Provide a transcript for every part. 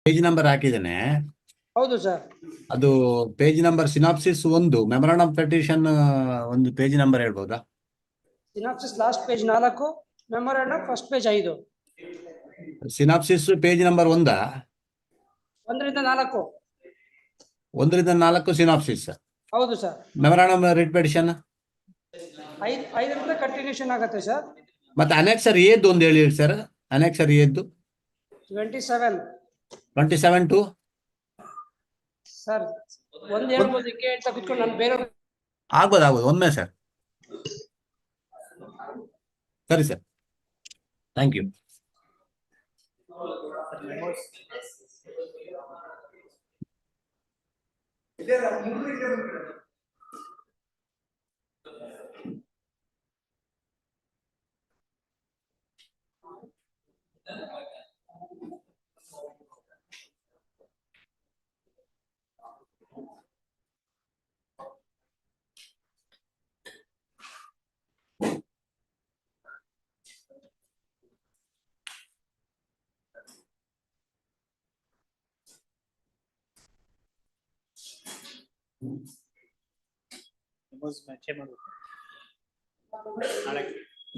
Page number ಹಾಕಿದ್ದೇನೆ. ಹೌದು sir. ಅದು page number synopsis 1, memorandum petition ಒಂದು ಪೇಜ್ ನಂಬರ್ ಹೇಳ್ಬೋದಾ? Synopsis last page 4, memorandum first page 5. Synopsis page number 1, 1ರಿಂದ 4. 1ರಿಂದ 4 ಸಿನಾಪ್ಸಿಸ್. ಹೌದು ಸರ್. ಮೆಮೊರಾಂಡಮ್ ರಿಟ್ ಪೆಟಿಷನ್ 5ರಿಂದ ಕಂಟಿನ್ಯೂಷನ್ ಆಗುತ್ತೆ ಸರ್. ಮತ್ತೆ ಅನೆಕ್ಸರ್ ಏದ್ದು ಒಂದು ಹೇಳಿ ಸರ್. ಅನೆಕ್ಸರ್ ಏದ್ದು 27 ಟು ಸರ್. ಒಂದು ಹೇಳ್ಬೋದು, ಹಿಂಗೆ ಹೇಳ್ತಾ ಕುತ್ಕೊಂಡು ನಾನು ಬೇರೆ ಆಗ್ಬೋದು ಒಮ್ಮೆ ಸರ್. ಸರಿ ಸರ್, ಥ್ಯಾಂಕ್ ಯು.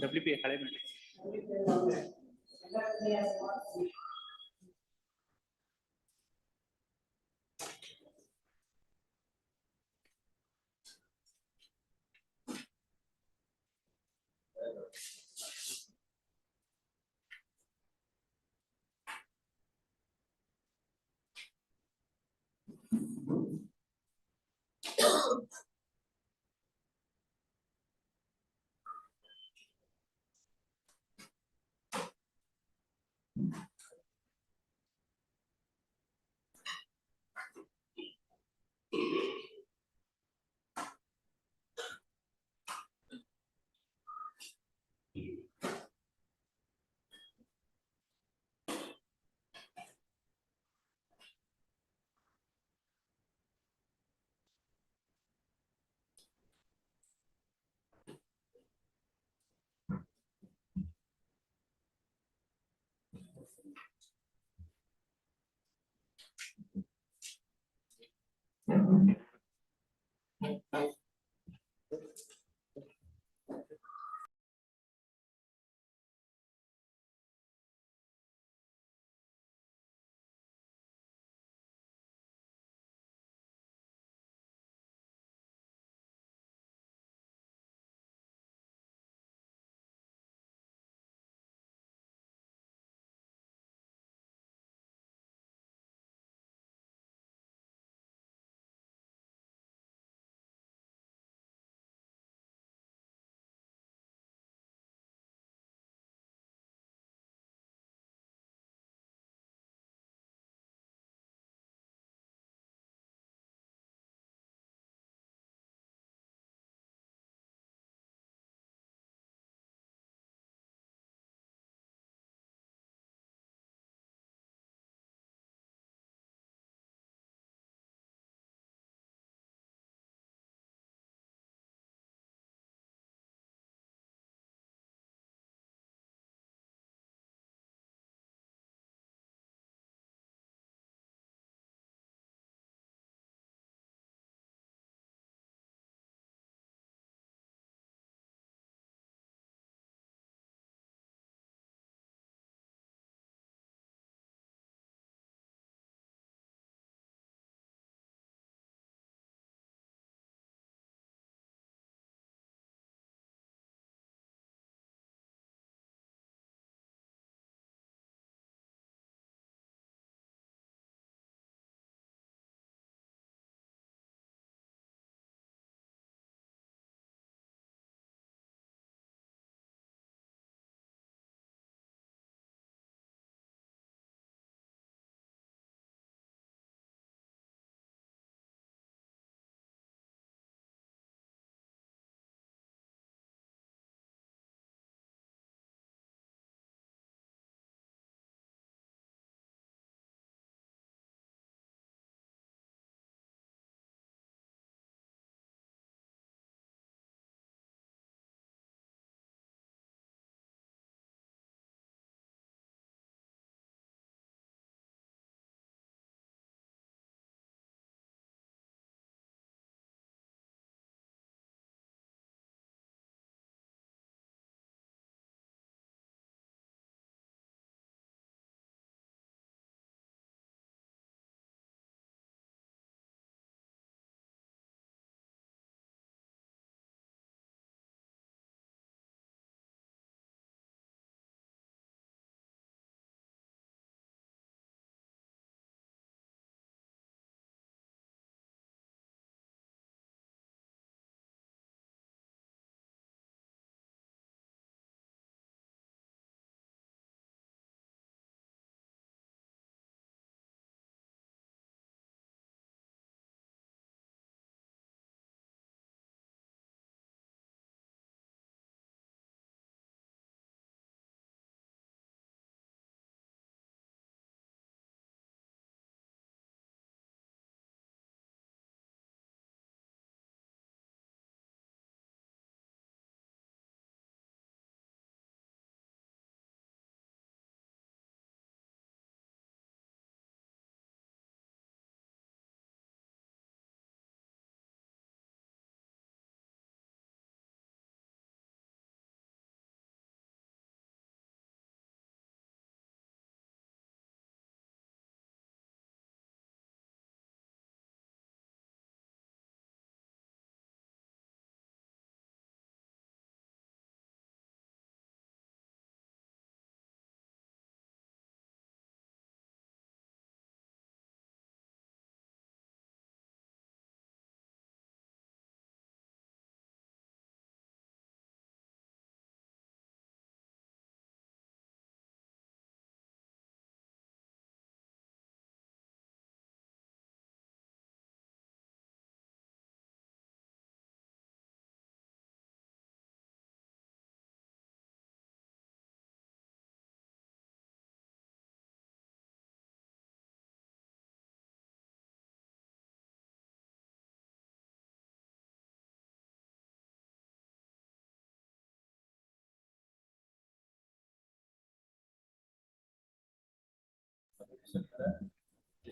WP ಹಳೆ ಮಾಡಿ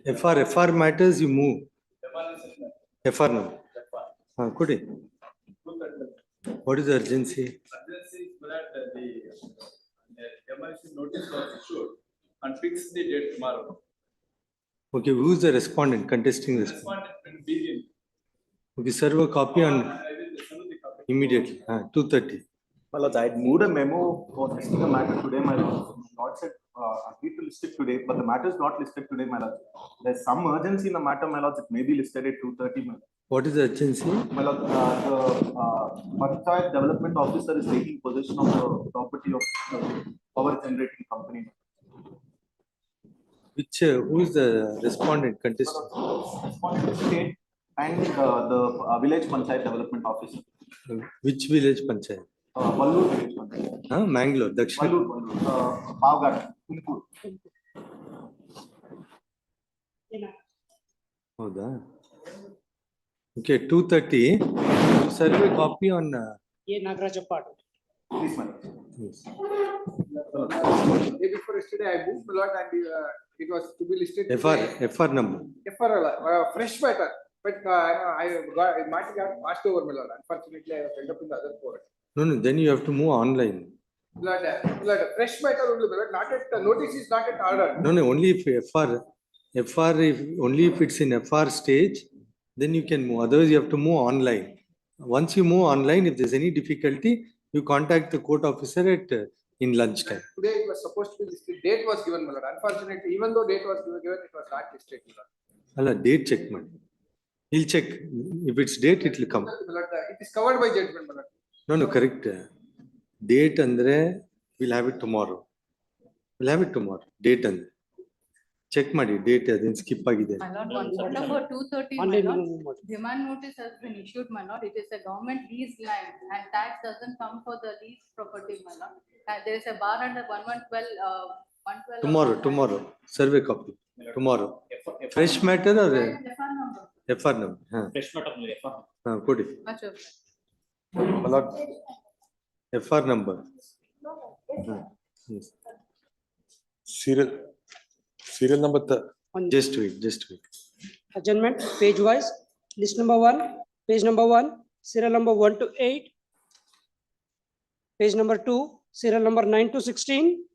FR matters, you move. FR no. Could it? What is the urgency? Urgency is that the demolition notice was issued and fix the date tomorrow. Okay, who is the respondent contesting this? Respondent will begin. Okay, serve a copy on I will send the copy. immediately. 2:30. My lords, I had moved a memo for listing the matter today, my lords. My lord said, agreed to list it today, but the matter is not listed today, my lords. There's some urgency in the matter, my lords. It may be listed at 2:30, my lord. What is the urgency? My lord, the Panchayat Development Officer is taking possession of the property of the power generating company. Which who is the respondent contesting? Respondent is state and the village Panchayat Development Officer. Which village panchayat? Vallur village Panchayat. Mangalore, Dakshin. Vallur, Pavgad, Tumkur. Howda? Okay, 2:30. Serve a copy on. A Nagaraj part. Please, my lord. Yes. Day before yesterday, I moved a lot and it was to be listed. FR number. For fresh matter, but I might got passed over, my lord. Unfortunately, I ended up in the other court. No, then you have to move online. Lord, fresh matter only, my lord. Not at notice is not at order. No, only if only if it's in FR stage, then you can move. Otherwise, you have to move online. Once you move online, if there's any difficulty, you contact the court officer at in lunchtime. Today it was supposed to be listed. Date was given, my lord. Unfortunately, even though date was given, it was not listed, my lord. Allah, date check, man. He'll check. If it's date, it will come. My lord, it is covered by judgment, my lord. No, correct. Date andre, we'll have it tomorrow. We'll have it tomorrow. Date andre. Check ಮಾಡಿ date ಅದನ್ನ skip ಆಗಿದೆ. My lord, one vote number 230, my Online lord, memo. demand notice has been issued, my lord. It is a government lease land and tax doesn't come for the lease property, my lord. And there is a bar under 1112, 112. Tomorrow. Survey copy. Tomorrow. Fresh matter or FR number. FR number? Fresh matter only, FR. Good. Much of it. FR number. Yes. Serial number. Just wait. Adjournment, page wise, list number 1, page number 1, serial number 1 to 8. Page number 2, serial number 9 to 16.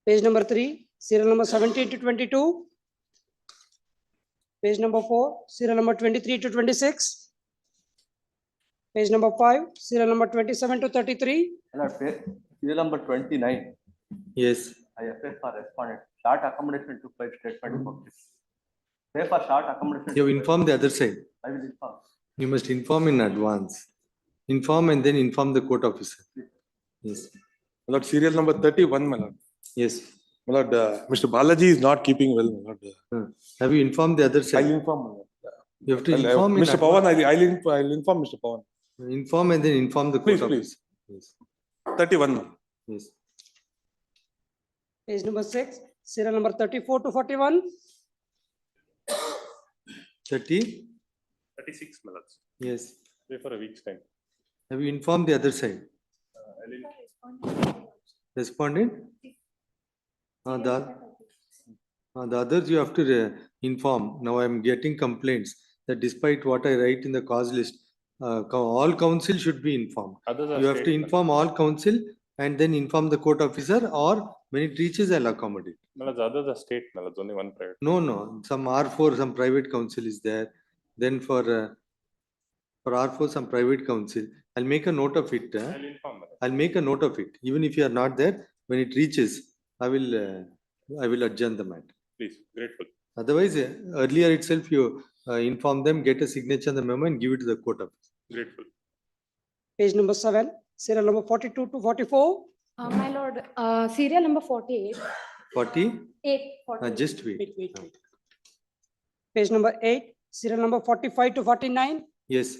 Page number 3, serial number 17 to 22. Page number 4, serial number 23 to 26. Page number 5, serial number 27 to 33. Serial number 29. Yes. I apply for respondent. Short accommodation to file statement for this. Pay for short accommodation. You inform the other side. I will inform. You must inform in advance. Inform and then inform the court officer. Yes. My lord, serial number 31, my lord. Yes. My lord, Mr. Balaji is not keeping well, my lord. Have you informed the other I'll side? inform, my lord. You have to inform in Mr. Pawan, I'll inform Mr. Pawan. Inform and then inform the court Please. officer. Yes. 31, my lord. Yes. Page number 6, serial number 34 to 41. 30. 36, my lord. Yes. Wait for a week's time. Have you informed the other side? Respondent? The others you have to inform. Now I am getting complaints that despite what I write in the cause list, all council should be informed. You have to inform all council and then inform the court officer, or when it reaches, I'll accommodate. The others are state, my lord. Only one private. No, some R4, some private council is there. Then for R4, some private council. I'll make a note of it. I'll inform, my lord. I'll make a note of it. Even if you are not there, when it reaches, I will adjourn the matter. Please, grateful. Otherwise, earlier itself, you inform them, get a signature on the memo and give it to the court office. Grateful. Page number 7, serial number 42 to 44. My lord, serial number 48. 40? Just wait. Wait. Page number 8, serial number 45 to 49. Yes.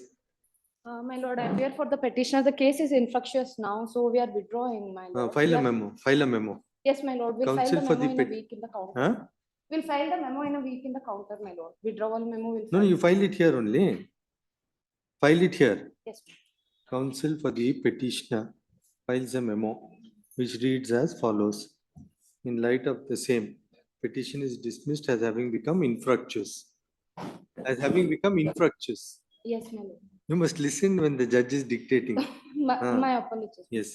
My lord, I appear for the petitioner. The case is infructuous now, so we are withdrawing, my lord. File a memo. Yes, my lord. We'll Counsel file for the the memo in a week in the counter. Huh? We'll file the memo in a week in the counter, my lord. Withdrawal memo will. No, you file it here only. File it here. Yes. Counsel for the petitioner files a memo which reads as follows. In light of the same, petition is dismissed as having become infructuous. As having become infructuous. Yes, my lord. You must listen when the judge is dictating. My apologies. Yes.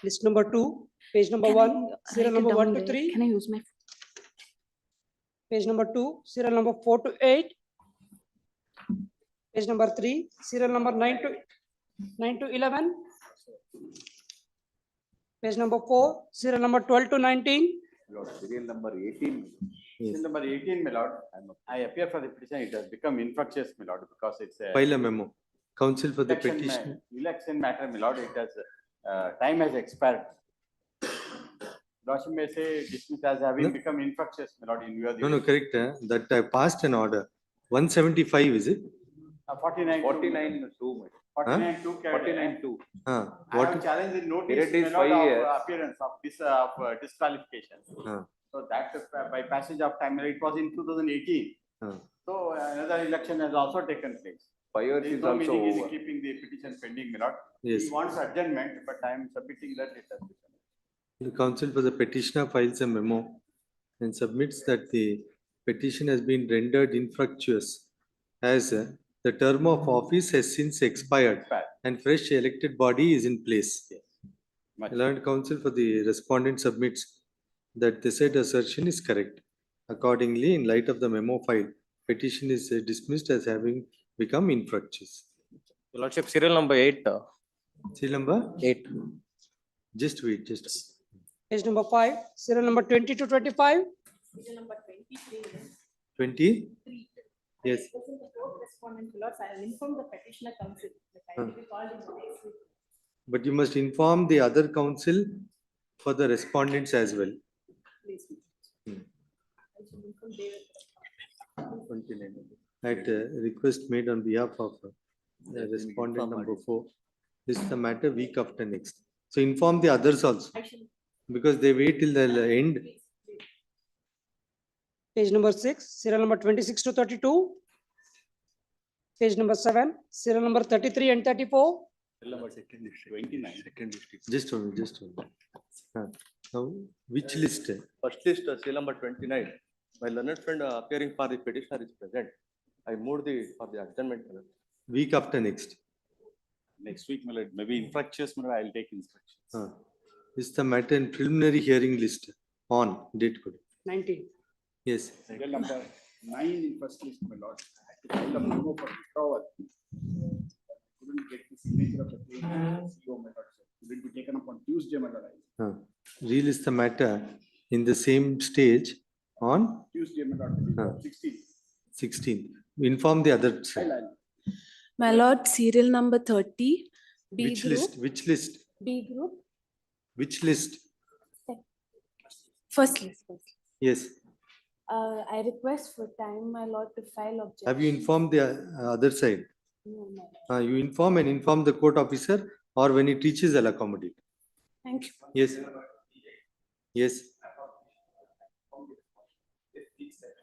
List number 2, page number Can 1, I serial write it number 1 down to there? 3, Can I use my? page number 2, serial number 4 to 8, page number 3, serial number 9 to 11, page number 4, serial number 12 to 19, Lord, serial number 18. Yes. Serial number 18, my lord. I appear for the petition. It has become infructuous, my lord, because it's a File a memo. Counsel for the election, petition. election matter, my lord. It has time has expired. Lordship may say dismissed as having No. become infructuous, my lord, in view of the. No, correct. That I passed an order. 175, is it? 49. 49 2. 49 2. 49 2. I What? have challenged the notice, Period is my lord, 5 of years. appearance of this disqualification. Ah. So that by passage of time, it was in 2018. Ah. So another election has also taken place. 5 years There is is no also meaning in over. keeping the petition pending, my lord. Yes. He wants adjournment, but I am submitting that it has become. The counsel for the petitioner files a memo and submits that the petition has been rendered infructuous as the term of office has since expired and fresh elected body is in place. Much. Learned counsel for the respondent submits that the said assertion is correct. Accordingly, in light of the memo file, petition is dismissed as having become infructuous. Your Lordship, serial number 8. Serial number? 8. Just wait, just wait. page number 5, serial number 20 to 25, Petition number 23. 20? Yes. Representing the court respondent, my lords, I will inform the petitioner counsel that I will be called in the next week. But you must inform the other counsel for the respondents as well. Please. Hmm. I shall inform David. 29. At request made on behalf of respondent number 4. This is the matter week after next. So inform the others also I shall. because they wait till the end. Please. page number 6, serial number 26 to 32, page number 7, serial number 33 and 34, Number 29. Just hold on, just hold on. Now, which list? First list, serial number 29. My learned friend appearing for the petitioner is present. I moved for the adjournment. Week after next. Next week, my lord, maybe infructuous, my lord, I will take instructions. This is the matter in preliminary hearing list on date code. 19. Yes. Serial number 9 in first list, my lord. I had to file a memo for withdrawal. Couldn't get the signature of the CEO, my lord. It will be taken up on Tuesday, my lord. Relist the matter in the same stage on Tuesday, my lord, 16. 16. Inform the other side. My lord, serial number 30, B Which group. list? Which list? B group, Which list? first list. Yes. I request for time, my lord, to file objection. Have you informed the other side? No, my lord. You inform the court officer, or when he teaches, I'll accommodate. Thank you. Yes. Yes.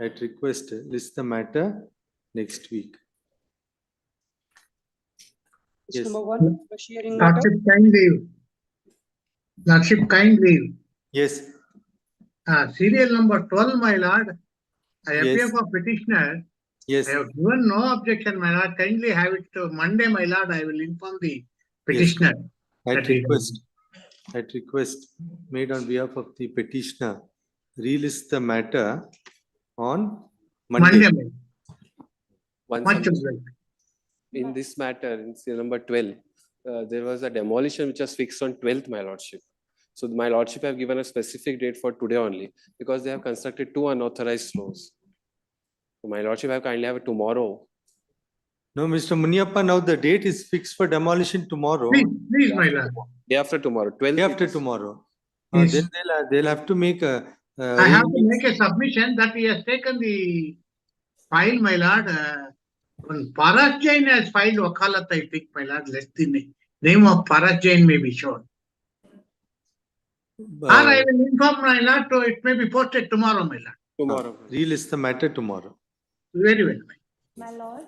At request, list the matter next week. List Yes. number 1, fresh hearing matter, Lordship, kind leave. Lordship, kind leave. Yes. Serial number 12, my lord. I appear Yes. for petitioner. Yes. I have given no objection, my lord. Kindly have it to Monday, my lord. I will inform the petitioner. At That is- request made on behalf of the petitioner, relist the matter on Monday. Monday. One Much submission. obliged. In this matter, in serial number 12, there was a demolition which was fixed on 12th, my lordship. So my lordship have given a specific date for today only because they have constructed 2 unauthorized floors. So my lordship have kindly have it tomorrow. No, Mr. Muniappa, now the date is fixed for demolition tomorrow. Please, my lord. Day after tomorrow, 12th. Day after it is. tomorrow. Yes. Then they'll have to make a. I have to make a submission that he has taken the file, my lord. When Paras Jain has filed Wakalat, I think, my lord. Let the name of Paras Jain may be shown. Or I will inform my lord, so it may be posted tomorrow, my lord. Tomorrow. Relist the matter tomorrow. Very well. My lord,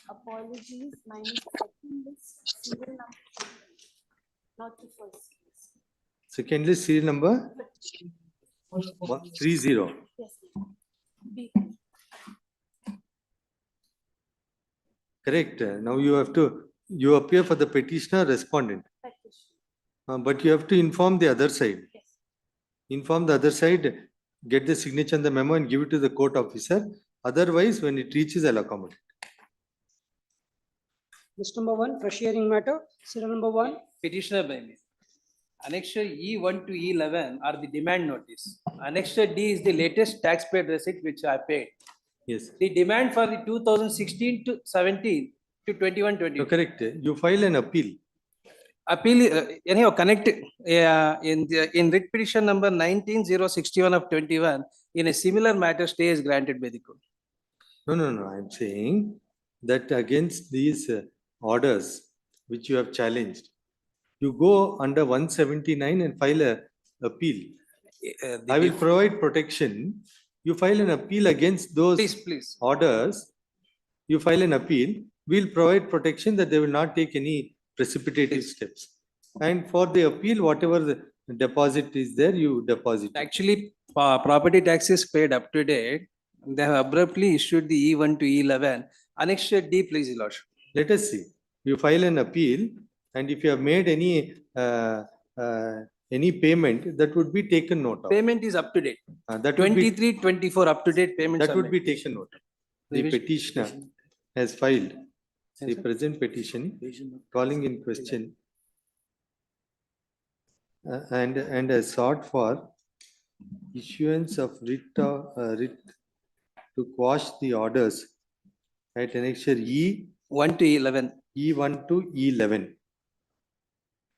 apologies, mine is second list, serial number 2, not the first list. Second list, serial number 30. Yes. B. Correct. Now you appear for the petitioner respondent. Petition. But you have to inform the other side. Yes. Inform the other side, get the signature on the memo and give it to the court officer. Otherwise, when it reaches, I'll accommodate. List number 1, fresh hearing matter, serial number 1. Petitioner by me. Annexure E1 to E11 are the demand notice. Annexure D is the latest tax paid receipt which I paid. Yes. The demand for the 2016 to 17 to 21, 22. No, correct. You file an appeal. Appeal, anyhow, connected in writ petition number 19061 of 21, in a similar matter, stay is granted by the court. No. I'm saying that against these orders which you have challenged, you go under 179 and file a appeal. I will provide protection. You file an appeal against those Please. orders. You file an appeal. We'll provide protection that they will not take any precipitative steps. And for the appeal, whatever the deposit is there, you deposit. Actually, property tax is paid up to date. They have abruptly issued the E1 to E11. Annexure D, please, Your Lordship. Let us see. You file an appeal, and if you have made any payment, that would be taken note of. Payment is up to date. That would be, 23, 24 up to date payments. that are would made. be taken note of. The Revision- petitioner has filed the Yes, sir. present petition calling in question and has sought for issuance of writ to quash the orders at annexure E 1 to 11. E1 to E11.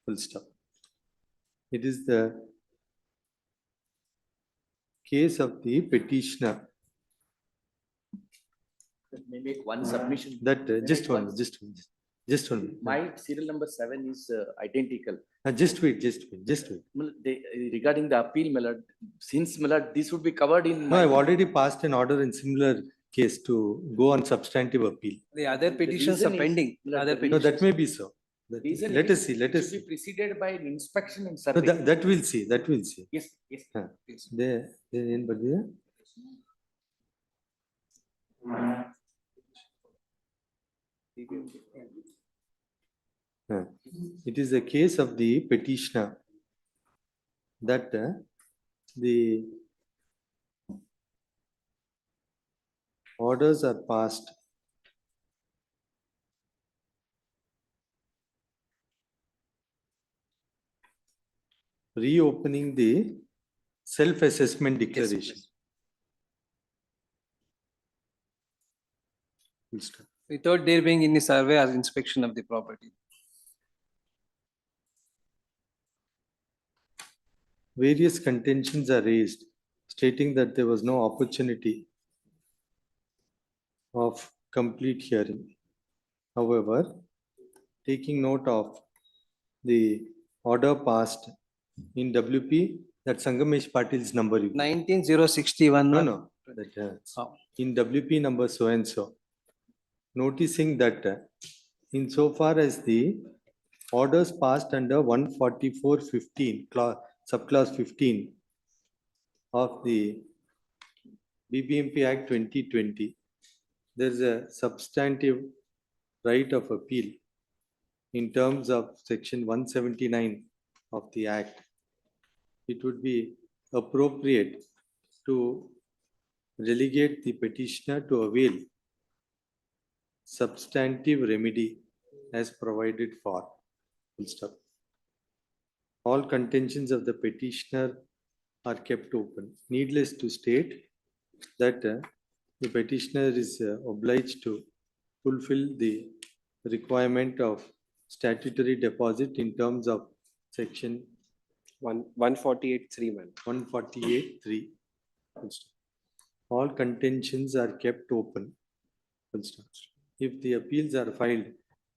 Full stop. It is the case of the petitioner Let me make one submission. that just one. My serial number 7 is identical. Just wait. Well, regarding the appeal, my lord, since my lord, this would be covered in. No, I've already passed an order in similar case to go on substantive appeal. The other petitions are reason is- pending. Other No, petitions. that may be so. Reason Let is us see. it should be preceded by an inspection and No, survey. that we'll see. Yes. ಏನ್ ಬರ್ದಿದೆ? It is a case of the petitioner that the orders are passed reopening the self-assessment declaration. Full stop. Without there being any survey or inspection of the property. Various contentions are raised stating that there was no opportunity of complete hearing. However, taking note of the order passed in WP, that Sangamesh Patil's number. 19061. No. That, in WP number so and so. Noticing that insofar as the orders passed under 144.15 subclass 15 of the BBMP Act 2020, there is a substantive right of appeal in terms of section 179 of the Act. It would be appropriate to relegate the petitioner to avail substantive remedy as provided for. Full stop. All contentions of the petitioner are kept open. Needless to state that the petitioner is obliged to fulfill the requirement of statutory deposit in terms of section 148(3), man. 148(3). All contentions are kept open. Full stop. If the appeals are filed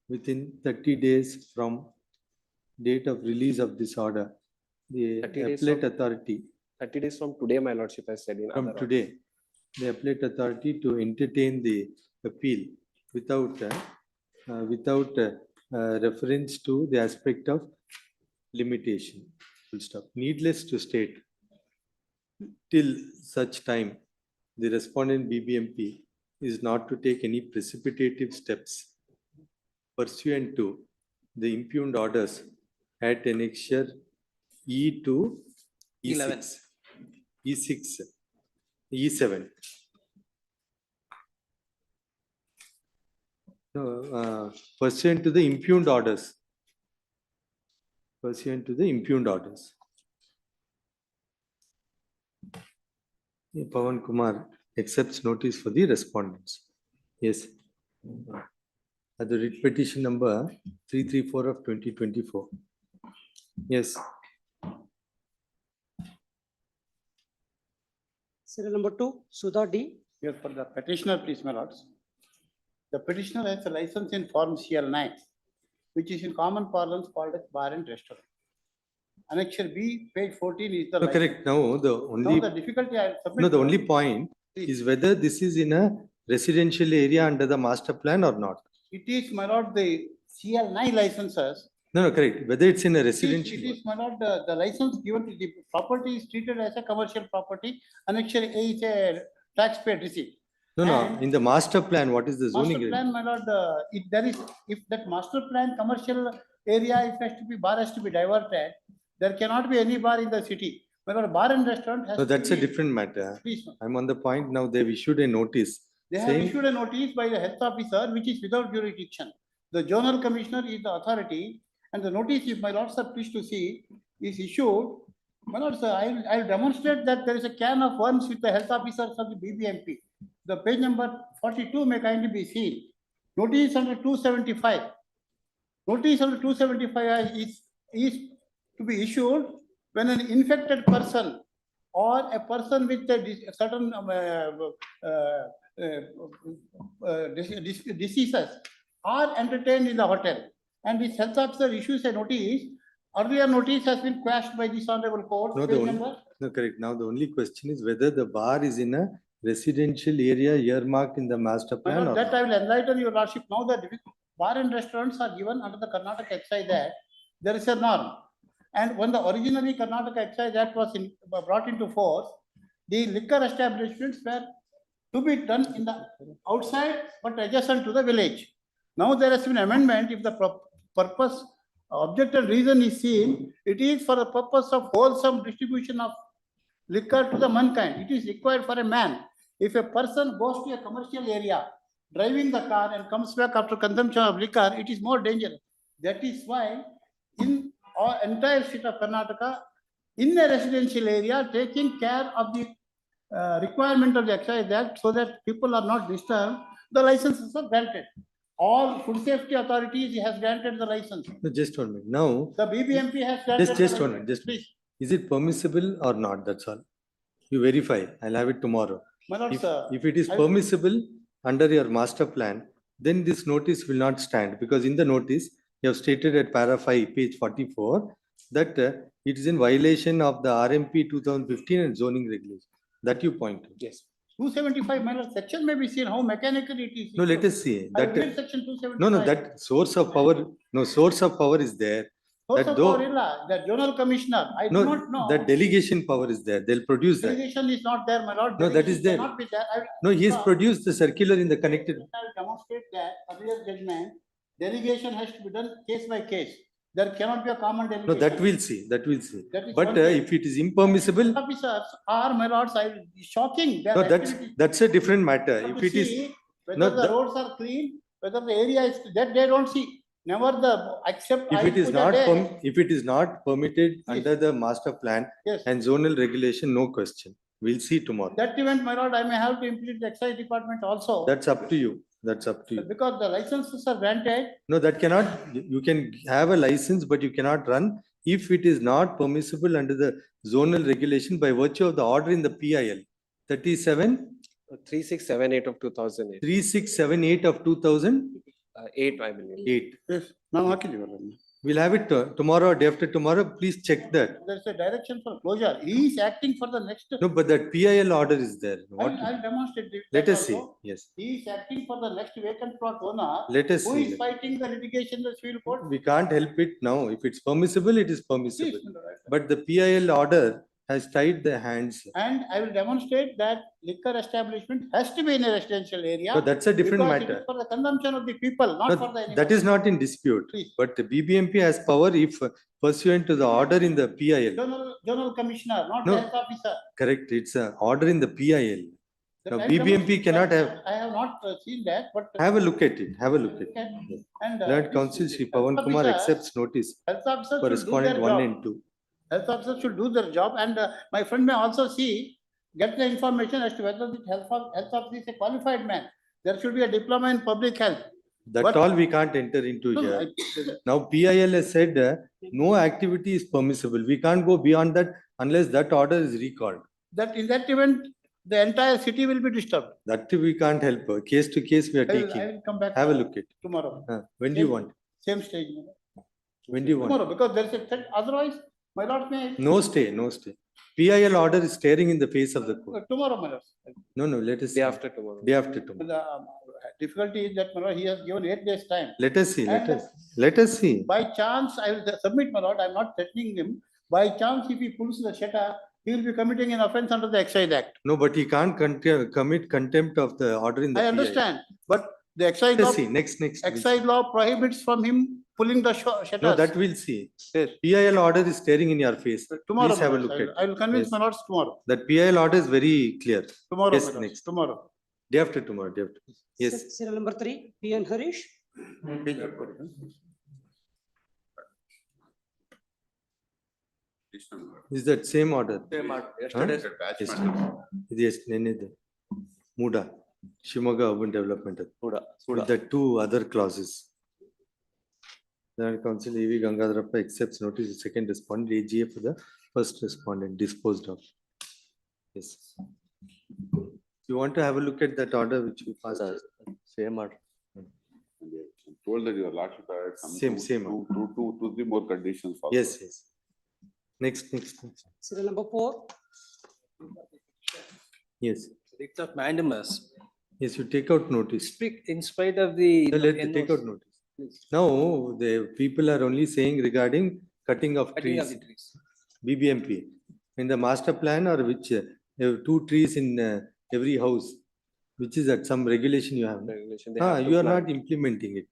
within 30 days from date of release of this order, the 30 days appellate from- authority 30 days from today, my lordship has said in from other today, the appellate authority to entertain the appeal without reference to the aspect of limitation. Full stop. Needless to state till such time the respondent BBMP is not to take any precipitative steps pursuant to the impugned orders at annexure E to E11. E6, E7. No, pursuant to the impugned orders. Pursuant to the impugned orders. Pawan Kumar accepts notice for the respondents. Yes. At the writ petition number 334 of 2024. Yes. Serial number 2, Sudha D. Here for the petitioner, please, my lords. The petitioner has a license in Form CL9, which is in common parlance called as bar and restaurant. Annexure B, page 14 is the. No, correct. Now the only. Now the difficulty I submit. No, the only point is whether this is in a residential area under the master plan or not. It is, my lord, the CL9 licenses. No, correct. Whether it's in a residential. It is, my lord, the license given to the property is treated as a commercial property. Annexure A is a taxpayer receipt. No, in the master plan, what is the zoning? Master plan, my lord, if that master plan commercial area, if has to be, bar has to be diverted, there cannot be any bar in the city. My lord, bar and restaurant has. No, that's a different matter. Please, I'm on the point now. They've issued a notice. they have issued a notice by the health officer, which is without jurisdiction. The zonal commissioner is the authority, and the notice, if my lords are pleased to see, is issued. My lords, I'll demonstrate that there is a can of worms with the health officers of the BBMP. The page number 42 may kindly be seen. Notice under 275. Notice under 275 is to be issued when an infected person or a person with a certain diseases are entertained in the hotel, and this health officer issues a notice. Earlier notice has been quashed by this honorable court. No, correct. Now the only question is whether the bar is in a residential area earmarked in the master plan. That I will enlighten your lordship. Now the bar and restaurants are given under the Karnataka Excise Act. There is a norm. And when the originally Karnataka Excise Act was brought into force, the liquor establishments were to be done in the outside but adjacent to the village. Now there has been amendment. If the purpose, object and reason is seen, it is for the purpose of wholesome distribution of liquor to the mankind. It is required for a man. If a person goes to a commercial area, driving the car and comes back after consumption of liquor, it is more dangerous. That is why in our entire state of Karnataka, in a residential area, taking care of the requirement of the Excise Act so that people are not disturbed, the licenses are granted. All food safety authorities has granted the license. No, just 1 minute. Now the BBMP has granted. Just 1 minute. Just please. Is it permissible or not? That's all. You verify. I'll have it tomorrow. My lord, if it is permissible under your master plan, then this notice will not stand, because in the notice you have stated at para 5, page 44, that it is in violation of the RMP 2015 and zoning regulation. That you point to. Yes. 275 minor section may be seen how mechanical it is. No, let us see. That, section 275. No, that source of power, no, source of power is there. Source of power, the zonal commissioner, I do not know. That delegation power is there. They'll produce that. Delegation is not there, my lord. No, that is there. Be there. No, he has produced the circular in the connected. I will demonstrate that earlier judgment, delegation has to be done case by case. There cannot be a common delegation. No, that we'll see. That we'll see. But if it is impermissible, officers are, my lords, shocking. No, that's a different matter. If it is whether the roads are clean, whether the area is that they don't see. Never the except if it is not permitted under the master plan and zonal regulation, no question. We'll see tomorrow. That event, my lord, I may have to implement the excise department also. That's up to you. That's up to you. Because the licenses are granted. No, that cannot. You can have a license, but you cannot run if it is not permissible under the zonal regulation by virtue of the order in the PIL 3678 of 2008. 3678 of 2008. 8, I believe. 8. Yes. Now, we'll have it tomorrow or day after tomorrow. Please check that. There's a direction for closure. He is acting for the next. No, but that PIL order is there. I'll demonstrate it. Let us see. Yes. He is acting for the next vacant plot owner. Let us see. Who is fighting the litigation in the civil court? We can't help it now. If it's permissible, it is permissible. But the PIL order has tied the hands. And I will demonstrate that liquor establishment has to be in a residential area. So that's a different because it matter. is for the consumption of the people, not for the animals. That is not in dispute, Please. but the BBMP has power if pursuant to the order in the PIL. Zonal commissioner, not No. the health officer. Correct, it's an order in the PIL. That Now I BBMP demonstrate cannot that. have, I have not seen that, but. have a look at it, have a look at it. Okay. And. Learned Counsel Shri Pawan Kumar accepts notice Health officers for should do respondent their 1 job. and 2. Health officers should do their job, and my friend may also get the information as to whether the health officer is a qualified man. There should be a diploma in public health. That But- all we can't enter into No, here. I- Now PIL has said no activity is permissible. We can't go beyond that unless that order is recalled. That in that event, the entire city will be disturbed. That we can't help. Case to case we are I taking. will come back. Have a look at it. Tomorrow, When do you want? same stage. When do you want? Tomorrow, because there is a threat, otherwise, my lord may. No stay, no stay. PIL order is staring in the face of the court. Tomorrow, my lord. No, let us Day see. after tomorrow. Day after tomorrow. The difficulty is that, my lord, he has given 8 days time. Let us see, And let us see. by chance, I will submit, my lord, I am not threatening him. By chance, if he pulls the shutter, he will be committing an offence under the Excise Act. No, but he can't commit contempt of the order in the I PIL. understand, but the excise Let law, us see, next. excise law prohibits from him pulling the shutters. No, that we'll see. PIL order is staring in your face. Tomorrow, Please have a my lord, look at it. I will convince Yes. my lords tomorrow. That PIL order is very clear. Tomorrow, Yes, my lords, next. tomorrow. Day after tomorrow, day after. Yes. Serial number 3, P. N. Harish. Is that same order? Same order. Huh? Yesterday. Yes, Nenede. Muda, Shimoga Urban Development. With the 2 other clauses. The Council E.V. Gangadharappa accepts notice of second respondent, AGA for the first respondent disposed of. Yes. You want to have a look at that order which we passed? Same order. Told that your lordship had some Same. two, 3 more conditions. for Yes. Next. Serial number 4. Yes. Writ of Mandamus. Yes, you take out notice. In spite of the. Let take out notice. Now, the people are only saying regarding cutting of Cutting of trees. the trees. BBMP. In the master plan or which, 2 trees in every house. Which is that some regulation you have. Regulation, they have to You are plant. not implementing it.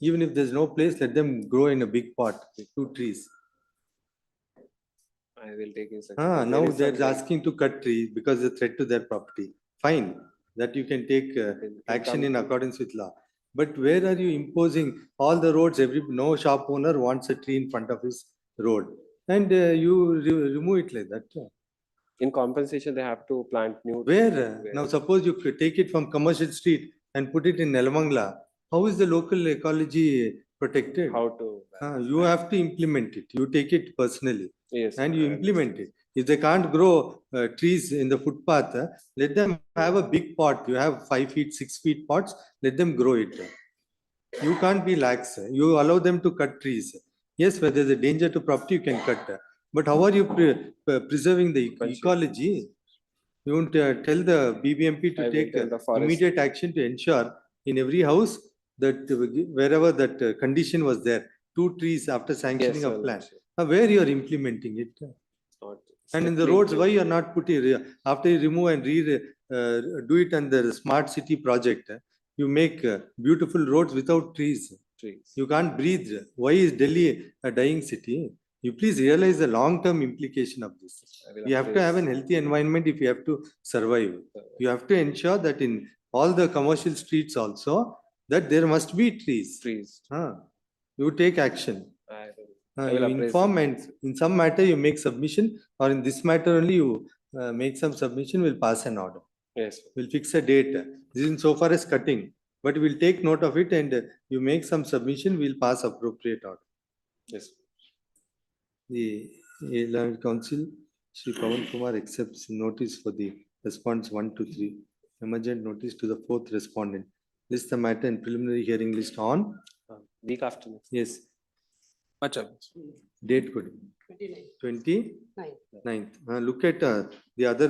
Even if there's no place, let them grow in a big pot, 2 trees. I will take in. Now they're asking to cut trees because the threat to their property. Fine, that you can take action in accordance with law. But where are you imposing all the roads? No shop owner wants a tree in front of his road, and you remove it like that. In compensation, they have to plant new. Where? Now suppose you could take it from commercial street and put it in Nelamangla. How is the local ecology protected? How to. You have to implement it. You take it personally. Yes. And you implement it. If they can't grow trees in the footpath, let them have a big pot. You have 5 feet, 6 feet pots, let them grow it. You can't be lax. You allow them to cut trees. Yes, where there's a danger to property, you can cut. But how are you preserving the ecology? You won't tell the BBMP to take immediate action to ensure in every house that wherever that condition was there, 2 trees after sanctioning of plan. Where you are implementing it? And in the roads, why you are not putting, after you remove and do it under the smart city project, you make beautiful roads without trees. You can't breathe. Why is Delhi a dying city? You please realize the long-term implication of this. You have to have an healthy environment if you have to survive. You have to ensure that in all the commercial streets also, that there must be trees. You take action. You inform, and in some matter you make submission, or in this matter only you make some submission, we'll pass an order. Yes. We'll fix a date. This is in so far as cutting, but we'll take note of it, and you make some submission, we'll pass appropriate order. Yes. The Learned Council, Shri Pawan Kumar accepts notice for the response 1 to 3. Emergent notice to the 4th respondent. List the matter and preliminary hearing list on week after next. Yes. Much of Date could 29th. Look at the other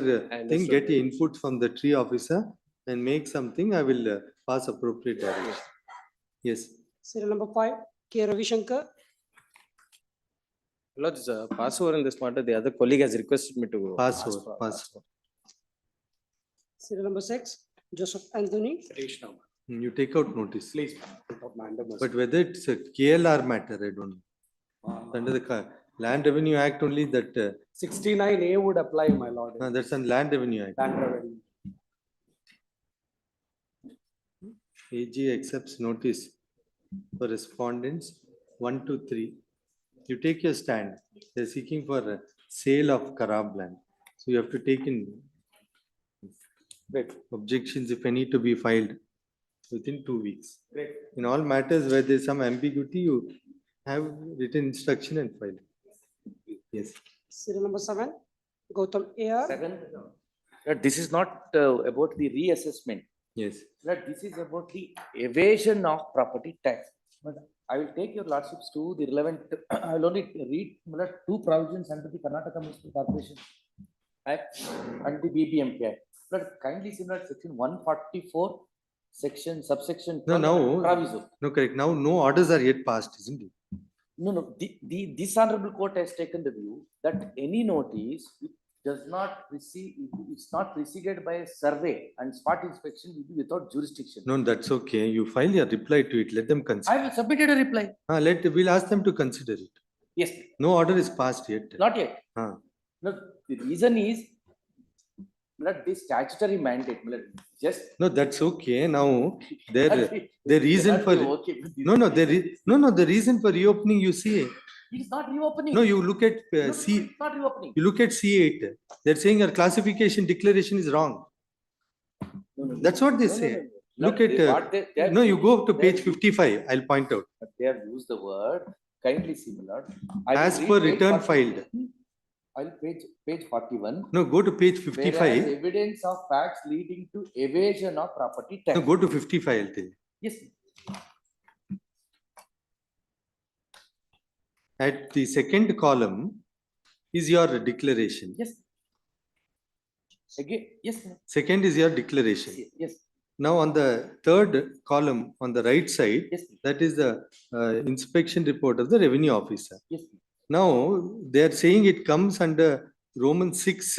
thing, get the input from the tree officer and make something. I will pass appropriate direction. Yes. Serial number 5, K. Ravishankar. Lord, pass over in this matter. The other colleague has requested me to Pass ask over, for- pass over. Serial number 6, Joseph Anthony. You take out notice. Please. Of Mandamus. But whether it's a KLR matter, I don't know. Under the Land Revenue Act only that, 69A would apply, my lord. that's on Land Revenue Act. Land revenue. AG accepts notice for respondents 1 to 3. You take your stand. They're seeking for a sale of Karab land. So you have to take in objections, if any, to be filed within 2 weeks. Great. In all matters where there's some ambiguity, you have written instruction and file. Yes. Serial number 7, Gautam AR. Second, this is not about the reassessment. Yes. That this is about the evasion of property tax. But I will take your lordships to the relevant, I will only read two provisions under the Karnataka Municipal Corporation Act and the BBMP Act. But kindly see that section 144, subsection. No, now, proviso. no, correct. Now, no orders are yet passed, isn't it? No. This honorable court has taken the view that any notice which does not receive, it's not preceded by a survey and spot inspection will be without jurisdiction. No, that's okay. You file your reply to it. Let them consider. I have submitted a reply. We'll ask them to consider it. Yes. No order is passed yet. Not yet. Huh. No, the reason is that this statutory mandate, just. No, that's okay. Now, the reason for, the reason for reopening, you see. It is not reopening. No, you look at C. It's not reopening. You look at C8. They're saying your classification declaration is wrong. That's what they say. Look at, no, you go up to page 55. I'll point out. But they have used the word kindly similar. As per return filed. I'll page 41. No, go to page 55. Whereas evidence of facts leading to evasion of property tax. No, go to 55, I'll tell you. Yes. At the second column is your declaration. Yes. Again, yes. Second is your declaration. Yes. Now on the third column on the right side, yes, that is the inspection report of the revenue officer. Yes. Now they are saying it comes under Roman 6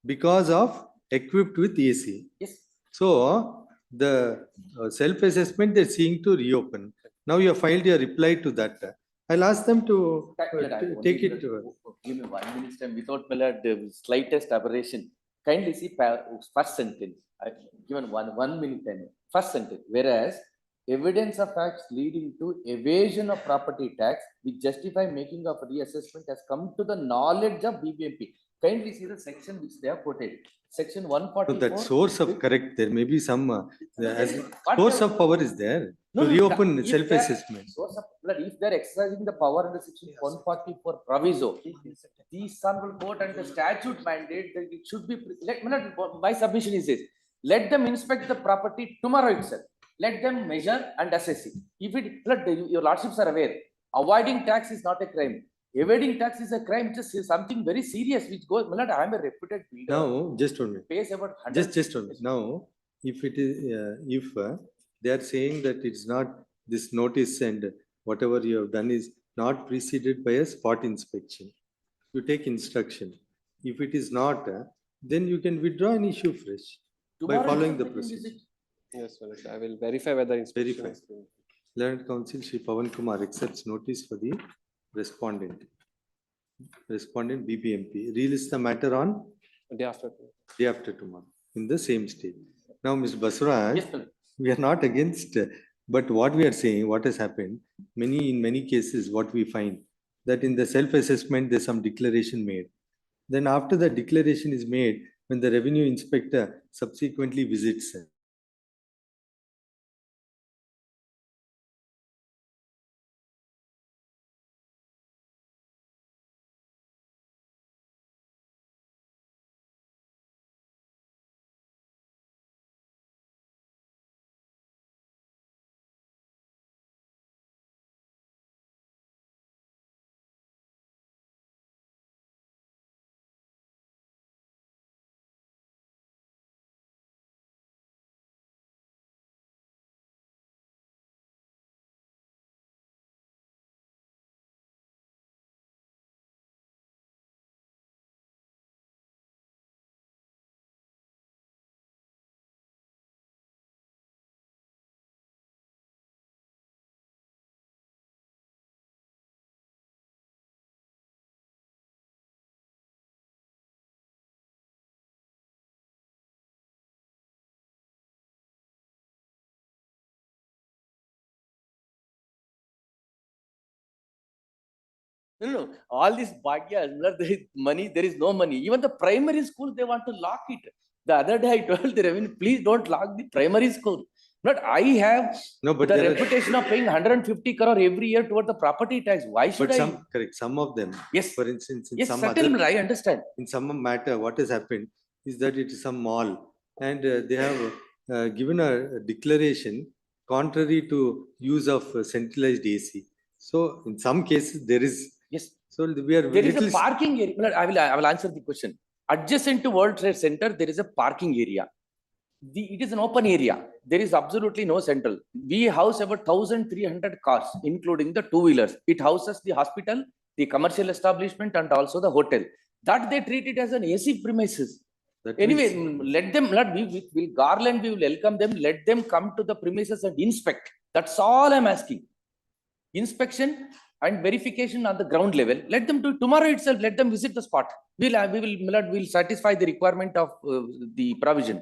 because of equipped with AC. Yes. So the self-assessment they're seeing to reopen. Now you have filed your reply to that. I'll ask them to take it. Give me 1 minute time without the slightest aberration. Kindly see first sentence. I've given one minute time. First sentence. Whereas evidence of facts leading to evasion of property tax which justify making of reassessment has come to the knowledge of BBMP. Kindly see the section which they have quoted. Section 144. So that source of correct, there may be some source of power is there to reopen self-assessment. If they're exercising the power under section 144 proviso, the honorable court and the statute mandate that it should be. My submission is this: let them inspect the property tomorrow itself. Let them measure and assess it. If it, your lordships are aware, avoiding tax is not a crime. Evading tax is a crime, which is something very serious, which goes, I am a reputed leader. Now, just one minute. Pays about 100. Just one minute. Now, if it is, they are saying that it's not this notice and whatever you have done is not preceded by a spot inspection, you take instruction. If it is not, then you can withdraw and issue fresh by following the procedure. Yes, I will verify whether it's verified. Learned Counsel Shri Pawan Kumar accepts notice for the respondent BBMP. Relist the matter on day after tomorrow in the same state. Now, Mr. Basura, yes, we are not against, but what we are saying, what has happened, in many cases, what we find that in the self-assessment, there's some declaration made. Then after the declaration is made, when the revenue inspector subsequently visits No, all these bhagyas, there is money, there is no money. Even the primary school, they want to lock it. The other day I told the revenue, please don't lock the primary school. But I have No, but the there are- reputation of paying 150 crore every year toward the property tax. Why should But I? some, correct, some of them. Yes. For instance, in Yes, some certainly, other, I understand. in some matter, what has happened is that it is some mall and they have given a declaration contrary to use of centralized AC. So in some cases, there is. Yes. So we are. There is a little- parking area. I will answer the question. Adjacent to World Trade Center, there is a parking area. It is an open area. There is absolutely no central. We house about 1,300 cars, including the two-wheelers. It houses the hospital, the commercial establishment, and also the hotel. That they treat it as an AC premises. That Anyway, means- let them, we will garland, we will welcome them, let them come to the premises and inspect. That's all I'm asking. Inspection and verification on the ground level. Let them do tomorrow itself. Let them visit the spot. We'll satisfy the requirement of the provision.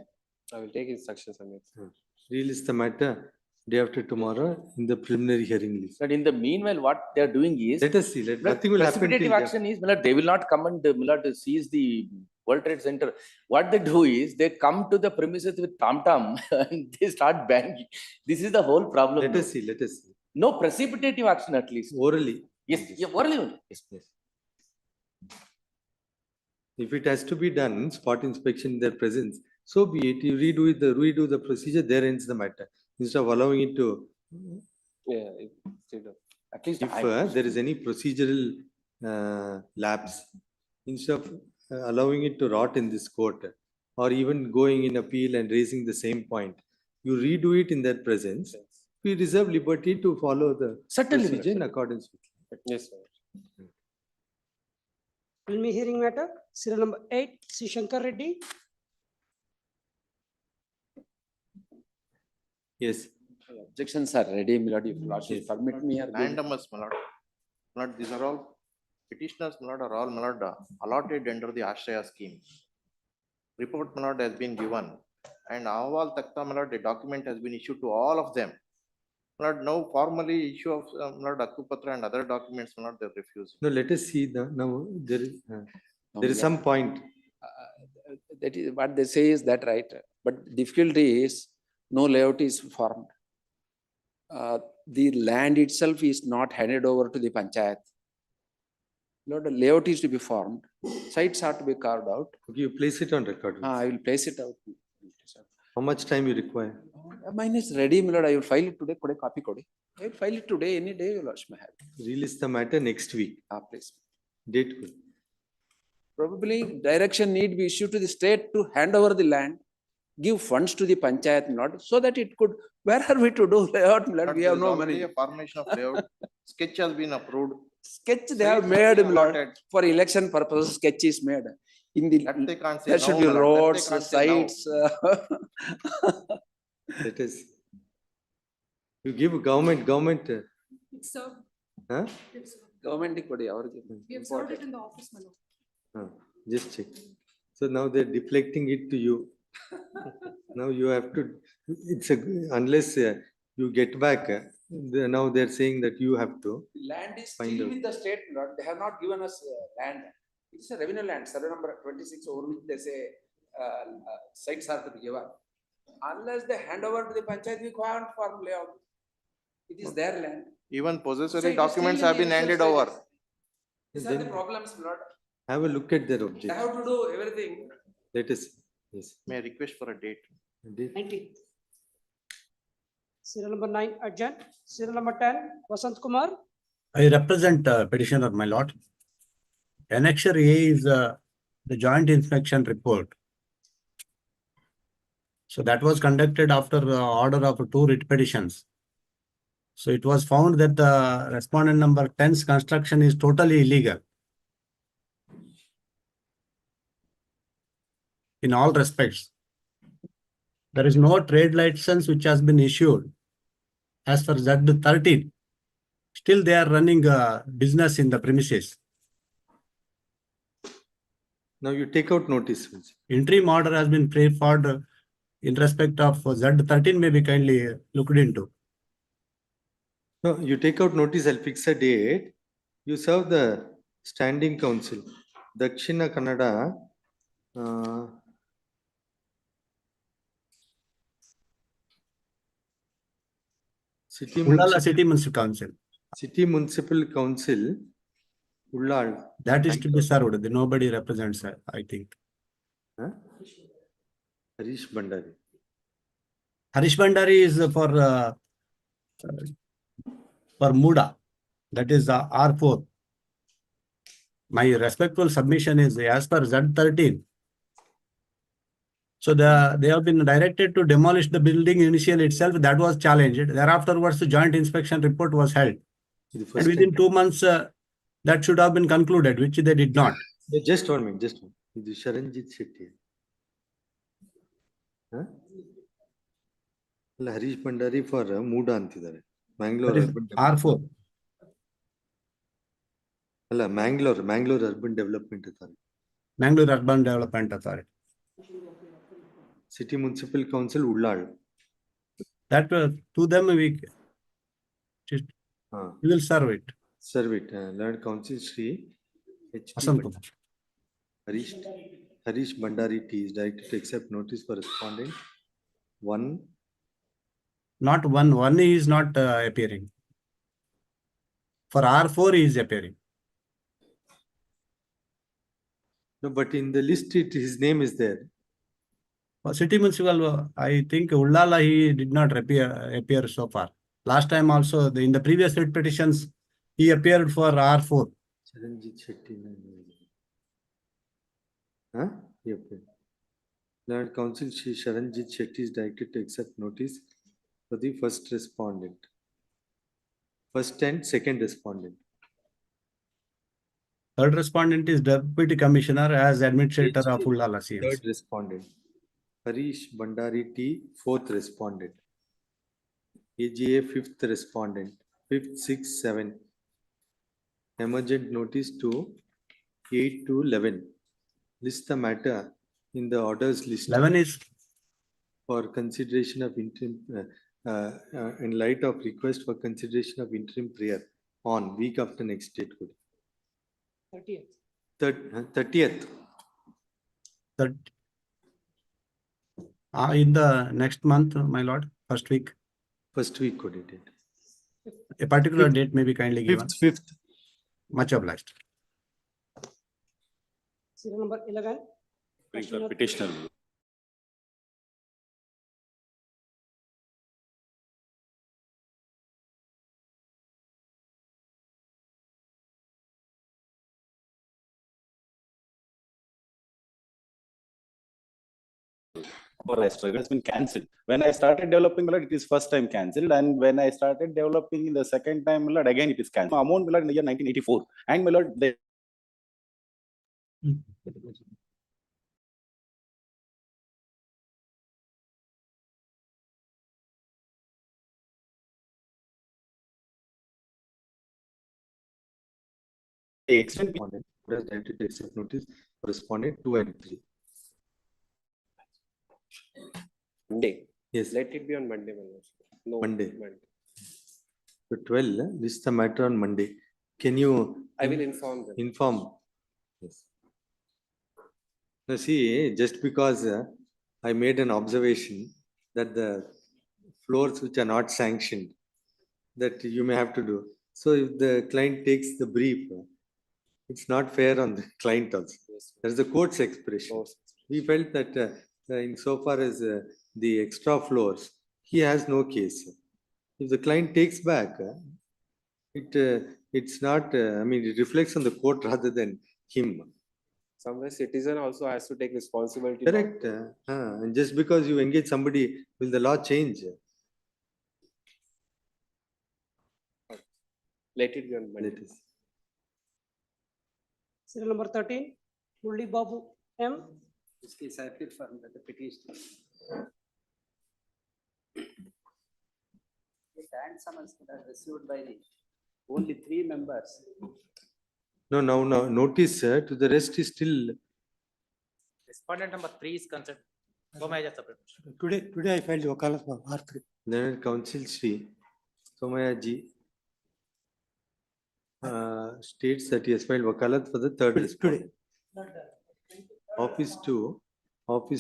I will take instructions on it. Release the matter day after tomorrow in the preliminary hearing list. But in the meanwhile, what they are doing is, Let us see. Nothing will happen. precipitative till action is, they will not come and seize the World Trade Center. What they do is, they come to the premises with tam-tam and they start banging. This is the whole problem. Let now. us see. Let us see. No precipitative action at least. Orally. Yes, yeah, orally only. Yes. Yes. If it has to be done, spot inspection in their presence, so be it. You redo the procedure, there ends the matter. Instead of allowing it to, Yeah. At least if there is any procedural lapse, instead of allowing it to rot in this court, or even going in appeal and raising the same point, you redo it in their presence. We reserve liberty to follow the Certainly, procedure in accordance with. Yes, sir. Preliminary hearing matter, serial number 8, C. Shankar Reddy. Yes. Objections are ready, my lord, if lordship permit me. Mandamus, my lord. My lord, these are all petitioners, my lord, are all, my lord, allotted under the Ashraya scheme. Report, my lord, has been given. And Ahval Takta, my lord, the document has been issued to all of them. My lord, now formally issue of, my lord, Akkupatra and other documents, my lord, they refuse. No, let us see now there is some point. That is what they say is that right, but difficulty is no layout is formed. The land itself is not handed over to the panchayat. Lord, the layout is to be formed, sites are to be carved out. Okay, you place it on record. I will place it out. How much time you require? Mine is ready, my lord. I will file it today. Copy code. I will file it today. Any day, your lordship may have. Release the matter next week. Please. Date. Probably direction need be issued to the state to hand over the land, give funds to the panchayat, my lord, so that it could. Where are we to do layout, my lord? We have no money. A formation of layout. Sketch has been approved. Sketch they have made, my lord, for election purposes. Sketch is made. In the That they can't say there no, should be my lord. That roads, they can't say no. sites. Let us. You give government. So, Huh? Government kodi we have served it in the office, my lord. Just check. So now they're deflecting it to you. Now you have to. Unless you get back. Now they're saying that you have to. Land is Find still out. with the state, my lord. They have not given us land. It's a revenue land, survey number 26, over which they say sites are to be given. Unless they hand over to the panchayat, we can't form layout. It is their land. Even So possessory it is documents still have in been the handed initial over. stages. These are the problems, my lord. Have a look at their They object. have to do everything. Let us. Yes. May I request for a date? Date. 19. Serial number 9, adjourned. Serial number 10, Vasant Kumar. I represent petitioner, my lord. Annexure A is the joint inspection report. So that was conducted after order of 2 writ petitions. So it was found that the respondent number 10's construction is totally illegal in all respects. There is no trade license which has been issued as for Z13. Still they are running business in the premises. Now you take out notice. Interim order has been preferred in respect of Z13 may be kindly looked into. No, you take out notice, I'll fix a date. You serve the Standing Council, Dakshina Kannada, City Ullala Municipal, City Municipal Council. City Municipal Council, Ullal. That is to be served. Nobody represents, I think. Huh? Harish Bandari. Harish Bandari is for Muda. That is R4. My respectful submission is as per Z13. So they have been directed to demolish the building initially itself. That was challenged. Thereafterwards, the joint inspection report was held. And within 2 months, that should have been concluded, which they did not. Just 1 minute, just 1 minute. This is Sharanjit Shetty. Huh? Harish Bandari for Muda antidare. Mangalore R4. Mangalore Urban Development Authority. Mangalore Urban Development Authority. City Municipal Council, Ullal. That to them we will serve it. Serve it. Land Council Sri Asam Harish Bandari T is directed to accept notice for respondent. Not one is not appearing. For R4 he is appearing. No, but in the list his name is there. For City Municipal, I think Ullala he did not appear so far. Last time also, in the previous writ petitions, he appeared for R4. Charanjit Shetty. Huh? He appeared. Land Council Shri Charanjit Shetty is directed to accept notice for the first respondent. First and second respondent. Third respondent is Deputy Commissioner as Administrator of Ullala CMC. Third respondent. Harish Bandari T, fourth respondent. AGA, fifth respondent. 5th, 6th, 7th. Emergent notice to 8 to 11. List the matter in the orders list. 11 is for consideration of interim, in light of request for consideration of interim prayer on week after next date. 30th. In the next month, my lord, first week. First week could it date. A particular date may be kindly given. 5th. Much obliged. Serial number 11. Petitioner. For struggle has been cancelled. When I started developing, it is first time cancelled, and when I started developing in the second time, again it is cancelled. Amount in the year 1984, and the extent Respondent has directed to accept notice for respondent 2 and 3. Monday. Yes. Let it be on Monday. No, Monday. So 12, this is the matter on Monday. Can you? I will inform them. Inform. Yes. Now see, just because I made an observation that the floors which are not sanctioned, that you may have to do. So if the client takes the brief, it's not fair on the client also. That's the court's expression. We felt that in so far as the extra floors, he has no case. If the client takes back, it's not, I mean, it reflects on the court rather than him. Somewhere citizen also has to take responsibility. Correct. And just because you engage somebody, will the law change? Let it be on Monday. Serial number 13. Mulli Babu M. This case I appeal for the petition. And summons that are received by the only 3 members. No, notice to the rest is still. Respondent number 3 is concerned. Somaya separate. Today I filed Wakalat for R3. Then Council Sri Somaya ji. states that he has filed wakalat for the third respondent. Office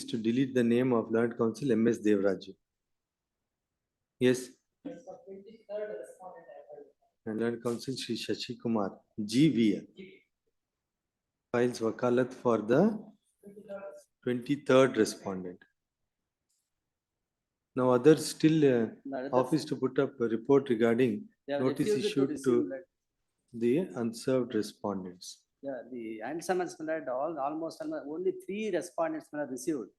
to delete the name of Learned Counsel MS Devraju. Yes. And Learned Counsel Shri Shashi Kumar GVL files wakalat for the 23rd respondent. Now others still office to put up a report regarding notice issued to the unserved respondents. Yeah, the summons almost only 3 respondents received.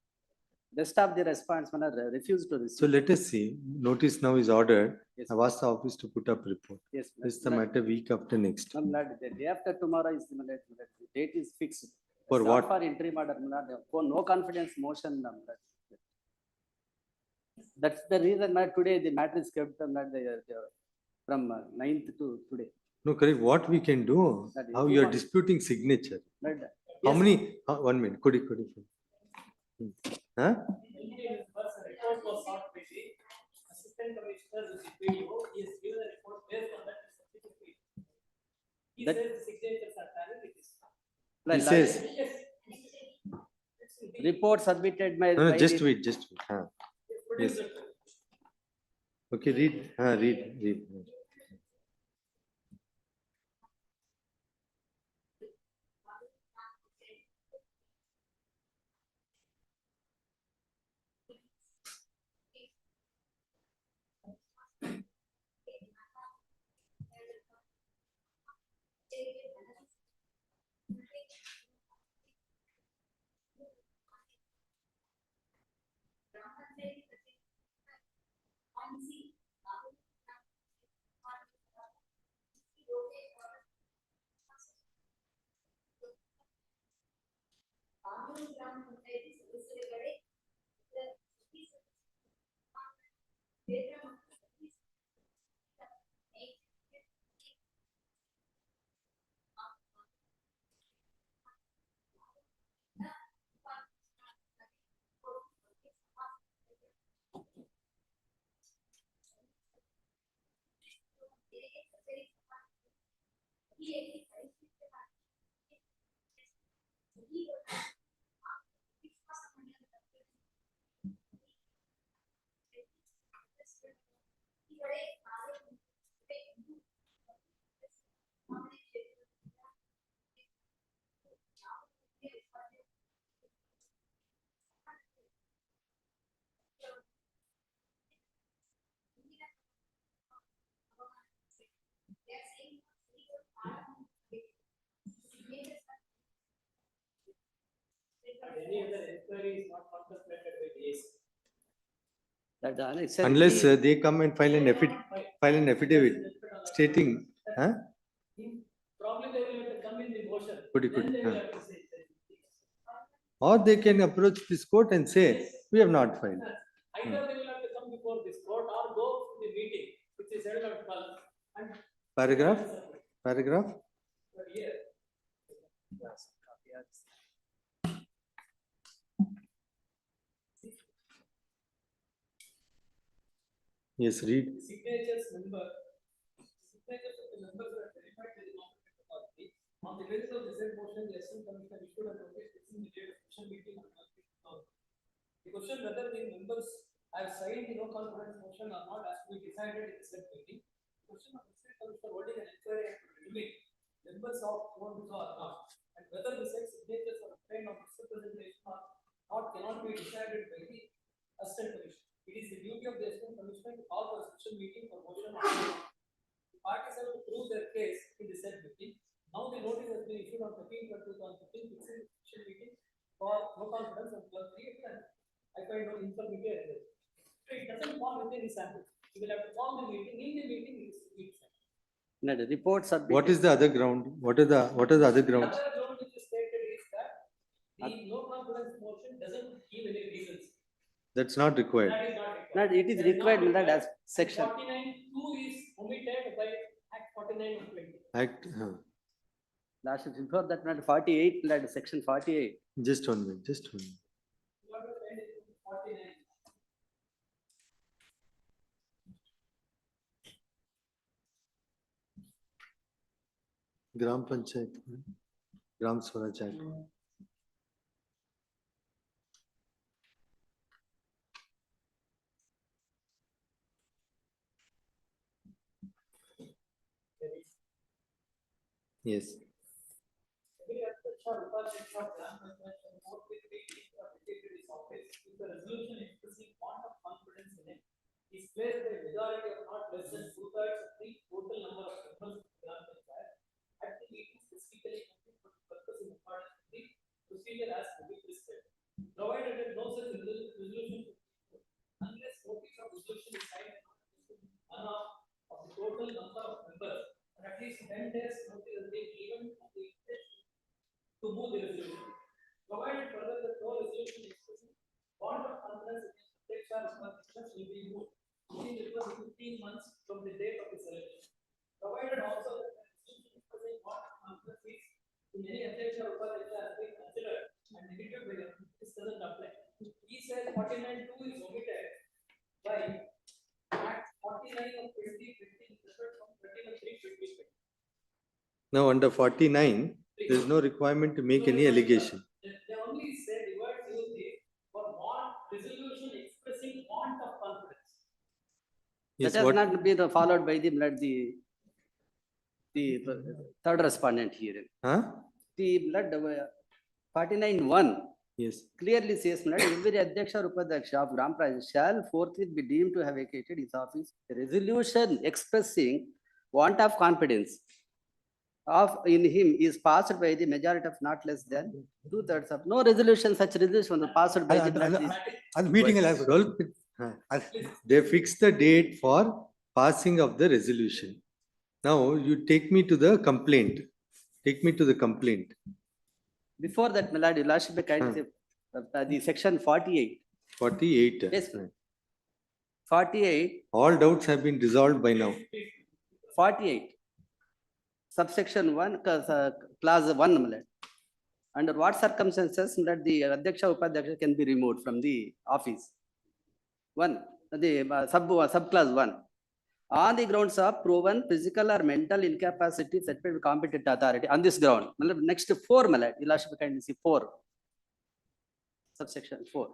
Rest of the respondents refused to receive. So let us see. Notice now is ordered. Yes, I've asked the office to put up report. Yes, This is the matter week after next. The day after tomorrow is the date is fixed. For Stop what? For interim order, for no confidence motion. That's the reason today the matter is kept from 9th to today. No, correct. What we can do? That is How two you are months. disputing signature? Right. How Yes. many? 1 minute. Could you? Huh? Assistant Commissioner with the PDO, he has given a report based on that certificate. He That- says the signatures are valid, it is. He says. Yes. Report submitted by. No, by just the- wait. Just wait. Huh. Yes. Okay. Read. Read. Any other inquiry is not contemplated by the AC. Unless they come and file an affidavit stating. Huh? Probably they will have to come in the motion. Could Then they will huh. have to say. Or they can approach this court and say, we have not filed. Either they will have to come before this court or go to the meeting, which is held on 12th. And Paragraph? but here. Yes, read. Signatures of the members are verified by the competent authority. On the basis of the said motion, the Assistant Commissioner issued a notice fixing the date of special meeting on 12th. The question whether the members have signed the no confidence motion or not has to be decided in the said meeting. The question of the Assistant Commissioner holding an inquiry and to remain members of one or not, and whether the said signatures are obtained on representation or not cannot be decided by the Assistant Commissioner. It is the duty of the Assistant Commissioner to call for a special meeting for motion. The parties have to prove their case in the said meeting. Now the notice has been issued on 13th or 2015, fixing the special meeting for no confidence on 12/3, and I find no information error. It doesn't fall within the sample. You will have to call the meeting. In the meeting, it is. No, the report submitted. What is the other ground? What are the other grounds? The other ground which is stated is that the no confidence motion doesn't give any reasons. That's not required. That is not required. No, it is That is not required required. as section. 49(2) is omitted by Act 49 of 20. Act. Last before that, 48, section 48. Just 1 minute. Just 1 minute. What was 49? Gram Panchayat, Gram Swaraj Act. Yes. The resolution expressing want of confidence in it is placed by majority of not less than 2/3 of the total number of members of the Gram Panchayat at the meeting specifically for the purpose in accordance with the procedure as to be prescribed. Provided that no such resolution unless notice of resolution is signed none of the total number of members and at least 10 days notice has been given of the intention to move the resolution. Provided further that no resolution expressing want of confidence against the text or will be moved within the first 15 months from the date of the selection. Provided also that the resolution expressing want of confidence is in any objection or has been considered and negative by them, this doesn't apply. He says 49(2) is omitted by Act 49 of 2015 from 21(3)(20). Now under 49, there is no requirement to make any allegation. They only say the word used is for want resolution expressing want of confidence. Yes, That has what- not been followed by the third respondent here. Huh? The blood 49(1) Yes. clearly says that every Adhyaksha or Upadhyaksha of Gram Panchayat shall forthwith be deemed to have vacated his office. A resolution expressing want of confidence in him is passed by the majority of not less than 2/3 of no resolution. Such resolution was passed by the Meeting they fix the date for passing of the resolution. Now you take me to the complaint. Take me to the complaint. Before that, my lord, you lordship may kindly say, the section 48. 48. Yes. 48. All doubts have been resolved by now. 48. Subsection 1, clause 1, my lord. Under what circumstances that the Adhyaksha Upadhyaksha can be removed from the office? 1, the subclause 1. On the grounds of proven physical or mental incapacity set by competent authority. On this ground, next 4, my lord, you lordship kindly see 4. Subsection 4.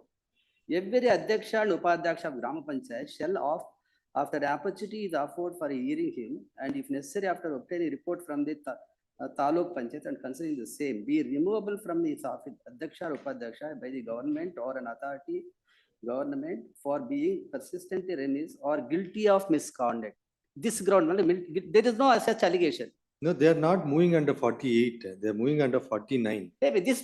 Every Adhyaksha and Upadhyaksha of Gram Panchayat shall after the opportunity is afforded for hearing him and if necessary after obtaining report from the Taluk Panchayat and considering the same, be removable from his office Adhyaksha or Upadhyaksha by the government or an authority government for being persistently remiss or guilty of misconduct. This ground, there is no such allegation. No, they are not moving under 48. They are moving under 49. Maybe this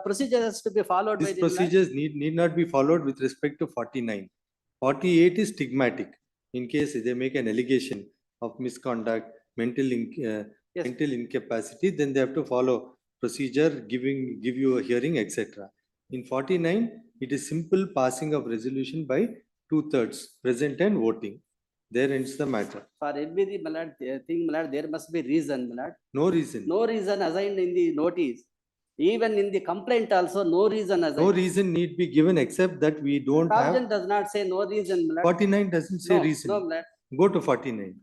procedure has to be followed by These the procedures need not be followed with respect to 49. 48 is stigmatic. In case they make an allegation of misconduct, mental incapacity, then they have to follow procedure, give you a hearing, etc. In 49, it is simple passing of resolution by 2/3 present and voting. There ends the matter. For every thing, there must be reason. No reason. No reason assigned in the notice. Even in the complaint also, no reason assigned. No reason need be given except that we don't have. Sergeant does not say no reason. 49 doesn't say No, reason. no, Go to 49.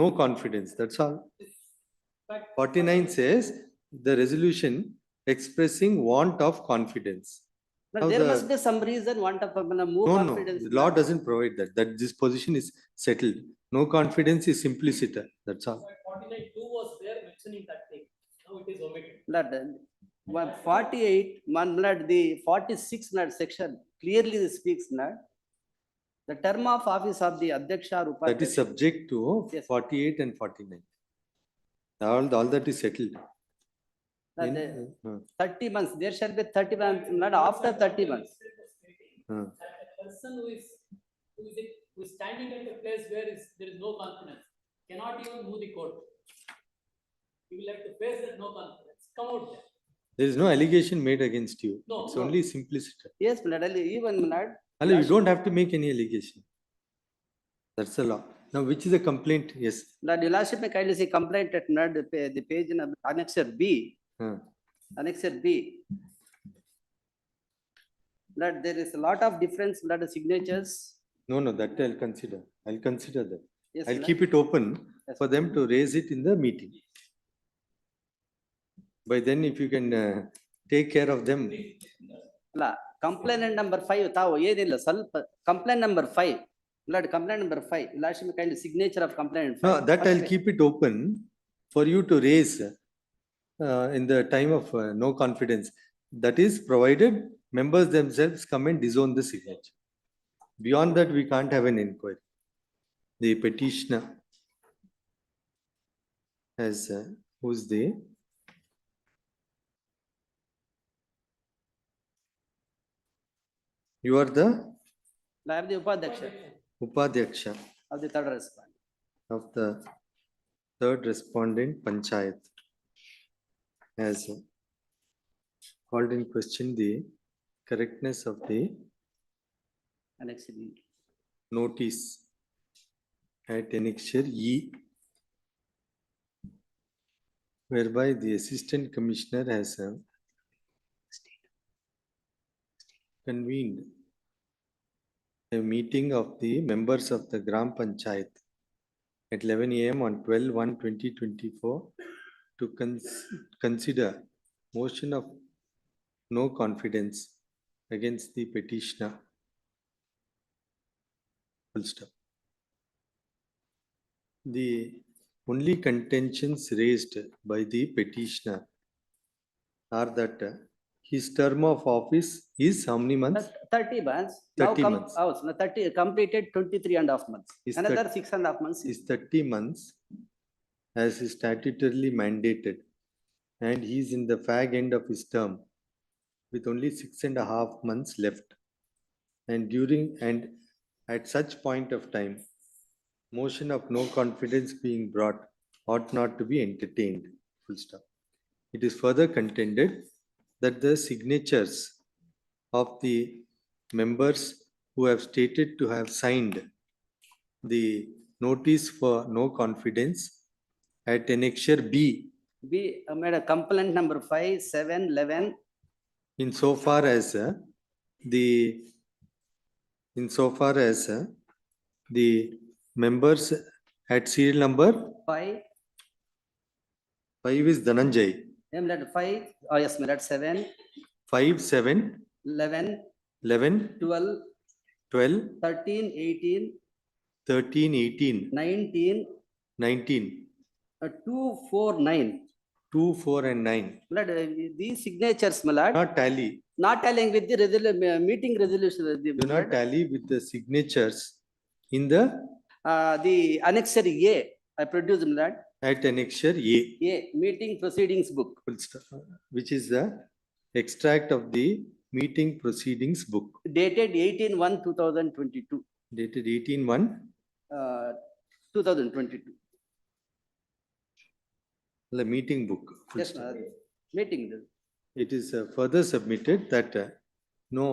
No confidence, that's all. 49 says the resolution expressing want of confidence. But Now there must be some reason, want of more confidence. No, the law doesn't provide that this position is settled. No confidence is simpliciter, that's all. 49(2) was there mentioning that thing. Now it is omitted. 48, the 46 section clearly speaks the term of office of the Adhyaksha or Upadhyaksha. That is subject to 48 and 49. All that is settled. 30 months, there shall be 30 months, not after 30 months. That a person who is standing at a place where there is no confidence cannot even move the court. You will have to face that no confidence. Come out there. There is no allegation made against you. No, It's no. only simpliciter. Yes, even You don't have to make any allegation. That's the law. Now, which is the complaint? Yes. The lordship may kindly see complaint at the page in Annexure B. Annexure B. That there is a lot of difference, lot of signatures No, no, that I'll consider. I'll consider that. Yes, I'll Malad. keep it open Yes. for them to raise it in the meeting. By then, if you can take care of them. ಅಲ್ಲ complaint number 5 ತಾವು ಏನಿಲ್ಲ ಸ್ವಲ್ಪ complaint number 5 blood complaint number 5 last kind signature of complaint No, that I'll keep it open for you to raise in the time of no confidence. That is provided members themselves come and disown the signature. Beyond that, we can't have an inquiry. The petitioner has, who's the? You are the I am the upadhyaksha Upadhyaksha of the third respondent. of the third respondent Panchayat has called in question the correctness of the Annex B. notice at annexure E, whereby the assistant commissioner has convened a meeting of the members of the Gram Panchayat at 11 a.m. on 12/1/2024 to consider motion of no confidence against the petitioner. Full stop. The only contentions raised by the petitioner are that his term of office is how many months? 30 months. Now 30 months. 30 completed 23.5 months. Is Another that- 6.5 months. Is 30 months as is statutorily mandated, and he is in the fag end of his term with only 6.5 months left. And at such point of time, motion of no confidence being brought ought not to be entertained. Full stop. It is further contended that the signatures of the members who have stated to have signed the notice for no confidence at annexure B, We made a complaint number 5, 7, 11. insofar as the members at serial number 5. 5 is Dhananjay. Let 5. Oh yes, let 7, 5, 7, 11, 11, 12, 12, 13, 18, 13, 18, 19, 19, 2, 4, 9. 2, 4 and 9. Let these signatures, my lord, Not tally. not tallying with the meeting resolution. Do not tally with the signatures in the The annexure A, I produced, my lord. at annexure A, A, meeting proceedings book. full stop, which is the extract of the meeting proceedings book Dated 18/1/2022. dated 18/1. 2022. The meeting book. Full Yes, stop. meeting. It is further submitted that no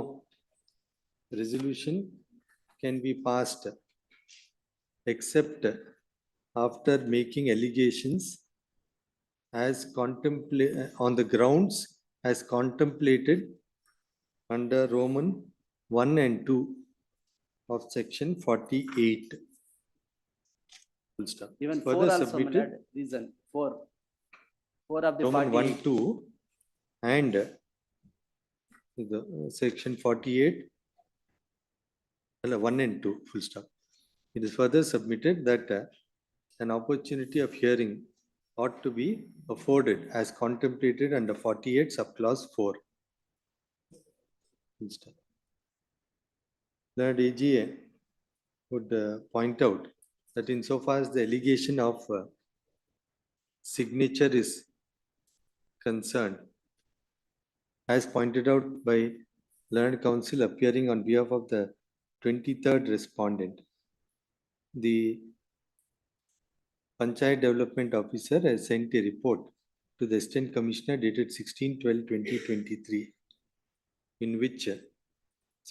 resolution can be passed except after making allegations as on the grounds as contemplated under Roman 1 and 2 of section 48. Full stop. Even Further 4 also, my submitted. lord, reason 4. 4 of the Roman 1, 48. 2 and the section 48, 1 and 2, full stop. It is further submitted that an opportunity of hearing ought to be afforded as contemplated under 48 subclause 4. Full stop. The AGA would point out that insofar as the allegation of signature is concerned, as pointed out by learned counsel appearing on behalf of the 23rd respondent, the Panchayat Development Officer has sent a report to the Assistant Commissioner dated 16/12/2023, in which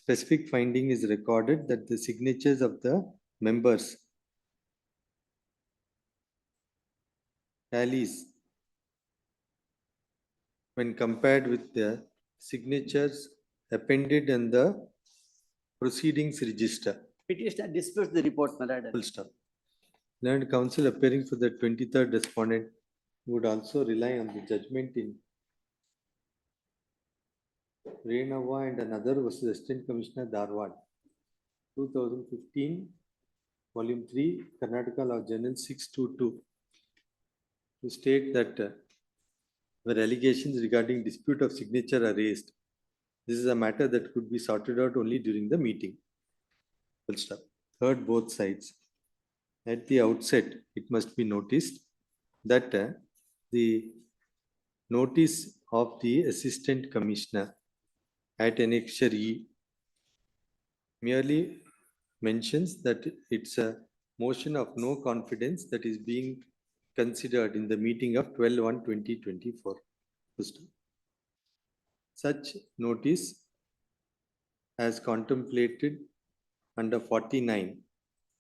specific finding is recorded that the signatures of the members tallies when compared with the signatures appended in the proceedings register. Petitioner disputes the report, my lord. Full stop. Learned counsel appearing for the 23rd respondent would also rely on the judgment in Renava and another versus Assistant Commissioner Dharwad, 2015, Volume 3, Karnataka Law Journal 622, to state that where allegations regarding dispute of signature are raised, this is a matter that could be sorted out only during the meeting. Full stop. Heard both sides. At the outset, it must be noticed that the notice of the Assistant Commissioner at Annexure E merely mentions that it's a motion of no confidence that is being considered in the meeting of 12/1/2024. Such notice as contemplated under 49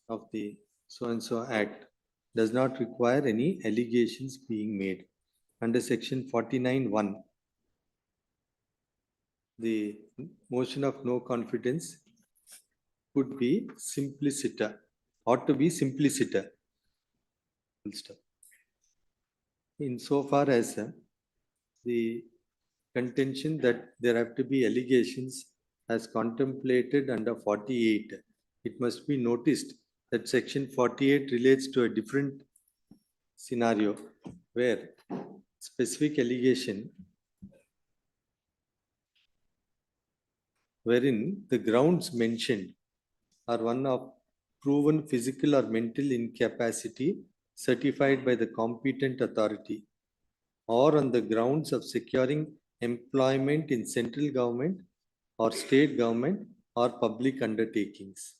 of the so-and-so Act does not require any allegations being made. Under section 49(1), the motion of no confidence could be simpliciter, ought to be simpliciter. Full stop. Insofar as the contention that there have to be allegations as contemplated under 48, it must be noticed that section 48 relates to a different scenario where specific allegation wherein the grounds mentioned are one of proven physical or mental incapacity certified by the competent authority, or on the grounds of securing employment in central government or state government or public undertakings.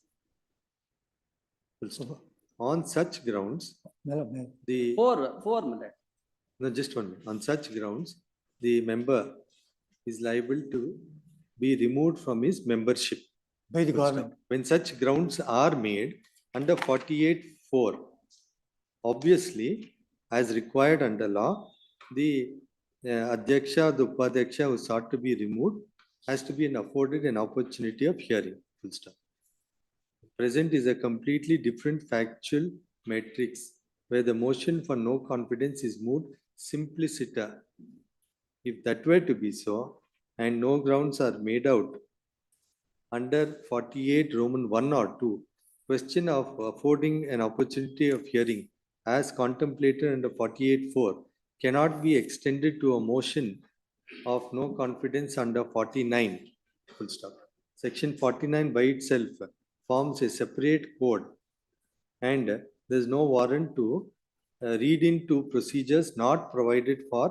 On such grounds, the Four minutes. no, just 1 minute. On such grounds, the member is liable to be removed from his membership by the government. When such grounds are made under 48(4), obviously, as required under law, the Adhyaksha, the Upadhyaksha who sought to be removed has to be afforded an opportunity of hearing. Full stop. Present is a completely different factual matrix where the motion for no confidence is moved simpliciter. If that were to be so, and no grounds are made out under 48 Roman 1 or 2, question of affording an opportunity of hearing as contemplated under 48(4) cannot be extended to a motion of no confidence under 49. Full stop. Section 49 by itself forms a separate code, and there is no warrant to read into procedures not provided for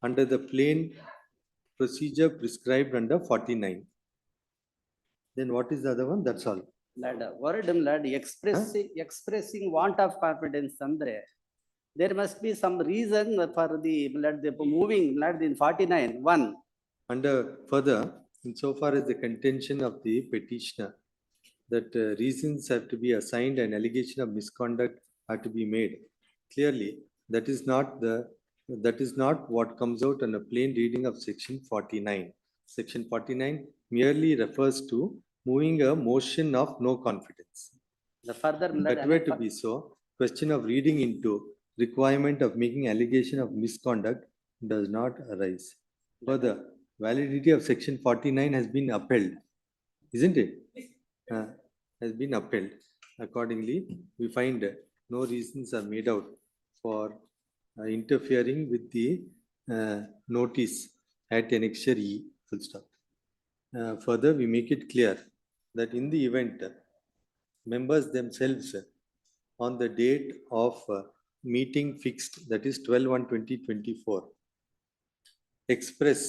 under the plain procedure prescribed under 49. Then what is the other one? That's all. Lad, word expressing want of confidence andre, there must be some reason for the moving in 49(1). Under further, insofar as the contention of the petitioner that reasons have to be assigned and allegation of misconduct are to be made. Clearly, that is not what comes out on a plain reading of section 49. Section 49 merely refers to moving a motion of no confidence. The further that were to be so, question of reading into requirement of making allegation of misconduct does not arise. Further, validity of section 49 has been upheld, isn't it? Has been upheld. Accordingly, we find no reasons are made out for interfering with the notice at Annexure E. Full stop. Further, we make it clear that in the event members themselves on the date of meeting fixed, that is 12/1/2024, express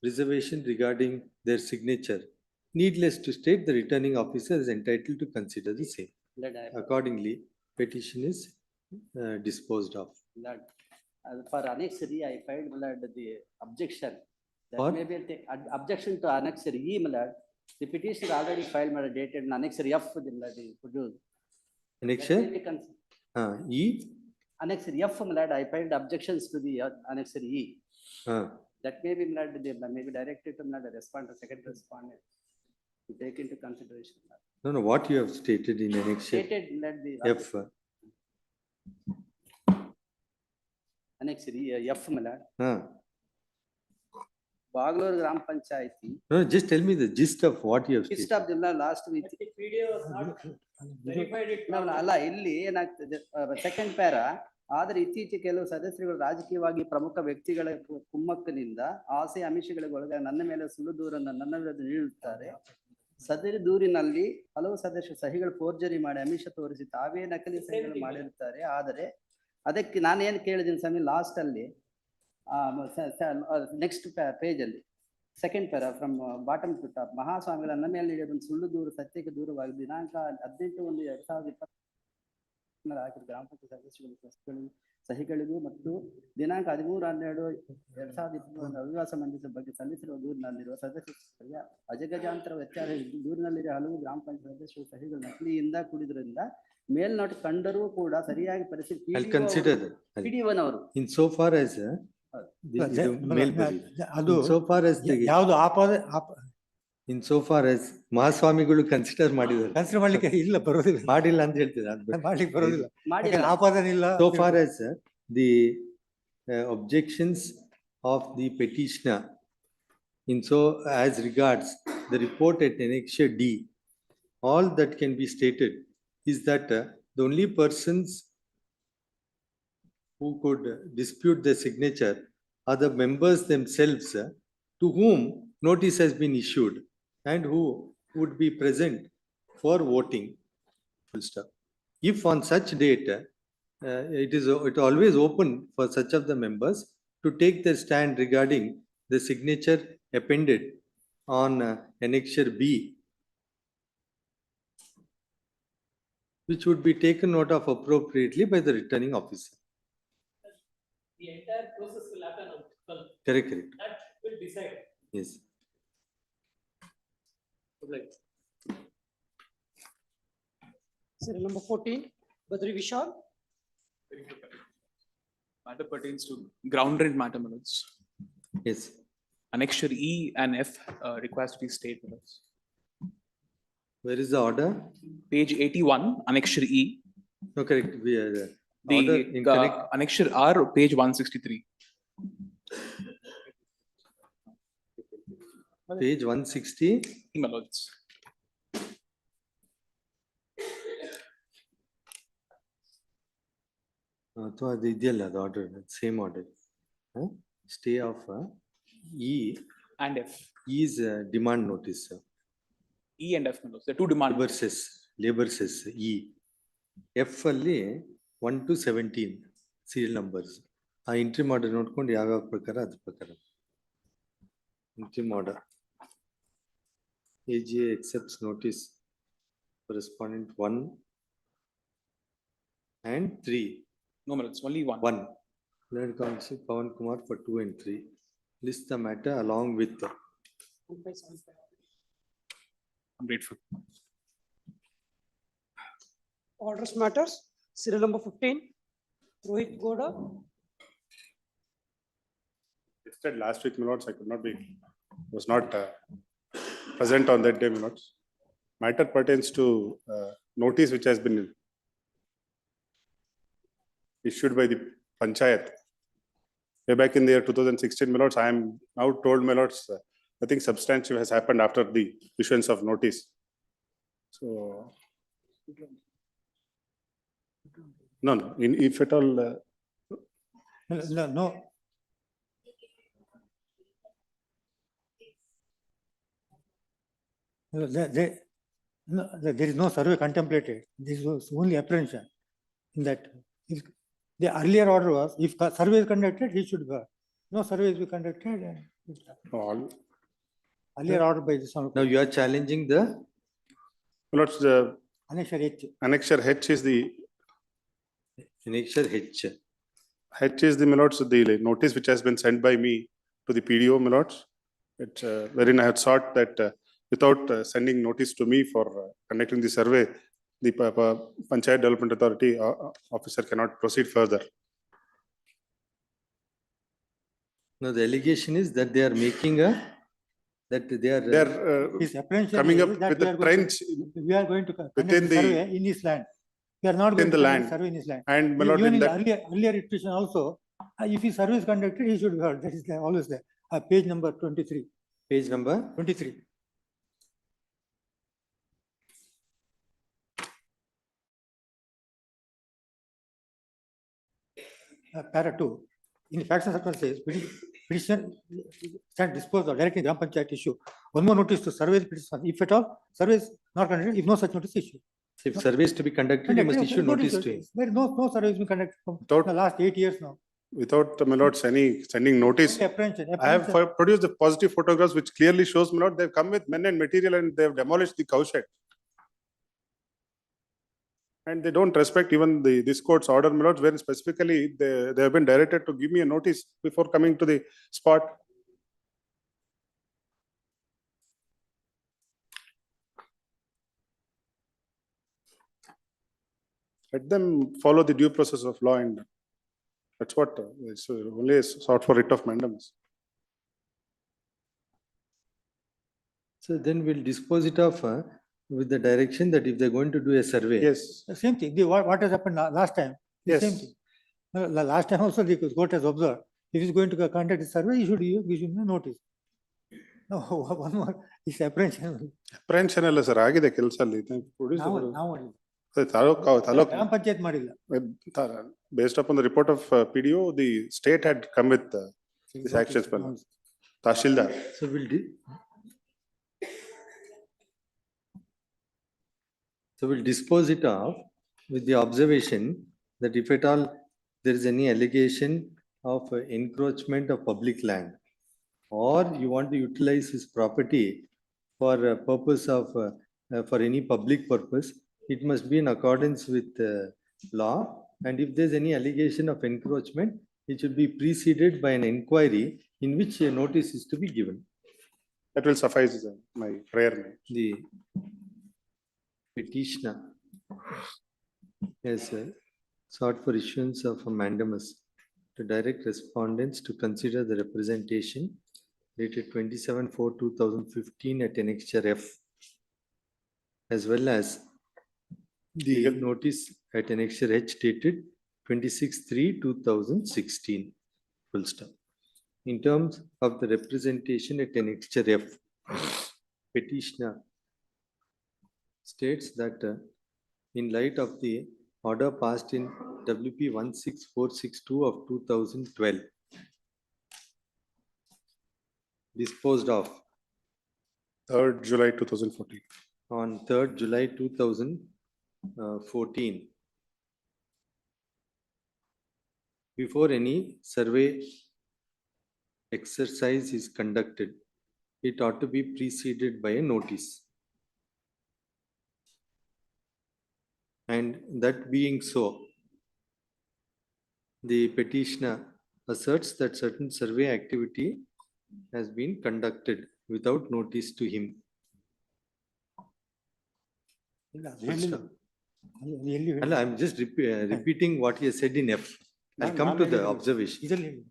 reservation regarding their signature, needless to state, the returning officer is entitled to consider the same. Accordingly, petition is disposed of. For Annexure E, I filed the objection. That For? may be objection to Annexure E, the petitioner already filed dated in Annexure F. Annexure E? Annexure F, I filed objections to the Annexure E. That may be directed to the respondent, second respondent. to take into consideration. No, no, what you have stated in annexure Stated that the F. annexure F, my lord. Huh. Bangalore Gram Panchayati. No, just tell me the gist of what you have Gist stated. of the last week. No, ಅಲ್ಲ ಇಲ್ಲಿ ಏನಾಗ್ತದೆ second para ಆದರೆ ಇತ್ತೀಚೆಗೆ ಕೆಲವು ಸದಸ್ಯರುಗಳು ರಾಜಕೀಯವಾಗಿ ಪ್ರಮುಖ ವ್ಯಕ್ತಿಗಳ ಕುಮ್ಮಕ್ಕಿನಿಂದ ಆಸೆ ಆಮಿಷಗಳಿಗೆ ಒಳಗಾಗಿ ನನ್ನ ಮೇಲೆ ಸುಳ್ಳು ದೂರನ್ನು ನನ್ನ ವಿರುದ್ಧ ನೀಡುತ್ತಾರೆ. ಸದರಿ ದೂರಿನಲ್ಲಿ ಹಲವು ಸದಸ್ಯರು ಸಹಿಗಳು ಫೋರ್ಜರಿ ಮಾಡಿ ಆಮಿಷ ತೋರಿಸಿ ತಾವೇ ನಕಲಿ ಸಹಿಗಳು ಮಾಡಿರುತ್ತಾರೆ. ಆದರೆ ಅದಕ್ಕೆ ನಾನೇನು ಕೇಳಿದ್ದೀನಿ ಸ್ವಾಮಿ ಲಾಸ್ಟ್ ಅಲ್ಲಿ ನೆಕ್ಸ್ಟ್ ಪೇಜ್ ಅಲ್ಲಿ second para from bottom to top ಮಹಾಸ್ವಾಮಿಗಳ ನನ್ನ ಮೇಲೆ ನೀಡಿದ ಸುಳ್ಳು ದೂರು ಸತ್ಯಕ್ಕೆ ದೂರವಾಗಿ ದಿನಾಂಕ 18/1/2020 ಹಾಕಿದ ಗ್ರಾಮ ಪಂಚಾಯತ್ ಸದಸ್ಯಗಳು ಸಹಿಗಳಿಗೂ ಮತ್ತು ದಿನಾಂಕ 13/12/2020 ಅವಿವಾಸ ಮಂಡಿಸುವ ಬಗ್ಗೆ ಸಲ್ಲಿಸಿರುವ ದೂರಿನಲ್ಲಿರುವ ಸದಸ್ಯರಿಗೆ ಅಜಗಜಾಂತರ ವ್ಯತ್ಯಾಸ ದೂರಿನಲ್ಲಿರುವ ಹಲವು ಗ್ರಾಮ ಪಂಚಾಯತ್ ಸದಸ್ಯರು ಸಹಿಗಳು ನಕಲಿಯಿಂದ ಕೂಡಿದ್ರಿಂದ ಮೇಲ್ನೋಟ ಕಂಡರೂ ಕೂಡ ಸರಿಯಾಗಿ ಪರಿಸ್ಥಿತಿ ಪಿಡಿಒನವರು In so far as in so far as ಮಹಾಸ್ವಾಮಿಗಳು ಕನ್ಸಿಡರ್ ಮಾಡಿದ್ದಾರೆ. ಕನ್ಸಿಡರ್ ಮಾಡ್ಲಿಕ್ಕೆ ಇಲ್ಲ ಬರೋದಿಲ್ಲ. ಮಾಡಿಲ್ಲ ಅಂತ ಹೇಳ್ತಿದ್ದಾರೆ. ಮಾಡ್ಲಿಕ್ಕೆ ಬರೋದಿಲ್ಲ. ಆಪಾದನೆ ಇಲ್ಲ. So far as the objections of the petitioner in so as regards the report at annexure D, all that can be stated is that the only persons who could dispute the signature are the members themselves to whom notice has been issued and who would be present for voting. Full stop. If on such date, it always open for such of the members to take their stand regarding the signature appended on annexure B, which would be taken note of appropriately by the returning officer. The entire process will happen on 12th. Correct, correct. That will decide. Yes. Right. Serial number 14, Badri Vishal. Matter pertains to ground rent matter minutes. Yes. Annexure E and F requires to be stayed minutes. Where is the order? Page 81, annexure E. No, correct. We are The order in connect. annexure R, page 163. Page 160. My lords. ಅಥವಾ ಅದು ಇದೆಯಲ್ಲ ಅದು order same order stay of E And F. Is demand notice E and F, my lords. The two demand. Labour cess E F ಅಲ್ಲಿ 1 to 17 serial numbers ಆ entry order ನೋಡ್ಕೊಂಡು ಯಾವ್ಯಾವ ಪ್ರಕಾರ ಅದ್ರ ಪ್ರಕಾರ entry order AGA accepts notice correspondent 1 and 3. No, my lords, only one. 1. Learned Counsel Pawan Kumar for 2 and 3. List the matter along with I'm grateful. Orders matters, serial number 15, Rohit Goda. Listed last week, my lords, I could not be, was not present on that day, my lords. Matter pertains to notice which has been issued by the Panchayat. Way back in the year 2016, my lords, I am now told, my lords, nothing substantial has happened after the issuance of notice. So, no, if at all. No. There is no survey contemplated. This was only apprehension. In that, the earlier order was if survey is conducted, he should go. No survey is conducted. All. Earlier order by this one. Now you are challenging the. Lords, the Annexure H. Annexure H is the. Annexure H. H is the, my lords, the notice which has been sent by me to the PDO, my lords. It, wherein I had sought that without sending notice to me for conducting the survey, the Panchayat Development Authority officer cannot proceed further. Now the allegation is that they are making a that they are. His apprehension coming up is that with we a are going trench we are going to conduct within a the- survey in his land. We are not within going to the conduct land. survey in his land. And my lord, Even in in that, earlier petition also, if his survey is conducted, he should be heard. That is there, always there. Page number 23. Page number 23. Para 2. In facts and circumstances, petition can dispose of directly Gram Panchayat issue. One more notice to survey the petition. If at all, survey is not conducted, if no such notice issue. if survey is to be conducted, you must issue notice to him. There is no survey has been conducted from Without- the last 8 years now. without, my lords, any sending notice. Only apprehension. I have produced the positive photographs which clearly shows, my lord, they've come with men and material and they have demolished the cow shed. And they don't respect even this court's order, my lords, where specifically they have been directed to give me a notice before coming to the spot. Let them follow the due process of law, and that's what is only sought for writ of mandamus. So then we'll dispose it off with the direction that if they're going to do a survey. Yes. The same thing. What has happened last time? The Yes. same thing. Last time also the court has observed. If he's going to conduct a survey, you should give him a notice. No, one more. It's apprehension. Apprehension ಅಲ್ಲ sir, ಆಗಿದೆ ಕೆಲಸ ಅಲ್ಲಿ. Now only. Taluk Gram Panchayat ಮಾಡಿಲ್ಲ. based upon the report of PDO, the state had come with these actions. Tahsildar. So we'll dispose it off with the observation that if at all there is any allegation of encroachment of public land, or you want to utilize his property for a purpose of for any public purpose, it must be in accordance with law. And if there's any allegation of encroachment, it should be preceded by an inquiry in which a notice is to be given. That will suffice my prayer. The petitioner has sought for issuance of a mandamus to direct respondents to consider the representation dated 27/4/2015 at annexure F, as well as the notice at annexure H dated 26/3/2016. Full stop. In terms of the representation at annexure F, petitioner states that in light of the order passed in WP 16462 of 2012, disposed of 3rd July 2014. On 3rd July 2014, before any survey exercise is conducted, it ought to be preceded by a notice. And that being so, the petitioner asserts that certain survey activity has been conducted without notice to him. I'm just repeating what he has said in F. I'll come to the observation.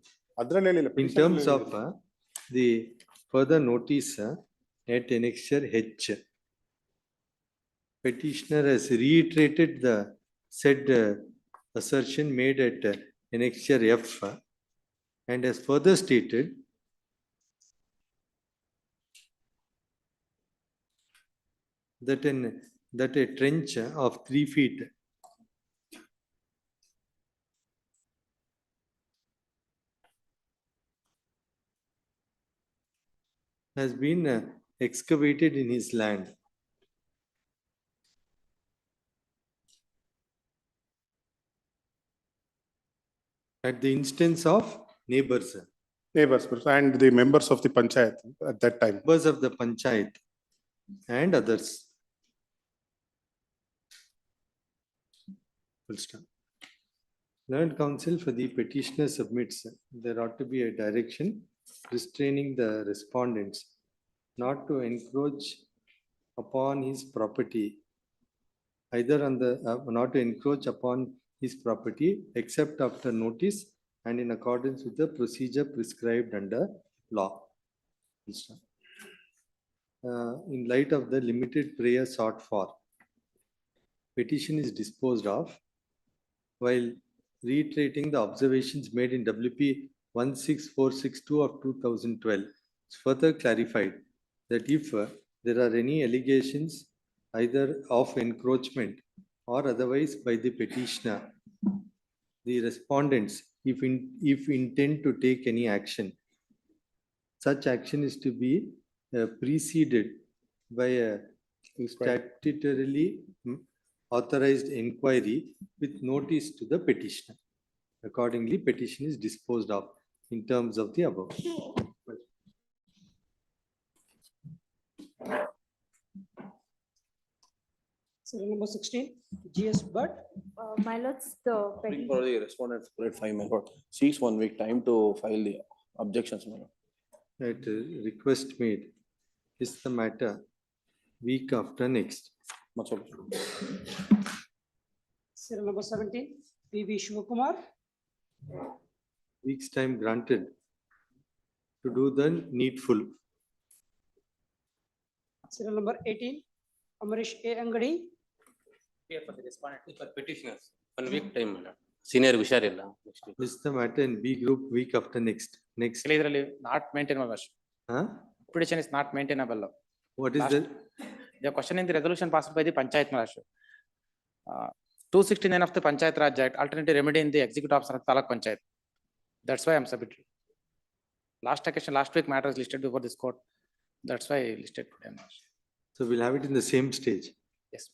In terms of the further notice at annexure H, petitioner has reiterated the said assertion made at annexure F and has further stated that a trench of 3 feet has been excavated in his land. At the instance of neighbors. Neighbors and the members of the panchayat at that time. Members of the panchayat and others. Full stop. Learned counsel for the petitioner submits there ought to be a direction restraining the respondents not to encroach upon his property, either on the not to encroach upon his property except after notice and in accordance with the procedure prescribed under law. in light of the limited prayer sought for, petition is disposed of, while reiterating the observations made in WP 16462 of 2012. It's further clarified that if there are any allegations either of encroachment or otherwise by the petitioner, the respondents, if intend to take any action, such action is to be preceded by a statutorily authorized inquiry with notice to the petitioner. Accordingly, petition is disposed of in terms of the above. Serial number 16, GS Bud. My lords, the petition. For the respondents, put 5, my lord. Seeks 1 week time to file the objections, my lord. Right, request made is the matter week after next. Much obliged. Serial number 17, PB Shivakumar. Week's time granted to do the needful. Serial number 18, Amarish A. Angadi. Here for the respondent, for petitioners, 1 week time, my lord. Senior Visharilla. This is the matter in B group week after next. Next. Not maintainable. Huh? Petition is not maintainable. What is Last- that? The question in the resolution passed by the Panchayat Maharashtra. 269 of the Panchayat Raj Act, alternative remedy in the executive officer of Taluk Panchayat. That's why I'm submitting. Last occasion, last week matter is listed before this court. That's why I listed today. So we'll have it in the same stage. Yes.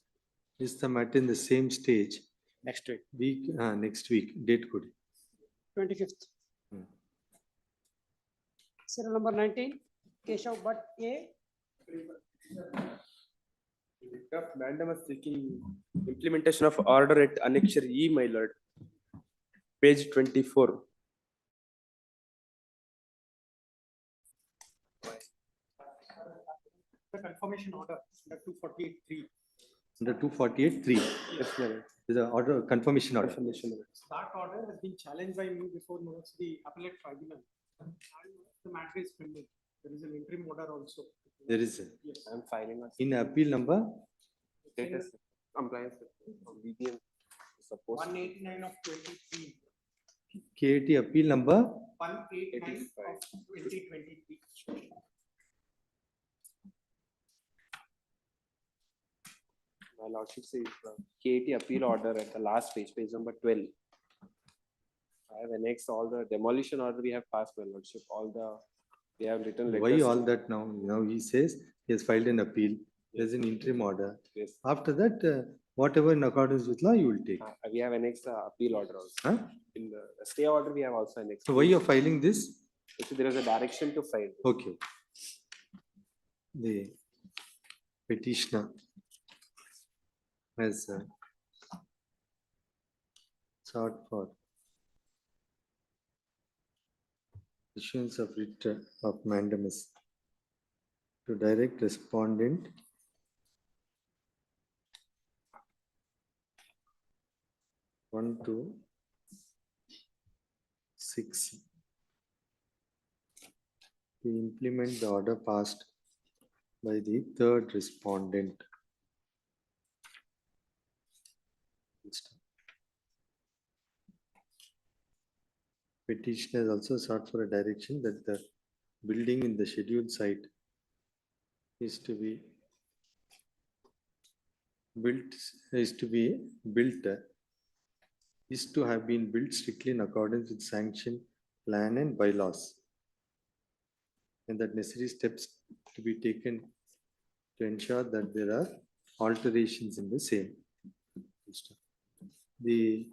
Is the matter in the same stage? Next week. Next week. Date good. 25th. Serial number 19, Keshav Bhatt A. Mandamus seeking implementation of order at Annexure E, my lord. Page 24. The confirmation order, under 248(3). Under 248(3). Yes, my lord. Is the order confirmation order. That order has been challenged by me before the appellate tribunal. And the matter is pending. There is an interim order also. There is a, Yes. I'm filing a in appeal number status compliance of BBM. Suppose 189 of 23. KAT appeal number 189 of 2023. my lordship says KAT appeal order at the last page, page number 12. I have annexed all the demolition order we have passed, my lordship, all the, they have written letters. why all that now? Now he says he has filed an appeal. There's an interim order. Yes. After that, whatever in accordance with law, you will take. We have annexed the appeal order also. Huh? In the stay order, we have also annexed. So why you are filing this? So there is a direction to file. Okay. The petitioner has sought for issuance of writ of mandamus to direct respondent one to 6 to implement the order passed by the third respondent. Petitioner has also sought for a direction that the building in the scheduled site is to be built, is to have been built strictly in accordance with sanction, plan and bylaws. And that necessary steps to be taken to ensure that there are alterations in the same. The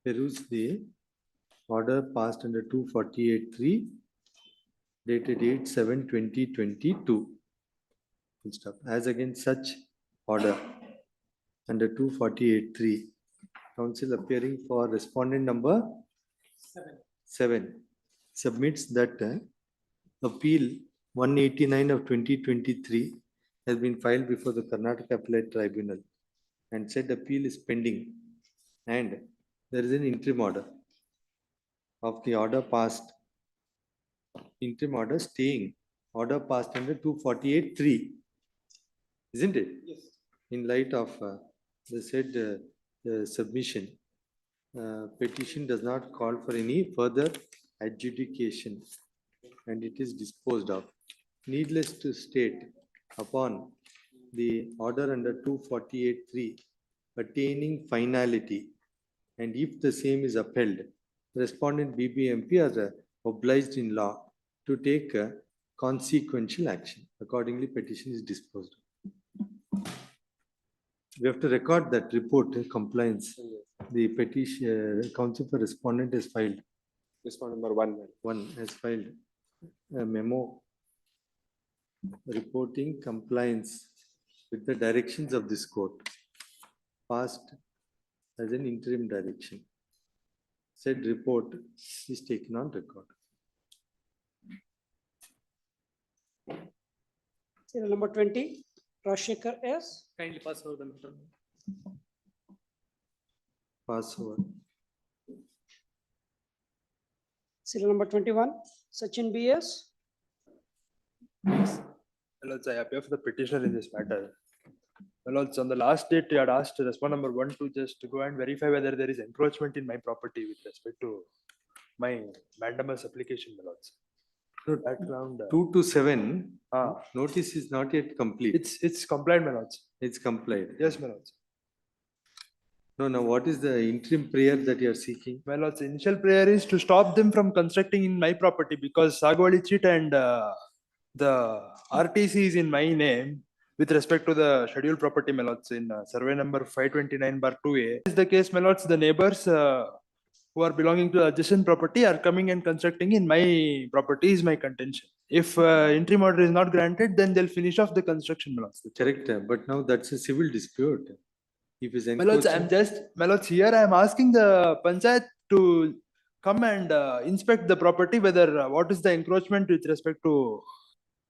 peruse the order passed under 248(3) dated 8/7/2022. As against such order under 248(3), counsel appearing for respondent number 7 submits that appeal 189 of 2023 has been filed before the Karnataka Appellate Tribunal and said appeal is pending, and there is an interim order of the order passed, interim order staying order passed under 248(3), isn't it? Yes. In light of the said submission, petition does not call for any further adjudication and it is disposed of. Needless to state, upon the order under 248(3) attaining finality, and if the same is upheld, respondent BBMP are obliged in law to take a consequential action. Accordingly, petition is disposed of. We have to record that report compliance. The petition counsel for respondent has filed. Respondent number 1. One has filed a memo reporting compliance with the directions of this court, passed as an interim direction. Said report is taken on record. Serial number 20, Rashekar S. Kindly pass over the matter. Pass over. Serial number 21, Sachin BS. Hello, I appear for the petitioner in this matter. Well, on the last date, you had asked respondent number 1 to just go and verify whether there is encroachment in my property with respect to my Mandamus application, my lords. At round 2 to 7, notice is not yet complete. It's complied, my lords. It's complied. Yes, my lords. No, what is the interim prayer that you are seeking? My lords, initial prayer is to stop them from constructing in my property because Sagwadi cheat and the RTC is in my name with respect to the scheduled property, my lords, in survey number 529/2A. Is the case, my lords, the neighbors who are belonging to adjacent property are coming and constructing in my property is my contention. If interim order is not granted, then they'll finish off the construction, my lords. Correct, but now that's a civil dispute. If it's My lords, my lords, here I am asking the panchayat to come and inspect the property, whether what is the encroachment with respect to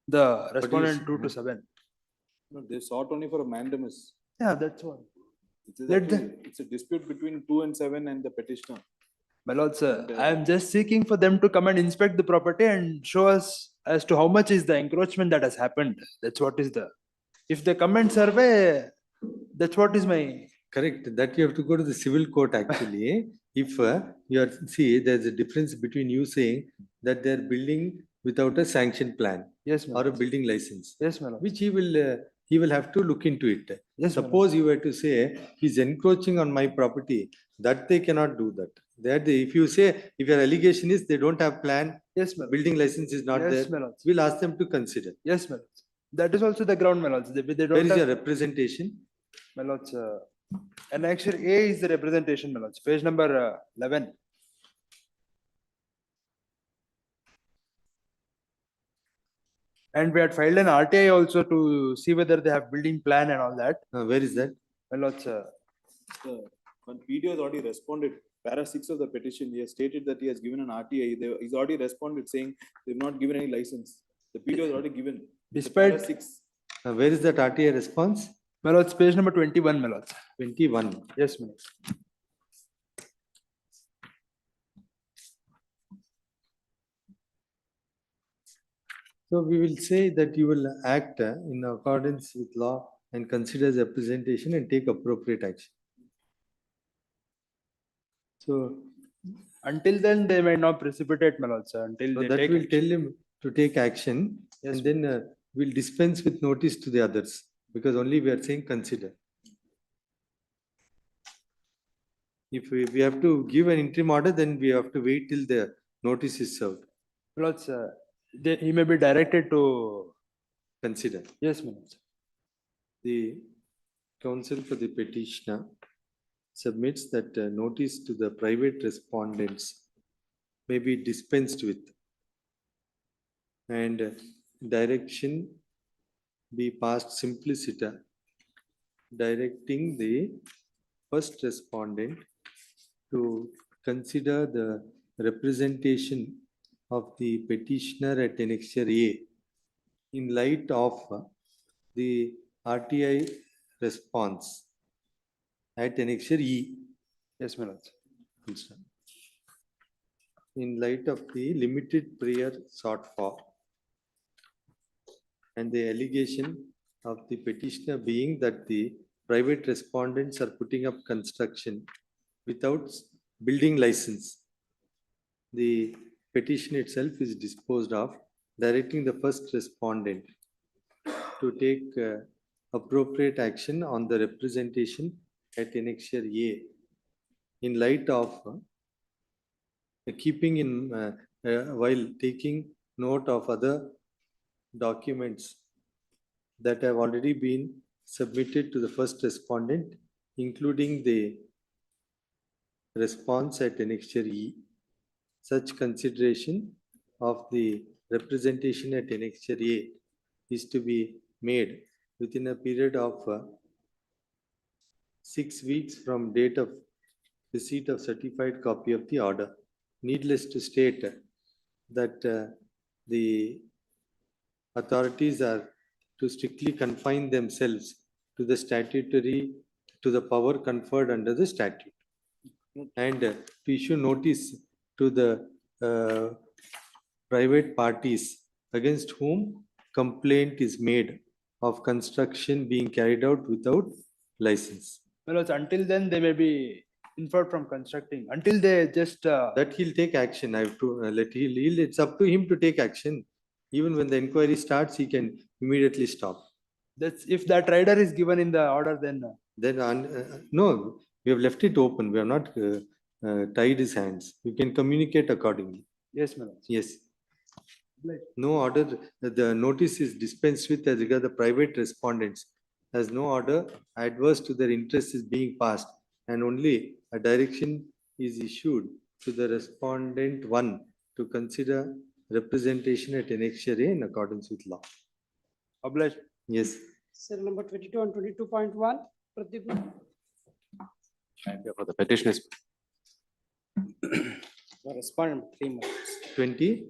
the respondent 2 to 7. No, they sought only for a mandamus. Yeah, that's one. It's a dispute between 2 and 7 and the petitioner. My lords, I am just seeking for them to come and inspect the property and show us as to how much is the encroachment that has happened. That's what is the. If they come and survey, that's what is my. Correct. That you have to go to the civil court actually. If you are, see, there's a difference between you saying that they're building without a sanction plan. Yes, or a building license. Yes, my lord. Which he will have to look into it. Yes, suppose you were to say he's encroaching on my property, that they cannot do that. If you say, if your allegation is they don't have plan, yes, building license is not yes, there, we'll ask them to consider. Yes, my lords. That is also the ground, my lords. They don't Where is your representation? My lords, annexure A is the representation, my lords. Page number 11. And we had filed an RTI also to see whether they have building plan and all that. Where is that? My lords, When PDO has already responded, para 6 of the petition, he has stated that he has given an RTI. He's already responded saying they've not given any license. The PDO has already given. Despite para 6. Where is that RTI response? My lords, page number 21, my lords. 21. Yes, my lords. So we will say that you will act in accordance with law and consider as representation and take appropriate action. So until then, they may not precipitate, my lords. Until so they that take will action. tell him to take action, Yes, and then we'll dispense with notice to the others because only we are saying consider. If we have to give an interim order, then we have to wait till the notice is served. Lords, he may be directed to consider. Yes, my lords. The counsel for the petitioner submits that notice to the private respondents may be dispensed with and direction be passed simpliciter, directing the first respondent to consider the representation of the petitioner at annexure A in light of the RTI response at annexure E. Yes, my lords. In light of the limited prayer sought for and the allegation of the petitioner being that the private respondents are putting up construction without building license. The petition itself is disposed of, directing the first respondent to take appropriate action on the representation at annexure A in light of keeping in while taking note of other documents that have already been submitted to the first respondent, including the response at annexure E. Such consideration of the representation at annexure A is to be made within a period of 6 weeks from date of receipt of certified copy of the order. Needless to state that the authorities are to strictly confine themselves to the statutory, to the power conferred under the statute, and to issue notice to the private parties against whom complaint is made of construction being carried out without license. Well, until then, they may be inferred from constructing, until they just. That he'll take action. I have to it's up to him to take action. Even when the inquiry starts, he can immediately stop. That's if that rider is given in the order, then. No, we have left it open. We have not tied his hands. You can communicate accordingly. Yes, madam. Yes. No order, the notice is dispensed with as regard the private respondents. As no order adverse to their interest is being passed, and only a direction is issued to the respondent one to consider representation at annexure A in accordance with law. Obliged. Yes. Serial number 22 and 22.1. Pradeep. For the petitioners. Respondent 3 months. 22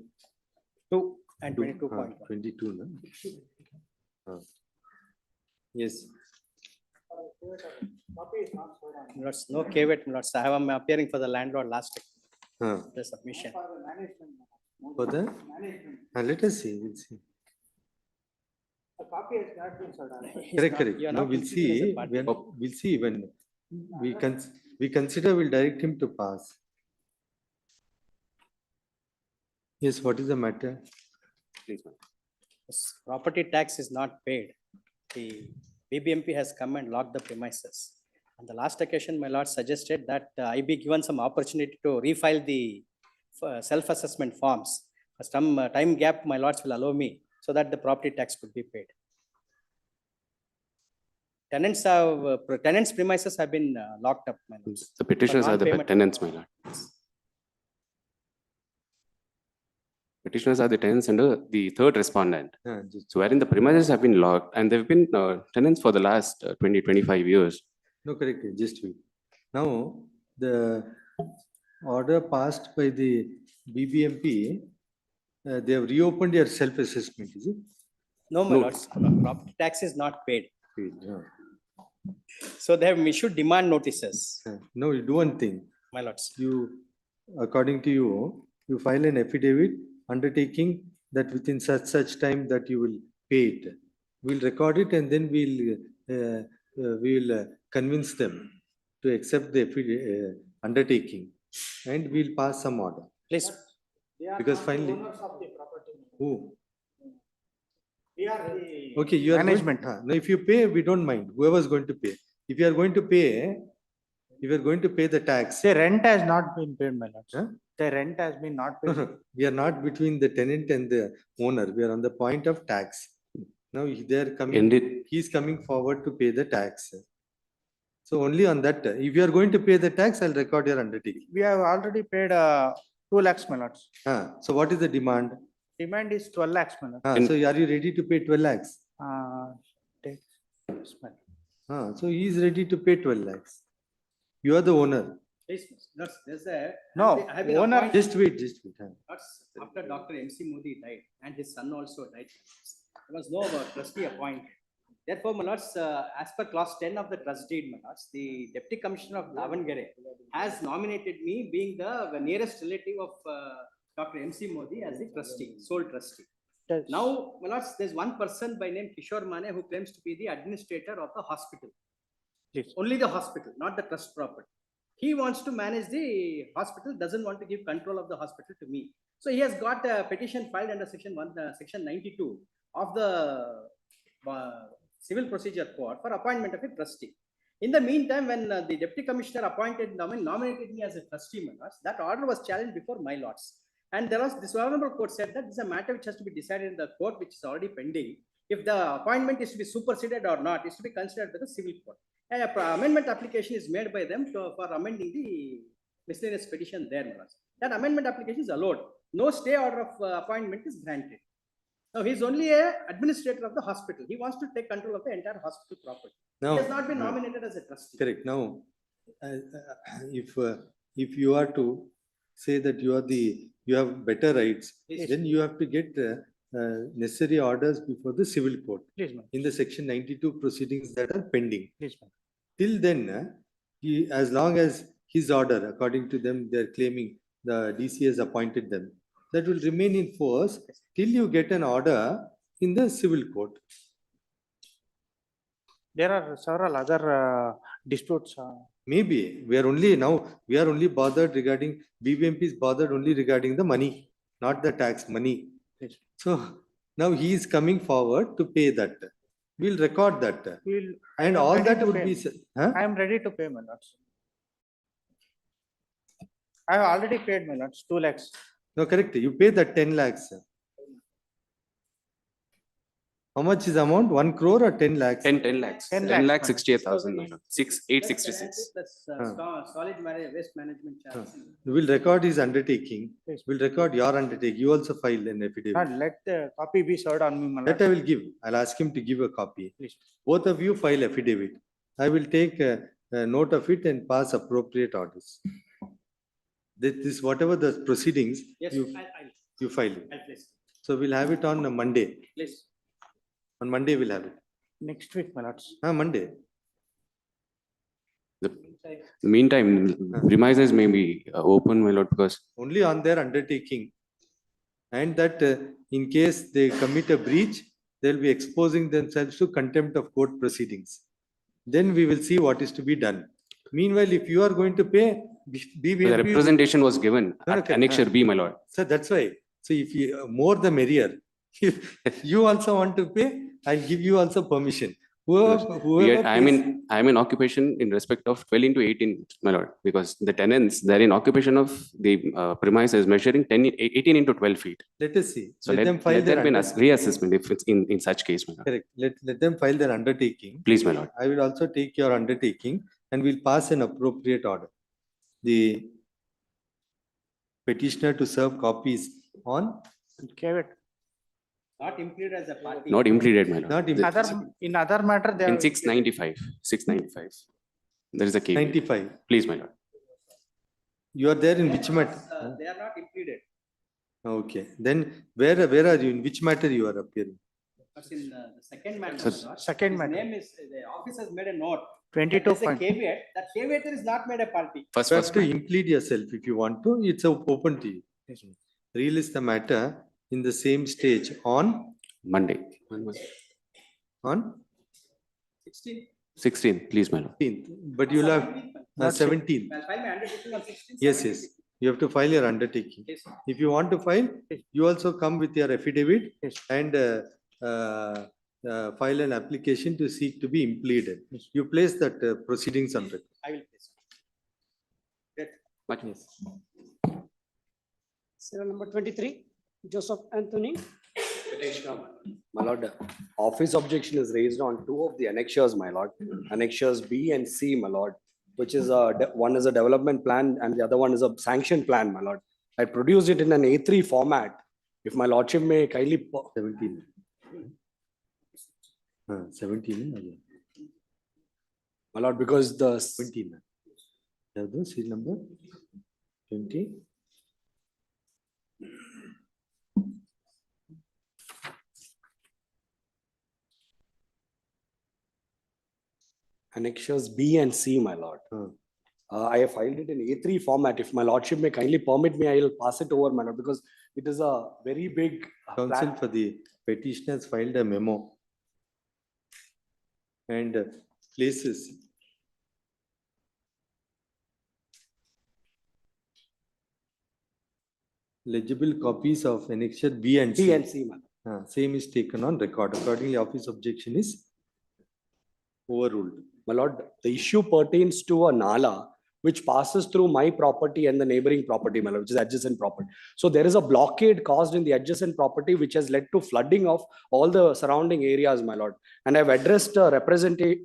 and 22.1. 22, no? Yes. Milords, no caveat, milords. I am appearing for the landlord last the submission. For the? Let us see. We'll see. A copy has not been sold. Correct. No, we'll see. We'll see when we consider. We'll direct him to pass. Yes. What is the matter? Please, ma'am. Property tax is not paid. The BBMP has come and locked the premises. On the last occasion, my lord suggested that I be given some opportunity to refile the self-assessment forms. Some time gap, my lords will allow me so that the property tax could be paid. Tenants' premises have been locked up, my lords. The petitioners are the tenants, my lord. Petitioners are the tenants under the third respondent. So wherein the premises have been locked and they've been tenants for the last 20-25 years. No, correct. Just wait. Now, the order passed by the BBMP, they have reopened their self-assessment, is it? No, my lords. Property tax is not paid. So they have issued demand notices. No, you do one thing. My lords. You, according to you, you file an affidavit undertaking that within such time that you will pay it. We'll record it and then we'll convince them to accept the undertaking, and we'll pass some order. Please. Because finally. Who? We are the Okay, you are management. No, if you pay, we don't mind. Whoever is going to pay. If you are going to pay, the tax. The rent has not been paid, my lords. The rent has been not paid. We are not between the tenant and the owner. We are on the point of tax. Now they are coming. He is coming forward to pay the tax. So only on that. If you are going to pay the tax, I'll record your undertaking. We have already paid 2 lakhs, my lords. So what is the demand? Demand is 12 lakhs, my lords. So are you ready to pay 12 lakhs? So he is ready to pay 12 lakhs. You are the owner. There's a No, owner. Just wait. After Dr. MC Modi died and his son also died, there was no trustee appointed. Therefore, my lords, as per clause 10 of the trust deed, my lords, the Deputy Commissioner of Davangere has nominated me being the nearest relative of Dr. MC Modi as the trustee, sole trustee. Now, my lords, there's one person by name Kishore Mane who claims to be the administrator of the hospital. Yes. Only the hospital, not the trust property. He wants to manage the hospital, doesn't want to give control of the hospital to me. So he has got a petition filed under section 92 of the Civil Procedure Court for appointment of a trustee. In the meantime, when the deputy commissioner nominated me as a trustee, my lords, that order was challenged before my lords. And there was this honorable court said that this is a matter which has to be decided in the court, which is already pending. If the appointment is to be superseded or not, is to be considered by the civil court. And an amendment application is made by them for amending the miscellaneous petition there, my lords. That amendment application is allowed. No stay order of appointment is granted. Now, he is only an administrator of the hospital. He wants to take control of the entire hospital property. Now, he has not been nominated as a trustee. Correct. Now, if you are to say that you have better rights, Yes. then you have to get necessary orders before the civil court Yes, ma'am. in the section 92 proceedings that are pending. Yes, ma'am. Till then, as long as his order, according to them, they are claiming the DC has appointed them, that will remain in force till you get an order in the civil court. There are several other disputes. Maybe we are only bothered regarding BBMP is bothered only regarding the money, not the tax money. Yes. So now he is coming forward to pay that. We'll record that. I And am all ready that to would pay. be. Huh? I am ready to pay, my lords. I have already paid, my lords, 2 lakhs. No, correct. You pay the 10 lakhs. How much is the amount? 1 crore or 10 lakhs? 10 lakhs. 10 10 lakhs, lakhs 68,000. 866. Plus solid waste management charge. We'll record his undertaking. Yes. We'll record your undertaking. You also file an affidavit. Now, let the copy be served on me, my That lords. I will give. I'll ask him to give a copy. Please. Both of you file affidavit. I will take a note of it and pass appropriate orders. This whatever the proceedings, Yes, you file it. I'll place. So we'll have it on Monday. Please. On Monday we'll have it. Next week, my lords. Monday. The meantime, premises may be open, my lord, because Only on their undertaking. And that in case they commit a breach, they'll be exposing themselves to contempt of court proceedings. Then we will see what is to be done. Meanwhile, if you are going to pay, BBMP. the representation was given at Okay. Annexure B, my lord. So that's why. So if you more the merrier. If you also want to pay, I give you also permission. Whoever I'm pays- in occupation in respect of 12 into 18, my lord, because the tenants, they're in occupation of the premises measuring 18 into 12 feet. Let us see. So Let them file there their be an undertaking. reassessment if it's in such case, my lord. Correct. Let them file their undertaking. Please, my lord. I will also take your undertaking and we'll pass an appropriate order. The petitioner to serve copies on. Not included as a party. Not implemented, my lord. Not In other matter, they In have. 695. There is a key. 95. Please, my lord. You are there in which matter? They are not included. Okay. Then where are you? In which matter you are appearing? But in the second matter. So- my lord, Second his matter. Name is, the office has made a note. 22 There's a point. caveat, that caveat is not made a party. First, You have first, to implead yourself if you want to. It's open to you. Release the matter in the same stage on Monday. on 16th, please, my lord. 15th. But you'll have 17th. I'll file my undertaking on 16th. Yes, yes. You have to file your undertaking. Yes. If you want to file, you also come with your affidavit Yes. and file an application to seek to be impleaded. You place that proceedings on record. I will place. Yes. Serial number 23, Joseph Anthony. My lord, office objection is raised on 2 of the annexures, my lord. Annexures B and C, my lord, which is one is a development plan and the other one is a sanction plan, my lord. I produced it in an A3 format. If my lordship may kindly. 17. 17. My lord, because the 17. Have the serial number 20. annexures B and C, my lord. I have filed it in A3 format. If my lordship may kindly permit me, I will pass it over, my lord, because It is a very big Counsel plan. for the petitioners filed a memo and places legible copies of annexure B and C. B and C, man. Same is taken on record. Accordingly, office objection is overruled. My lord, the issue pertains to a nala which passes through my property and the neighboring property, my lord, which is adjacent property. So there is a blockade caused in the adjacent property which has led to flooding of all the surrounding areas, my lord. And I've addressed a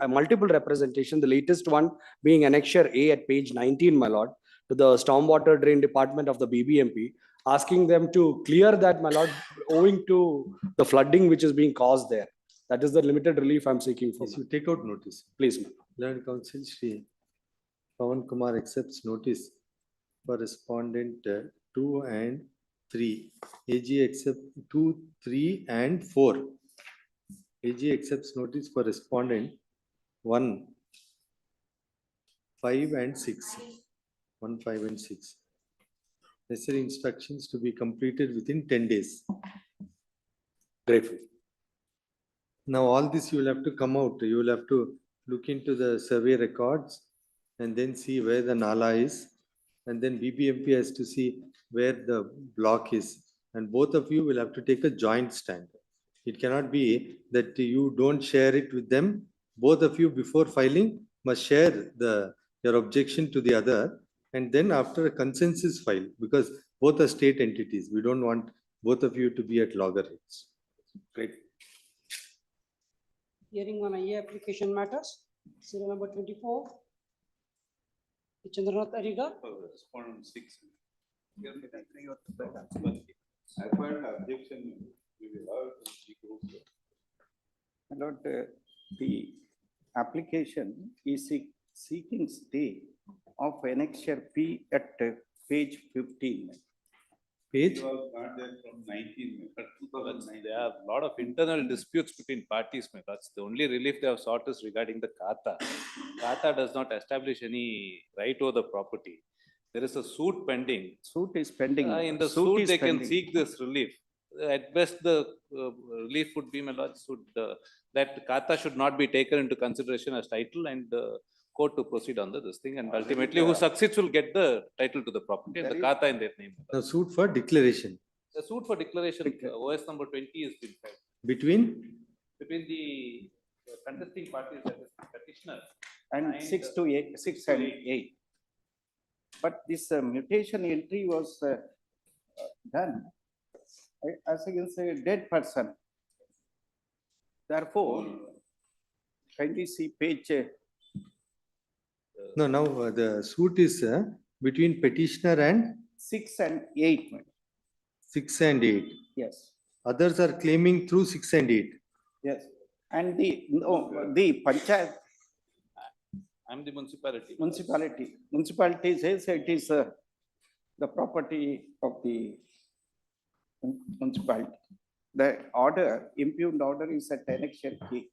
multiple representation, the latest one being annexure A at page 19, my lord, to the stormwater drain department of the BBMP, asking them to clear that, my lord, owing to the flooding which is being caused there. That is the limited relief I'm seeking for. Yes, you take out notice. Please, ma'am. Learned Counsel Shri Pawan Kumar accepts notice for respondent 2 and 3. AG accept 2, 3 and 4. AG accepts notice for respondent 1, 5 and 6. 1, 5 and 6. Necessary instructions to be completed within 10 days. Grateful. Now all this you will have to come out. You will have to look into the survey records and then see where the nala is. And then BBMP has to see where the block is. And both of you will have to take a joint stand. It cannot be that you don't share it with them. Both of you before filing must share your objection to the other. And then after a consensus file, because both are state entities, we don't want both of you to be at loggerheads. Great. Hearing on IA application matters, serial number 24. Chandranath Ariga. Respondent 6. I filed objection. We will have to seek rules. My lord, the application is seeking stay of annexure P at page 15. Page? It was not there from 19, but 2009. There are a lot of internal disputes between parties, my lords. The only relief they have sought is regarding the Kata. Kata does not establish any right over the property. There is a suit pending. Suit is pending. In the suit, they can seek this relief. At best, the relief would be, my lords, that Kata should not be taken into consideration as title and the court to proceed on this thing. And ultimately, who succeeds will get the title to the property and the Kata in their name. The suit for declaration. The suit for declaration, OS number 20 is been filed. Between The contesting parties, that is petitioner. And 6 to 8, 6 and 8. But this mutation entry was done as against a dead person. Therefore, kindly see page. No, now the suit is between petitioner and 6 and 8. 6 and 8. Yes. Others are claiming through 6 and 8. Yes. And the panchayat. I'm the municipality. Municipality says it is the property of the municipality. The order, impugned order is at annexure K.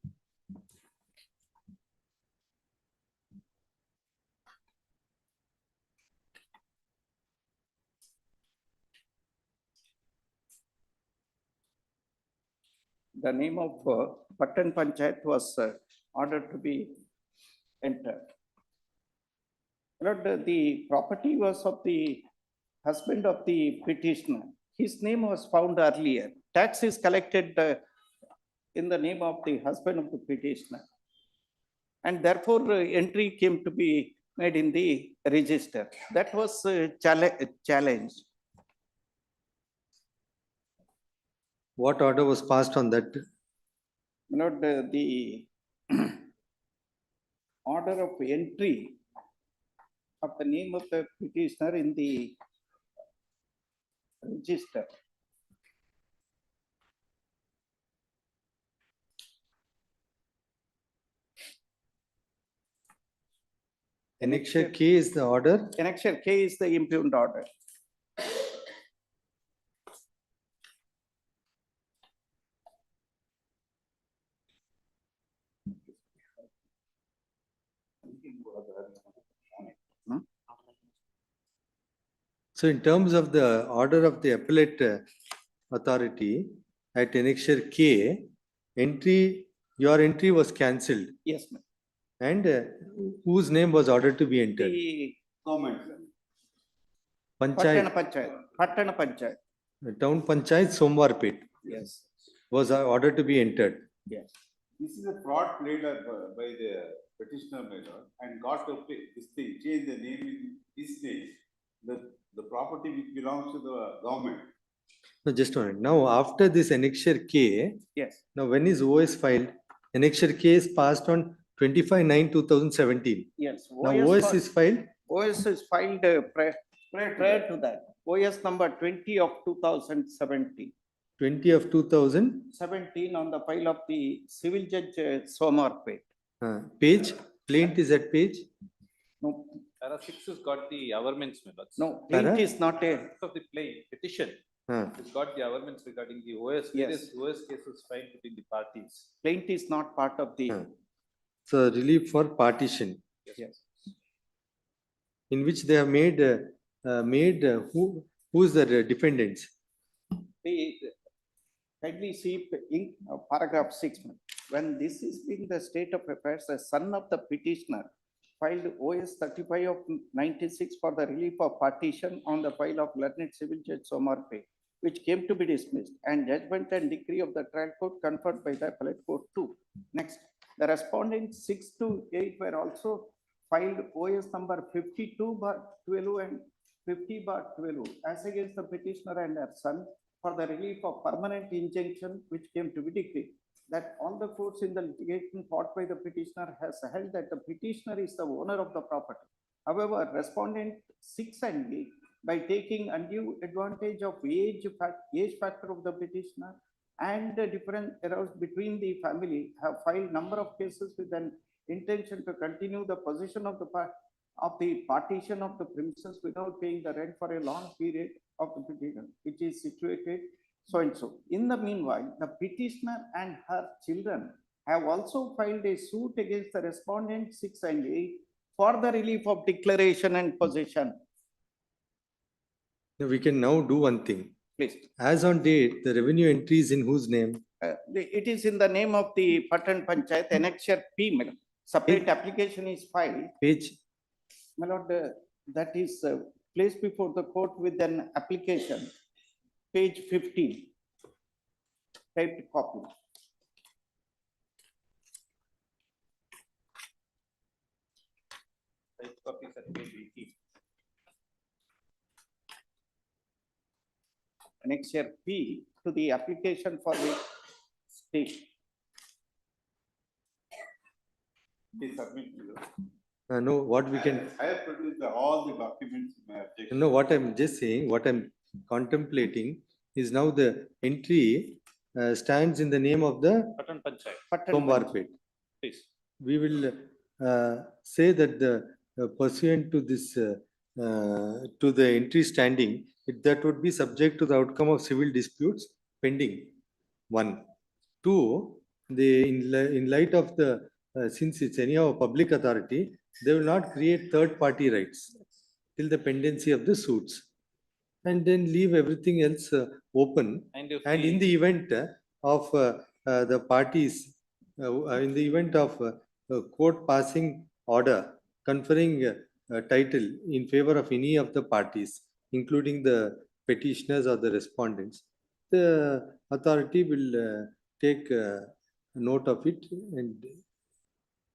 The name of Patan Panchayat was ordered to be entered. Lord, the property was of the husband of the petitioner. His name was found earlier. Tax is collected in the name of the husband of the petitioner. And therefore, entry came to be made in the register. That was challenged. What order was passed on that? Lord, the order of entry of the name of the petitioner in the register. Annexure K is the order. Annexure K is the impugned order. So in terms of the order of the appellate authority at annexure K, your entry was cancelled. Yes, ma'am. And whose name was ordered to be entered? The Government. Panchayat, Pattana Panchayat. Town Panchayat Somwarpet Yes, was ordered to be entered. yes. This is a fraud played up by the petitioner, my lord, and got to pay this thing, change the name in his name. The property which belongs to the government. No, just a minute. Now, after this annexure K, Yes. now when is OS filed? Annexure K is passed on 25/9/2017. Yes. Now OS is filed OS is filed prior to that. OS number 20 of 2017. 20 of 2000. 17 on the file of the civil judge Somarpet. Page, plaint is at page? No, Para 6 has got the averments, my lords. no, Para? plaint is not a, Of the petition, Huh. it's got the averments regarding the OS, Yes. various OS cases filed between the parties. plaint is not part of the, So relief for partition, yes. in which they have made who's the defendants? The, kindly see in paragraph 6. When this is being the state of affairs, the son of the petitioner filed OS 35 of 96 for the relief of partition on the file of learned civil judge Somarpet, which came to be dismissed, and judgment and decree of the trial court conferred by the appellate court too. Next, the respondents 6 to 8 were also filed OS number 52/12 and 50/12 as against the petitioner and her son for the relief of permanent injunction, which came to be decreed. That all the courts in the litigation fought by the petitioner has held that the petitioner is the owner of the property. However, respondent 6 and 8, by taking undue advantage of age factor of the petitioner and the different errors between the family, have filed number of cases with an intention to continue the possession of the partition of the premises without paying the rent for a long period of the petition, which is situated so and so. In the meanwhile, the petitioner and her children have also filed a suit against the respondent 6 and 8 for the relief of declaration and possession. We can now do one thing. Please. As on date, the revenue entry is in whose name? It is in the name of the Patan Panchayat, annexure P, madam. Separate application is filed. Page? My lord, that is placed before the court with an application, page 15. Typed copy. Typed copies at page 18. Annexure P to the application for the state. They submit. No, what we can. I have produced all the documents in my objection. No, what I'm just saying, what I'm contemplating is now the entry stands in the name of the Patan Panchayat. Somwarpet. Please. We will say that the pursuant to this, to the entry standing, that would be subject to the outcome of civil disputes pending. 1. 2, in light of the, since it's anyhow a public authority, they will not create third-party rights till the pendency of the suits, and then leave everything else open. And in the event of the parties, in the event of court passing order conferring title in favor of any of the parties, including the petitioners or the respondents, the authority will take note of it. And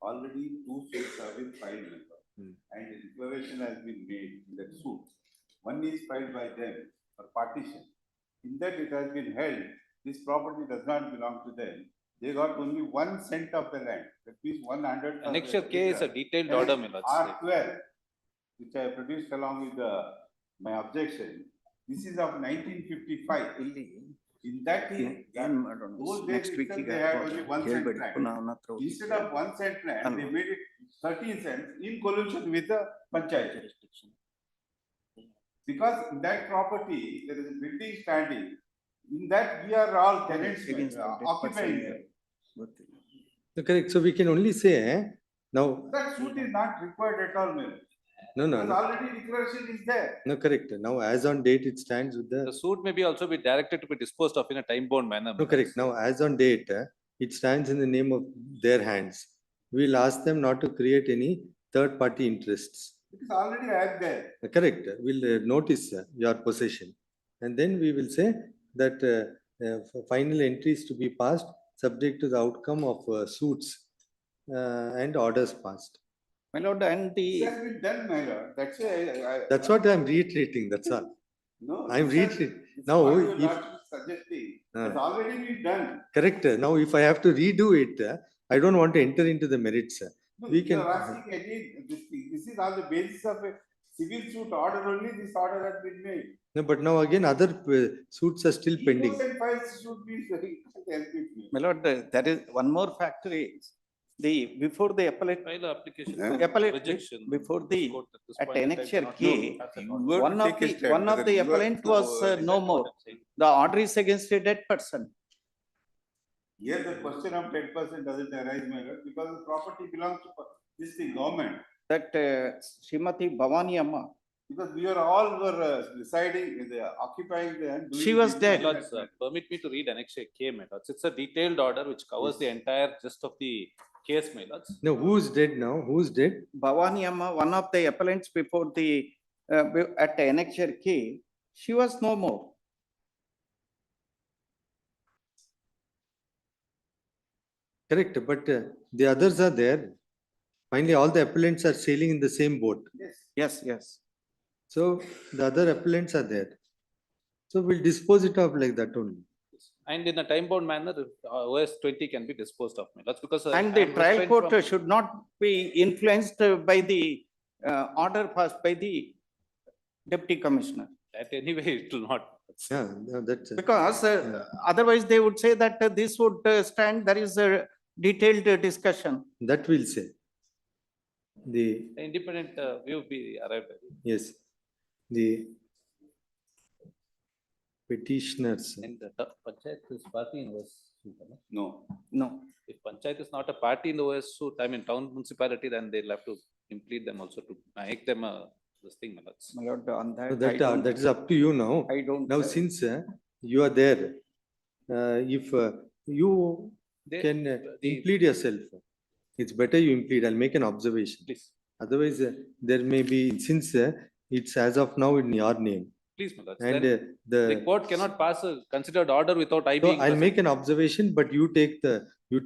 already 2 suits have been filed, and a declaration has been made in that suit. One is filed by them for partition. In that it has been held, this property does not belong to them. They got only 1 cent of the land. That means 100. Annexure K is a detailed order, my lords. R12, which I produced along with my objection. This is of 1955. In that case, next week they had only 1 cent land. Instead of 1 cent land, they made it 13 cents in collusion with the panchayat jurisdiction. Because in that property, there is a building standing. In that, we are all tenants occupying it. correct. So we can only say now. That suit is not required at all, ma'am. No, Because no, already declaration is there. no, correct. Now, as on date, it stands with The the, suit may be also be directed to be disposed of in a time-bound manner. no, correct. Now, as on date, it stands in the name of their hands. We'll ask them not to create any third-party interests. It is already out there. Correct. We'll notice your possession. And then we will say that for final entries to be passed subject to the outcome of suits and orders passed. My lord, and It the, has been done, my lord. That's why That's what I'm reiterating, that's all. No. I'm this has- reiterating. this Now, what your if- lordship is suggesting. It's already been done. Correct. Now, if I have to redo it, I don't want to enter into the merits. No, We you can. are asking again, this thing. This is on the basis of a civil suit order only, this order has been made. No, but now again, other suits are still pending. Innocent files should be helped me. my lord, there is one more factor is the, before the appellate, File a application Yeah. for Appellate rejection. before the- Court at this at point in time annexure cannot K, pass an you order. were to one of take a the, stand, one of whether the you are appellant to, was Is no that more. what I'm saying? The order is against a dead person. Here the question of 10% doesn't arise, my lord, because the property belongs to this thing, government. That Srimati Bhavani Amma, Because we are all residing, occupying the. and doing She was business dead. My at lords, that. permit me to read Annexure K, my lords. It's a detailed order which covers the entire gist of the case, my lords. No, who's dead now? Who's dead? Bhavani Amma, one of the appellants before the, at annexure K, she was no more. Correct, but the others are there. Finally, all the appellants are sailing in the same boat. Yes, yes. So the other appellants are there. So we'll dispose it off like that only. And in a time-bound manner, OS 20 can be disposed of, my lords, because. And the I'm trial restrained court from- should not be influenced by the order passed by the deputy commissioner. That anyway, it will not. Yeah, no, that's. Because otherwise they would say that this would stand, there is a detailed discussion. That will say. The, The independent view be arrived at. yes, the petitioners. And the panchayat is party in OS suit, no? No. If panchayat is not a party in the OS suit, I mean, town municipality, then they'll have to implead them also to make them this thing, my lords. My lord, on So that, I don't- that is up to you now. I don't. Now, since you are there, if you They- can the- implead yourself, it's better you implead. I'll make an observation. Please, Otherwise, there may be, since it's as of now in your name. please, my lords. And Then the court cannot pass a considered order without I So being. I'll present. make an observation, but you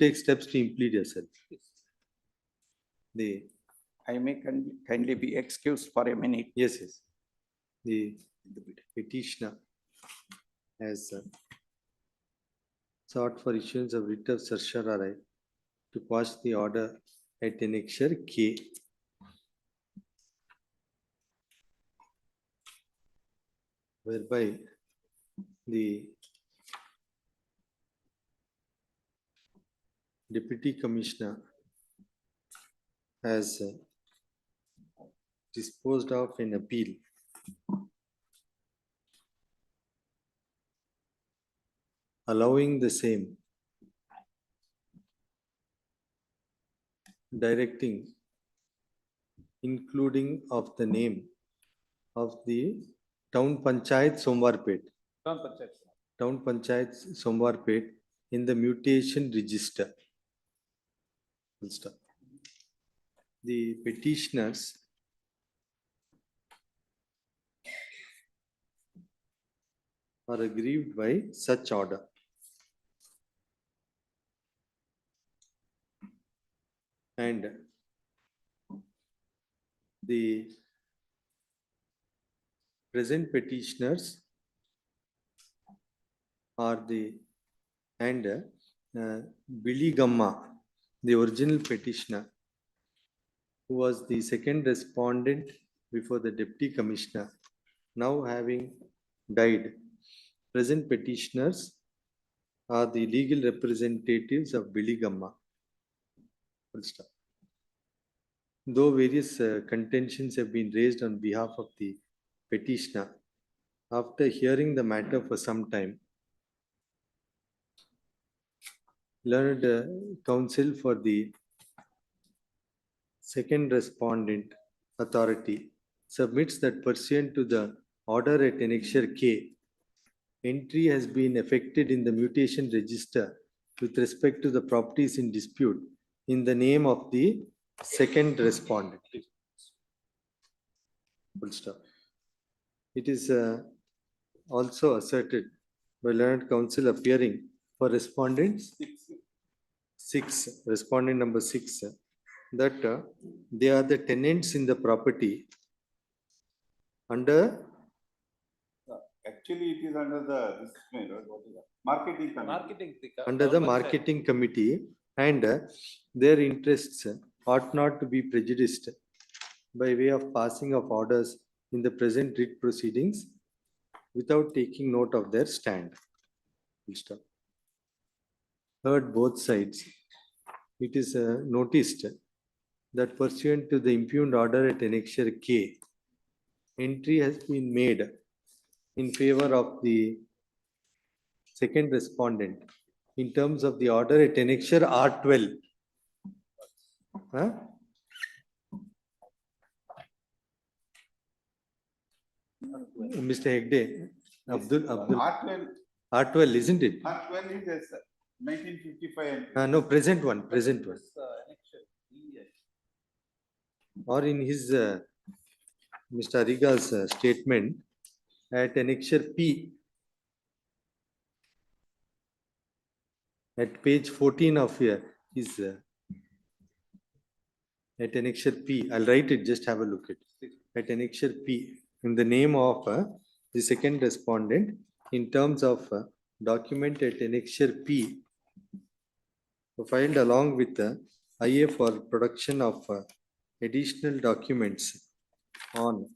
take steps to implead yourself. The, I may kindly be excused for a minute. yes, yes. The petitioner has sought for issuance of writ of certiorari to pass the order at annexure K. Whereby the deputy commissioner has disposed of an appeal allowing the same, directing, including of the name of the town panchayat Somwarpet, Town panchayat. town panchayat Somwarpet in the mutation register. Full stop. The petitioners are aggrieved by such order. And the present petitioners are the, and Billy Gamma, the original petitioner, who was the second respondent before the deputy commissioner, now having died. Present petitioners are the legal representatives of Billy Gamma. Full stop. Though various contentions have been raised on behalf of the petitioner, after hearing the matter for some time, learned counsel for the second respondent authority submits that pursuant to the order at annexure K, entry has been effected in the mutation register with respect to the properties in dispute in the name of the second respondent. Full stop. It is also asserted by learned counsel appearing for respondents 6, respondent number 6, that they are the tenants in the property under Actually, it is under the, what is that? Marketing committee. under the marketing committee, and their interests ought not to be prejudiced by way of passing of orders in the present writ proceedings without taking note of their stand. Full stop. Heard both sides. It is noticed that pursuant to the impugned order at annexure K, entry has been made in favor of the second respondent in terms of the order at annexure R12. Huh? Mr. Hegde, Abdul, R12, isn't it? R12 is 1955. No, present one. Or in his Mr. Ariga's statement at annexure P, at page 14 of his at annexure P, I'll write it, just have a look at it. At annexure P, in the name of the second respondent, in terms of document at annexure P, filed along with IA for production of additional documents on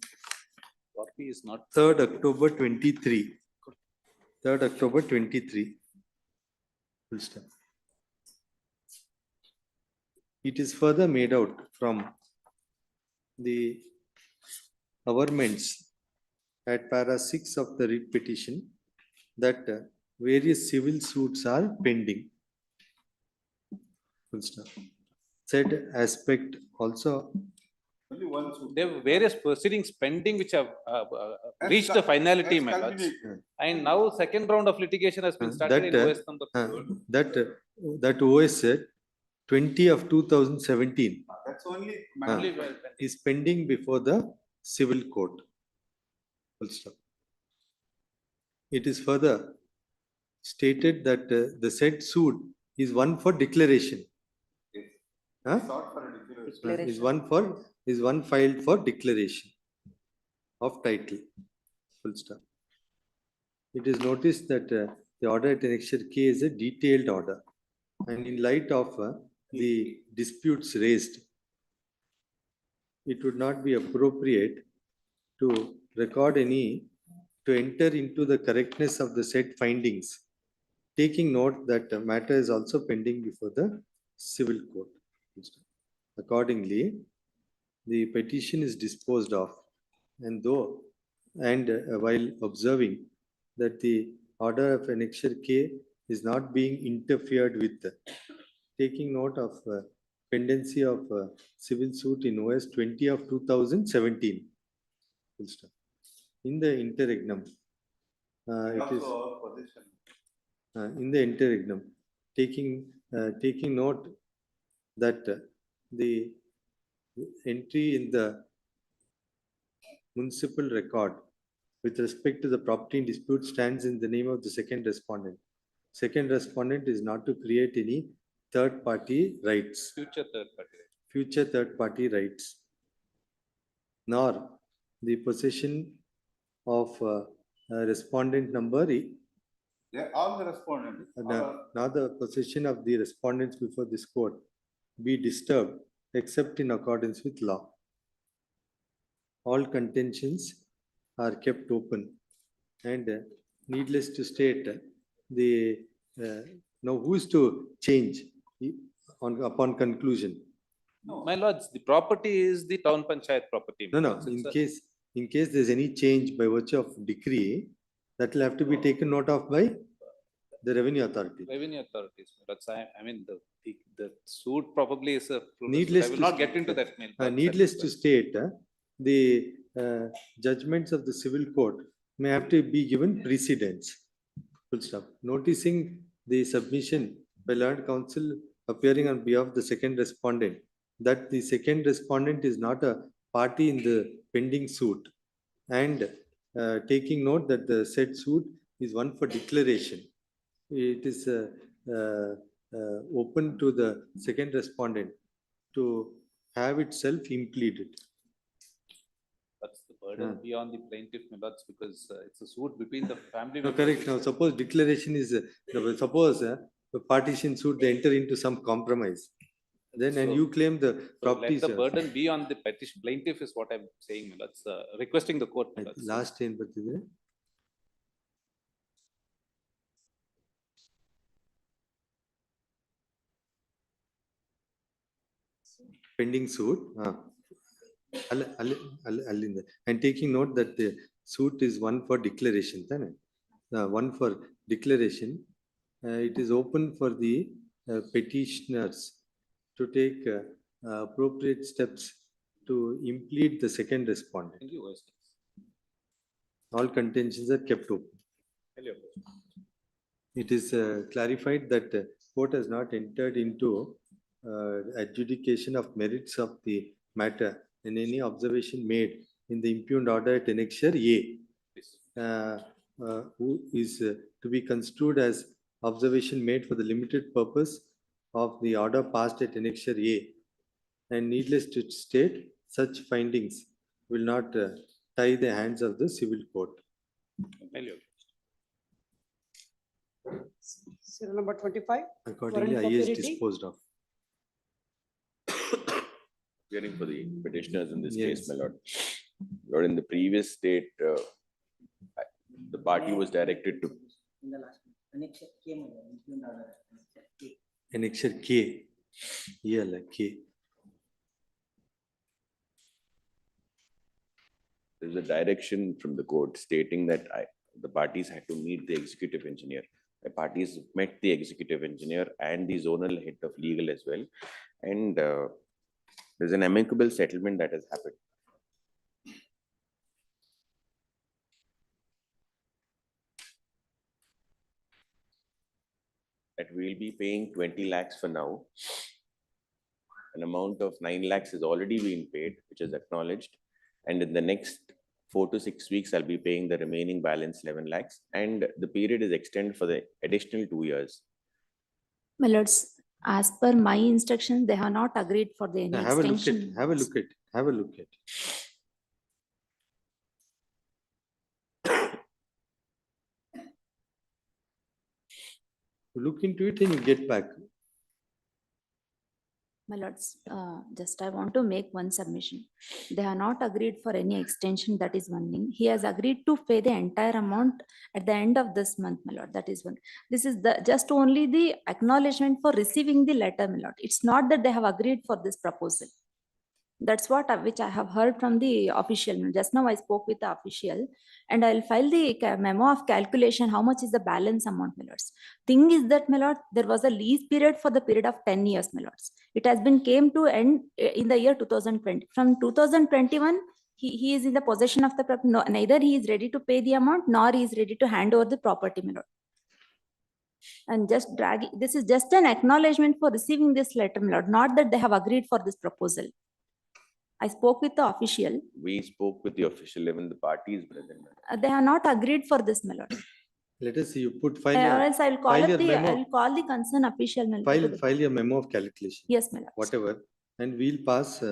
3rd October 23. 3rd October 23. Full stop. It is further made out from the governments at para 6 of the writ petition that various civil suits are pending. Full stop. Said aspect also. Only one suit. There are various proceedings pending which have reached the finality, my lords. And now second round of litigation has been started in OS number 2. That OS 20 of 2017 That's only. is pending before the civil court. Full stop. It is further stated that the said suit is one for declaration. Huh? Is one filed for declaration of title. Full stop. It is noticed that the order at annexure K is a detailed order, and in light of the disputes raised, it would not be appropriate to record any, to enter into the correctness of the said findings, taking note that the matter is also pending before the civil court. Accordingly, the petition is disposed of, and while observing that the order of annexure K is not being interfered with, taking note of pendency of civil suit in OS 20 of 2017. In the interregnum, it is in the interregnum, taking note that the entry in the municipal record with respect to the property in dispute stands in the name of the second respondent. Second respondent is not to create any third party rights. Future third party rights. Nor the possession of respondent number. They're all the respondents. Now the possession of the respondents before this court be disturbed except in accordance with law. All contentions are kept open, and needless to state, the now who is to change upon conclusion? My lords, the property is the town panchayat property. No. In case there's any change by virtue of decree, that will have to be taken note of by the revenue authority. Revenue authorities. That's I mean the suit probably is a. Needless I will to not get into that. Needless to state, the judgments of the civil court may have to be given precedence. Full stop. Noticing the submission by learned counsel appearing on behalf of the second respondent, that the second respondent is not a party in the pending suit, and taking note that the said suit is one for declaration. It is open to the second respondent to have itself impleaded. That's the burden beyond the plaintiff, my lords, because it's a suit between the family. No, members. correct. Now, suppose declaration is, suppose the partition suit, they enter into some compromise. Then, and So- you claim the So property. let the burden be on the petition plaintiff is what I'm saying, my lords, requesting the court. My lords. Last ಏನ್ ಬರ್ತಿದೆ? Pending suit. ಅಲ್ಲಿಂದ. And taking note that the suit is one for declaration, ತಾನೆ? One for declaration. It is open for the petitioners to take appropriate steps to implead the second respondent. Thank you, Vice Chair. All contentions are kept open. Hello. It is clarified that court has not entered into adjudication of merits of the matter in any observation made in the impugned order at annexure A, who is to be construed as observation made for the limited purpose of the order passed at annexure A. And needless to state, such findings will not tie the hands of the civil court. Hello. Serial number 25. Accordingly, Warrant for I is purity. disposed of. Hearing for the petitioners in this Yes. case, my lord. Lord, in the previous state, the party was directed to, In the last one, annexure K, my lord, impugned order, annexure K. Annexure K. Yeah, like K. there's a direction from the court stating that the parties had to meet the executive engineer. The parties met the executive engineer and the zonal head of legal as well. And there's an amicable settlement that has happened. That we'll be paying 20 lakhs for now. An amount of 9 lakhs has already been paid, which is acknowledged. And in the next 4 to 6 weeks, I'll be paying the remaining balance 11 lakhs. And the period is extended for the additional 2 years. My lords, as per my instructions, they have not agreed for the any Now, have a look at, extension. have a look at, have a look at. Look into it and you get back. My lords, just I want to make one submission. They have not agreed for any extension, that is one thing. He has agreed to pay the entire amount at the end of this month, my lord, that is one. This is the just only the acknowledgement for receiving the letter, my lord. It's not that they have agreed for this proposal. That's what which I have heard from the official. Just now I spoke with the official and I'll file the memo of calculation, how much is the balance amount, my lords. Thing is that, my lord, there was a lease period for the period of 10 years, my lords. It has been came to end in the year 2020. From 2021, he is in the possession of the property. No, neither he is ready to pay the amount, nor he is ready to hand over the property, my lord. And just dragging, this is just an acknowledgement for receiving this letter, my lord, not that they have agreed for this proposal. I spoke with the official. We spoke with the official, even the party is present. They have not agreed for this, my lord. Let us see, you put file. Or your- else I'll call file up your the, memo. I'll call the concerned official, my lord. File your memo of calculation. Yes, my lord. Whatever, and we'll pass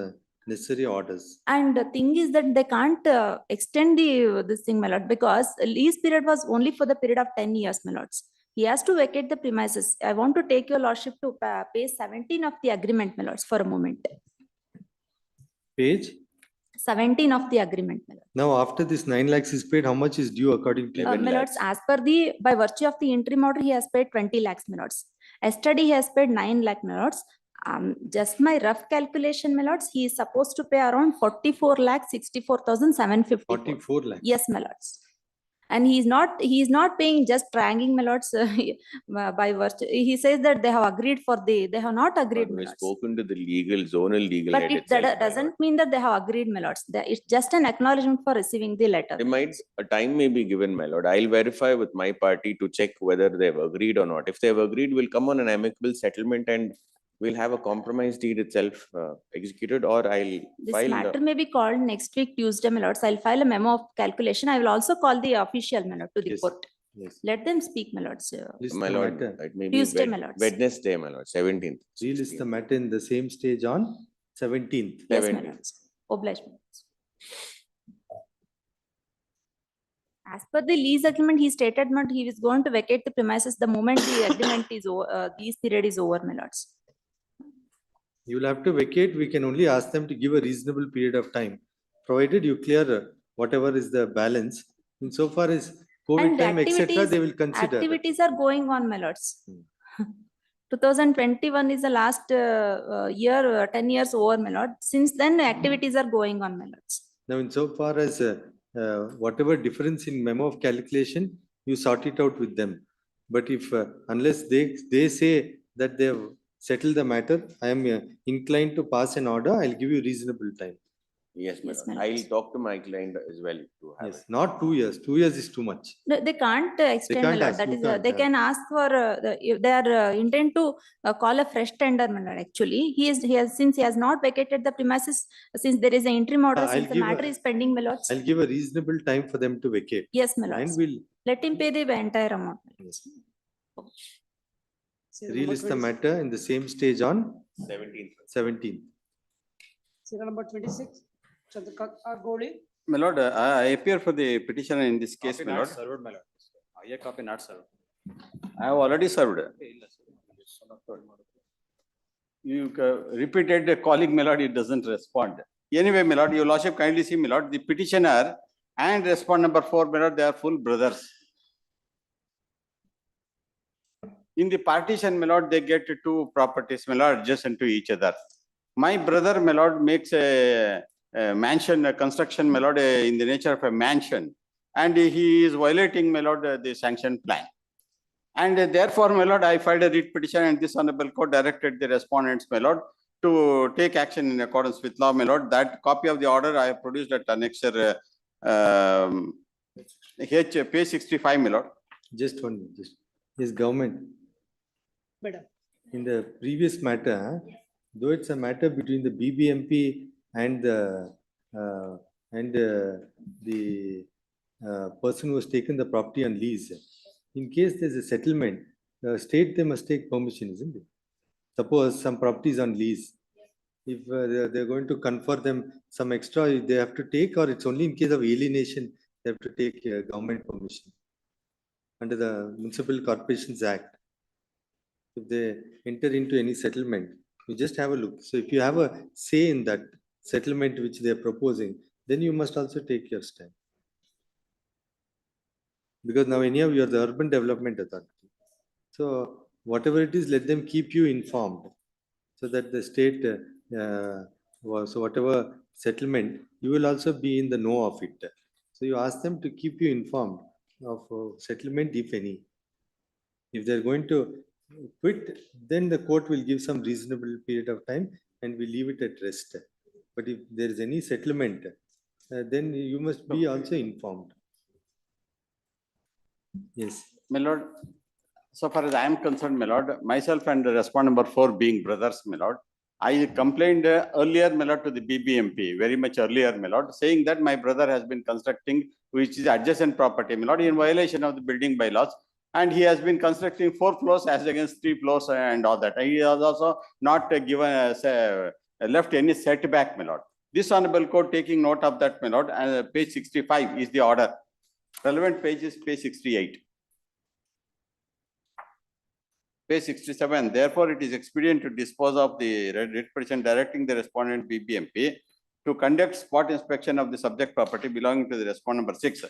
necessary orders. And the thing is that they can't extend this thing, my lord, because lease period was only for the period of 10 years, my lords. He has to vacate the premises. I want to take your lordship to page 17 of the agreement, my lords, for a moment. Page? 17 of the agreement, my lord. Now, after this 9 lakhs is paid, how much is due according to? My lords, as per the, by virtue of the interim order, he has paid 20 lakhs, my lords. Yesterday, he has paid 9 lakh, my lords. Just my rough calculation, my lords, he is supposed to pay around 44 lakh 64,750. 44 lakhs. Yes, my lords. And he is not paying just triangling, my lords, by virtue. He says that they have agreed they have not agreed, my We've lords. spoken to the zonal legal But head it itself, my doesn't lord. mean that they have agreed, my lords. It's just an acknowledgement for receiving the letter. A time may be given, my lord. I'll verify with my party to check whether they've agreed or not. If they've agreed, we'll come on an amicable settlement and we'll have a compromise deed itself executed, or I'll This file. matter may be called next week, Tuesday, my lords. I'll file a memo of calculation. I will also call the official, my lord, to the Yes. court. Yes. Let them speak, my lords. List My the lord, matter. it may be Tuesday, my lords. Wednesday, my lord, 17th. Relist the matter in the same stage on 17th. Yes, my 17th. lords. Oblige, my lords. As per the lease agreement, he stated that he was going to vacate the premises the moment the agreement is over, lease period is over, my lords. You will have to vacate. We can only ask them to give a reasonable period of time, provided you clear whatever is the balance. Insofar as COVID And time, etc., they will consider. activities are going on, my lords. 2021 is the last year, 10 years over, my lord. Since then, activities are going on, my lords. Now, insofar as whatever difference in memo of calculation, you sort it out with them. But if unless they say that they have settled the matter, I am inclined to pass an order. I'll give you reasonable time. Yes, my Yes, lord. my lords. I'll talk to my client as well to have Yes, it. not 2 years. 2 years is too much. No, they can't extend, my can't lord. ask, That you is, can't, they can ask for, if they are intent to call a fresh tender, my lord. Actually, since he has not vacated the premises, since there is an interim order, I'll since the give matter is pending, my lords. I'll give a reasonable time for them to vacate. Yes, my And lords. we'll Let him pay the entire amount. Serial number relist the 26. matter in the same stage on 17th. 17th. Serial number 26. Goli. My lord, I appear for the petitioner in this case, my lord. Served, my lord. Higher copy not served. I have already served. You repeated calling, my lord, it doesn't respond. Anyway, my lord, your lordship kindly see, my lord, the petitioner and respond number 4, my lord, they are full brothers. In the partition, my lord, they get 2 properties, my lord, adjacent to each other. My brother, my lord, makes a mansion, a construction, my lord, in the nature of a mansion. And he is violating, my lord, the sanction plan. And therefore, my lord, I filed a writ petition and this honorable court directed the respondents, my lord, to take action in accordance with law, my lord. That copy of the order I have produced at annexure page 65, my lord. Just one minute. His government. Better. In the previous matter, though it's a matter between the BBMP and the person who has taken the property on lease, in case there's a settlement, the state they must take permission, isn't it? Suppose some properties on lease, if they're going to confer them some extra, they have to take, or it's only in case of alienation they have to take government permission under the Municipal Corporations Act. If they enter into any settlement, you just have a look. So if you have a say in that settlement which they are proposing, then you must also take your stand. Because now anyhow you are the Urban Development Authority. So whatever it is, let them keep you informed so that the state, so whatever settlement, you will also be in the know of it. So you ask them to keep you informed of settlement, if any. If they're going to quit, then the court will give some reasonable period of time and we leave it at rest. But if there is any settlement, then you must be also informed. Yes. My lord, so far as I am concerned, my lord, myself and respondent number 4 being brothers, my lord, I complained earlier, my lord, to the BBMP, very much earlier, my lord, saying that my brother has been constructing, which is adjacent property, my lord, in violation of the building bylaws. And he has been constructing 4 floors as against 3 floors and all that. And he has also not given left any setback, my lord. This honorable court taking note of that, my lord, and page 65 is the order. Relevant page is page 68. Page 67. Therefore, it is expedient to dispose of the writ petition directing the respondent BBMP to conduct spot inspection of the subject property belonging to the respondent number 6.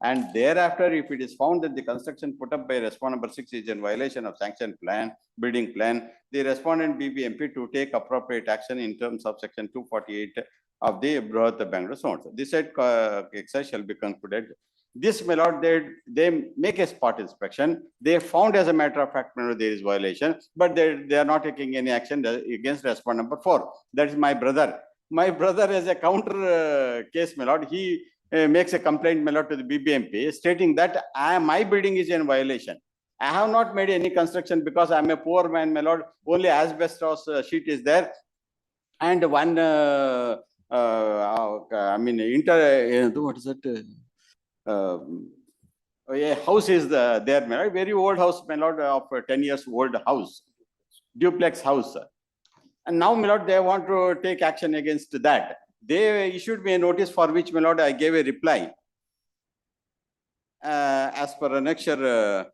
And thereafter, if it is found that the construction put up by respondent number 6 is in violation of sanction plan, building plan, the respondent BBMP to take appropriate action in terms of section 248 of the Brihat Bangalore Zones. This said exercise shall be concluded. This, my lord, they make a spot inspection. They found as a matter of fact, my lord, there is violation, but they are not taking any action against respondent number 4. That is my brother. My brother has a counter case, my lord. He makes a complaint, my lord, to the BBMP stating that my building is in violation. I have not made any construction because I am a poor man, my lord. Only asbestos sheet is there. And one, I mean, what is it? A house is there, my lord. Very old house, my lord, of 10 years old house, duplex house. And now, my lord, they want to take action against that. They issued me a notice for which, my lord, I gave a reply. As per annexure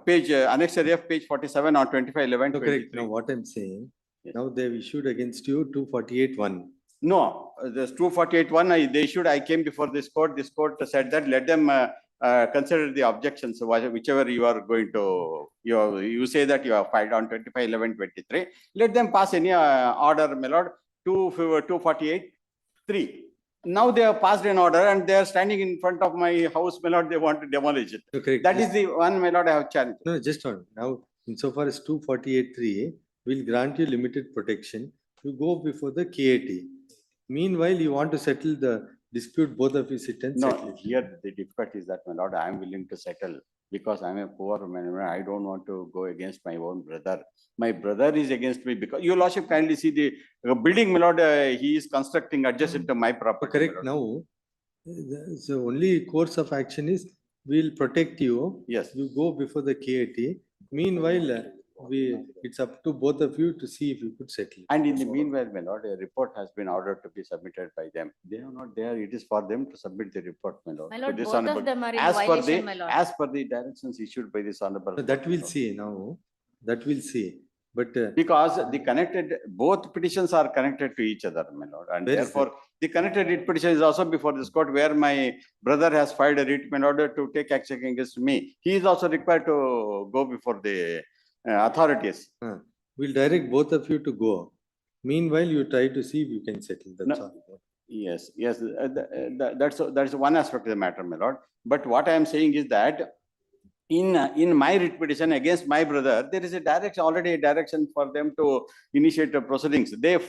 page, annexure F, page 47 on 25/11. No, correct. Now what I'm saying, now they've issued against you 248(1). No, this 248(1), they issued, I came before this court said that let them consider the objections, whichever you are going to, you say that you have filed on 25/11/23. Let them pass any order, my lord, 248(3). Now they have passed an order and they are standing in front of my house, my lord, they want to demolish it. No, correct. That is the one, my lord, I have challenged. No, just one. Now, insofar as 248(3), will grant you limited protection. You go before the KAT. Meanwhile, you want to settle the dispute, both of you sit and settle No, it. here the difficulty is that, my lord, I am willing to settle because I am a poor man. I don't want to go against my own brother. My brother is against me because your lordship kindly see the building, my lord, he is constructing adjacent to my property. Correct. Now, the only course of action is we'll protect you. Yes. You go before the KAT. Meanwhile, it's up to both of you to see if you could settle. And in the meanwhile, my lord, a report has been ordered to be submitted by them. They are not there. It is for them to submit the report, my lord. My lord, to this both of honorable. them are in As per violation, my lord. As per the directions issued by this honorable. No, that we'll see now. That we'll see. But because both petitions are connected to each other, my lord, and therefore the connected writ petition is also before this court, where my brother has filed a writ in order to take action against me. He is also required to go before the authorities. We'll direct both of you to go. Meanwhile, you try to see if you can settle. That's all. Yes, that's one aspect of the matter, my lord. But what I am saying is that in my writ petition against my brother, there is a direction, already a direction for them to initiate the proceedings. They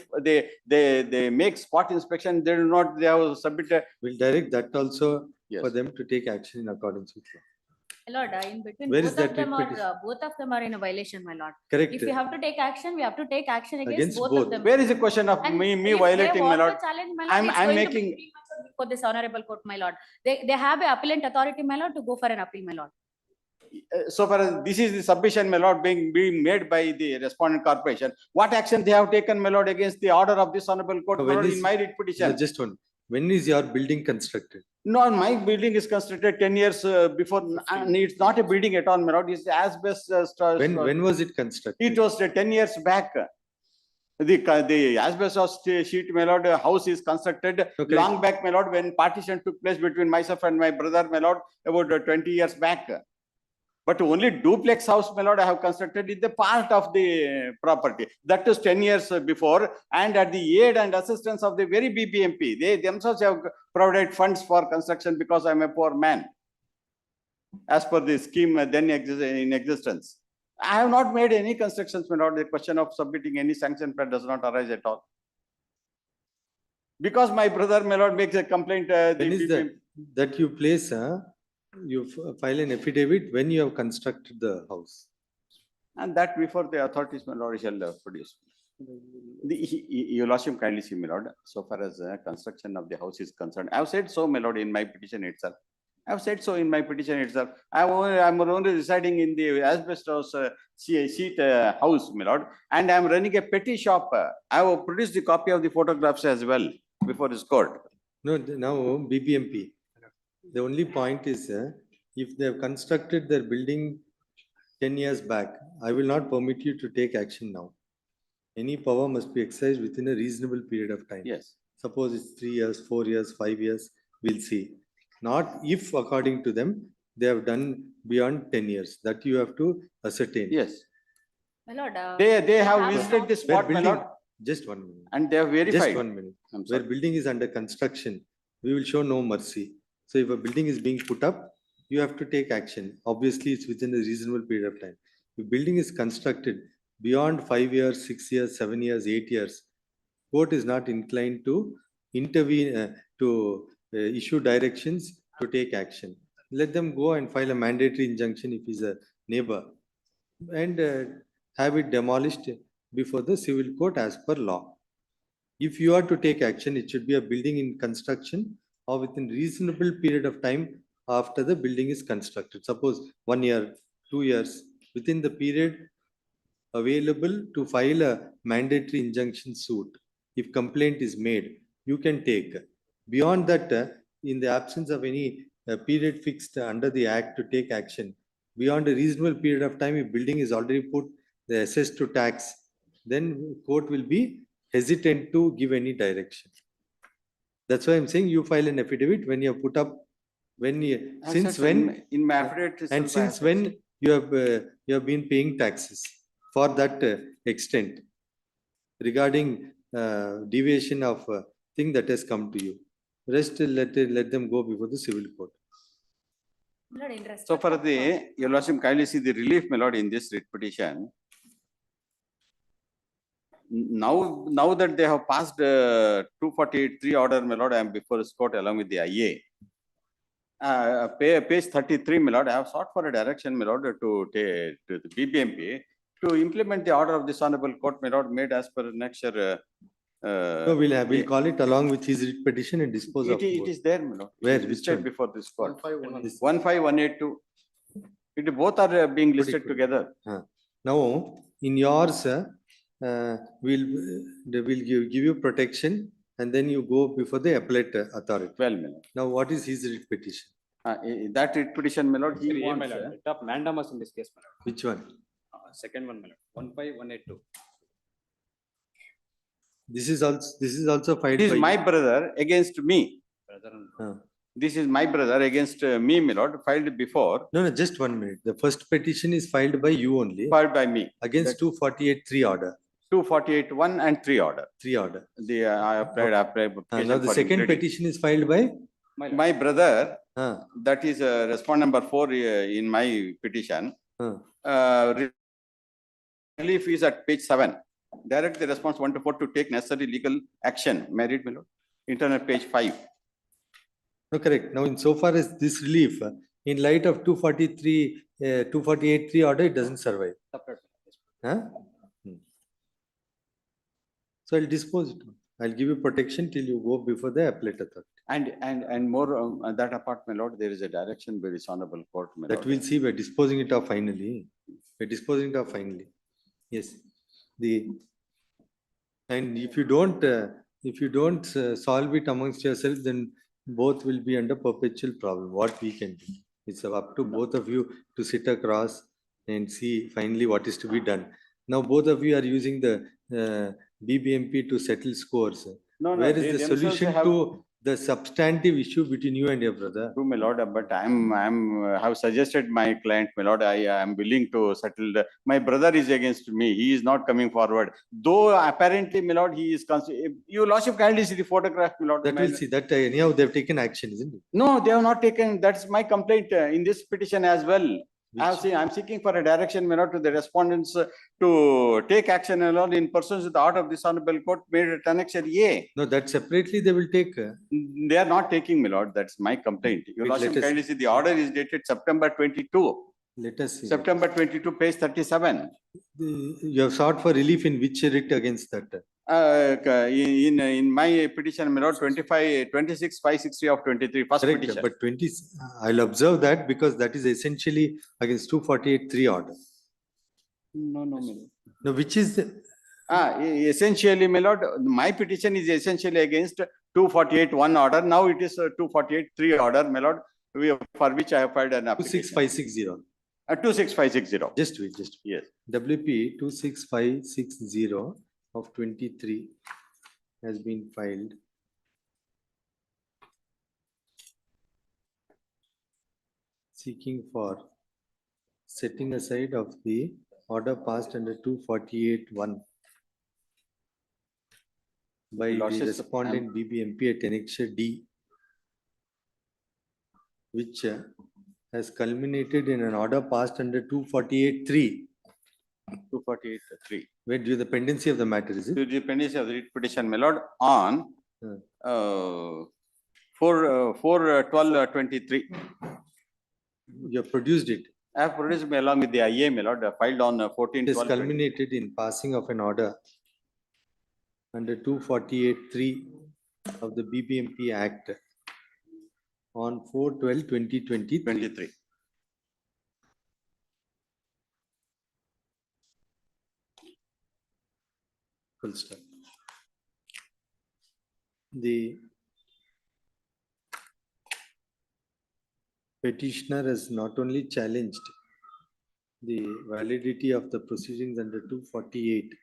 make spot inspection. They do not. They have submitted. We'll direct that also for them to take action in accordance with law. My lord, in between Where is both of that them writ both of them are in a violation, my lord. Correct. If we have to take action, we have to take action against both of them. Where is the question of And me if violating, they my want lord? to challenge, my lord, I'm it's going to be making. premature before this honorable court, my lord. They have a appellant authority, my lord, to go for an appeal, my lord. So far as this is the submission, my lord, being made by the respondent corporation, what action they have taken, my lord, against the order of this honorable court, my lord, in my writ petition? Just one. When is your building constructed? No, my building is constructed 10 years before, and it's not a building at all, my lord. It's asbestos. When was it constructed? It was 10 years back. The asbestos sheet, my lord, house is constructed long back, my lord, when partition took place between myself and my brother, my lord, about 20 years back. But only duplex house, my lord, I have constructed in the part of the property. That was 10 years before, and at the aid and assistance of the very BBMP. They themselves have provided funds for construction because I'm a poor man, as per the scheme then in existence. I have not made any constructions, my lord. The question of submitting any sanction plan does not arise at all. Because my brother, my lord, makes a complaint. When is that you place, you file an affidavit when you have constructed the house? And that before the authorities, my lord, shall produce. Your lordship kindly see, my lord, so far as construction of the house is concerned. I have said so, my lord, in my petition itself. I have said so in my petition itself. I'm only residing in the asbestos sheet house, my lord, and I'm running a petty shop. I have produced the copy of the photographs as well before this court. No, now BBMP. The only point is, if they have constructed their building 10 years back, I will not permit you to take action now. Any power must be exercised within a reasonable period of time. Yes. Suppose it's 3 years, 4 years, 5 years, we'll see. Not if, according to them, they have done beyond 10 years. That you have to ascertain. Yes. My lord, they have visited this spot, my lord. Just 1 minute. And they have verified. Just 1 minute. Where building is under construction, we will show no mercy. So if a building is being put up, you have to take action. Obviously, it's within a reasonable period of time. If building is constructed beyond 5 years, 6 years, 7 years, 8 years, court is not inclined to intervene, issue directions to take action. Let them go and file a mandatory injunction if he's a neighbor and have it demolished before the civil court as per law. If you are to take action, it should be a building in construction or within reasonable period of time after the building is constructed. Suppose 1 year, 2 years, within the period available to file a mandatory injunction suit. If complaint is made, you can take. Beyond that, in the absence of any period fixed under the act to take action, beyond a reasonable period of time, if building is already put the assessed to tax, then court will be hesitant to give any direction. That's why I'm saying you file an affidavit when you have put up, when you, since when, in my affidavit and itself I have since when you have been paying taxes for that extent regarding deviation of thing that has come to you. Rest let them go before the civil court. So for the, your lordship kindly see the relief, my lord, in this writ petition. Now that they have passed 248(3) order, my lord, I am before this court along with the IA. Page 33, my lord, I have sought for a direction, my lord, to the BBMP to implement the order of this honorable court, my lord, made as per next year. No, we'll call it along with his writ petition and dispose of It is there, my lord. Where? It is Which listed one? before this court. 15182. 15182. Both are being listed together. Now, in yours, we'll give you protection and then you go before the appellate authority. Well, my lord. Now, what is his writ petition? That writ petition, my lord, he Sorry, wants. my lord, writ of Mandamus in this case, my lord. Which one? Second one, my lord, 15182. This is also filed This is by my brother against me. Brother-in-law. This is my brother against me, my lord, filed before. No, just 1 minute. The first petition is filed by you only. Filed by me. Against 248(3) order. 248(1) and 3 order. 3 order. I applied. Now the second petition is filed by? My brother, that is respond number 4 in my petition. Relief is at page 7. Direct the response 1 to 4 to take necessary legal action. May I read, my lord? Internal page 5. No, correct. Now, in so far as this relief, in light of 248(3) order, it doesn't survive. Huh? So I'll dispose it. I'll give you protection till you go before the appellate authority. And more that apart, my lord, there is a direction by this honorable court, my That lord. we'll see by disposing it off finally. By disposing it off finally. Yes. And if you don't solve it amongst yourselves, then both will be under perpetual problem. What we can do, it's up to both of you to sit across and see finally what is to be done. Now both of you are using the BBMP to settle scores. No, Where they is the themselves solution have- to the substantive issue between you and your brother? True, my lord, but have suggested my client, my lord, I am willing to settle. My brother is against me. He is not coming forward. Though apparently, my lord, he is. Your lordship kindly see the photograph, my lord. That will see that anyhow they've taken action, isn't it? No, they have not taken. That's my complaint in this petition as well. I'm seeking for a direction, my lord, to the respondents to take action, my lord, in pursuance with the order of this honorable court made at annexure A. No, that separately they will take. They are not taking, my lord. That's my complaint. Your lordship kindly see the order is dated September 22. Let us see. September 22, page 37. You have sought for relief in which writ against that? In my petition, my lord, 26,563 of 23, first Correct, petition. but I'll observe that because that is essentially against 248(3) order. No, my lord. Now, which is the? Essentially, my lord, my petition is essentially against 248(1) order. Now it is 248(3) order, my lord, for which I have filed an application. 26560. 26560. Just wait. Yes. WP 26560 of 23 has been filed. Seeking for setting aside of the order passed under 248(1) by the respondent BBMP at annexure D. which has culminated in an order passed under 248(3). 248(3). Where due the pendency of the matter, is it? To the pendency of the writ petition, my lord, on 4/12/23. You have produced it. I have produced along with the IA, my lord, filed on 14/12/23. It is culminated in passing of an order under 248(3) of the BBMP Act on 4/12/2023. Full stop. The petitioner has not only challenged the validity of the proceedings under 248,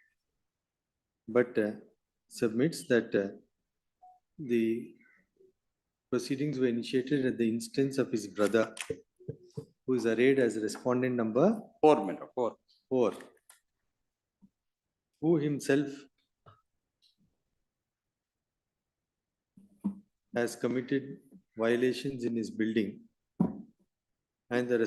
but submits that the proceedings were initiated at the instance of his brother, who is arrayed as respondent number 4, my lord. 4, who himself has committed violations in his building, and the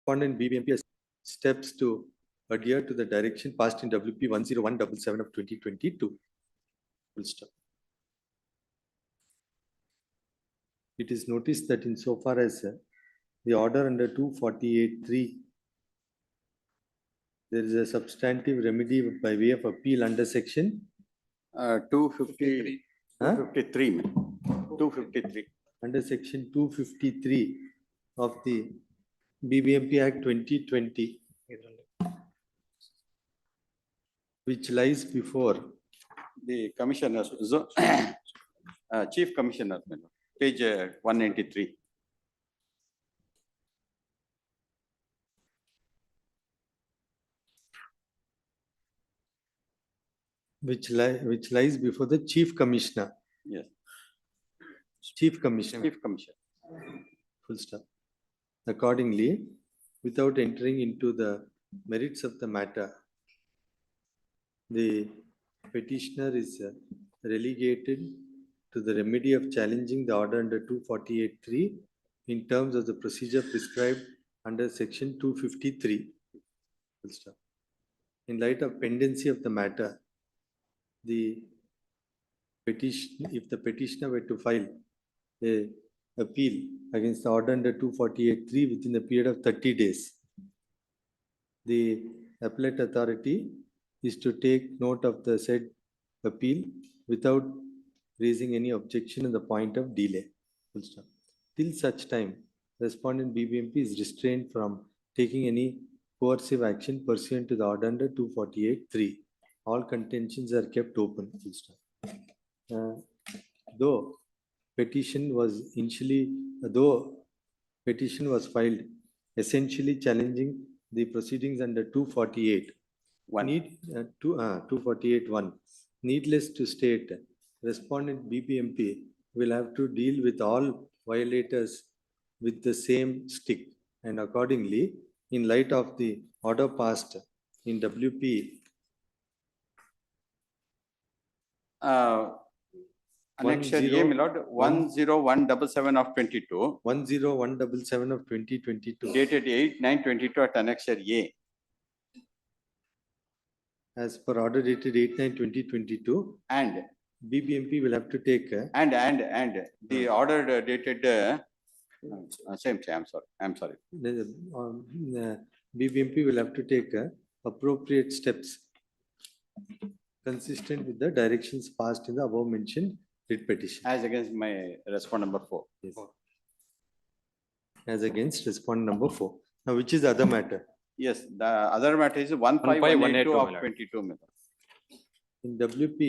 respondent BBMP has steps to adhere to the direction passed in WP 10177 of 2022. Full stop. It is noticed that insofar as the order under 248(3), there is a substantive remedy by way of appeal under section 253. 253. Under section 253 of the BBMP Act 2020, which lies before the commissioner, chief commissioner, my lord, page 193. which lies before the chief commissioner. Yes. Chief commissioner. Chief commissioner. Full stop. Accordingly, without entering into the merits of the matter, the petitioner is relegated to the remedy of challenging the order under 248(3) in terms of the procedure prescribed under section 253. Full stop. In light of pendency of the matter, the petition, if the petitioner were to file a appeal against the order under 248(3) within the period of 30 days, the appellate authority is to take note of the said appeal without raising any objection in the point of delay. Full stop. Till such time, respondent BBMP is restrained from taking any coercive action pursuant to the order under 248(3). All contentions are kept open. Full stop. Though petition was filed essentially challenging the proceedings under 248. 248(1). Needless to state, respondent BBMP will have to deal with all violators with the same stick, and accordingly, in light of the order passed in WP Annexure A, my lord, 10177 of 22. 10177 of 2022. Dated 8/9/22 at Annexure A. As per order dated 8/9/2022. And BBMP will have to take and the order dated same. I'm sorry. BBMP will have to take appropriate steps consistent with the directions passed in the above mentioned writ petition. As against my respondent number 4. Yes. As against respondent number 4. Now, which is the other matter? Yes, the other matter is 15182 of 22. In WP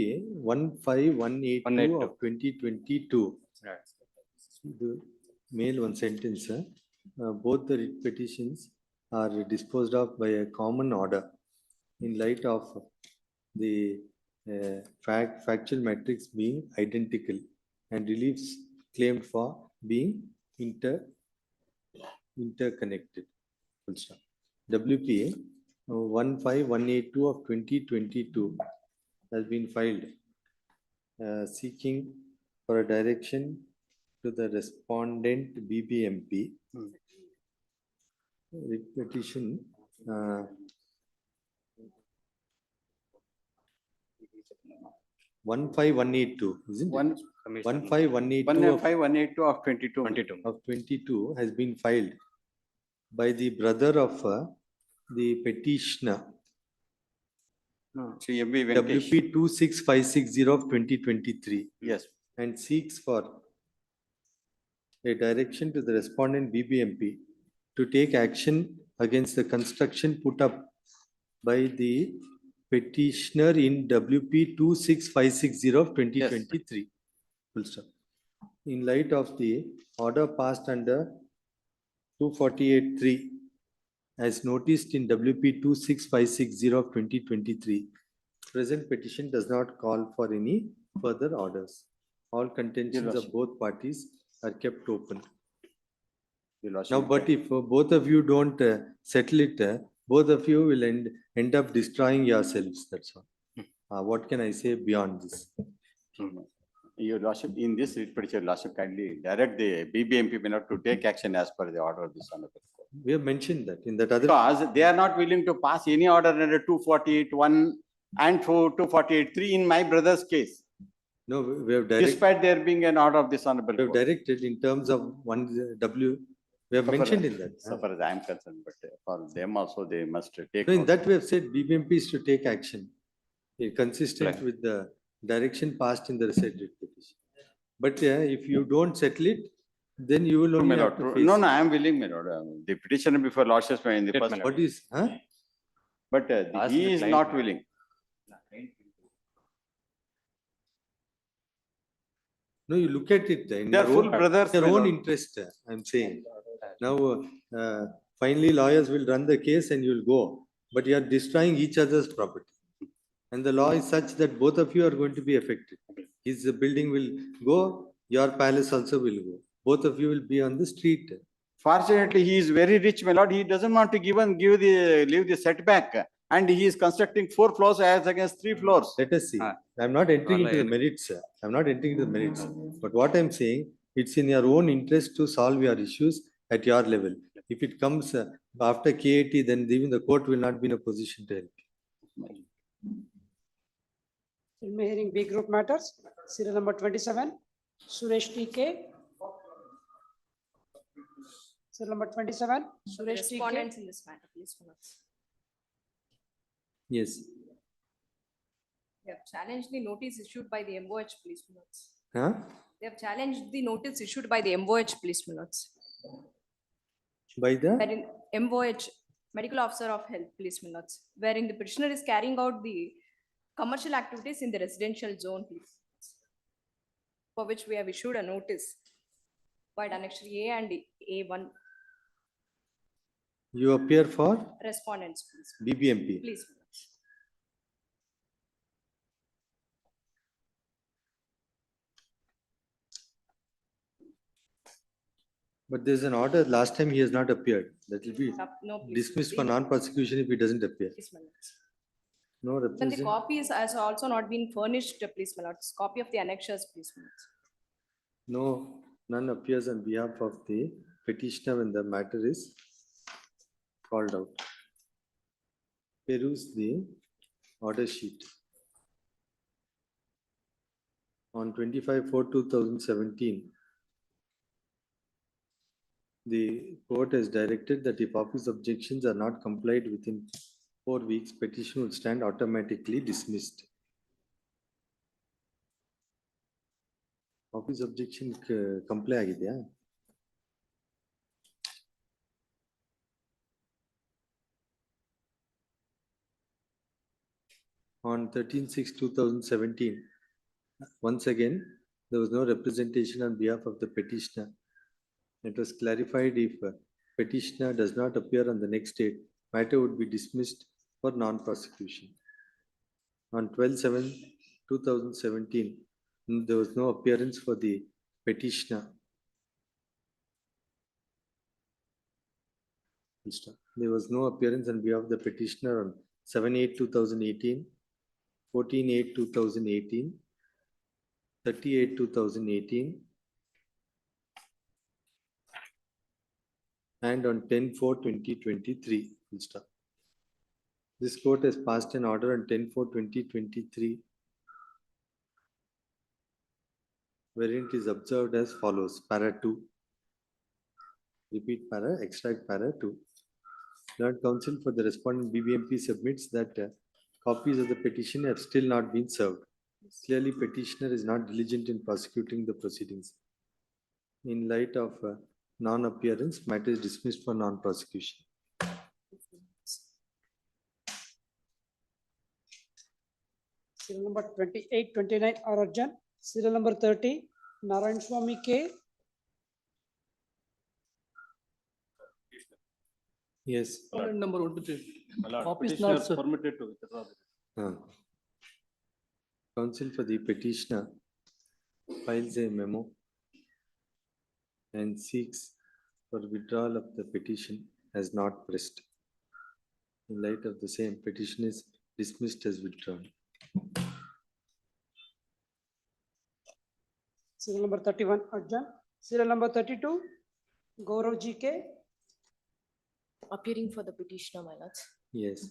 15182 of 2022, the mail one sentence, both the writ petitions are disposed of by a common order in light of the factual metrics being identical and reliefs claimed for being interconnected. Full stop. WPA 15182 of 2022 has been filed seeking for a direction to the respondent BBMP. Petition 15182, isn't it? 15182 15182 of 22. of 22 has been filed by the brother of the petitioner. WP 26560 of 2023. Yes. And seeks for a direction to the respondent BBMP to take action against the construction put up by the petitioner in WP 26560 of 2023. Full stop. In light of the order passed under 248.3 as noticed in WP 26560 of 2023, present petition does not call for any further orders. All contentions of both parties are kept open. Now, but if both of you don't settle it, both of you will end up destroying yourselves. That's all. What can I say beyond this? Your Lordship, in this writ petition, Lordship kindly direct the BBMP not to take action as per the order of this honorable court. We have mentioned that in that other. Because they are not willing to pass any order under 248.1 and 248.3 in my brother's case. No, we have directed. Despite there being an order of this honorable We have court. directed in terms of one W. We have mentioned in that. So far as I am concerned, but for them also they must take. No, in that we have said BBMP is to take action, consistent Right. with the direction passed in the said writ petition. But if you don't settle it, then you will only have to face. No, I am willing, my lord. The petitioner before Lordship in the first. What is, huh? But he is not willing. No, you look at it in They are your full own, brothers, your my own lord. interest, I'm saying. Now, finally lawyers will run the case and you'll go, but you are destroying each other's property. And the law is such that both of you are going to be affected. His building will go, your palace also will go. Both of you will be on the street. Fortunately, he is very rich, my lord. He doesn't want to leave the setback. And he is constructing 4 floors as against 3 floors. Let us see. I'm not entering into the merits. I'm not entering into the merits. But what I'm saying, it's in your own interest to solve your issues at your level. If it comes after KAT, then even the court will not be in a position to help you. In hearing B group matters, serial number 27, Suresh TK. Serial number 27, Suresh TK. Respondents in this matter, please. Yes. They have challenged the notice issued by the MOH police minutes. Huh? They have challenged the notice issued by the MOH police minutes. By the? Wherein MOH, Medical Officer of Health police minutes, wherein the petitioner is carrying out the commercial activities in the residential zone, please, for which we have issued a notice by annexure A and A1. You appear for? Respondents, please. BBMP. Please. But there's an order, last time he has not appeared. That will be No, please. dismissed for non-prosecution if he doesn't appear. Please, my lords. No Then the representative. copies has also not been furnished, please, my lords. Copy of the annexures, please, my lords. No, none appears on behalf of the petitioner when the matter is called out. Peruse the order sheet. On 25/4/2017, the court has directed that if office objections are not complied within 4 weeks, petition will stand automatically dismissed. Office objection comply ಆಗಿದೆಯಾ? On 13/6/2017, once again, there was no representation on behalf of the petitioner. It was clarified if petitioner does not appear on the next date, matter would be dismissed for non-prosecution. On 12/7/2017, there was no appearance for the petitioner. There was no appearance on behalf of the petitioner on 7/8/2018, 14/8/2018, 30/8/2018, and on 10/4/2023. Full stop. This court has passed an order on 10/4/2023, wherein it is observed as follows: para 2. Repeat para, extract para 2. Learned counsel for the respondent BBMP submits that copies of the petition have still not been served. Clearly, petitioner is not diligent in prosecuting the proceedings. In light of non-appearance, matter is dismissed for non-prosecution. Serial number 28, 29 are urgent. Serial number 30, Narayan Swami K. Yes. Number 1 to 3. Copy is Petitioner not, is sir. permitted to withdraw. Counsel for the petitioner files a memo and seeks for withdrawal of the petition as not pressed. In light of the same, petition is dismissed as withdrawn. Serial number 31 urgent. Serial number 32, Gaurav GK. Appearing for the petitioner, my lords. Yes.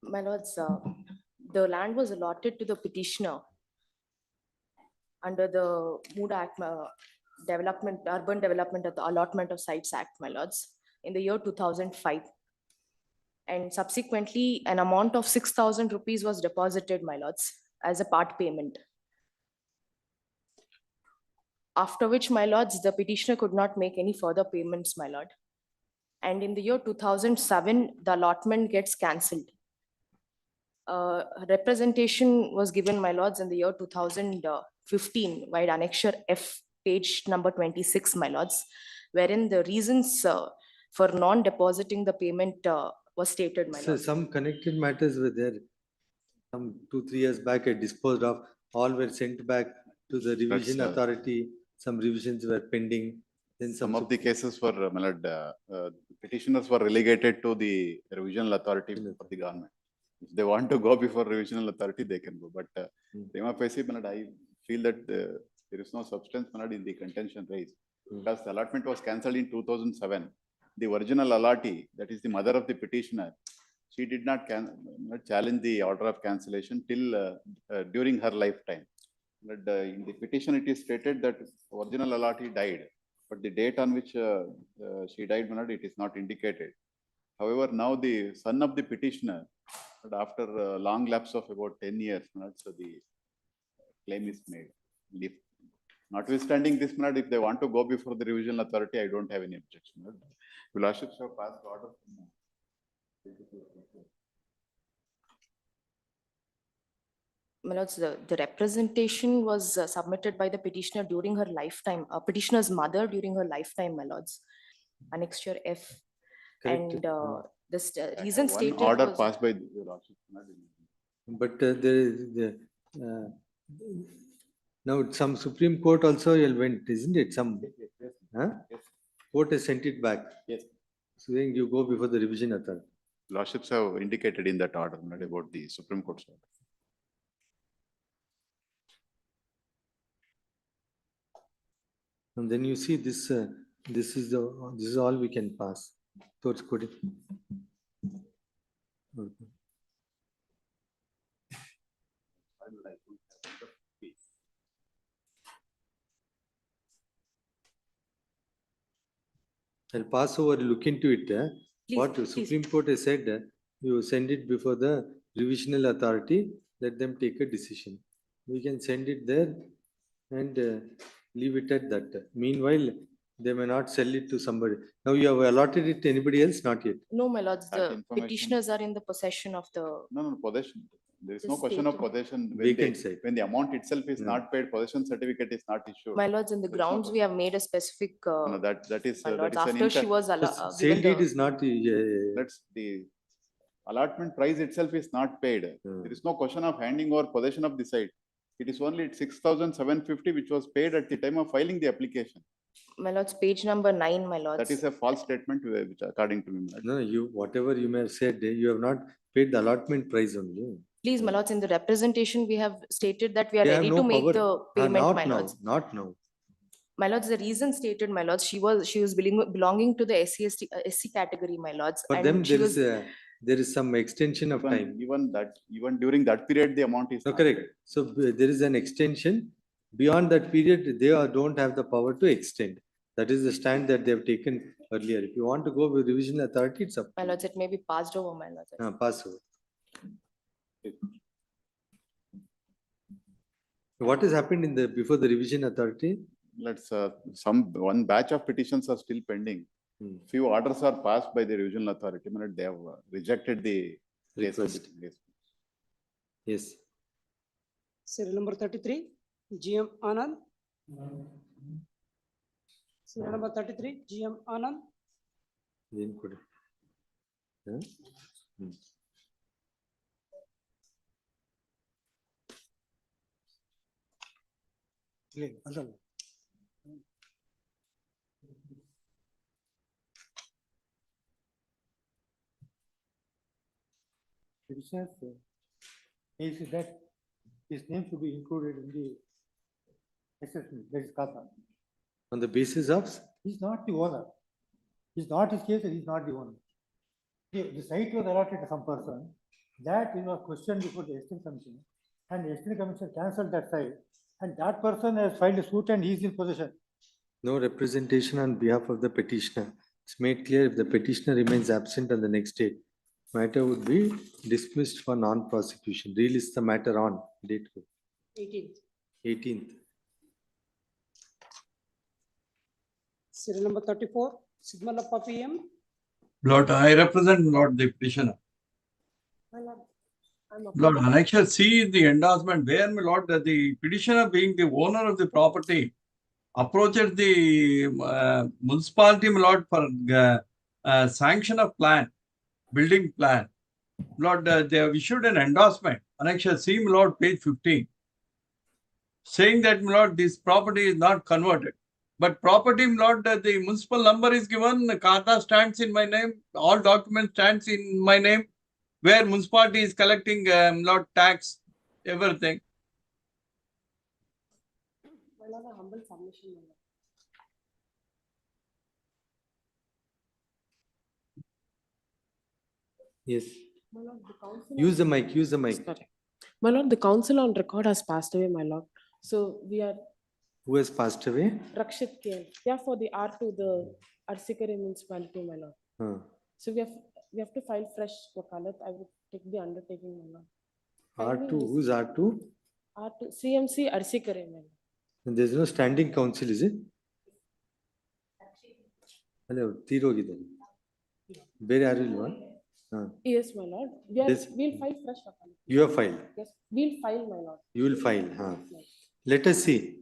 My lords, the land was allotted to the petitioner under the Mood Act, Development, Urban Development of the Allotment of Sites Act, my lords, in the year 2005. And subsequently, an amount of 6,000 rupees was deposited, my lords, as a part payment. After which, my lords, the petitioner could not make any further payments, my lord. And in the year 2007, the allotment gets cancelled. Representation was given, my lords, in the year 2015, via Annexure F, page number 26, my lords, wherein the reasons for non-depositing the payment was stated, my So lords. some connected matters were there. Some 2-3 years back, I disposed of. All were sent back to the revision authority. Some revisions were pending. Then some of the cases were, petitioners were relegated to the revisional authority for the government. If they want to go before revisional authority, they can go. But prima facie, I feel that there is no substance in the contention raised. Because the allotment was cancelled in 2007. The original allottee, that is the mother of the petitioner, she did not challenge the order of cancellation till during her lifetime. But in the petition, it is stated that original allottee died, but the date on which she died, it is not indicated. However, now the son of the petitioner, after a long lapse of about 10 years, so the claim is made. If, notwithstanding this, if they want to go before the revisional authority, I don't have any objection. Your Lordships have passed order. My lords, the representation was submitted by the petitioner during her lifetime, petitioner's mother during her lifetime, my lords. Annexure F. Correct. And this reason stated Order was, passed by your Lordship. But there is now some Supreme Court also went, isn't it? Some court has sent it back. Yes. So then you go before the revision authority. Lordships have indicated in that order about the Supreme Court's order. And then you see this. This is all we can pass towards coding. Okay. I'll pass over, look into it. Please, What the Supreme Court has said, you send it before the revisional authority, let them take a decision. We can send it there and leave it at that. Meanwhile, they may not sell it to somebody. Now you have allotted it to anybody else, not yet. no, my lords, That the information- petitioners are in the possession of the. No, possession. There is The no question of state- possession. Vacant site. When the amount itself is No. not paid, possession certificate is not issued. My lords, in the There is no grounds, we have made a specific, No, that is, my that lords, is an after she was Sale given deed the, is not. That's the allotment price itself is not paid. There is no question of handing over possession of the site. It is only 6,750 which was paid at the time of filing the application. my lords, page number 9, my lords. That is a false statement which according to me. No, you, whatever you may have said, you have not paid the allotment price only. Please, my lords, in the representation, we have stated that we are They have ready no to make power. the payment, Not my now, lords. not now. My lords, the reason stated, my lords, she was belonging to the SC category, my lords. For and them, she there is some extension of time. Even during that period, the amount is. No, not correct. paid. So there is an extension. Beyond that period, they don't have the power to extend. That is the stand that they have taken earlier. If you want to go with revision authority, it's up. My lords, it may be passed over, my lords. Pass over. What has happened in the, before the revision authority? One batch of petitions are still pending. Few orders are passed by the revisional authority, but they have rejected the request. Yes. Serial number 33, GM Anand. Serial number 33, GM Anand. Then could. Petitioners, he said that his name should be included in the assessment, that is Kata. On the basis of? He's not the owner. It's not his case, he's not the owner. The site was allotted to some person, that was questioned before the estate commission, and the estate commission cancelled that site, and that person has filed a suit and he is in possession. No representation on behalf of the petitioner. It's made clear if the petitioner remains absent on the next date, matter would be dismissed for non-prosecution. Relist the matter on date 18th. 18th. Serial number 34, Sigmalappa PM. Lord, I represent Lord the petitioner. Lord, Annexure C, the endorsement, where, my Lord, that the petitioner being the owner of the property approaches the municipality, my Lord, for sanction of plan, building plan. Lord, they have issued an endorsement, Annexure C, my Lord, page 15, saying that, my Lord, this property is not converted. But property, my Lord, the municipal number is given, the Kata stands in my name, all documents stands in my name, where municipality is collecting, Lord, tax, everything. Humble submission. Yes. My lord, the council. Use the mic, use the mic. Sorry. My lord, the council on record has passed away, my lord. So we are. Who has passed away? Rakshit Kian. Yeah, for the R2, the Arsikare municipality, my lord. So we have to file fresh wakalat. I will take the undertaking, my lord. R2, who's R2? R2, CMC Arsikare, my lord. And there's no standing council, is it? Hello, tirogidare. Bere yaru ilva? Yes, my lord. We'll file fresh wakalat. You have filed? Yes, we'll file, my lord. You will file. Let us see.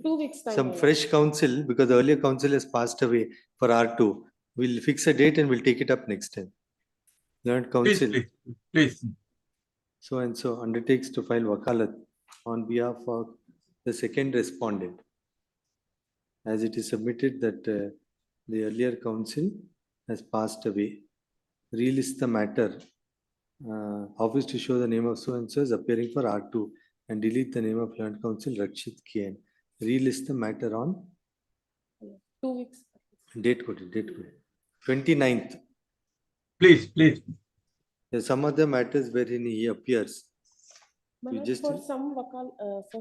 2 weeks time. Some fresh council, because the earlier council has passed away for R2. We'll fix a date and we'll take it up next time. Learned council. Please. So and so undertakes to file wakalat on behalf of the second respondent. As it is submitted that the earlier council has passed away. Relist the matter. Office to show the name of so and so is appearing for R2 and delete the name of learned council Rakshit Kian. Relist the matter on 2 weeks. date 29th. Please. There's some other matters wherein he appears. You just for some wakal.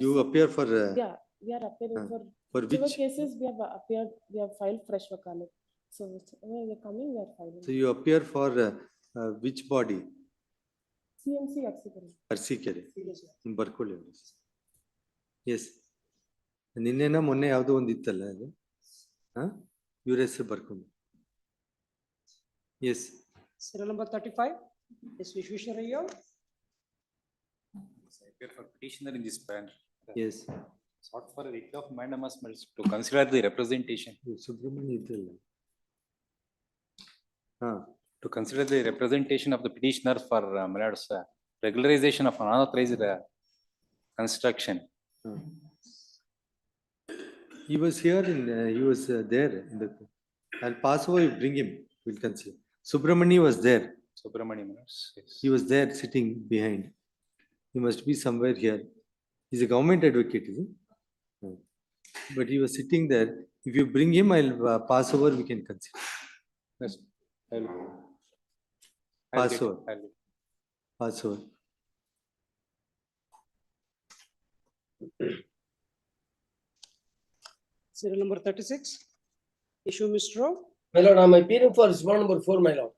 You appear for. Yeah, we are appearing for which which cases we have appeared. We have filed fresh wakalat. So we are coming. We are filing. So you appear for which body? CMC Arsikare. Arsikare in Barkole. Yes. ನಿನ್ನೆನ ಮೊನ್ನೆ ಯಾವುದೋ ಒಂದು ಇತ್ತಲ್ಲ ಅದು ಇವ್ರ ಹೆಸರು ಬರ್ಕೊಂಡು S Serial number 35 is Vishweshwaraya. For petitioner in this matter. Yes. Sought for a writ of Mandamus to consider the representation. Subramanian idella. To consider the representation of the petitioner for regularization of unauthorized construction. He was here he was there in the. I'll pass over, you bring him, we'll consider. Subramani was there. Subramanian, my lords, yes. He was there sitting behind. He must be somewhere here. He's a government advocate, is he? No. But he was sitting there. If you bring him, I'll pass over, we can consider. Yes. I'll Pass get- over. I'll- Pass over. Serial number 36. Issue Mr. My lord, I'm appearing for response number 4, my lord.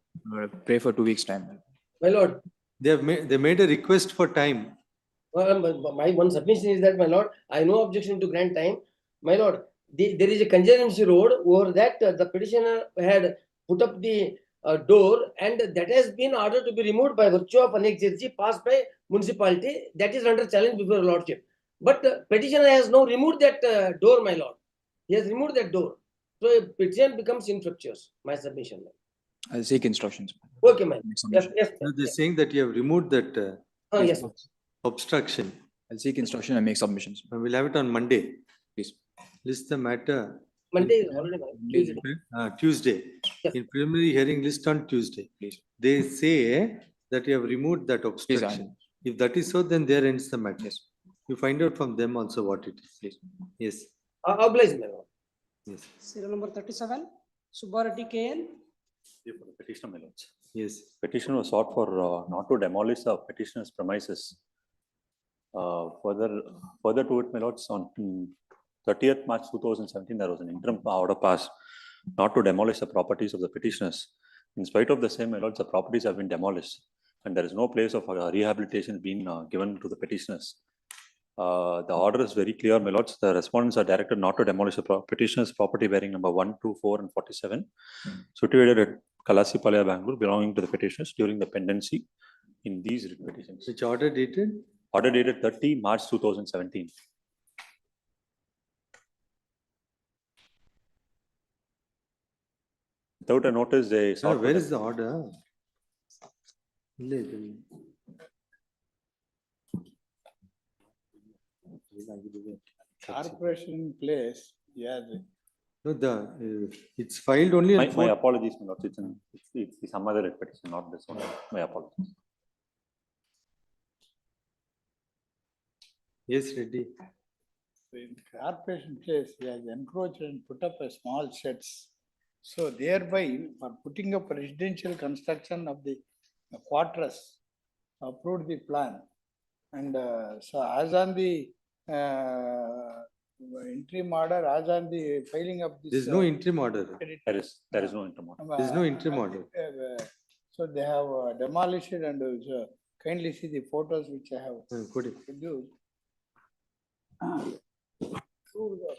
Pray for 2 weeks' time. My lord, They made a request for time. my one submission is that, my lord, I have no objection to grant time. My lord, there is a conservancy road over that the petitioner had put up the door, and that has been ordered to be removed by virtue of an exercise passed by municipality. That is under challenge before lordship. But petitioner has now removed that door, my lord. He has removed that door. So a petition becomes infructuous. My submission. I'll seek instructions. Okay, my yes, yes, No, they're saying that you have removed that yes. obstruction. I'll seek instruction and make submissions. We'll have it on Monday. Please. List the matter. Monday is already Tuesday. Tuesday. Yes. In preliminary hearing list on Tuesday. Please. They say that you have removed that obstruction. If that is so, then there ends the matter. Yes. You find out from them also what it is. Please. Yes. Oblige, my lord. Yes. Serial number 37. Subbarati KL. For the petitioner, my lords. Yes. Petition was sought for not to demolish the petitioner's premises. Further to it, my lords, on 30th March 2017, there was an interim order passed not to demolish the properties of the petitioners. In spite of the same, my lords, the properties have been demolished, and there is no place of rehabilitation being given to the petitioners. The order is very clear, my lords. The respondents are directed not to demolish the petitioner's property bearing number 1, 2, 4, and 47, situated at Kalasipalaya, Bangalore, belonging to the petitioners during the pendency in these writ petitions. Which order dated? Order dated 30 March 2017. Without a notice, they sought. Where is the order? Corporation place, yeah. No, it's filed only on My apologies, my lords. It's some other writ petition, not this one. My apologies. Yes, Reddy. In corporation place, he has encroached and put up a small sheds. So thereby, for putting up residential construction of the quarters, approved the plan. And so as on the interim order, as on the filing of this. There is no interim order. There is no interim order. There is no interim order. So they have demolished it, and kindly see the photos which I have produced.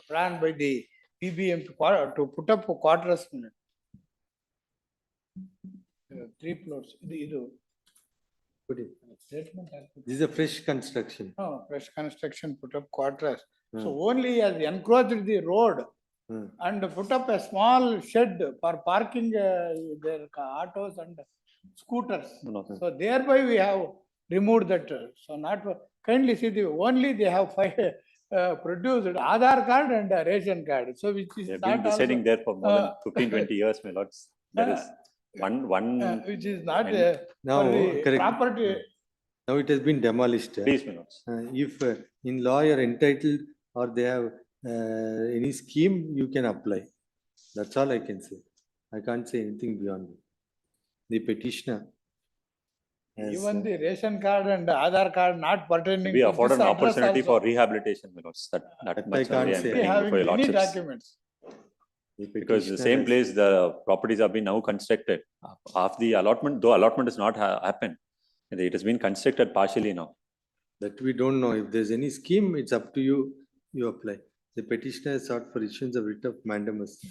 Planned by the PBM to put up quarters. 3 floors. This is a fresh construction. No, fresh construction, put up quarters. So only has encroached the road and put up a small shed for parking their autos and scooters. So thereby we have removed that. So not kindly see the only they have produced Aadhaar card and a ration card. So which is They have not been deciding also, there for more than 15-20 years, my lords. There is one. which is not Now, for the correct. property. Now it has been demolished. Please, my lords. If in law you are entitled or they have any scheme, you can apply. That's all I can say. I can't say anything beyond it. The petitioner. Even the ration card and Aadhaar card not pertaining We to afford this an address opportunity also. for rehabilitation, my lords. That much can't only I'm say. We bringing having before your many lordships. documents. Because the same place the properties have been now constructed. After the allotment, though allotment has not happened, it has been constructed partially now. That we don't know. If there's any scheme, it's up to you. You apply. The petitioner has sought for issuance of writ of Mandamus.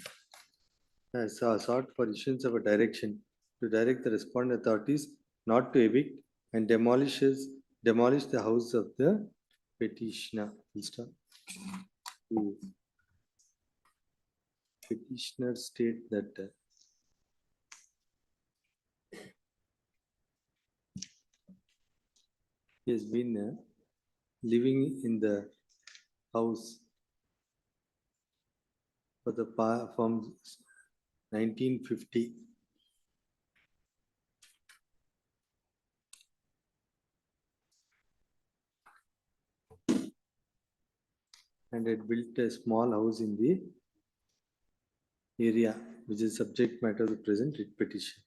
Has sought for issuance of a direction to direct the respondent authorities not to evict and demolish the house of the petitioner. Petitioner state that he has been living in the house for from 1950 and had built a small house in the area which is subject matter of the present writ petition.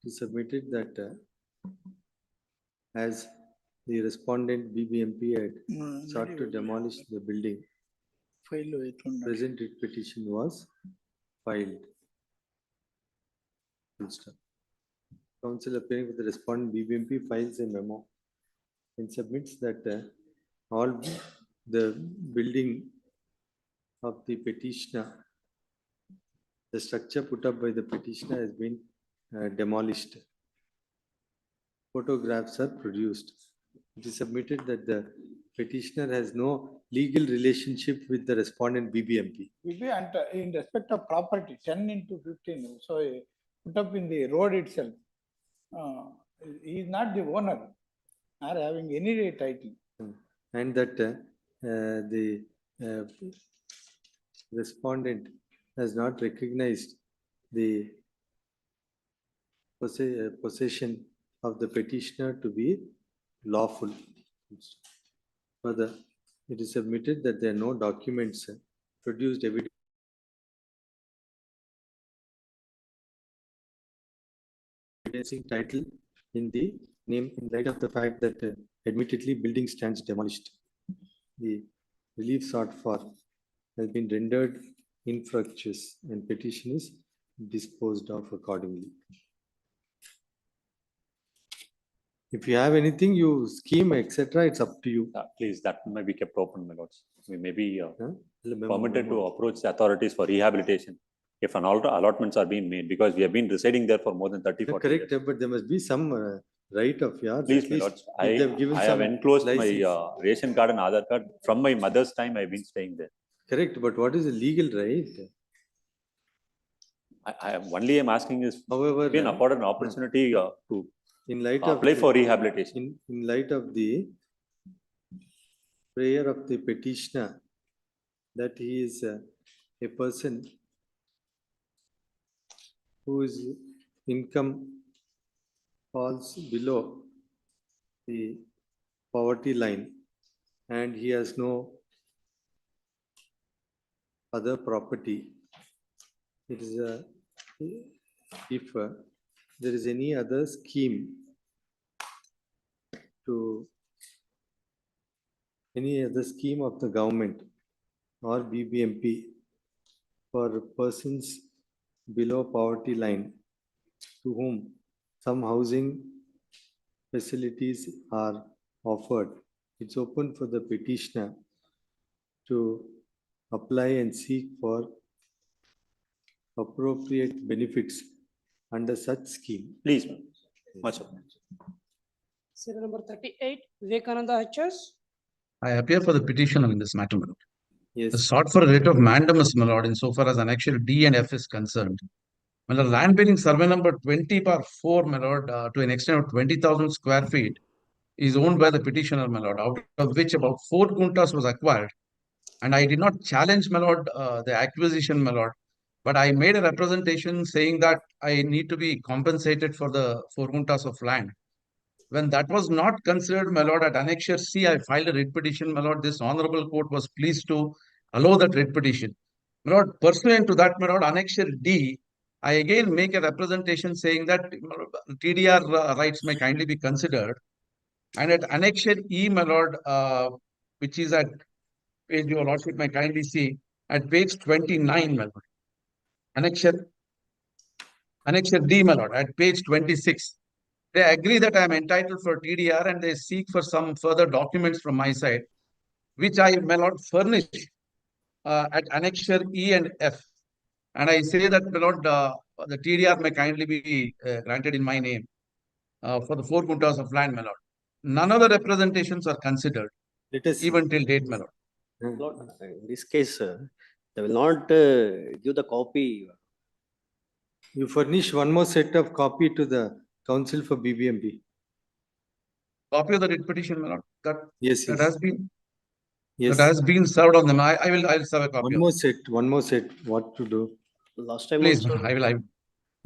He submitted that as the respondent BBMP had sought to demolish the building, present writ petition was filed. Full stop. Counsel appearing with the respondent BBMP files a memo and submits that all the building of the petitioner, the structure put up by the petitioner has been demolished. Photographs are produced. It is submitted that the petitioner has no legal relationship with the respondent BBMP. In respect of property, 10 into 15, so put up in the road itself. He is not the owner or having any title. And that the respondent has not recognized the possession of the petitioner to be lawful. Further, it is submitted that there are no documents produced evidencing title in the name in light of the fact that admittedly building stands demolished. The relief sought for has been rendered infructuous and petition is disposed of accordingly. If you have anything, you scheme, etc., it's up to you. Please, that may be kept open, my lords. We may be permitted to approach the authorities for rehabilitation if an allotments are being made, because we have been residing there for more than 30, 40 Correct, years. but there must be some right of yours. Please, my lords, I have enclosed my ration card and Aadhaar card. From my mother's time, I've been staying there. Correct, but what is the legal right? Only I'm asking is, however, been afforded an opportunity to in light apply of for rehabilitation. In light of the prayer of the petitioner that he is a person whose income falls below the poverty line and he has no other property. It is if there is any other scheme to any other scheme of the government or BBMP for persons below poverty line to whom some housing facilities are offered, it's open for the petitioner to apply and seek for appropriate benefits under such scheme. Please, much. Serial number 38, Vivekananda HS. I appear for the petitioner in this matter, my lord. Yes. The sought for a writ of mandamus, my lord, insofar as annexure D and F is concerned. My lord, land bearing survey number 20/4, my lord, to an extent of 20,000 square feet is owned by the petitioner, my lord, out of which about 4 guntas was acquired. And I did not challenge, my lord, the acquisition, my lord, but I made a representation saying that I need to be compensated for the 4 guntas of land. When that was not considered, my lord, at annexure C, I filed a writ petition, my lord. This honorable court was pleased to allow that writ petition. My lord, pursuant to that, my lord, annexure D, I again make a representation saying that TDR rights may kindly be considered. And at annexure E, my lord, which is at page, your lordship may kindly see, at page 29, my lord. Annexure D, my lord, at page 26. They agree that I am entitled for TDR and they seek for some further documents from my side, which I may not furnish at annexure E and F. And I say that, my lord, the TDR may kindly be granted in my name for the 4 guntas of land, my lord. None of the representations are considered, even till date, my lord. Lord, in this case, they will not give the copy. You furnish one more set of copy to the council for BBMP. Copy of the writ petition, my lord. That has been. Yes. That has been served on them. I'll serve a copy. One more set. What to do? Last time Please, also, I will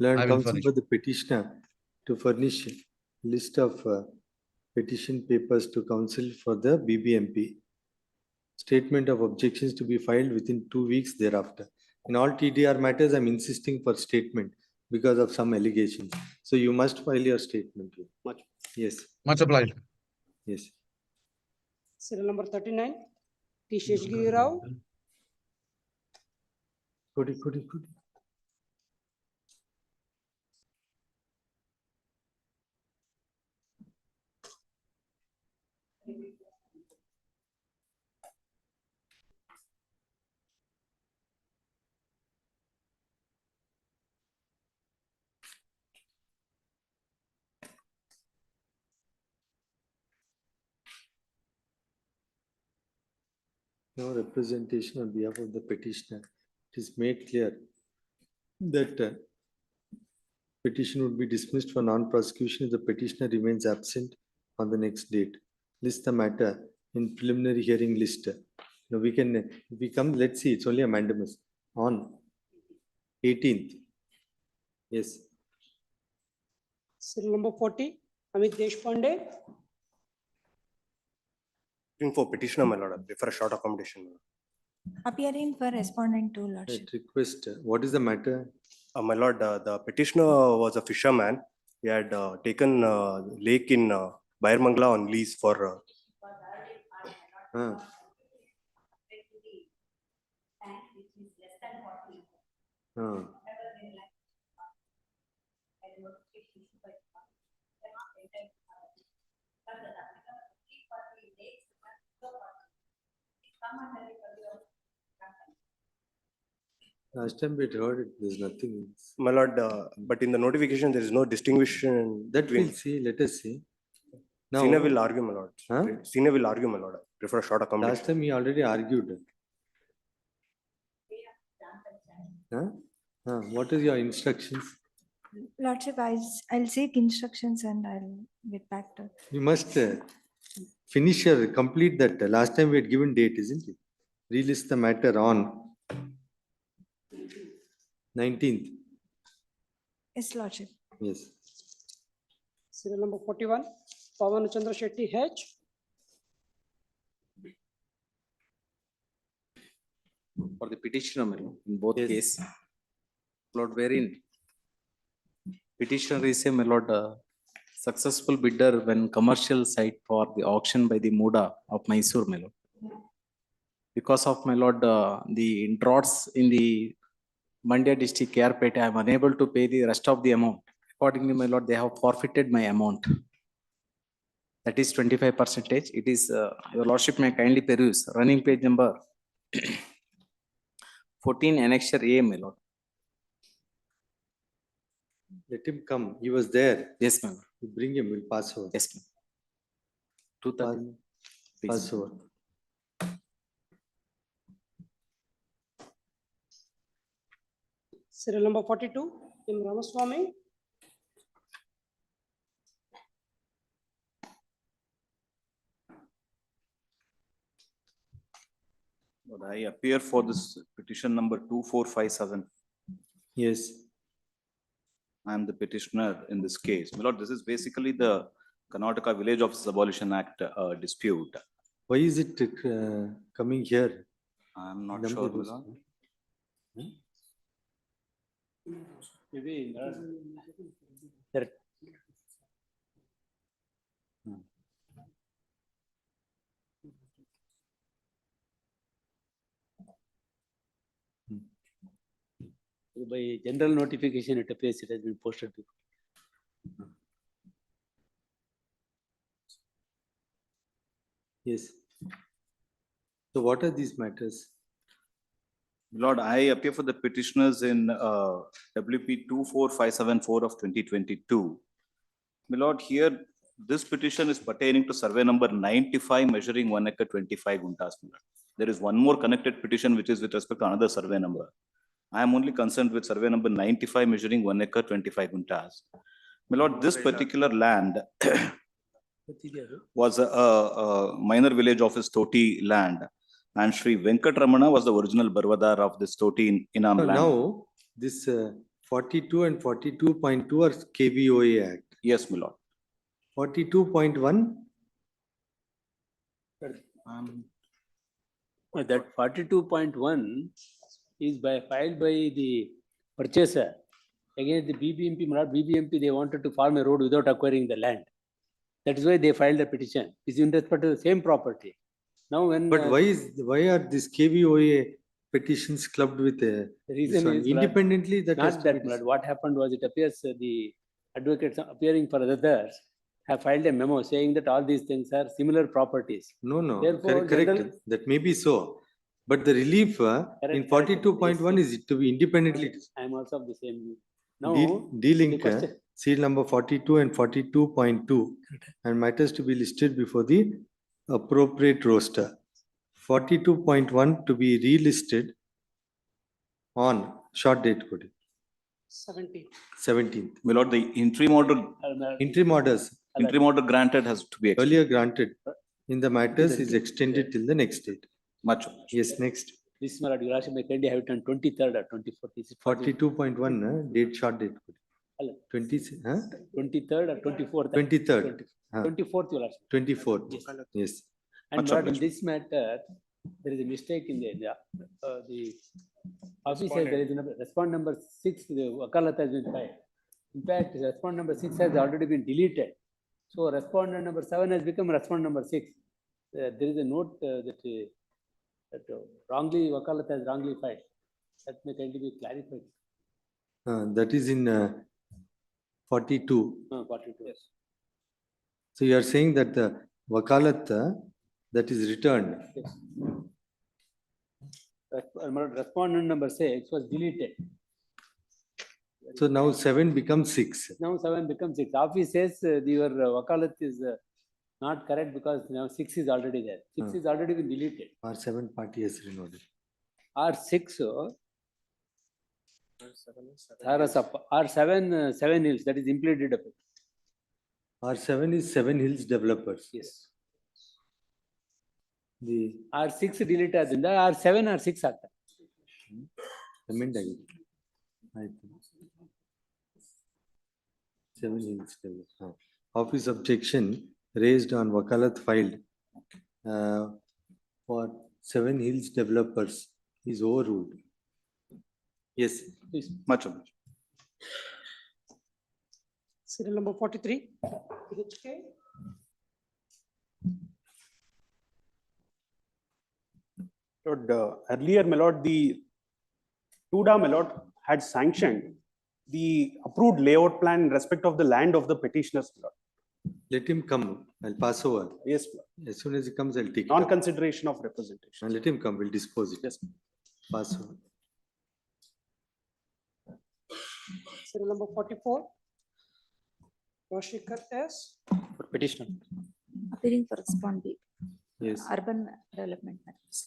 Learn council furnish. for the petitioner to furnish list of petition papers to council for the BBMP. Statement of objections to be filed within 2 weeks thereafter. In all TDR matters, I'm insisting for statement because of some allegations. So you must file your statement. Much. Yes, Much obliged. yes. Serial number 39, T. Sheshgiri Rao. Good. No representation on behalf of the petitioner. It is made clear that petition would be dismissed for non-prosecution if the petitioner remains absent on the next date. List the matter in preliminary hearing list. Now we can, if we come, let's see, it's only a mandamus on 18th. Yes. Serial number 40, Amit Deshpande. For petitioner, my lord, I prefer a short accommodation. Appearing for respondent to I lordship. request, what is the matter? My lord, the petitioner was a fisherman. He had taken lake in Bayermangla on lease for. Last time we had heard it, there's nothing. My lord, but in the notification, there is no distinction. That we'll see, let us see. Now, Senior will argue, my lord. Senior will argue, my lord. I prefer a short accommodation. last time he already argued. What is your instructions? Lordship, I'll seek instructions and I'll get back to. You must finish or complete that. Last time we had given date, isn't it? Relist the matter on 19th. Yes, Lordship. Yes. Serial number 41, Pawan Chandra Shetty H. For the petitioner in both cases, Lord, wherein petitioner is a, my lord, successful bidder when commercial site for the auction by the Muda of Mysore, my lord. Because of, my lord, the droughts in the Mandya district, Kerpete, I am unable to pay the rest of the amount. Accordingly, my lord, they have forfeited my amount. That is 25%. It is, your lordship may kindly peruse, running page number 14, annexure A, my lord. Let him come. He was there. Yes, ma'am. You bring him, we'll pass over. Yes, ma'am. 230. Pass over. Serial number 42, M. Ramaswamy. But I appear for this petition number 2457. Yes. I am the petitioner in this case. My lord, this is basically the Karnataka Village Office Abolition Act dispute. Why is it coming here? I am not sure, my lord. Maybe by general notification, it appears it has been posted before. Yes. So what are these matters? Lord, I appear for the petitioners in WP 24574 of 2022. My lord, here this petition is pertaining to survey number 95 measuring 1 acre 25 guntas. There is one more connected petition which is with respect to another survey number. I am only concerned with survey number 95 measuring 1 acre 25 guntas. My lord, this particular land was a minor village office Toti land. And Sri Venkatramana was the original Barvadar of this Toti in Inam land. Now, this 42 and 42.2 are KVOA Act. Yes, my lord. 42.1? That 42.1 is filed by the purchaser against the BBMP, not BBMP, they wanted to farm a road without acquiring the land. That is why they filed a petition. It's in respect to the same property. Now when. But why are these KVOA petitions clubbed with The reason this one? is Independently that has not to that, be but what happened was it appears the advocates appearing for others have filed a memo saying that all these things are similar properties. No, Therefore, correct. That may be so. But the relief in 42.1 is it to be independently. I am also of the same view. Now, D-link, the question- serial number 42 and 42.2 and matters to be listed before the appropriate roster. 42.1 to be relisted on short date code 17th. My lord, the interim order Interim granted has to be earlier granted in the matters is extended till the next date. much. Yes, next. This Malad, you actually may have it on 23rd or 24th. Is it 42.1 date short date code. Hello. 23rd or 24th? 23rd. 24th, you 24th. Yes. And but in this matter, there is a mistake in the office says there is a respond number 6, the wakalat has been filed. In fact, respond number 6 has already been deleted. So respondent number 7 has become respond number 6. There is a note that wrongly, wakalat has wrongly filed. That may kindly be clarified. That is in 42. 42. Yes. So you are saying that the wakalat that is returned. Yes. Respondent number 6 was deleted. So now 7 becomes 6. Now 7 becomes 6. Office says your wakalat is not correct because now 6 is already there. 6 is already been deleted. R7 party has renewed. R6 R7 7 hills, that is implemented. R7 is 7 hills developers. Yes. The R6 delete adinda R7 R6 ಆಗ್ತಾ. Amend ಆಗಿದೆ. ಆಯ್ತು. 7 hills developers. Office objection raised on wakalat filed for 7 hills developers is overruled. Yes, please. Much. Serial number 43. Lord, earlier, my lord, the TUDA, my lord, had sanctioned the approved layout plan in respect of the land of the petitioners, my lord. Let him come. I'll pass over. Yes, my lord. As soon as he comes, I'll take it. Non-consideration of representation. Let him come. We'll dispose it. Yes. Pass over. Serial number 44. Rashikar S. For petitioner. Appearing for respond B. Yes. Urban development matters.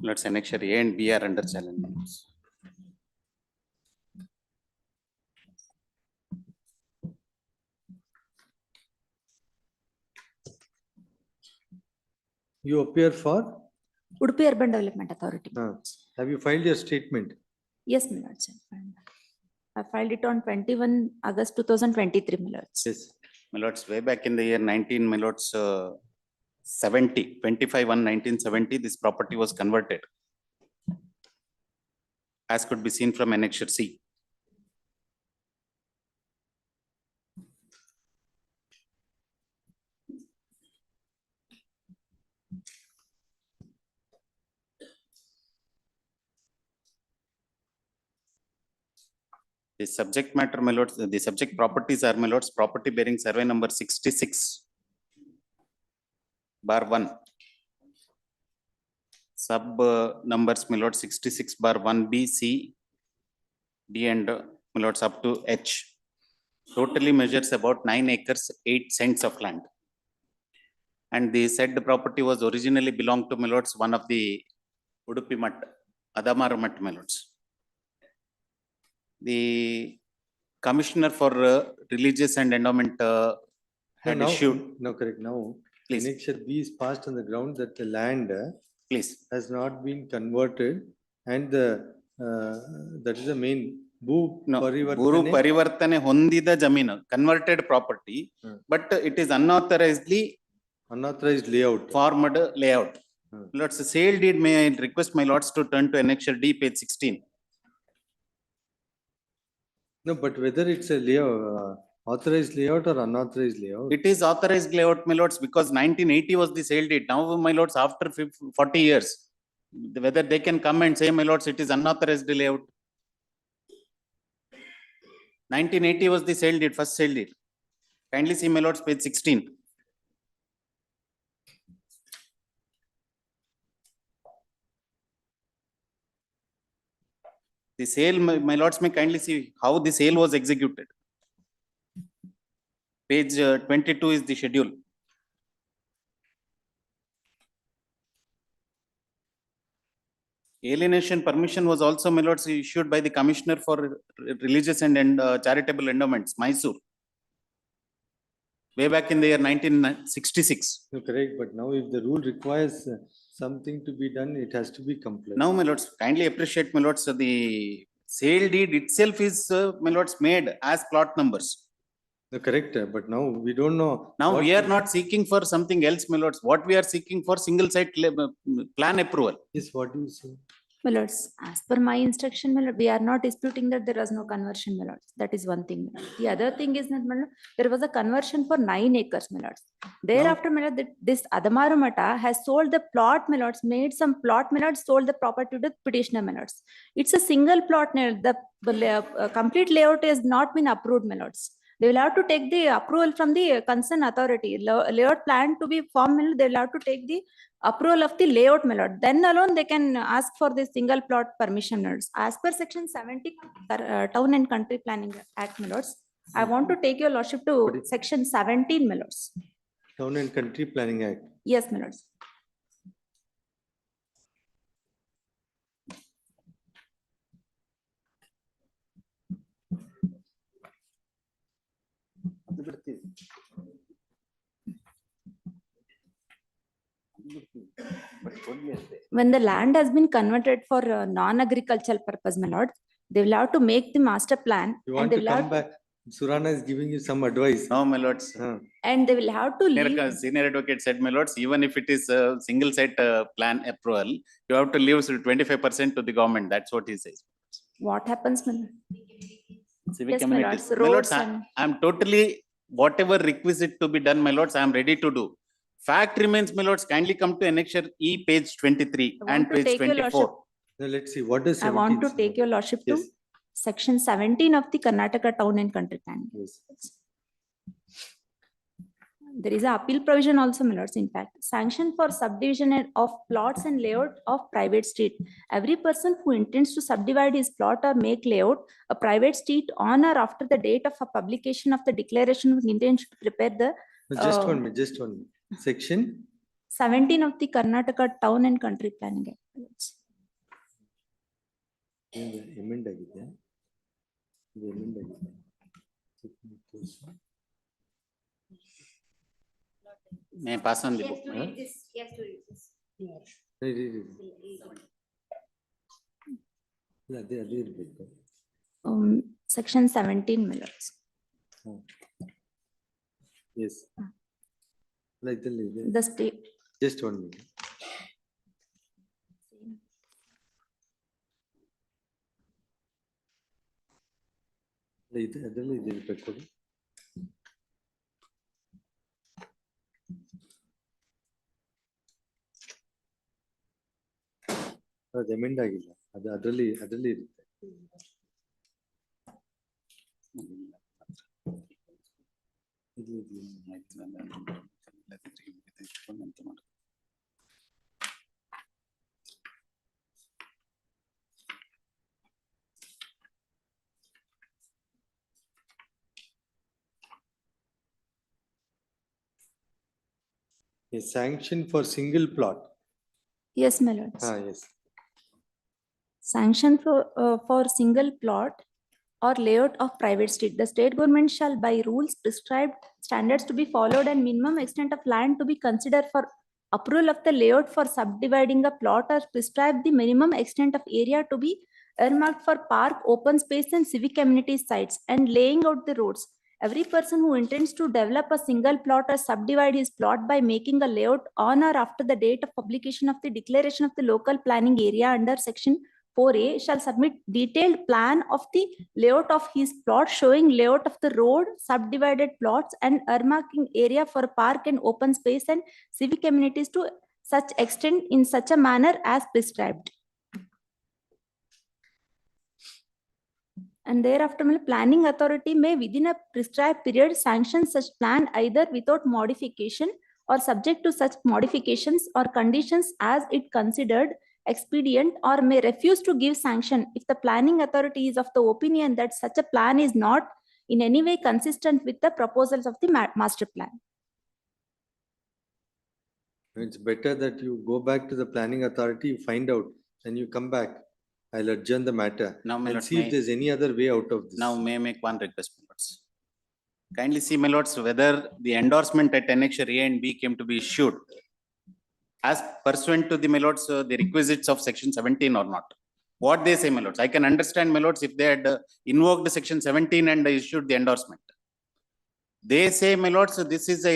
Let's annexure A and B are under challenge. You appear for? Udupi Urban Development Authority. Have you filed your statement? Yes, my lords. I filed it on 21 August 2023, my lords. Yes. My lords, way back in the year 19, my lords, 25/1/1970, this property was converted, as could be seen from annexure C. The subject matter, my lords, the subject properties are, my lords, property bearing survey number 66/1. Sub numbers, my lord, 66/1B, C, D, and my lords up to H. Totally measures about 9 acres, 8 cents of land. And the said property was originally belonged to, my lords, one of the Udupi Mat, Adamar Mat, my lords. The Commissioner for Religious and Endowment had issued. No, correct. Now, please. Annexure B is passed on the ground that the land please has not been converted, and the that is the main Buru Parivartane Hondida Jamina, converted property, but it is unauthorizedly Unauthorized layout. Formed layout. Lords, the sale deed, may I request my lords to turn to annexure D, page 16. No, but whether it's a layout, authorized layout or unauthorized layout. It is authorized layout, my lords, because 1980 was the sale deed. Now, my lords, after 40 years, whether they can come and say, my lords, it is unauthorized layout. 1980 was the sale deed, first sale deed. Kindly see, my lords, page 16. The sale, my lords, may kindly see how the sale was executed. Page 22 is the schedule. Alienation permission was also, my lords, issued by the Commissioner for Religious and Charitable Endowments, Mysore, way back in the year 1966. No, correct, but now if the rule requires something to be done, it has to be complied. Now, my lords, kindly appreciate, my lords, the sale deed itself is, my lords, made as plot numbers. No, correct, but now we don't know. Now we are not seeking for something else, my lords. What we are seeking for single site plan approval. Yes, what do you say? My lords, as per my instruction, my lord, we are not disputing that there was no conversion, my lords. That is one thing. My lord. The other thing is that, my lord, there was a conversion for 9 acres, my lords. Thereafter, my lord, this Adamaramata has sold the plot, my lords, made some plot, my lords, sold the property to the petitioner, my lords. It's a single plot, my lord. The complete layout has not been approved, my lords. They will have to take the approval from the concerned authority. Layout plan to be formed, they will have to take the approval of the layout, my lord. Then alone they can ask for the single plot permission, my lords. As per section 70 Town and Country Planning Act, my lords, I want to take your lordship to section 17, my lords. Town and Country Planning Act. Yes, my lords. When the land has been converted for non-agricultural purpose, my lord, they will have to make the master plan. You want to come back? Surana is giving you some advice. No, my lords. And they will have to leave. Senior advocate said, my lords, even if it is a single site plan approval, you have to leave 25% to the government. That's what he says. What happens, my lord? Civic Yes, my communities. lords, My lords, roads and- I'm totally, whatever requisite to be done, my lords, I'm ready to do. Fact remains, my lords, kindly come to annexure E, page 23 and page take your 24. Now let's see, what does I want to 17 take your lordship to section 17 of the Karnataka Town and Country Plan. Yes. There is an appeal provision also, my lords, in fact. Sanction for subdivision of plots and layout of private street. Every person who intends to subdivide his plot or make layout a private street on or after the date of a publication of the declaration of intent to prepare the No, just 1 minute, just 1 minute. Section 17 of the Karnataka Town and Country Planning Act. amend ಆಗಿದೆ. ಇದು amend ಆಗಿದೆ. May I pass on the book? ಇಲ್ಲ, ಅದೇ ಇರ್ಬೇಕು. Section 17, my lords. Yes. ಇಲ್ಲ, ಇದ್ರಲ್ಲಿ ಇದೆ. The state. Just 1 minute. ಇಲ್ಲ, ಇದು ಅದರಲ್ಲಿ ಇದೆ ಇರ್ಬೇಕು ಕೊಡಿ. ಅದು amend ಆಗಿಲ್ಲ, ಅದು ಅದರಲ್ಲಿ ಇರುತ್ತೆ. A sanction for single plot. Yes, my lords. Yes. Sanction for single plot or layout of private street. The state government shall by rules prescribed standards to be followed and minimum extent of land to be considered for approval of the layout for subdividing a plot or prescribe the minimum extent of area to be earmarked for park, open space and civic amenity sites and laying out the roads every person who intends to develop a single plot or subdivide his plot by making a layout on or after the date of publication of the declaration of the local planning area under section 4A shall submit detailed plan of the layout of his plot showing layout of the road, subdivided plots and earmarking area for park and open space and civic amenities to such extent in such a manner as prescribed. And thereafter, planning authority may within a prescribed period sanction such plan either without modification or subject to such modifications or conditions as it considered expedient, or may refuse to give sanction if the planning authority is of the opinion that such a plan is not in any way consistent with the proposals of the master plan. It's better that you go back to the planning authority, you find out, and you come back. I'll adjourn the matter Now, my and lord, see if there's any other way out of this. Now, may I make one request, my lords? Kindly see, my lords, whether the endorsement at annexure A and B came to be issued as pursuant to the, my lords, the requisites of section 17 or not. What they say, my lords. I can understand, my lords, if they had invoked section 17 and issued the endorsement. They say, my lords, this is a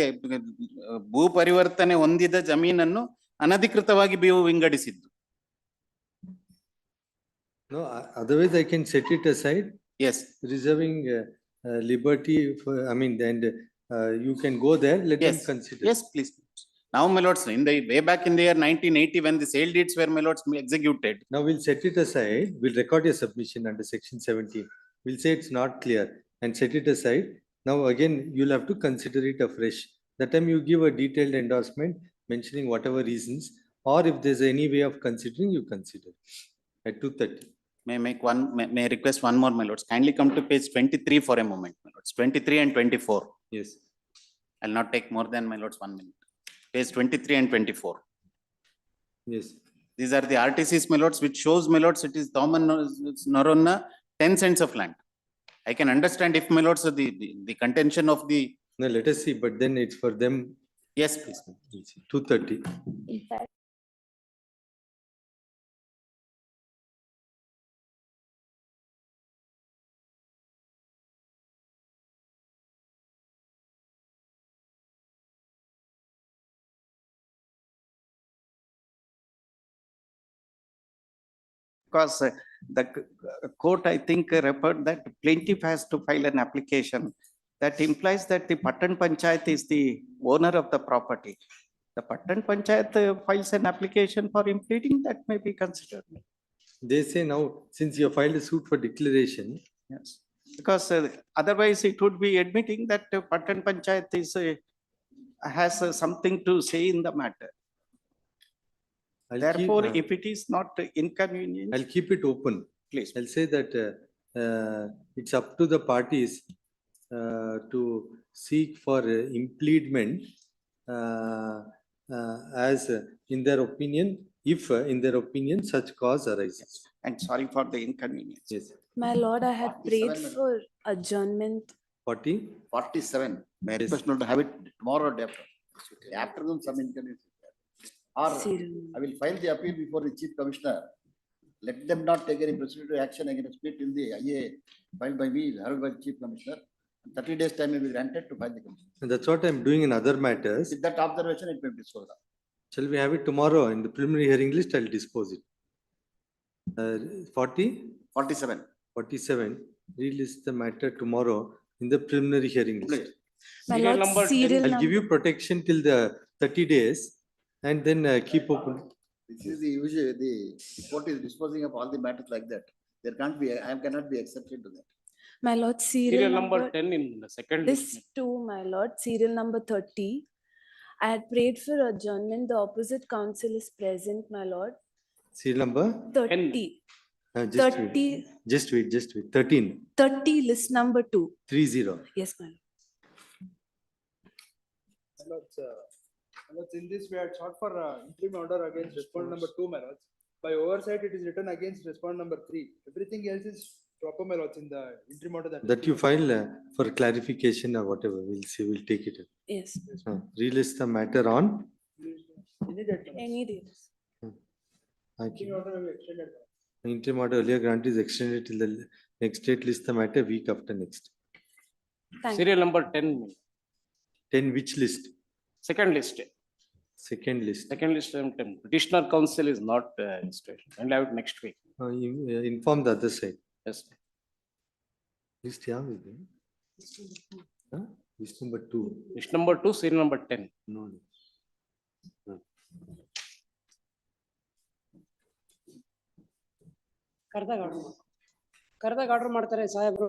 ಭೂ ಪರಿವರ್ತನೆ ಹೊಂದಿದ ಜಮೀನನ್ನು ಅನಧಿಕೃತವಾಗಿ ವಿಂಗಡಿಸಿದ್ದು. No, otherwise I can set it aside. Yes. Reserving liberty for, I mean, and you can go there, let them consider. Yes, please. Now, my lords, in the way back in the year 1980, when the sale deeds were, my lords, executed. Now we'll set it aside. We'll record your submission under section 17. We'll say it's not clear and set it aside. Now again, you'll have to consider it afresh. That time you give a detailed endorsement mentioning whatever reasons, or if there's any way of considering, you consider at 2:30. May I make one, may I request one more, my lords? Kindly come to page 23 for a moment, my lords. 23 and 24. Yes. I'll not take more than, my lords, 1 minute. Page 23 and 24. Yes. These are the RTCs, my lords, which shows, my lords, it is Thoman Naronna 10 cents of land. I can understand if, my lords, the contention of the. No, let us see, but then it's for them. Yes, please. 2:30. In fact, Because the court, I think, referred that plaintiff has to file an application. That implies that the Patan Panchayat is the owner of the property. The Patan Panchayat files an application for impleading, that may be considered. They say now, since you have filed a suit for declaration. Yes. Because otherwise it would be admitting that Patan Panchayat is, has something to say in the matter. Therefore, if it is not inconvenient. I'll keep it open. Please. I'll say that it's up to the parties to seek for impleadment as in their opinion, if in their opinion such cause arises. And sorry for the inconvenience. Yes. My lord, I had prayed for adjournment. 40? 47. May I request not to have it tomorrow or day after? Afternoon, some inconvenience. Or I will file the appeal before the chief commissioner. Let them not take any procedural action against me till the IA filed by me, heard by the chief commissioner. 30 days time may be granted to file the commission. And that's what I'm doing in other matters. With that observation, it may be disposed of. Shall we have it tomorrow in the preliminary hearing list? I'll dispose it. 40? 47. 47. Relist the matter tomorrow in the preliminary hearing list. My lord, serial I'll give you protection till the 30 days and then keep open. This is the usual, the court is disposing of all the matters like that. There can't be, I cannot be excepted to that. My lord, serial number 10 in the second. This too, my lord, serial number 30. I had prayed for adjournment. The opposite counsel is present, my lord. Serial number? 30. Just 30. wait. Just wait. 13. 30, list number 2. 30. Yes, my lord. In this, we had sought for interim order against respondent number 2, my lords. By oversight, it is written against respondent number 3. Everything else is proper, my lords, in the interim order That you file for clarification or whatever. We'll see. We'll take it. Yes. Relist the matter on. Any date. Thank you. Interim order will be extended. Interim order earlier grant is extended till the next date. List the matter week after next. Thank Serial number 10, 10 which list? second list. Second list. Second list, 10. Petitioner counsel is not installation. And I have it next week. Inform the other side. Yes. List ಯಾವ ಇದೆ? Huh? List number 2. List number 2, serial number 10. No. ಕರೆದಾಗ order ಮಾಡ್ತಾರೆ ಸಾಹೇಬ್ರು.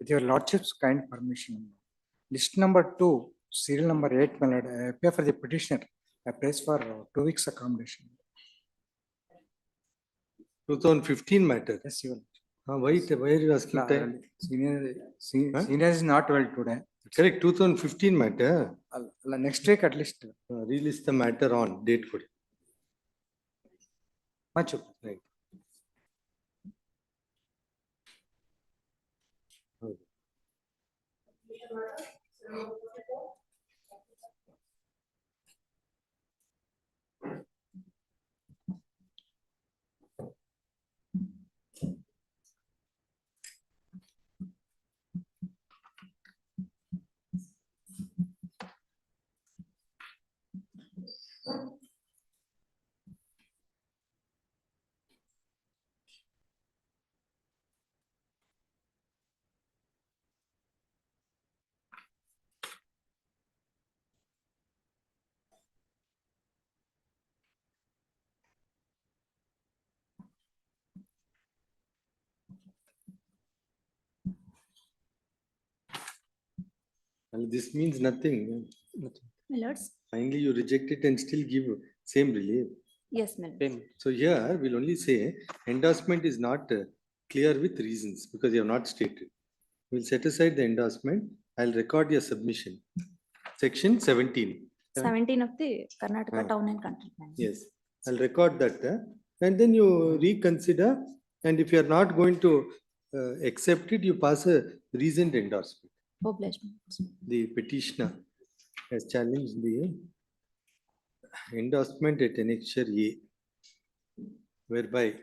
With your lordship's kind permission, list number 2, serial number 8, my lord, I appear for the petitioner. I press for 2 weeks accommodation. 2015 matter. Yes, your Why are you asking time? Senior is not well today. Correct, 2015 matter. Next week at least. Release the matter on date code. Much right. And this means nothing. My lords. Finally, you reject it and still give same relief. Yes, my lord. So here we'll only say endorsement is not clear with reasons because you have not stated. We'll set aside the endorsement. I'll record your submission. Section 17. 17 of the Karnataka Town and Country Plan. Yes, I'll record that. And then you reconsider. And if you are not going to accept it, you pass a reasoned endorsement. Obligement. The petitioner has challenged the endorsement at annexure A, whereby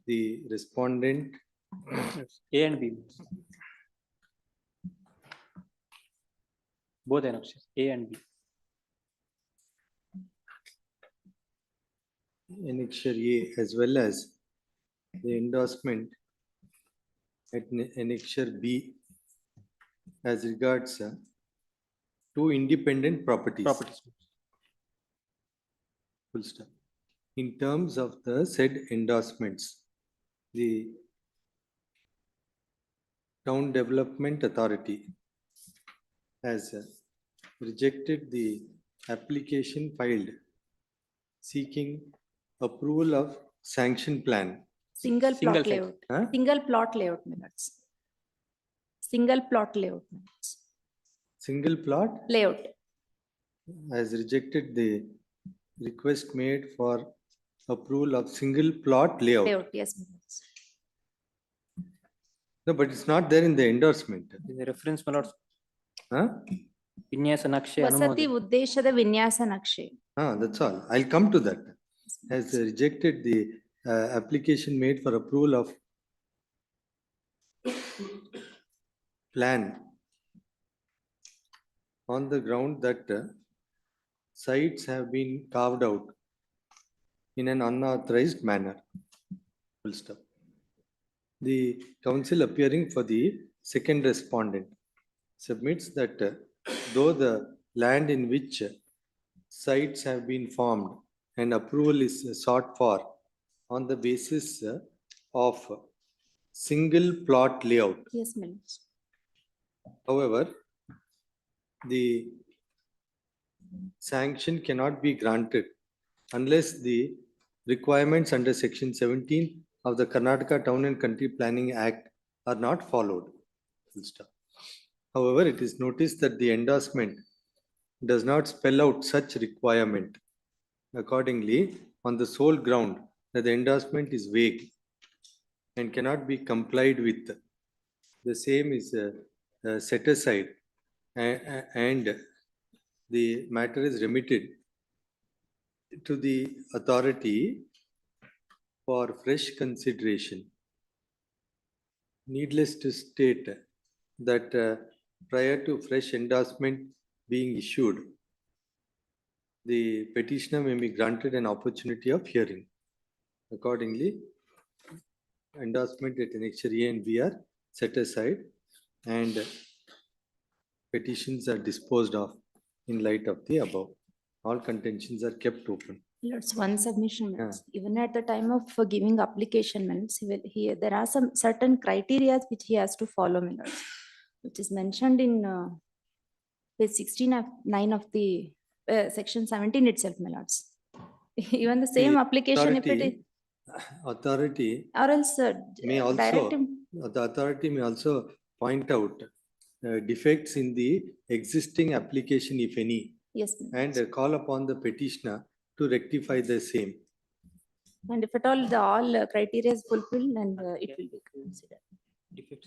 the respondent A and B. Both annexures, A and B. annexure A as well as the endorsement at annexure B as regards two independent properties. Full stop. In terms of the said endorsements, the Town Development Authority has rejected the application filed seeking approval of sanction plan. Single plot layout. Huh? Single plot layout minutes. Single plot layout minutes. Single plot Layout. has rejected the request made for approval of single plot layout. Layout, yes. Minutes. No, but it's not there in the endorsement. The reference, my lord. Huh? Vinyasa Nakshe Vasati Uddeshada Vinyasa Nakshe. That's all. I'll come to that. Has rejected the application made for approval of plan on the ground that sites have been carved out in an unauthorized manner. Full stop. The council appearing for the second respondent submits that though the land in which sites have been formed and approval is sought for on the basis of single plot layout. Yes, minutes. However, the sanction cannot be granted unless the requirements under section 17 of the Karnataka Town and Country Planning Act are not followed. Full stop. However, it is noticed that the endorsement does not spell out such requirement. Accordingly, on the sole ground that the endorsement is vague and cannot be complied with, the same is set aside and the matter is remitted to the authority for fresh consideration. Needless to state that prior to fresh endorsement being issued, the petitioner may be granted an opportunity of hearing. Accordingly, endorsement at annexure A and B are set aside and petitions are disposed of in light of the above. All contentions are kept open. Lords, one submission minutes. Even at the time of giving application minutes, there are some certain criteria which he has to follow minutes. which is mentioned in page 16 of 9 of the section 17 itself, my lords. Even the same application, if it is, Authority or else may direct also, him. the authority may also point out defects in the existing application, if any, Yes, and call upon the petitioner to rectify the same. and if at all the all criteria is fulfilled, then it will be considered.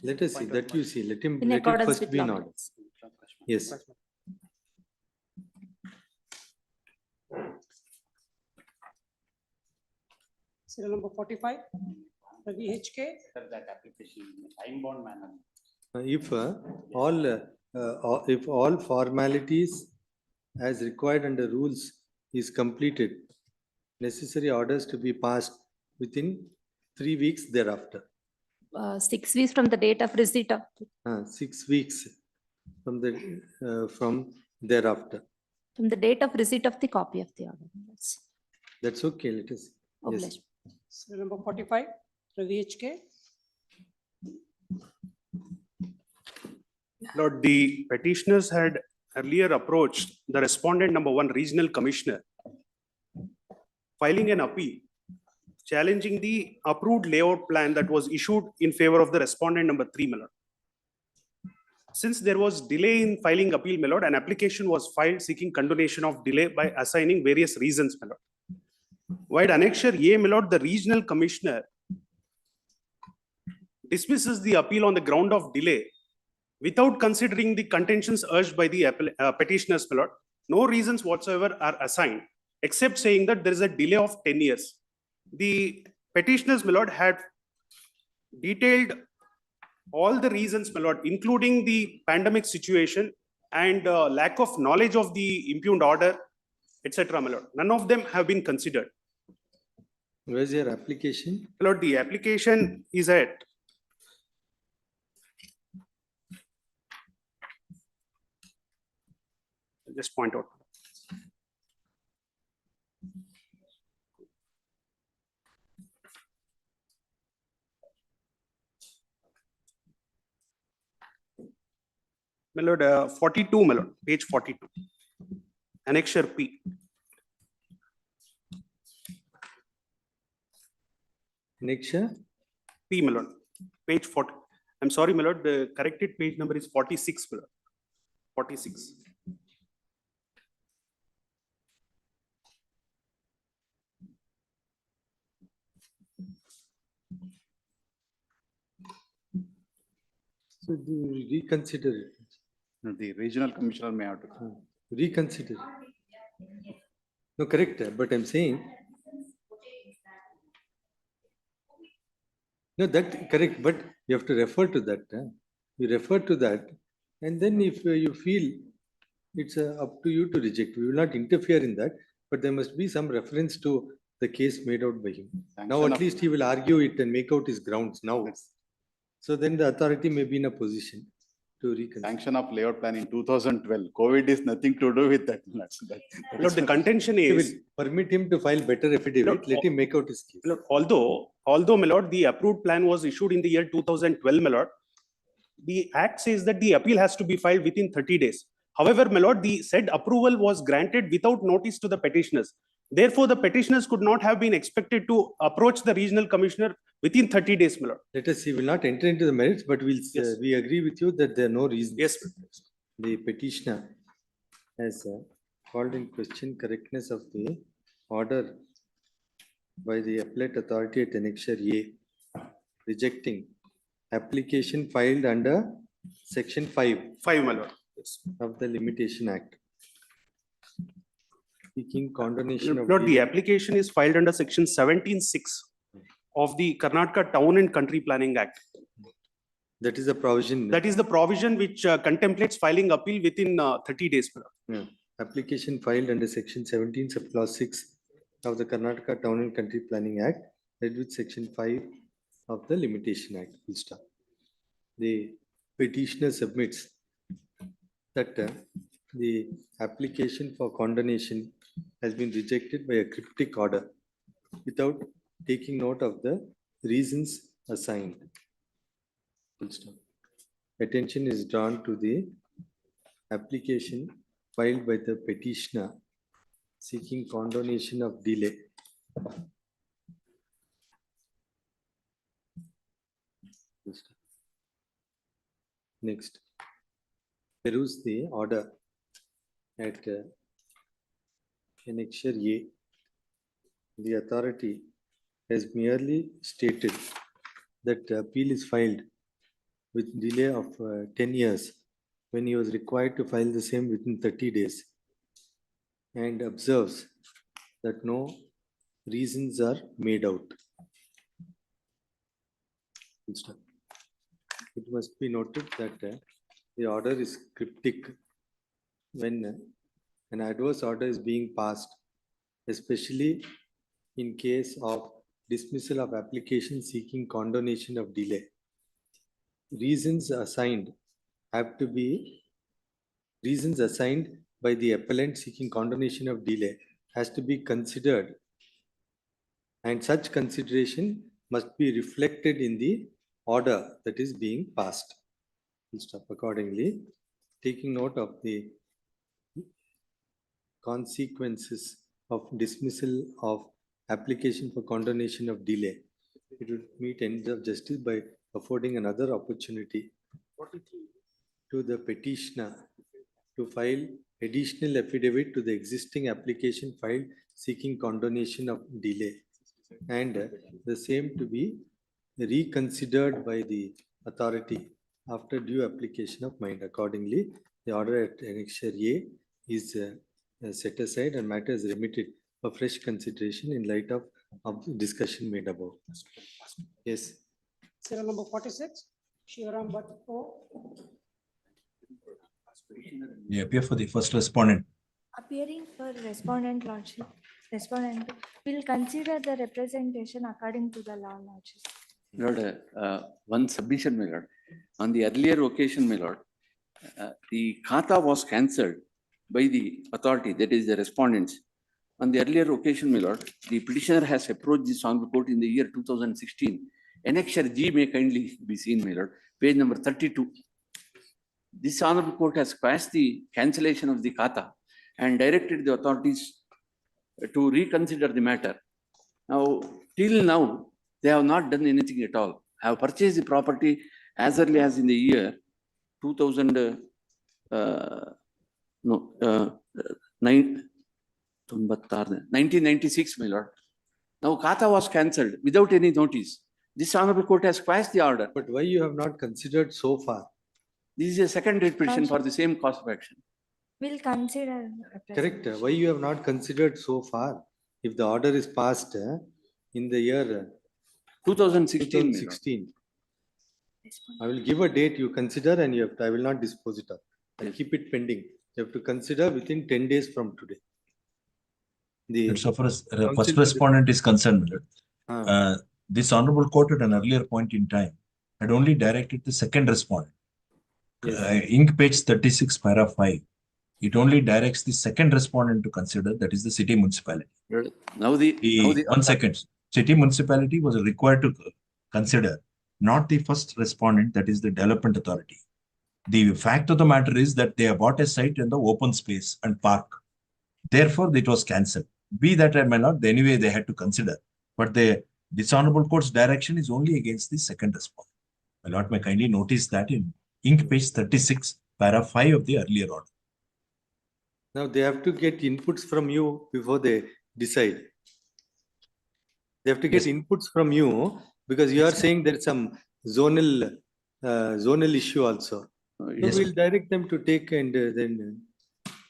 Let us see, that you see, let him, In let it accordance first with be in law. order. Yes. Serial number 45, the VHK. That application, time bound manner. If all formalities as required under rules is completed, necessary orders to be passed within 3 weeks thereafter. 6 weeks from the date of receipt of 6 weeks from thereafter. from the date of receipt of the copy of the order. That's okay, let us. Yes. Serial number 45, the VHK. Lord, the petitioners had earlier approached the respondent number 1 regional commissioner, filing an appeal, challenging the approved layout plan that was issued in favor of the respondent number 3, my lord. Since there was delay in filing appeal, my lord, an application was filed seeking condonation of delay by assigning various reasons, my lord. While annexure A, my lord, the regional commissioner dismisses the appeal on the ground of delay without considering the contentions urged by the petitioners, my lord. No reasons whatsoever are assigned, except saying that there is a delay of 10 years. The petitioners, my lord, had detailed all the reasons, my lord, including the pandemic situation and lack of knowledge of the impugned order, etc., my lord. None of them have been considered. Where's your application? My lord, the application is at just point out. My lord, 42, my lord, page 42. Annexure P. Annexure P, my lord, page 40. I'm sorry, my lord, the corrected page number is 46, my lord. 46. So do you reconsider it? The regional commissioner may have to. Reconsider. No, correct, but I'm saying. No, that correct, but you have to refer to that. You refer to that, and then if you feel it's up to you to reject, we will not interfere in that, but there must be some reference to the case made out by him. Now at least he will argue it and make out his grounds now. So then the authority may be in a position to reconsider. Sanction of layout plan in 2012. COVID is nothing to do with that. Lord, the contention is permit him to file better affidavit. Lord, let him make out his case. Lord, although, my lord, the approved plan was issued in the year 2012, my lord, the act says that the appeal has to be filed within 30 days. However, my lord, the said approval was granted without notice to the petitioners. Therefore, the petitioners could not have been expected to approach the regional commissioner within 30 days, my lord. Let us see, we will not enter into the merits, but we agree with you that there are no reasons. Yes. The petitioner has called in question correctness of the order by the appellate authority at Annexure A, rejecting application filed under Section 5. 5, my lord. Yes. Of the Limitation Act. Seeking condonation of Lord, the application is filed under Section 17(6) of the Karnataka Town and Country Planning Act. That is the provision. That is the provision which contemplates filing appeal within 30 days. Yeah. Application filed under Section 17 sub clause 6 of the Karnataka Town and Country Planning Act, read with Section 5 of the Limitation Act. Full stop. The petitioner submits that the application for condonation has been rejected by a cryptic order without taking note of the reasons assigned. Full stop. attention is drawn to the application filed by the petitioner seeking condonation of delay. Next, peruse the order at Annexure A. The authority has merely stated that the appeal is filed with delay of 10 years when he was required to file the same within 30 days, and observes that no reasons are made out. It must be noted that the order is cryptic when an adverse order is being passed, especially in case of dismissal of application seeking condonation of delay. Reasons assigned have to be reasons assigned by the appellant seeking condonation of delay has to be considered, and such consideration must be reflected in the order that is being passed. We'll stop accordingly, taking note of the consequences of dismissal of application for condonation of delay. It would meet ends of justice by affording another opportunity to the petitioner to file additional affidavit to the existing application filed seeking condonation of delay, and the same to be reconsidered by the authority after due application of mind. Accordingly, the order at Annexure A is set aside and matter is remitted for fresh consideration in light of the discussion made above. Yes. Serial number 46, Shivaram Bhatto. We appear for the first respondent. Appearing for respondent lordship, respondent will consider the representation according to the law lordship. Lord, one submission, my lord. On the earlier occasion, my lord, the Kata was cancelled by the authority, that is the respondents. On the earlier occasion, my lord, the petitioner has approached this honorable court in the year 2016. Annexure G may kindly be seen, my lord, page number 32. This honorable court has passed the cancellation of the Kata and directed the authorities to reconsider the matter. Now, till now, they have not done anything at all. Have purchased the property as early as in the year 1996, my lord. Now, Kata was cancelled without any notice. This honorable court has passed the order. But why you have not considered so far? This is a secondary petition for the same cause of action. Will consider. Correct. Why you have not considered so far? If the order is passed in the year 2016. I will give a date you consider, and you have to, I will not dispose it up. I'll keep it pending. You have to consider within 10 days from today. So far as first respondent is concerned, this honorable court at an earlier point in time had only directed the second respondent. Ink page 36, para 5. It only directs the second respondent to consider, that is the city municipality. Now one second. City municipality was required to consider, not the first respondent, that is the development authority. The fact of the matter is that they have bought a site in the open space and park. Therefore, it was cancelled. Be that or may not, anyway they had to consider. But the dishonorable court's direction is only against the second respondent. My lord may kindly notice that in ink page 36, para 5 of the earlier order. Now they have to get inputs from you before they decide. They have to get inputs from you because you are saying there is some zonal issue also. So we'll direct them to take and then.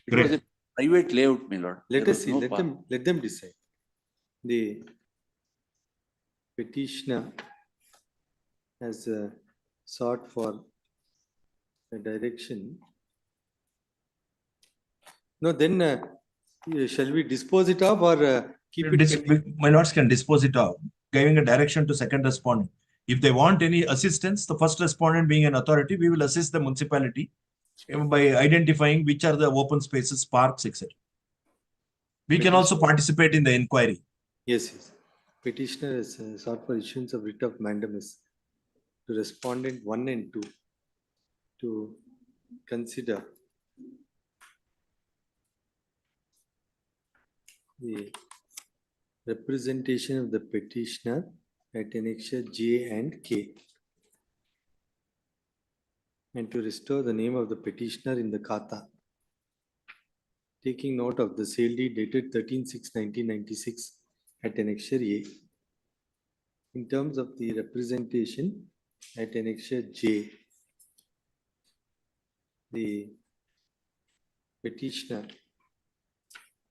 It was a private layout, my lord. Let us see. Let them decide. The petitioner has sought for a direction. No, then shall we dispose it off or keep it? My lords can dispose it off, giving a direction to second respondent. If they want any assistance, the first respondent being an authority, we will assist the municipality by identifying which are the open spaces, parks, etc. We can also participate in the inquiry. Yes. Petitioner has sought for issuance of writ of Mandamus to respondent 1 and 2. to consider the representation of the petitioner at annexure J and K, and to restore the name of the petitioner in the Kata, taking note of the sale deed dated 13/6/1996 at annexure A. In terms of the representation at annexure J, the petitioner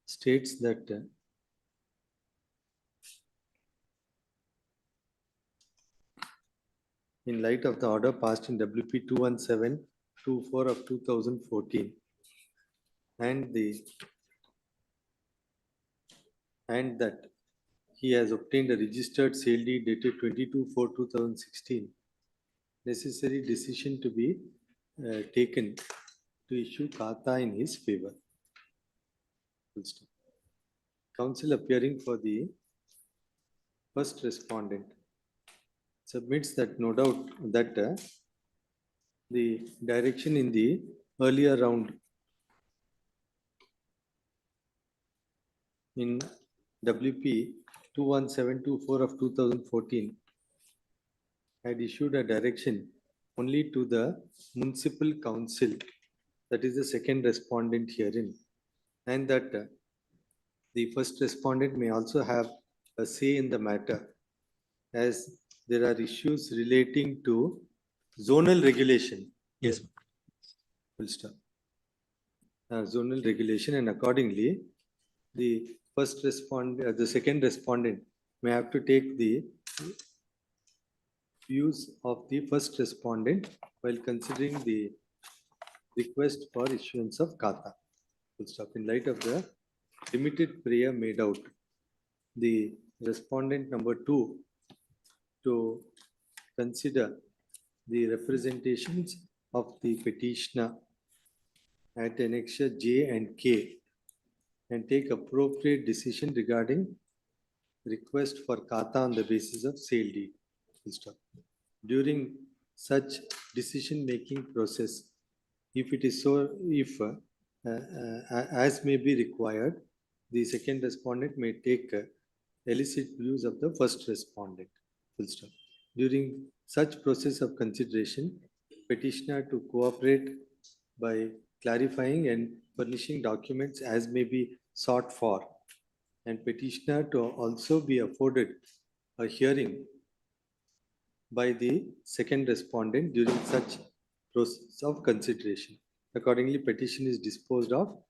states that in light of the order passed in WP 21724 of 2014 and that he has obtained a registered sale deed dated 22/4/2016, necessary decision to be taken to issue Kata in his favor. Counsel appearing for the first respondent submits that no doubt that the direction in the earlier round in WP 21724 of 2014 had issued a direction only to the municipal council, that is the second respondent herein, and that the first respondent may also have a say in the matter, as there are issues relating to zonal regulation. Yes. Full stop. Zonal regulation, and accordingly, the first respondent, the second respondent may have to take the views of the first respondent while considering the request for issuance of Kata. Full stop. In light of the limited prayer made out, the respondent number 2 to consider the representations of the petitioner at annexure J and K and take appropriate decision regarding request for Kata on the basis of sale deed. Full stop. During such decision-making process, if it is so, if as may be required, the second respondent may take elicit views of the first respondent. Full stop. During such process of consideration, petitioner to cooperate by clarifying and furnishing documents as may be sought for, and petitioner to also be afforded a hearing by the second respondent during such process of consideration. Accordingly, petition is disposed of.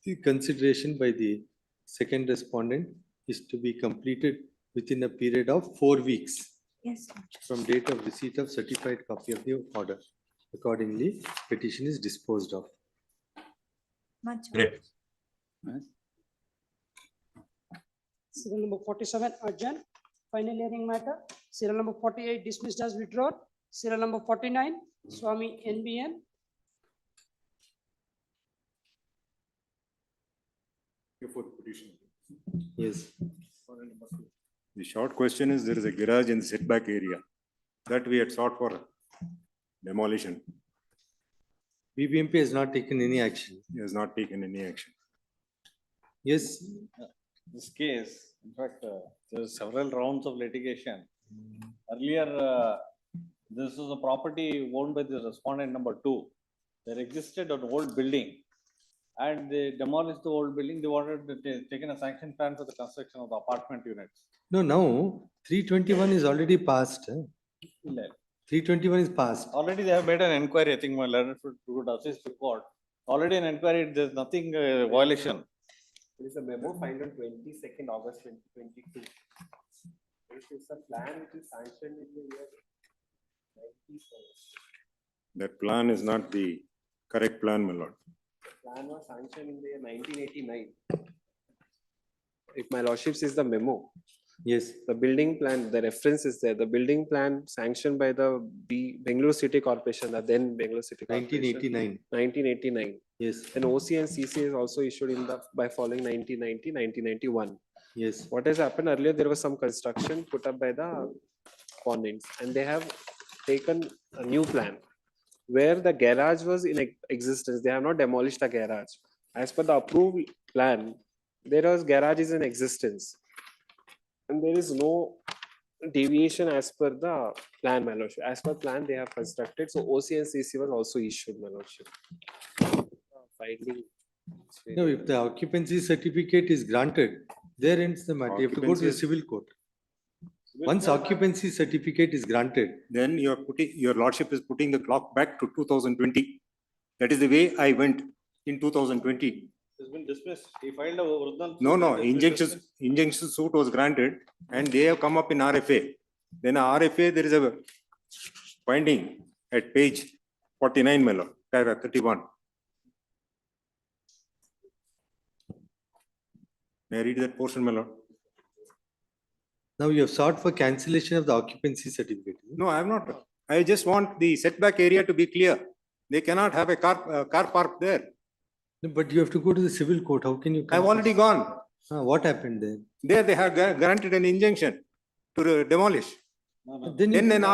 The consideration by the second respondent is to be completed within a period of 4 weeks. Yes. From date of receipt of certified copy of the order. Accordingly, petition is disposed of. Much. Great. Serial number 47, urgent. Final hearing matter. Serial number 48, dismissed as withdrawn. Serial number 49, Swami NBN. For the petition. Yes. The short question is, there is a garage in the setback area that we had sought for demolition. BBMP has not taken any action. He has not taken any action. Yes. This case, in fact, there are several rounds of litigation. Earlier, this was a property owned by the respondent number 2. There existed an old building and they demolished the old building. They wanted to take a sanction plan for the construction of the apartment units. No, now 321 is already passed. 321 is passed. Already they have made an inquiry. I think my learned would assist the court. Already an inquiry, there's nothing violation. There is a memo filed on 22nd August 2022. This is a plan which is sanctioned in the year 97. That plan is not the correct plan, my lord. The plan was sanctioned in the year 1989. If my lordship sees the memo. Yes. The building plan, the reference is there. The building plan sanctioned by the Bengaluru City Corporation, the then Bengaluru City Corporation. 1989. 1989. Yes. Then OC and CC is also issued in the by following 1990, 1991. Yes. What has happened earlier, there was some construction put up by the opponents and they have taken a new plan. where the garage was in existence. They have not demolished the garage. As per the approved plan, there was garage is in existence. And there is no deviation as per the plan, my lordship. As per plan, they have constructed. So OC and CC was also issued, my lordship. Finding. No, if the occupancy certificate is granted, there ends the matter. You have to go to the Occupancy- civil court. Once occupancy certificate is granted, Then you are putting, your lordship is putting the clock back to 2020. That is the way I went in 2020. It's been dismissed. He filed a original. No, suit and it's been dismissed. injunction suit was granted and they have come up in RFA. Then RFA, there is a finding at page 49, my lord, paragraph 31. May I read that portion, my lord? now you have sought for cancellation of the occupancy certificate. No, I am not. I just want the setback area to be clear. They cannot have a car park there. No, but you have to go to the civil court. How can you? I've already gone. What happened there? There they have granted an injunction to demolish. Then Then you- an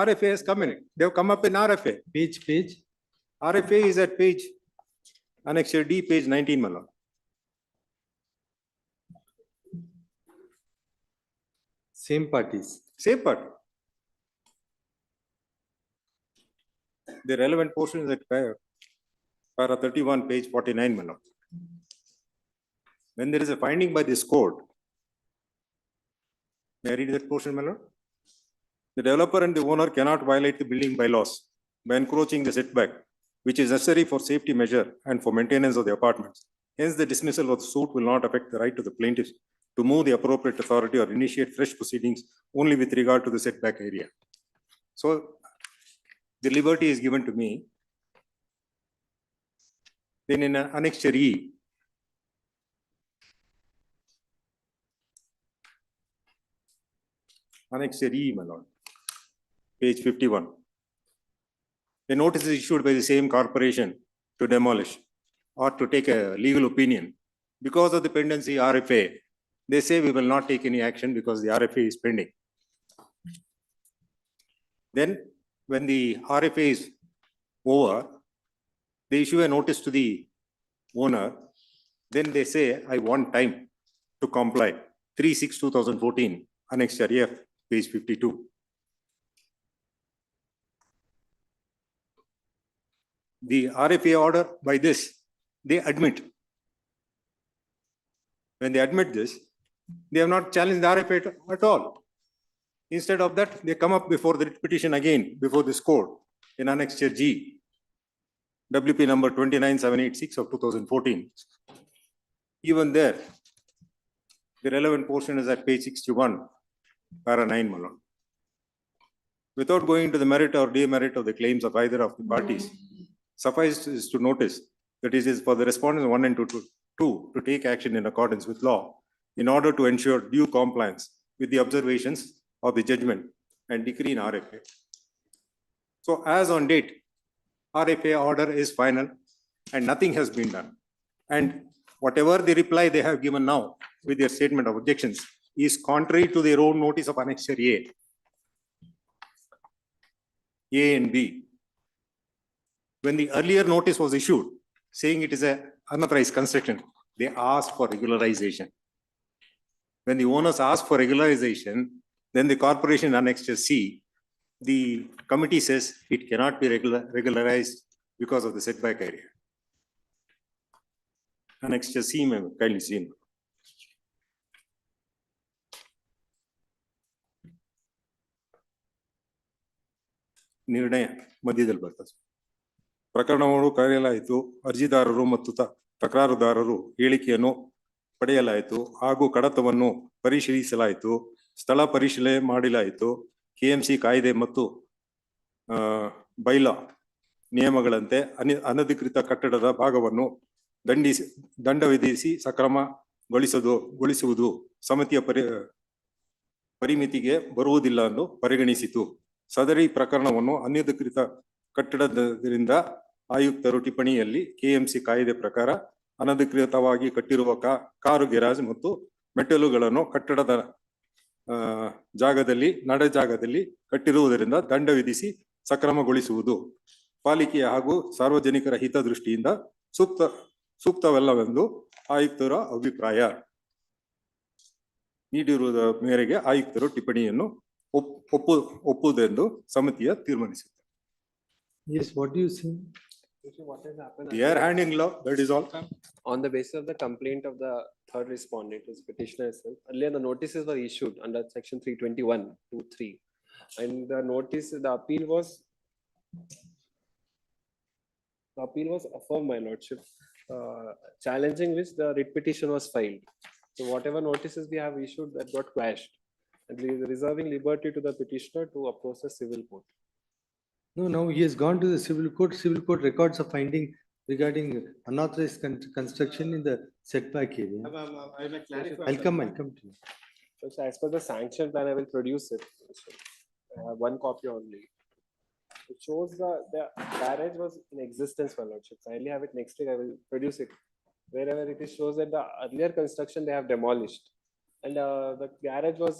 RFA has come in. They have come up in RFA. Page. RFA is at page, annexure D, page 19, my lord. Same parties. Same part. The relevant portion is at para 31, page 49, my lord. When there is a finding by this court, may I read that portion, my lord? The developer and the owner cannot violate the building bylaws by encroaching the setback, which is necessary for safety measure and for maintenance of the apartments. Hence, the dismissal of the suit will not affect the right of the plaintiffs to move the appropriate authority or initiate fresh proceedings only with regard to the setback area. So the liberty is given to me. Then in annexure E, annexure E, my lord, page 51. A notice is issued by the same corporation to demolish or to take a legal opinion. Because of the pendency RFA, they say we will not take any action because the RFA is pending. Then when the RFA is over, they issue a notice to the owner. Then they say, I want time to comply. 3/6/2014, annexure F, page 52. The RFA order by this, they admit. When they admit this, they have not challenged the RFA at all. Instead of that, they come up before the petition again, before this court in annexure G, WP number 29786 of 2014. Even there, the relevant portion is at page 61, para 9, my lord. Without going to the merit or demerit of the claims of either of the parties, suffice is to notice that it is for the respondents 1 and 2 to take action in accordance with law in order to ensure due compliance with the observations of the judgment and decree in RFA. So as on date, RFA order is final and nothing has been done. And whatever the reply they have given now with their statement of objections is contrary to their own notice of annexure A and B. When the earlier notice was issued, saying it is an unauthorized construction, they asked for regularization. When the owners asked for regularization, then the corporation annexure C, the committee says it cannot be regularized because of the setback area. Annexure C, ma'am, kindly seen. ನಿರ್ಣಯ ಮಧ್ಯದಲ್ಲಿ ಬರ್ತದೆ. ಪ್ರಕರಣಗಳು ಕರೆಯಲಾಯಿತು. ಅರ್ಜಿದಾರರು ಮತ್ತು ತಕರಾರುದಾರರು ಹೇಳಿಕೆಯನ್ನು ಪಡೆಯಲಾಯಿತು ಹಾಗೂ ಕಡತವನ್ನು ಪರಿಶೀಲಿಸಲಾಯಿತು. ಸ್ಥಳ ಪರಿಶೀಲನೆ ಮಾಡಲಾಯಿತು. KMC ಕಾಯ್ದೆ ಮತ್ತು ಬೈಲಾ ನಿಯಮಗಳಂತೆ ಅನಧಿಕೃತ ಕಟ್ಟಡದ ಭಾಗವನ್ನು ದಂಡ ವಿಧಿಸಿ ಸಕ್ರಮಗೊಳಿಸುವುದು ಸಮಿತಿಯ ಪರಿಮಿತಿಗೆ ಬರುವುದಿಲ್ಲ ಎಂದು ಪರಿಗಣಿಸಿತು. ಸದರಿ ಪ್ರಕರಣವನ್ನು ಅನಧಿಕೃತ ಕಟ್ಟಡದಿಂದ ಆಯುಕ್ತರು ಟಿಪ್ಪಣಿಯಲ್ಲಿ KMC ಕಾಯ್ದೆ ಪ್ರಕಾರ ಅನಧಿಕೃತವಾಗಿ ಕಟ್ಟಿರುವ ಕಾರು ಗ್ಯಾರೇಜ್ ಮತ್ತು ಮೆಟ್ಟಲುಗಳನ್ನು ಕಟ್ಟಡದ ಜಾಗದಲ್ಲಿ ನಡೆ ಜಾಗದಲ್ಲಿ ಕಟ್ಟಿರುವುದರಿಂದ ದಂಡ ವಿಧಿಸಿ ಸಕ್ರಮಗೊಳಿಸುವುದು ಪಾಲಿಕೆಯ ಹಾಗೂ ಸಾರ್ವಜನಿಕರ ಹಿತದೃಷ್ಟಿಯಿಂದ ಸೂಕ್ತವಲ್ಲವೆಂದು ಆಯುಕ್ತರ ಅಭಿಪ್ರಾಯ. ನೀಡಿರುವುದರ ಮೇರೆಗೆ ಆಯುಕ್ತರು ಟಿಪ್ಪಣಿಯನ್ನು ಒಪ್ಪುವುದೆಂದು ಸಮಿತಿಯ ತೀರ್ಮಾನಿಸಿದೆ. Yes, what do you say? What has happened? They are handing law, that is all. On the basis of the complaint of the third respondent, is petitioner itself, earlier the notices were issued under section 321(2)(3). And the notice, the appeal was affirmed, my lordship, challenging which the writ petition was filed. So whatever notices we have issued, that got quashed, and reserving liberty to the petitioner to approach the civil court. No, now he has gone to the civil court. Civil court records a finding regarding unauthorized construction in the setback area. I will clarify. I'll come to you. So as per the sanction plan, I will produce it. I have one copy only. It shows the garage was in existence, my lordship. I only have it next week. I will produce it. Wherever it is shows that the earlier construction they have demolished, and the garage was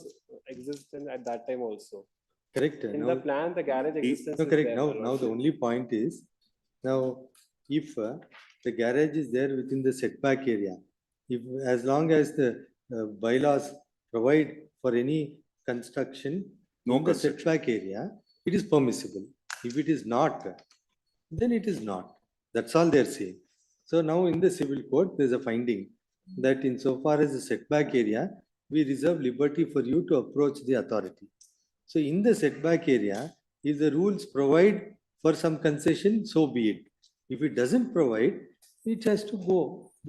existent at that time also. Correct. In Now, the plan, the garage existence. no, is correct. there, Now, my now the lordship. only point is, now if the garage is there within the setback area, if as long as the bylaws provide for any construction in the setback area, it is permissible. If it is not, then it is not. That's all they're saying. So now in the civil court, there's a finding that insofar as the setback area, we reserve liberty for you to approach the authority. So in the setback area, if the rules provide for some concession, so be it. If it doesn't provide, it has to go,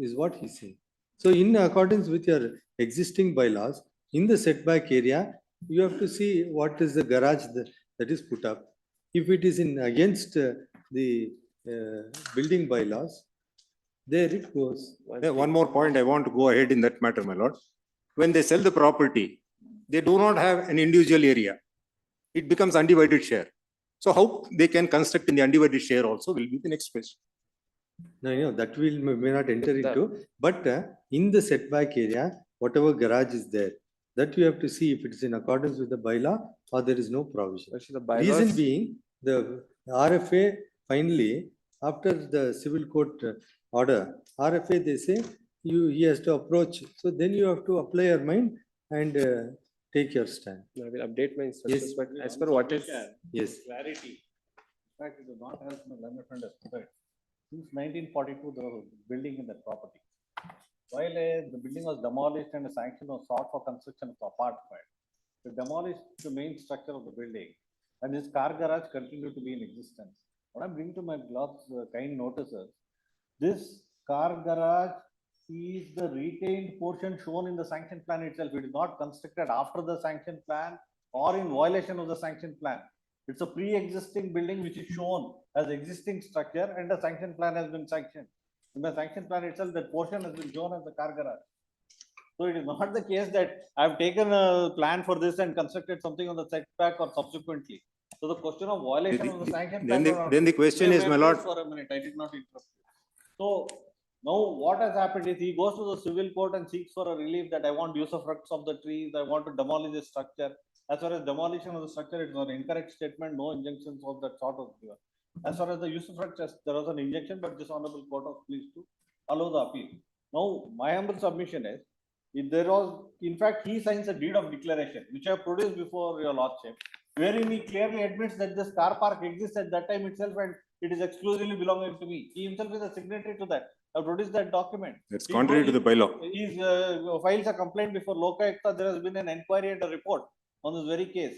is what he's saying. So in accordance with your existing bylaws, in the setback area, you have to see what is the garage that is put up. If it is in against the building bylaws, there it goes. One more point I want to go ahead in that matter, my lord. When they sell the property, they do not have an individual area. It becomes undivided share. So how they can construct in the undivided share also will be the next question. No, that may not enter into, but in the setback area, whatever garage is there, that you have to see if it is in accordance with the bylaw or there is no provision. Reason being, the RFA finally, after the civil court order, RFA they say he has to approach. So then you have to apply your mind and take your stand. I will update my instructions, Yes. but as per what is. Yes. Clarity. In fact, it is not as my learned friend has put it. Since 1942, there was a building in that property. While the building was demolished and a sanction was sought for construction of the apartment, they demolished the main structure of the building, and this car garage continued to be in existence. What I'm bringing to my Lord's kind notices, this car garage is the retained portion shown in the sanction plan itself. It is not constructed after the sanction plan or in violation of the sanction plan. It's a pre-existing building which is shown as existing structure, and the sanction plan has been sanctioned. In the sanction plan itself, that portion has been shown as the car garage. So it is not the case that I've taken a plan for this and constructed something on the setback or subsequently. So the question of violation of the sanction plan. Then the question is, my lord. For a minute, I did not interrupt you. So now what has happened is he goes to the civil court and seeks for a relief that I want usufructs of the trees, I want to demolish the structure. As far as demolition of the structure, it was an incorrect statement, no injunctions of that sort was given. As far as the usufruct, there was an injunction, but this honorable court was pleased to allow the appeal. Now, my humble submission is, if there was, in fact, he signs a deed of declaration, which I have produced before your lordship, wherein he clearly admits that this car park exists at that time itself and it is exclusively belonging to me. He himself is a signatory to that. I produced that document. That's contrary to the bylaw. He files a complaint before Lokayukta. There has been an inquiry and a report on this very case.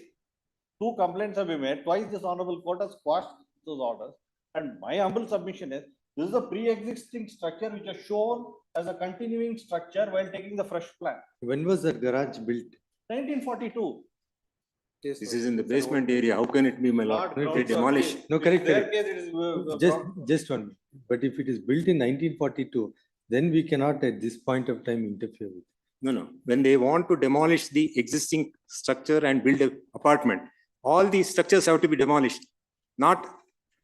2 complaints have been made. Twice this honorable court has quashed those orders. And my humble submission is, this is a pre-existing structure which is shown as a continuing structure while taking the fresh plan. When was that garage built? 1942. This is in the basement area. How can it be, my lord? They demolish. No, correct, Their correct. case, it is, Just one. But if it is built in 1942, then we cannot at this point of time interfere with. No. When they want to demolish the existing structure and build an apartment, all these structures have to be demolished. Not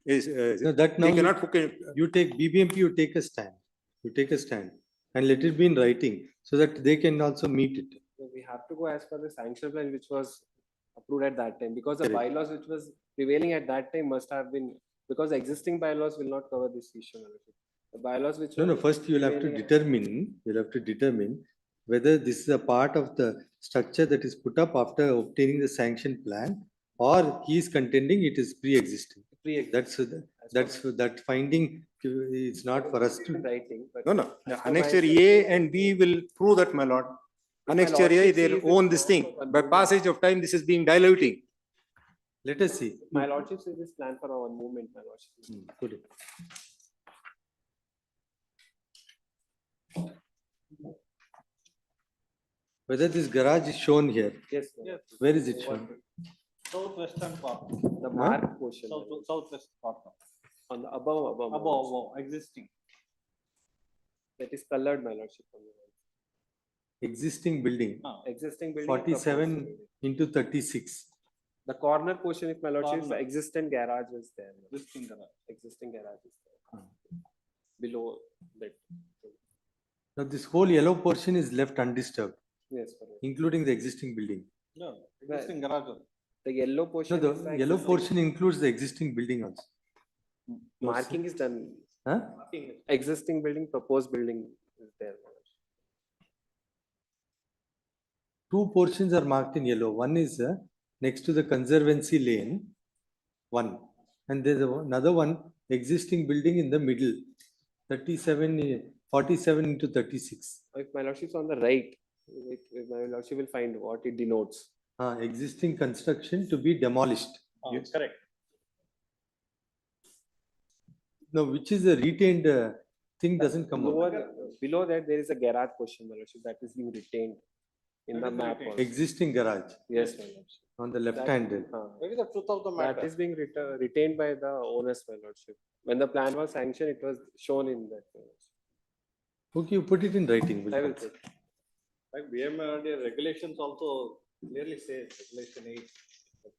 is No, that now they cannot you take BBMP, you take a stand. You take a stand and let it be in writing so that they can also meet it. We have to go as per the sanction plan which was approved at that time, because the Correct. bylaws which was prevailing at that time must have been, because the existing bylaws will not cover this issue. The bylaws which. No, were first you will have to determine whether this is a part of the structure that is put up after obtaining the sanction plan, or he is contending it is pre-existing. That finding is not for us to. Writing, but No, no, as the per my annexure instruction- A and B will prove that, my lord. Annexure A, lordship they says own it's this not thing. for By movement. passage of time, this is being diluting. Let us see. My lordship says this plan for our movement, my lordship. Good. Whether this garage is shown here, Yes, my lord. where is it shown? Southwestern corner. The mark portion. Southwest corner. On the above, my lordship. Above, existing. That is colored, my lordship. Existing building, Existing building. 47 proposed. into 36. The corner portion, if my lordship, the Corner. existing garage was there. Existing garage. Existing garage is there. Below that. Now this whole yellow portion is left undisturbed, Yes, my lord. including the existing building. No, existing garage. The yellow No, portion. is the yellow existing- portion includes the existing building also. Marking is done. Huh? Existing building, proposed building is there. my lordship. Two portions are marked in yellow. One is next to the conservancy lane, one. And there's another one, existing building in the middle, 47 into 36. If my lordship is on the right, my lordship will find what it denotes. Existing construction to be demolished. Yes, correct. Now, which is a retained thing doesn't come out. Below that, there is a garage portion, my lordship, that is being retained in the map. also. Existing garage Yes, my lordship. on the left hand. Maybe the truth of the That matter. is being retained by the owners, my lordship. When the plan was sanctioned, it was shown in that. my lordship. Okay, you put it in writing. we'll I will consider. put. Like BMRD regulations also clearly say, regulation 8,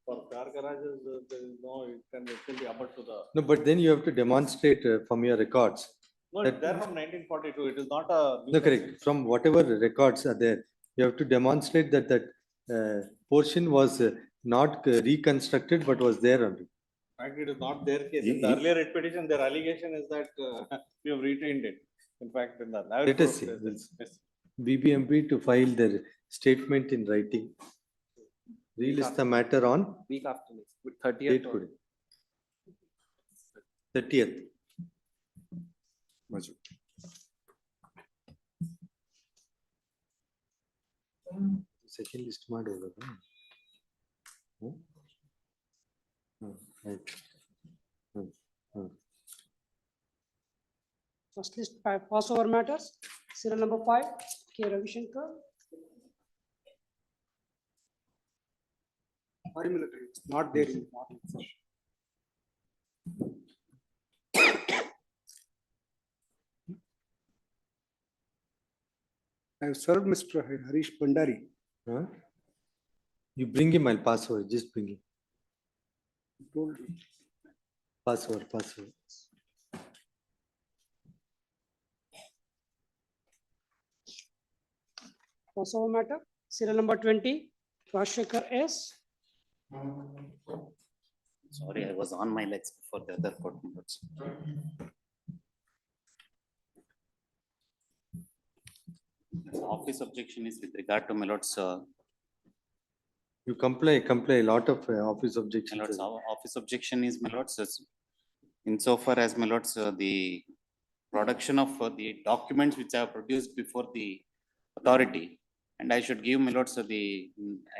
for car garages, there is no, it can be about to the. No, but then you have to demonstrate from your records. No, it's there from 1942, it is not a. No, correct. From whatever records are there, you have to demonstrate that portion was not reconstructed, but was there only. In fact, it is not their case. In the earlier writ petition, their allegation is that we have retained it. In fact, in the. Let us see. BBMP to file their statement in writing. Relist the matter on Week after next, date 30th. today. 30th. Second list ಮಾಡೋದು. Right. First list passover matters, serial number 5, K. Ravishankar. Paramilitary, it's not there in the model itself. I have served Mr. Harish Pandari. Huh? You bring him, I'll pass over. Just bring him. Told you. Pass over, pass over. Passover matter, serial number 20, Rajshekar S. Sorry, I was on my legs before the other court members. Office objection is with regard to my lord's, You comply a lot of office my objections. lord's office objection is my lord's insofar as my lord's the production of the documents which are produced before the authority. And I should give my lord's the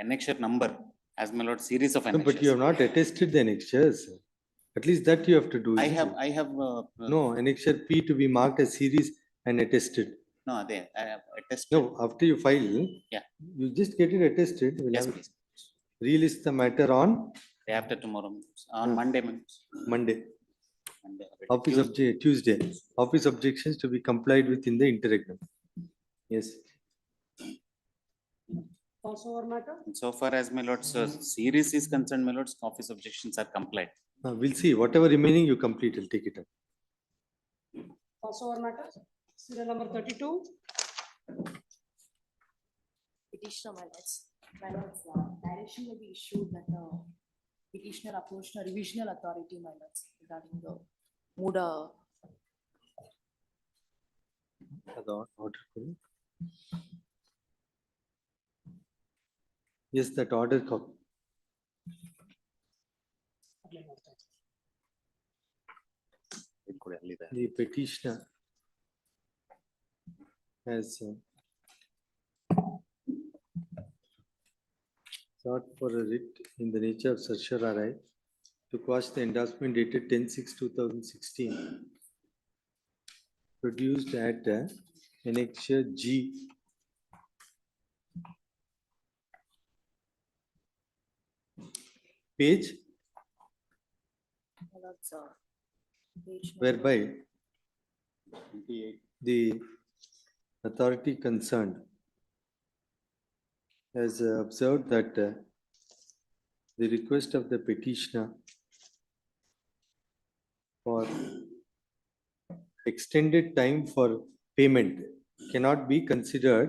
annexure number as my lord series of No, annexures. but you have not attested the annexures. At least that you have to do. I isn't have, it? I have. No, annexure P to be marked as series and attested. No, there, I have attested. No, after you file. Yeah. You just get it attested. We'll Yes, have please. Relist the matter on Day after tomorrow, on Monday. Monday. Monday. Tuesday. Office objections to be complied with in the interregnum. Yes. Passover matter, So far as my lord's series is concerned, my lord's office objections are complied. We'll see. Whatever remaining you complete, I'll take it up. Passover matter, serial number 32, Petitioner, my lords. My lords, direction will be issued that the petitioner approached a revisional authority, my lords, regarding the mood. Yes, that order copy. The petitioner has sought for a writ in the nature of certiorari to quash the endorsement dated 10/6/2016, produced at Annexure G. Page My lords, page number- whereby the authority concerned has observed that the request of the petitioner for extended time for payment cannot be considered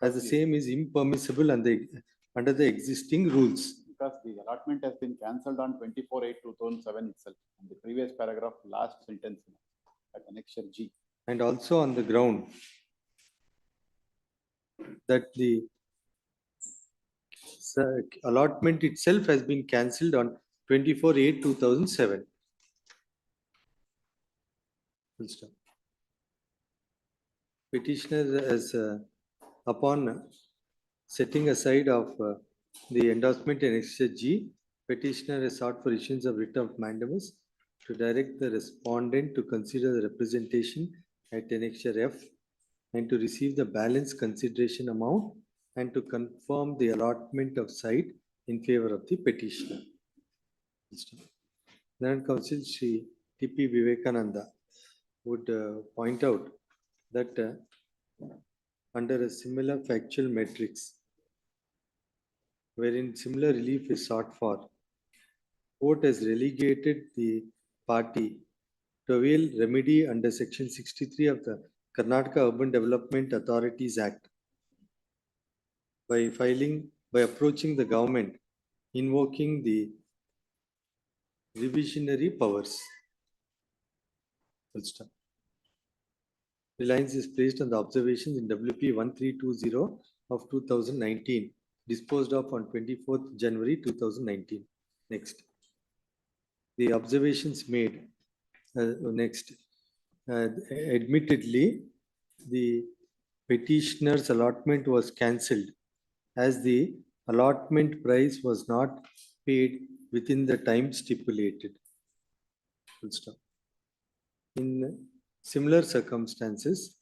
as the same is impermissible under the existing rules. Because the allotment has been cancelled on 24/8/2007 itself, in the previous paragraph, last sentence at annexure G. And also on the ground that the allotment itself has been cancelled on 24/8/2007. Full stop. Petitioner has upon setting aside of the endorsement in Annexure G, petitioner has sought for issuance of writ of Mandamus to direct the respondent to consider the representation at Annexure F and to receive the balance consideration amount and to confirm the allotment of site in favor of the petitioner. Learned Counsel Shri T.P. Vivekananda would point out that under a similar factual matrix, wherein similar relief is sought for, court has relegated the party to avail remedy under section 63 of the Karnataka Urban Development Authorities Act by approaching the government, invoking the revisionary powers. Full stop. Reliance is placed on the observations in WP 1320 of 2019, disposed of on 24th January 2019. Next. The observations made next. Admittedly, the petitioner's allotment was cancelled as the allotment price was not paid within the time stipulated. Full stop. In similar circumstances,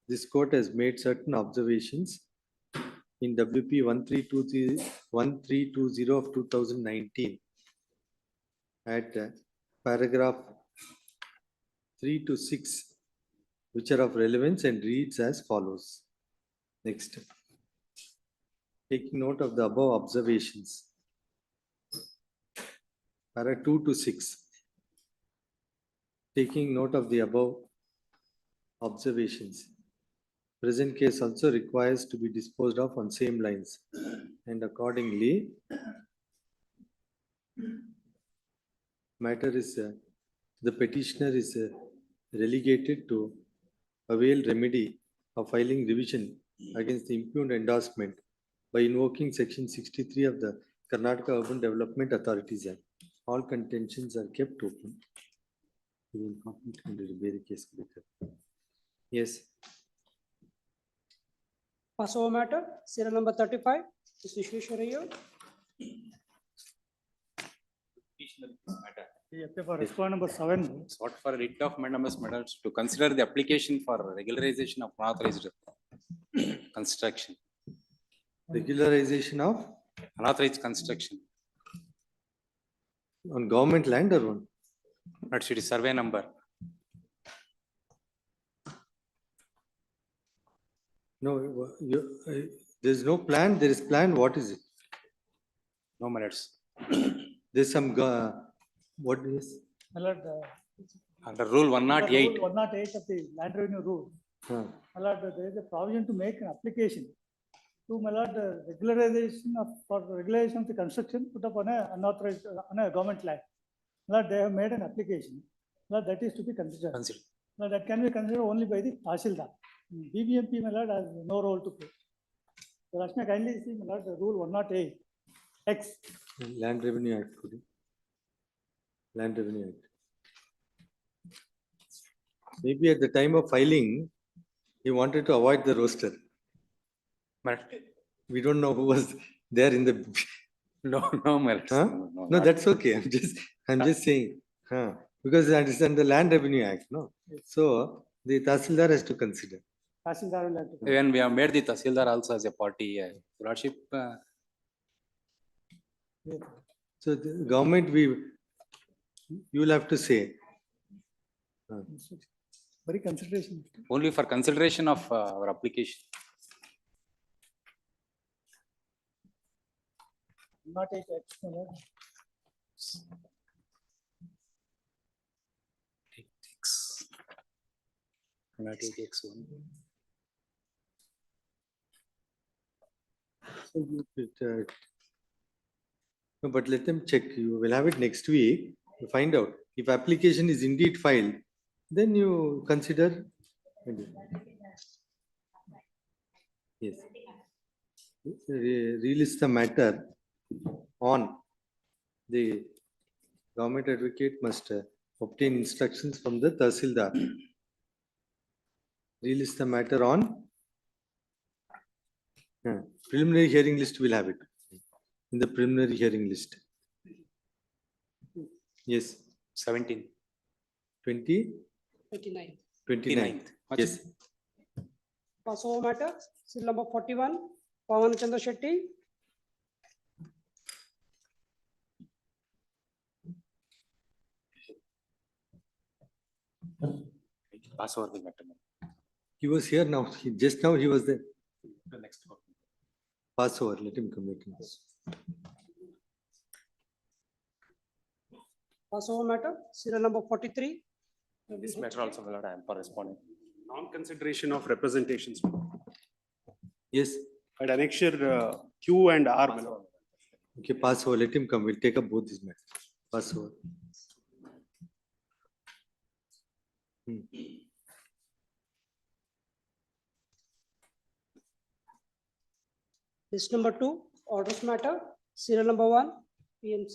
this court has made certain observations in WP 1320 of 2019 at paragraph 3 to 6, which are of relevance and reads as follows. Next. Taking note of the above observations. Para 2 to 6. Taking note of the above observations. Present case also requires to be disposed of on same lines, and accordingly, matter is the petitioner is relegated to avail remedy of filing revision against the impugned endorsement by invoking section 63 of the Karnataka Urban Development Authorities Act. All contentions are kept open. Yes. Pass over matter, serial number 35, Mr. Vishweshwaraya. For respondent number 7. Sought for writ of Mandamus matters to consider the application for regularization of unauthorized construction. Regularization of Unauthorized construction. On government land or one? Not city survey number. No, there's no plan. There is plan. What is it? No minutes. There's some, what is? Under rule 108. 108 of the land revenue rule. Huh. There is a provision to make an application to my lord, regularization of, for regulation of the construction put up on a unauthorized, on a government land. My lord, they have made an application. My lord, that is to be considered. My lord, that can be considered only by the Tahsildar. BBMP, my lord, has no role to play. So Rashmi, kindly see, my lord, the rule 108 X. Land Revenue Act. could you? Land Revenue Act. Maybe at the time of filing, he wanted to avoid the roaster. But We don't know who was there in the. no, my lords. Huh? No, No, not- that's okay. I'm just saying. Because that is under Land Revenue Act, no? So the Tahsildar has to consider. Tahsildar will have to. Even we have made the Tahsildar also as a party. Lordship, So the government, you will have to say. Very consideration. only for consideration of our application. Not take X, my lord. So no, but let them check. You will have it next week. You find out if application is indeed filed, then you consider. Yes. Relist the matter on the government advocate must obtain instructions from the Tahsildar. Relist the matter on preliminary hearing list. Will have it in the preliminary hearing list. Yes. 17. 20. 29. 29th. Yes. Pass over matter, seal number 41, Pawan Chandra Shetty. Pass over the matter. He was here now. Just now he was there. The next one. Pass over. Let him come back. Pass over matter, serial number 43. This matter also, my lord, I am for responding. Non-consideration of representations. Yes. At annexure Q and R. my lord. Okay, pass over. Let him come. We'll take up both these matters. Pass over. List number 2, orders matter, serial number 1, PM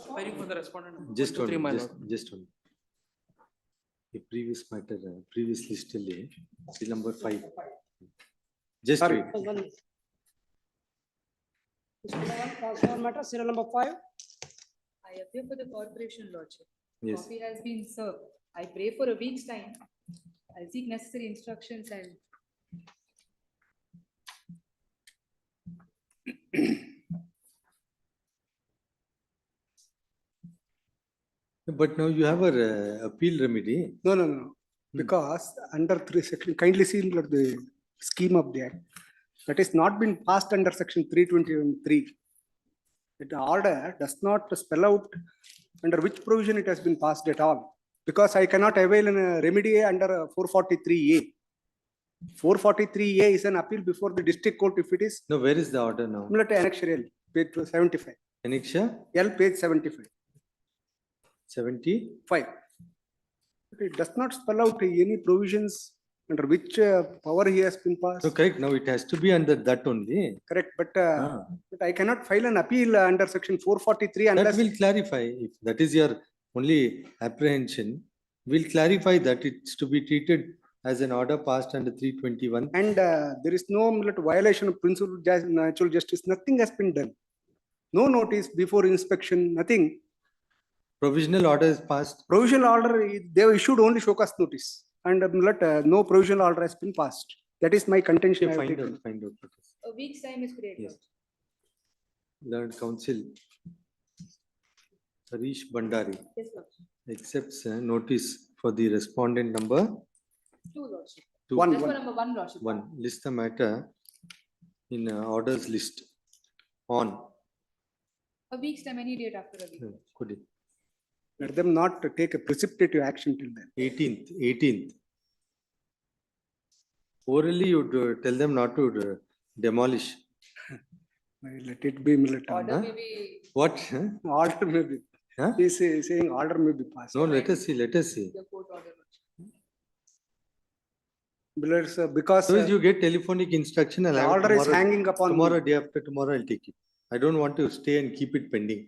Waiting for the respondent. Just one. my Just one. The previous matter, previous list, number 5. Just Sorry. wait. Pass over matter, serial number 5. I appear for the corporation lordship. Yes. Copy has been served. I pray for a week's time. I'll seek necessary instructions and But now you have a appeal remedy. No. Because under 3 section, kindly see the scheme of the act. That is not been passed under section 321(3). The order does not spell out under which provision it has been passed at all. Because I cannot avail a remedy under 443A. 443A is an appeal before the district court if it is. No, where is the order now? Similar to annexure L, page 75. Annexure? L, page 75. 75. It does not spell out any provisions under which power he has been passed. So correct, now it has to be under that only. Correct, but I cannot file an appeal under section 443 unless. That will clarify, if that is your only apprehension, we'll clarify that it's to be treated as an order passed under 321. And there is no violation of principle of natural justice, nothing has been done. No notice before inspection, nothing. Provisional order is passed. Provisional order, they have issued only show cause notice and no provisional order has been passed. That is my contention. Okay, find out. a week's time is created. Yes. Learned Counsel Harish Bandari Yes, Lord. accepts a notice for the respondent number 2, Lordship. 2. That's for number 1, Lordship. 1. List the matter in orders list on. A week's time, any date after a week. Could it? Let them not take a precipitative action till then. 18th. Orally, you tell them not to demolish Let it be, my lord. Order may be. What? Huh? Order may be. Huh? He is saying order may be passed. No, let us see, let us see. The court order. My lord, sir, because So you get telephonic instruction, I'll the have it order is tomorrow. hanging upon Tomorrow, me. day after tomorrow, I'll take it. I don't want to stay and keep it pending.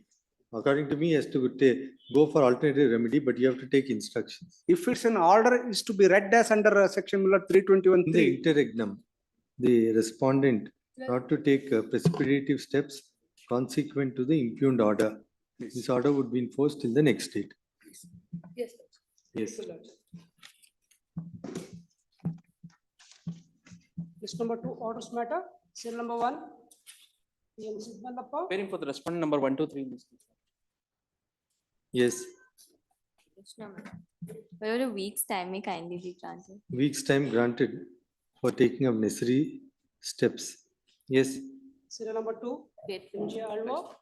According to me, he has to go for alternative remedy, but you have to take instructions. If it's an order is to be read as under section 321 In the interregnum, the respondent not to take precipitative steps consequent to the impugned order. This order would be enforced till the next date. Yes. Yes. List number 2, orders matter, serial number 1. Waiting for the respondent number 1, 2, 3. Yes. For a week's time, may kindly be granted. Week's time granted for taking of necessary steps. Yes. Serial number 2, NJ Alva.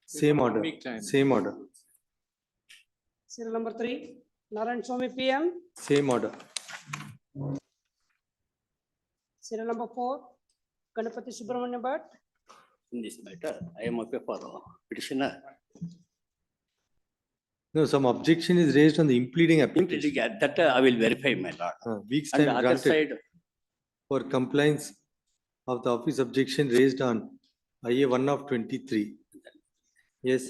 Same order. Same order. Serial number 3, Narayan Swami PM. Same order. Serial number 4, Ganapati Subramanya Bhatt. In this matter, I am okay for petitioner. No, some objection is raised on the impleading application. That I will verify, my lord. Week's And the time other granted side, for compliance of the office objection raised on IA 1 of 23. Yes.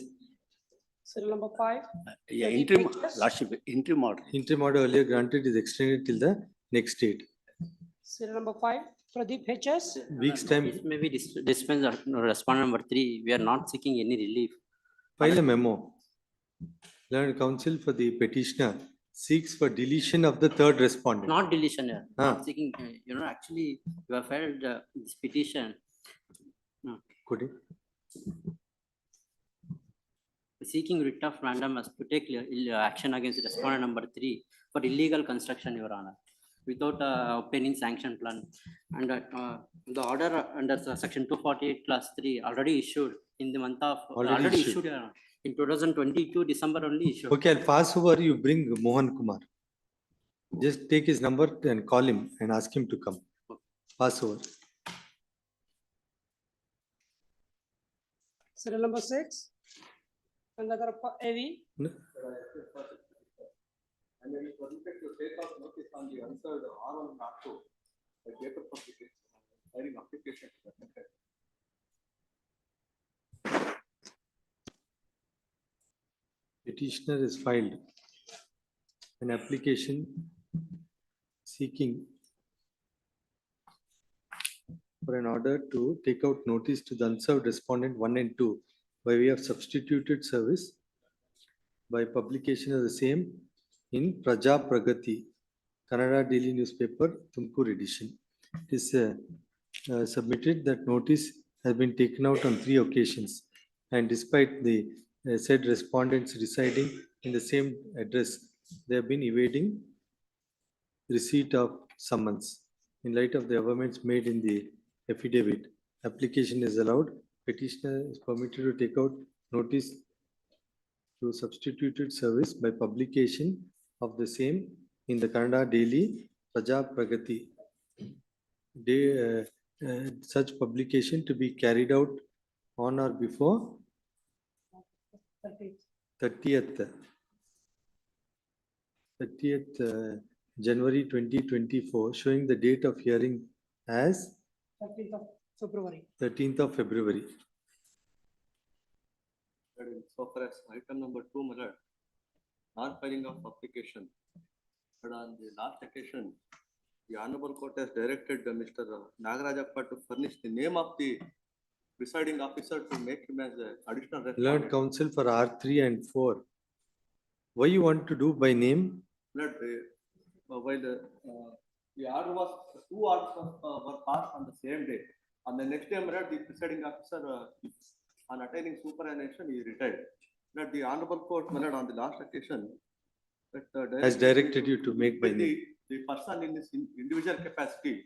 Serial number 5. yeah, interim, lordship, interim order. Interim order earlier granted is extended till the next date. Serial number 5, Pradeep HS. Week's time. This may be dispensed or respondent number 3. We are not seeking any relief. File a memo. Learned counsel for the petitioner seeks for deletion of the third respondent. Not deletion here. Ah. Not seeking, actually, you have filed this petition. Could it? Seeking writ of Mandamus to take action against respondent number 3 for illegal construction, Your Honor, without obtaining sanction plan. And the order under section 248 class 3 already issued in the month of, Already issued. In 2022 December only issued. Okay, I'll pass over. You bring Mohan Kumar. Just take his number and call him and ask him to come. Pass over. Serial number 6, Kandagarappa AV. No. I may be permitted to take out notice on the answered R1 and R2. The paper publication, filing application. Petitioner is filed an application seeking for an order to take out notice to the unserved respondent 1 and 2 by way of substituted service by publication of the same in Praja Pragati, Kannada daily newspaper, Tumkur edition. It is submitted that notice has been taken out on 3 occasions, and despite the said respondents residing in the same address, they have been evading receipt of summons. In light of the amendments made in the affidavit, application is allowed. Petitioner is permitted to take out notice to substituted service by publication of the same in the Kannada daily Praja Pragati. Such publication to be carried out on or before 30th January 2024, showing the date of hearing as 13th of February. 13th of February. So far as item number 2, my lord, non-filing of application. But on the last occasion, the Honorable Court has directed Mr. Nagarajappa to furnish the name of the presiding officer to make him as an additional respondent. Learned counsel for R3 and 4. Why you want to do by name? Lord, while the order was, 2 orders were passed on the same day. On the next day, my lord, the presiding officer, on attaining superannuation, he retired. Lord, the Honorable Court, my lord, on the last occasion, that Has directed you to make by name. the person in his individual capacity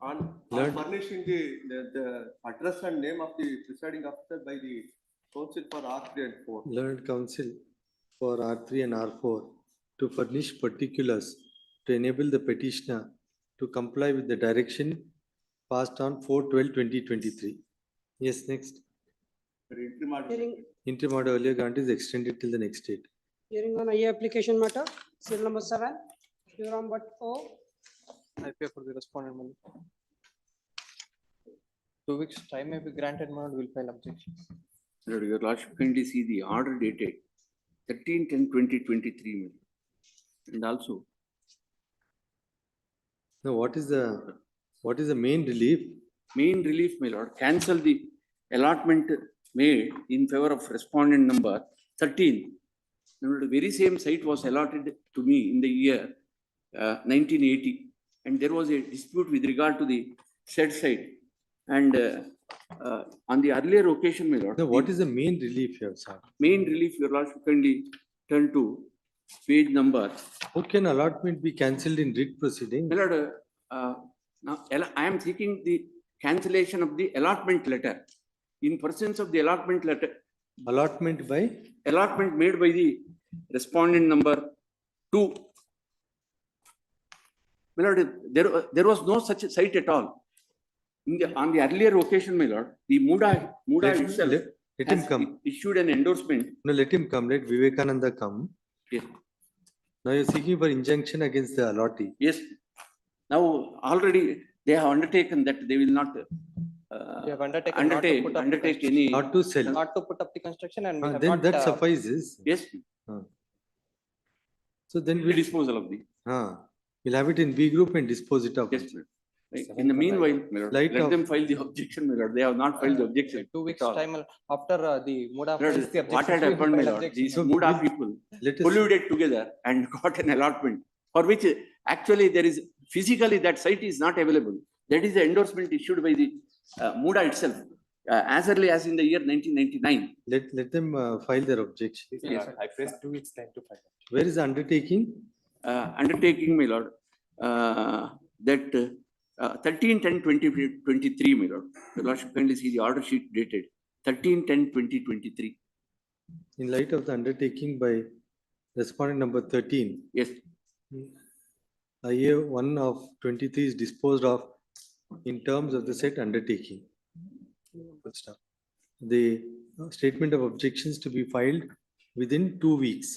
on Learned- furnishing the address and name of the presiding officer by the counsel for R3 and 4. Learned counsel for R3 and R4 to furnish particulars to enable the petitioner to comply with the direction passed on 4/12/2023. Yes, next. Hearing, Interim order earlier granted is extended till the next date. hearing on IA application matter, serial number 7, Hiram Bhatt O. I pay for the respondent money. 2 weeks time may be granted, my lord, will file objections. Your lordship kindly see the order dated 13/10/2023. And also, Now, what is the main relief? main relief, my lord, cancel the allotment made in favor of respondent number 13. The very same site was allotted to me in the year 1980. And there was a dispute with regard to the said site. And on the earlier occasion, my lord. Now, what is the main relief here, sir? Main relief, your lordship kindly turn to page number. How can allotment be cancelled in writ proceeding? My lord, now I am seeking the cancellation of the allotment letter. In presence of the allotment letter. Allotment by? Allotment made by the respondent number 2. My lord, there was no such site at all. On the earlier occasion, my lord, the Muda itself let him come. Issued an endorsement. No, let him come. Let Vivekananda come. Yes. Now you're seeking for injunction against the allottee. Yes. Now already they have undertaken that they will not We have undertaken not to put up the undertake any. Not to sell. Not to put up the construction, and we have Then not, that suffices. Yes. So then The we'll disposal of the. we'll have it in B group and dispose it up. Yes, sir. In the meanwhile, my lord, Light let of- them file the objection, my lord. They have not filed the objection. 2 weeks at all. time after the Muda Lord, files the what had objection, we will happened, my file lord, objection. these So Muda we'll- people Let us, colluded together and got an allotment for which actually there is physically that site is not available. That is the endorsement issued by the Muda itself as early as in the year 1999. let them file their objection. Yes. I pressed 2 weeks time to file. Where is the undertaking? Undertaking, my lord, that 13/10/2023, my lord. The lordship kindly see the order sheet dated 13/10/2023. In light of the undertaking by respondent number 13. Yes. IA 1 of 23 is disposed of in terms of the said undertaking. Good stuff. The statement of objections to be filed within 2 weeks.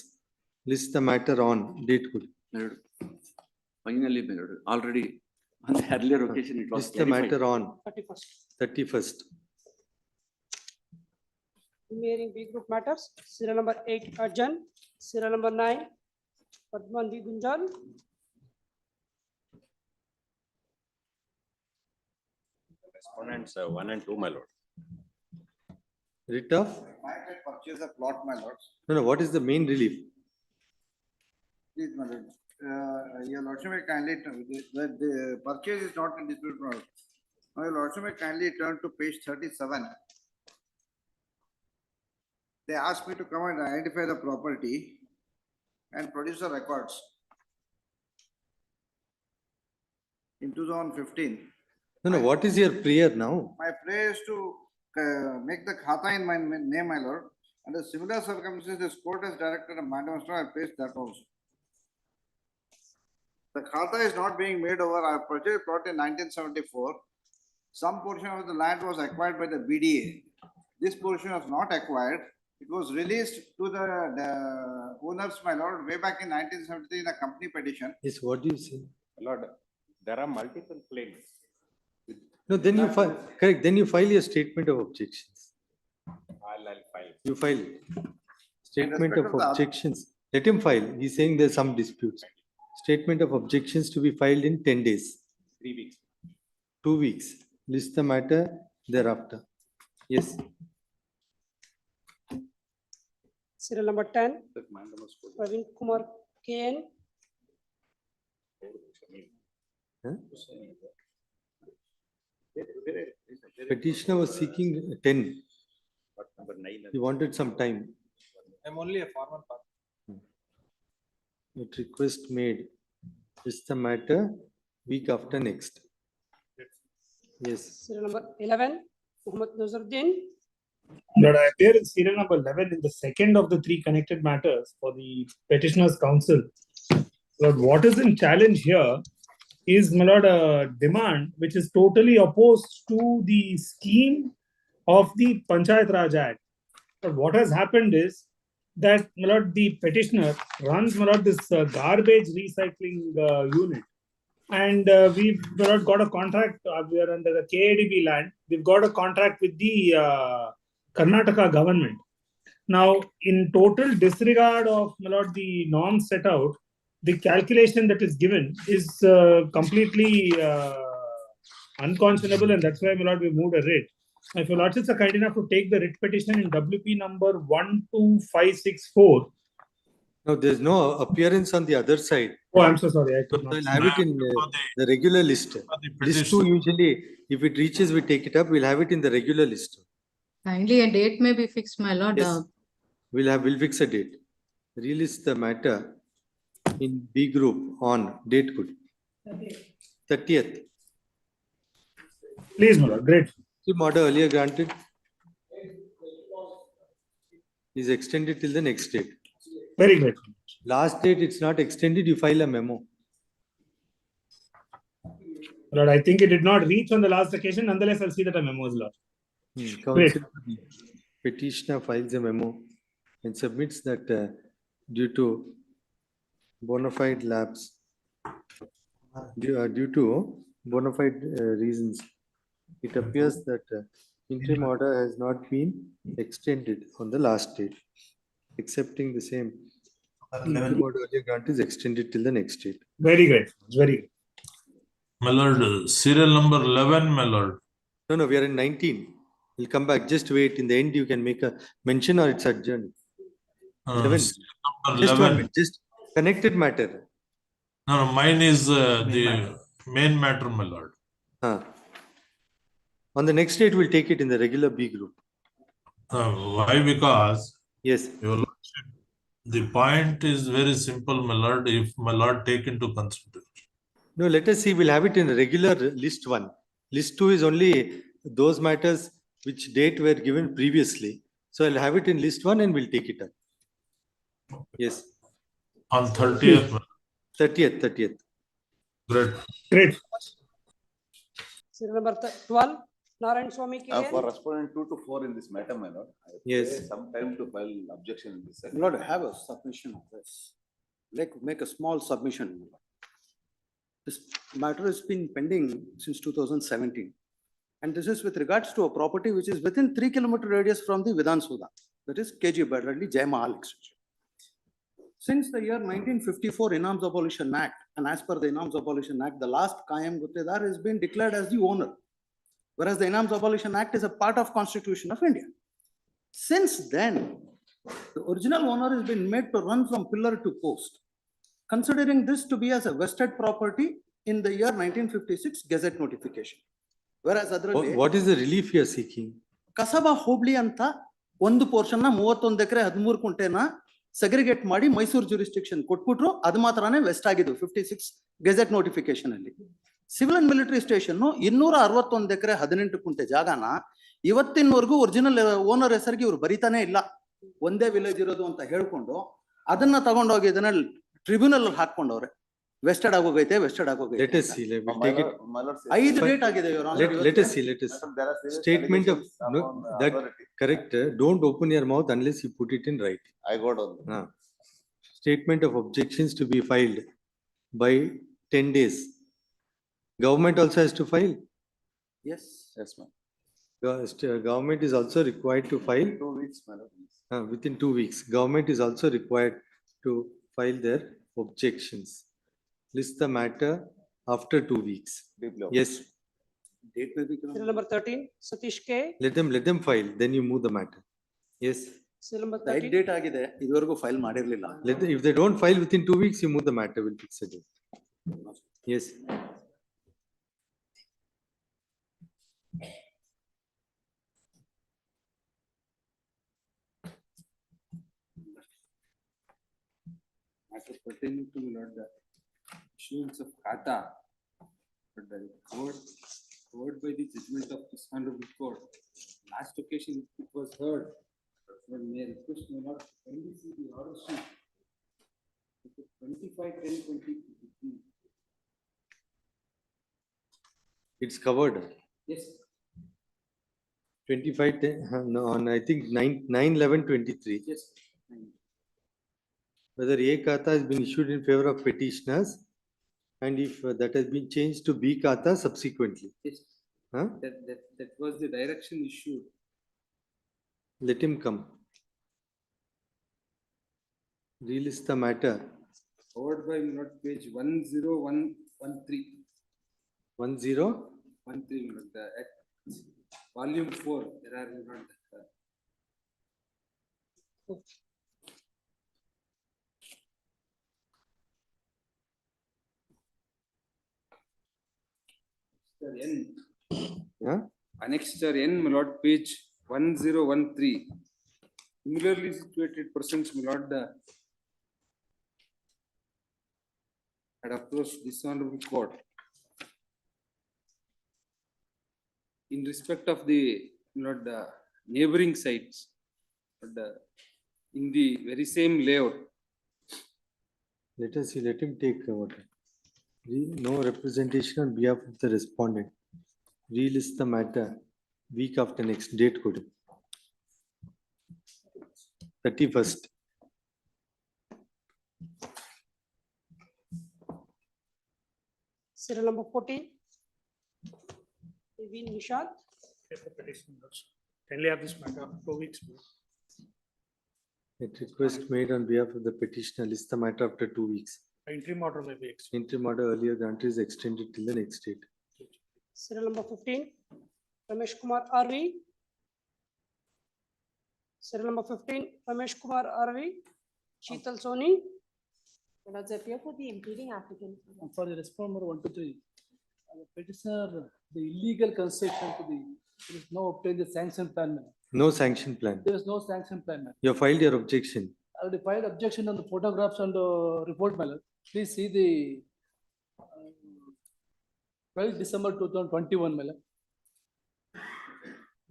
List the matter on date. Good. My lord, finally, my lord, already on the earlier occasion it was List the clarified. matter on 31st. 31st. Hearing B group matters, serial number 8 urgent, serial number 9 Padmandi Gunjal. Respondents 1 and 2, my lord. Writ of? Purchase a plot, my lords. No, what is the main relief? Please, my lord. Your lordship may kindly, the purchase is not in dispute, my lord. Now, your lordship may kindly turn to page 37. They asked me to come and identify the property and produce the records. In 2015. No, what is your prayer now? My prayer is to make the Kata in my name, my lord. Under similar circumstances, this court has directed a Mandamus, I place that also. The Kata is not being made over. I purchased plot in 1974. Some portion of the land was acquired by the BDA. This portion was not acquired. It was released to the owners, my lord, way back in 1973 in a company petition. Yes, what do you say? Lord, there are multiple claims. No, then you file, correct, then you file your statement of objections. I'll file. You file it. Statement respect of of the- objections. Let him file. He's saying there's some disputes. Statement of objections to be filed in 10 days. 3 weeks. 2 weeks. List the matter thereafter. Yes. Serial number 10 Praveen Kumar KN. Huh? Petitioner was seeking 10. He wanted some time. I'm only a formal part. But request made. List the matter week after next. Yes. Serial number 11 Muhammad Nazaruddin. Lord, I appear in serial number 11 in the second of the 3 connected matters for the petitioner's counsel. Lord, what is in challenge here is, my lord, a demand which is totally opposed to the scheme of the Panchayat Raj Act. But what has happened is that, my lord, the petitioner runs, my lord, this garbage recycling unit. And we've, my lord, got a contract, we are under the KADB land, we've got a contract with the Karnataka government. Now, in total disregard of, my lord, the norms set out, the calculation that is given is completely unconscionable, and that's why, my lord, we moved a writ. If your lordships are kind enough to take the writ petition in WP number 12564. No, there's no appearance on the other side. Oh, I'm so sorry. I could So not. we'll have it in the regular list. List 2 usually, if it reaches, we take it up. We'll have it in the regular list. Kindly a date may be fixed, my lord. Yes. We'll fix a date. Release the matter in B group on date good. 30th. Please, my lord. Great. Scheme order earlier granted is extended till the next date. Very good. Last date, it's not extended, you file a memo. Lord, I think it did not reach on the last occasion. Nonetheless, I'll see that a memo is lodged. Council petitioner files a memo and submits that due to bona fide lapse, due to bona fide reasons, it appears that interim order has not been extended on the last date. Accepting the same, interim order earlier grant is extended till the next date. Very great. Very good. My lord, serial number 11, my lord. No, we are in 19. We'll come back. Just wait. In the end, you can make a mention or it's adjourned. 11. Just 1 minute. Just connected matter. No, mine is the main matter, my lord. On the next date, we'll take it in the regular B group. Why? Because yes, your lordship, the point is very simple, my lord. If my lord take into consideration. No, let us see. We'll have it in the regular list 1. List 2 is only those matters which date were given previously. So I'll have it in list 1 and we'll take it up. Yes. On 30th. 30th. Great. Serial number 12, Narayan Swami KN. For respondent 2 to 4 in this matter, my lord. I Yes. pay some time to file objection in this. Lord, have a submission of this. Make a small submission. This matter has been pending since 2017. And this is with regards to a property which is within 3 kilometer radius from the Vidhan Soda. That is KG Badradli Jai Mahal Extension. Since the year 1954 Inam's Abolition Act, and as per the Inam's Abolition Act, the last Kayam Guttedar has been declared as the owner. Whereas the Inam's Abolition Act is a part of Constitution of India. Since then, the original owner has been made to run from pillar to post, considering this to be as a vested property in the year 1956 Gazette notification. Whereas what is the relief you are seeking? Kasaba Hobli anta ಒಂದು portion na 31 ಎಕರೆ 13 ಕುಂಟೆನ segregate ಮಾಡಿ Mysuru jurisdiction ಕೊಟ್ಬಿಟ್ರು. ಅದು ಮಾತ್ರನೇ West ಆಗಿದ್ದು 56 gazette notification ಅಲ್ಲಿ. Civil and military station 261 ಎಕರೆ 18 ಕುಂಟೆ ಜಾಗನ ಇವತ್ತಿನವರೆಗೂ original owner ಹೆಸರಿಗೆ ಇವರು ಬರಿತಾನೆ ಇಲ್ಲ. ಒಂದೇ ವಿಲೇಜ್ ಇರೋದು ಅಂತ ಹೇಳ್ಕೊಂಡು ಅದನ್ನ ತಗೊಂಡೋಗಿ ಇದನ್ನ ಟ್ರಿಬ್ಯುನಲ್ ಹಾಕೊಂಡವ್ರೆ. ವೆಸ್ಟೆಡ್ ಆಗೋಗೈತೆ. Let us see. We'll take it. 5 date ಆಗಿದೆ your honor. Let us see. Statement of that correct. Don't open your mouth unless you put it in right. I got on. Statement of objections to be filed by 10 days. Government also has to file. Yes, ma'am. Government is also required to file 2 weeks, madam. within 2 weeks. Government is also required to file their objections. List the matter after 2 weeks. Yes. Date may be Serial number 13, Satish K. Let them file. Then you move the matter. Yes. Serial number Right 13. date ಆಗಿದೆ. ಇದುವರೆಗೂ file ಮಾಡಿರಲಿಲ್ಲ. If they don't file within 2 weeks, you move the matter. We'll fix it. Yes. Matter pertaining to the issuance of Kata, but the covered by the judgment of this honorable court. Last occasion it was heard. But may I request my lord to kindly see the order sheet. 25/10/2015. It's covered. Yes. 25, no, on I think 9/11/23. Yes. Whether A Kata has been issued in favor of petitioners and if that has been changed to B Kata subsequently. Yes. Huh? That was the direction issued. Let him come. Relist the matter. Forward by not page 10113. 1013. Volume 4. There are not. N. Yeah? Annexure N, my lord, page 1013. Similarly situated persons, my lord, had approached this honorable court in respect of the, my lord, neighboring sites, but in the very same layout. Let us see, let him take what. No representation on behalf of the respondent. Relist the matter week after next date code. 31st. Serial number 14. Evin Nishad. Kindly have this matter for 2 weeks. A request made on behalf of the petitioner, list the matter after 2 weeks. Interim order may be extended. Interim order earlier granted is extended till the next date. Serial number 15. Ramesh Kumar RV. Serial number 15. Ramesh Kumar RV. Sheetal Soni. Lords appear for the impeding applicant. For the respondent number 1 to 3, the petitioner, the illegal construction to the, there is no obtained the sanction plan. No sanction plan. There is no sanction plan. You have filed your objection. I have filed objection on the photographs and report. Please see the 12 December 2021.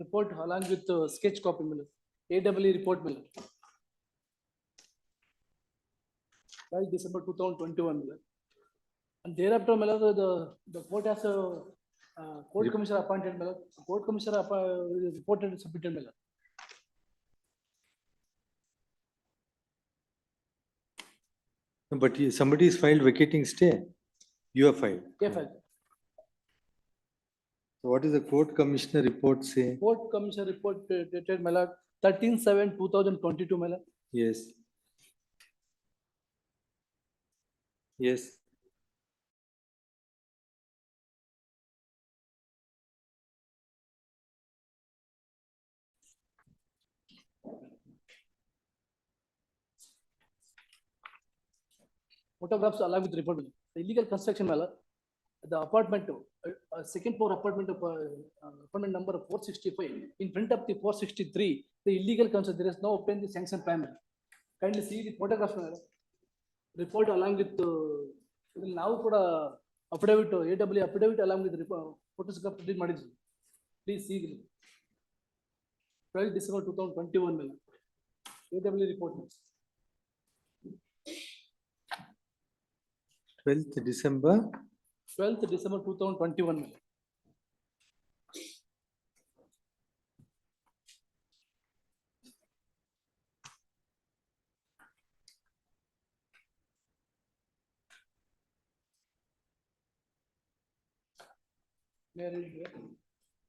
Report along with sketch copy. AWE report. 12 December 2021. And thereafter, the court has a court commissioner appointed. Court commissioner reported and submitted. But somebody is filed vacating stay. You have filed. Yeah, filed. So what is the court commissioner report say? Court commissioner report dated 13/7/2022. Yes. Yes. Photographs along with report. The illegal construction, the apartment, second floor apartment of apartment number 465. In front of the 463, the illegal construction, there is no obtained the sanction plan. Kindly see the photographs. Report along with now put a affidavit, AW affidavit along with report, photograph. Please see the 12 December 2021. AW report. 12th December. 12th December 2021.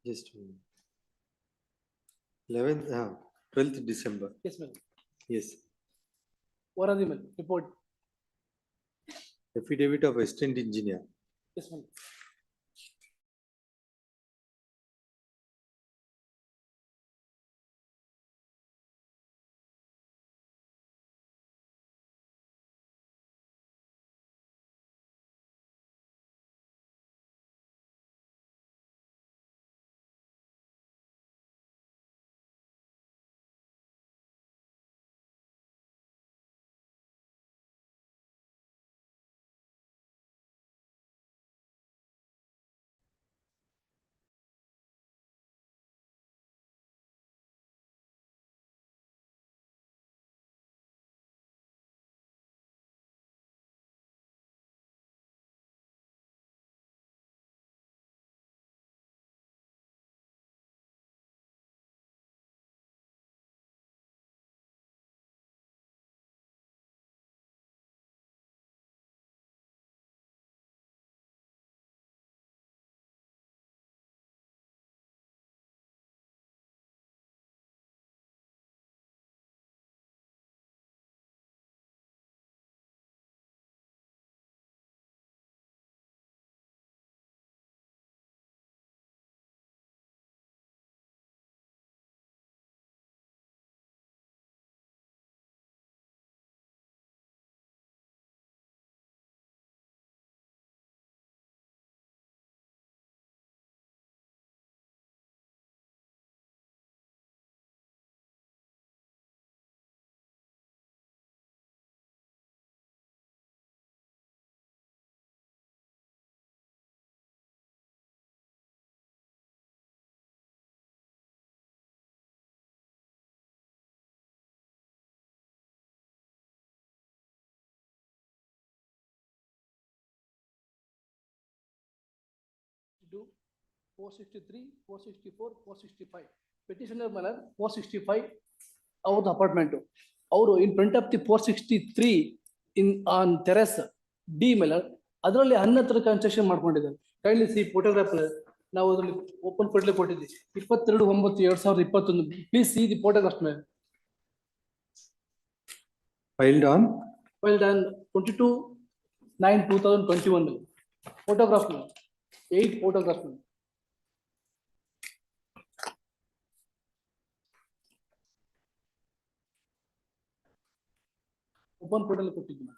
Just 11th, 12th December. Yes, ma'am. Yes. What are the report? Affidavit of assistant engineer. Yes, ma'am. 462, 463, 464, 465. Petitioner Malar, 465, out the apartment. Our in front of the 463 in on terrace D Miller, ಅದರಲ್ಲಿ ಅನ್ನತ್ರ construction ಮಾಡ್ಕೊಂಡಿದ್ದಾರೆ. Kindly see photograph ನಾವು ಅದರಲ್ಲಿ open ಕೊಡ್ಲಿ ಕೊಟ್ಟಿದ್ವಿ 22/9/2021. Please see the photograph ಮೇಲೆ. Filed on 22/9/2021. Photograph में 8 photograph में. Open portal ಕೊಟ್ಟಿದ್ದೀನಿ.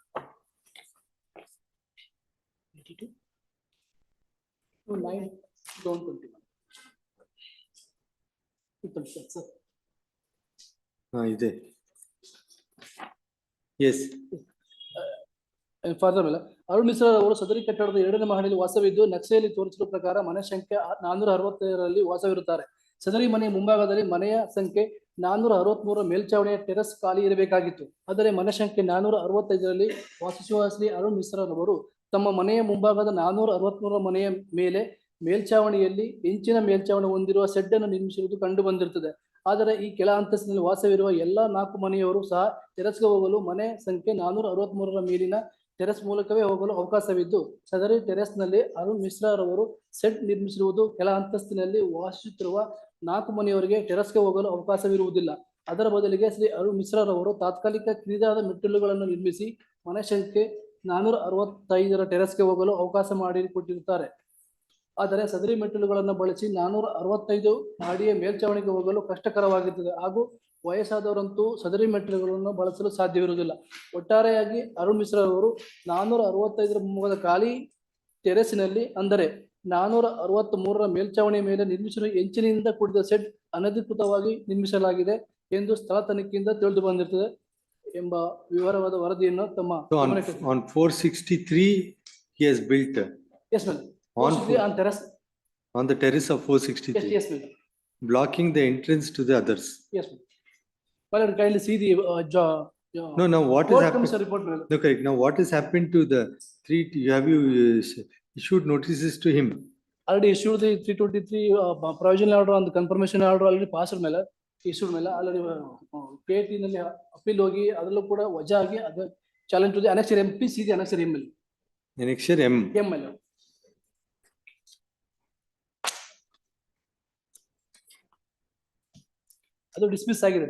22/9/2021. ಇದೆ. Yes. ಫಾದರ್ ಮೇಲೆ ಅರುಣ್ ಮಿಶ್ರಾ ಅವರು ಸದರಿ ಕಟ್ಟಡದ 2ನೇ ಮಹಡಿಯಲ್ಲಿ ವಾಸವಿದ್ದು ನಕ್ಷೆಯಲ್ಲಿ ತೋರಿಸಿದ ಪ್ರಕಾರ ಮನೆ ಸಂಖ್ಯೆ 467ರಲ್ಲಿ ವಾಸವಿರುತ್ತಾರೆ. ಸದರಿ ಮನೆ ಮುಂಭಾಗದಲ್ಲಿ ಮನೆಯ ಸಂಖ್ಯೆ 463 ಮೇಲ್ಚಾವಣಿಯ ಟೆರೆಸ್ ಖಾಲಿ ಇರಬೇಕಾಗಿತ್ತು. ಆದರೆ ಮನೆ ಸಂಖ್ಯೆ 465ರಲ್ಲಿ ವಾಸಿಸುವ ಶ್ರೀ ಅರುಣ್ ಮಿಶ್ರಾ ಅವರು ತಮ್ಮ ಮನೆಯ ಮುಂಭಾಗದ 463 ಮನೆಯ ಮೇಲೆ ಮೇಲ್ಚಾವಣಿಯಲ್ಲಿ ಹೆಂಚಿನ ಮೇಲ್ಚಾವಣಿ ಹೊಂದಿರುವ ಶೆಡ್ ಅನ್ನು ನಿರ್ಮಿಸಿರುವುದು ಕಂಡು ಬಂದಿರುತ್ತದೆ. ಆದರೆ ಈ ಕೆಳ ಅಂತಸ್ತಿನಲ್ಲಿ ವಾಸವಿರುವ ಎಲ್ಲಾ 4 ಮನೆಯವರು ಸಹ ಟೆರೆಸ್ಗೆ ಹೋಗಲು ಮನೆ ಸಂಖ್ಯೆ 463ರ ಮೇಲಿನ ಟೆರೆಸ್ ಮೂಲಕವೇ ಹೋಗಲು ಅವಕಾಶವಿದ್ದು, ಸದರಿ ಟೆರೆಸ್ನಲ್ಲಿ ಅರುಣ್ ಮಿಶ್ರಾ ರವರು ಸೆಡ್ ನಿರ್ಮಿಸಿರುವುದು ಕೆಳ ಅಂತಸ್ತಿನಲ್ಲಿ ವಾಸಿಸುತ್ತಿರುವ 4 ಮನೆಯವರಿಗೆ ಟೆರೆಸ್ಗೆ ಹೋಗಲು ಅವಕಾಶವಿರುವುದಿಲ್ಲ. ಅದರ ಬದಲಿಗೆ ಶ್ರೀ ಅರುಣ್ ಮಿಶ್ರಾ ರವರು ತಾತ್ಕಾಲಿಕ ಕಿರಿದಾದ ಮೆಟ್ಟಿಲುಗಳನ್ನು ನಿರ್ಮಿಸಿ ಮನೆ ಸಂಖ್ಯೆ 465ರ ಟೆರೆಸ್ಗೆ ಹೋಗಲು ಅವಕಾಶ ಮಾಡಿಕೊಟ್ಟಿರುತ್ತಾರೆ. ಆದರೆ ಸದರಿ ಮೆಟ್ಟಿಲುಗಳನ್ನು ಬಳಸಿ 465 ಅಡಿಯ ಮೇಲ್ಚಾವಣಿಗೆ ಹೋಗಲು ಕಷ್ಟಕರವಾಗಿರುತ್ತದೆ ಹಾಗೂ ವಯಸ್ಸಾದವರಂತೂ ಸದರಿ ಮೆಟ್ಟಿಲುಗಳನ್ನು ಬಳಸಲು ಸಾಧ್ಯವಿರುವುದಿಲ್ಲ. ಒಟ್ಟಾರೆಯಾಗಿ ಅರುಣ್ ಮಿಶ್ರಾ ಅವರು 465ರ ಮುಂಭಾಗದ ಖಾಲಿ ಟೆರೆಸಿನಲ್ಲಿ ಅಂದರೆ 463ರ ಮೇಲ್ಚಾವಣಿ ಮೇಲೆ ನಿರ್ಮಿಸಿರುವ ಹೆಂಚಿನಿಂದ ಕೂಡಿದ ಸೆಡ್ ಅನಧಿಕೃತವಾಗಿ ನಿರ್ಮಿಸಲಾಗಿದೆ ಎಂದು ಸ್ಥಳ ತನಿಖೆಯಿಂದ ತಿಳಿದು ಬಂದಿರುತ್ತದೆ ಎಂಬ ವಿವರವಾದ ವರದಿಯನ್ನು ತಮ್ಮ on 463 he has built. Yes, ma'am. On terrace. On the terrace of 463. Yes, ma'am. Blocking the entrance to the others. Yes, ma'am. Well, kindly see the No, now what has happened? report, ma'am. No, correct. Now what has happened to the three? Have you issued notices to him? Already issued the 323 provisional order on the confirmation order already passed ಮೇಲೆ issued ಮೇಲೆ already KT ನಲ್ಲಿ appeal ಹೋಗಿ ಅದರಲ್ಲೂ ಕೂಡ ವಜಾ ಆಗಿ ಅದು challenge to the annexure MP see the annexure M ಮೇಲೆ. Annexure M. M ಮೇಲೆ. ಅದು ಡಿಸ್ಮಿಸ್ ಆಗಿದೆ.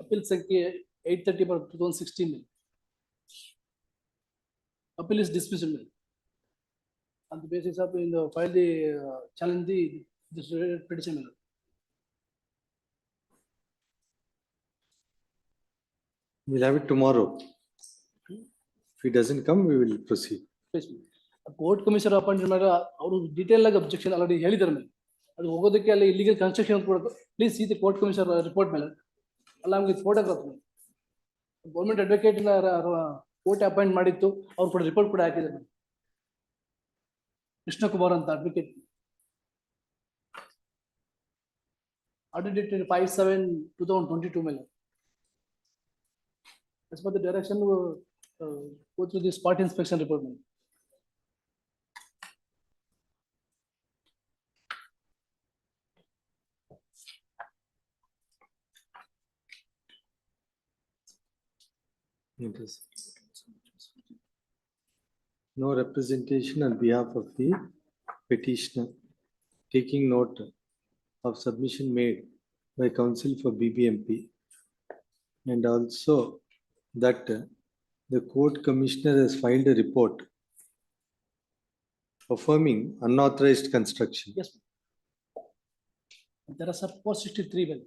ಅಪೀಲ್ ಸಂಖ್ಯೆ 830/2016 ಮೇಲೆ appeal is dismissed. On the basis of in the file the challenge the petition. We'll have it tomorrow. If he doesn't come, we will proceed. Court commissioner appoint ಮಾಡಿ ಅವರು detail ಆಗಿ objection already ಹೇಳಿದಾರೆ ಮೇಲೆ ಅದು ಹೋಗೋದಕ್ಕೆ ಅಲ್ಲಿ illegal construction ಕೊಡಬೇಕು. Please see the court commissioner report ಮೇಲೆ ಅಲ್ಲ ನಮಗೆ photograph government advocate court appoint ಮಾಡಿತ್ತು ಅವ್ರು ಕೂಡ ರಿಪೋರ್ಟ್ ಕೂಡ ಹಾಕಿದ್ದಾರೆ. ಕೃಷ್ಣಕುಮಾರ್ ಅಂತ ಅಡ್ವೊಕೇಟ್ ಆಡಿಟೆಡ್ 5/7/2022 ಮೇಲೆ as per the direction go through the spot inspection report. No representation on behalf of the petitioner, taking note of submission made by counsel for BBMP, and also that the court commissioner has filed a report affirming unauthorized construction. Yes. There are 463 well.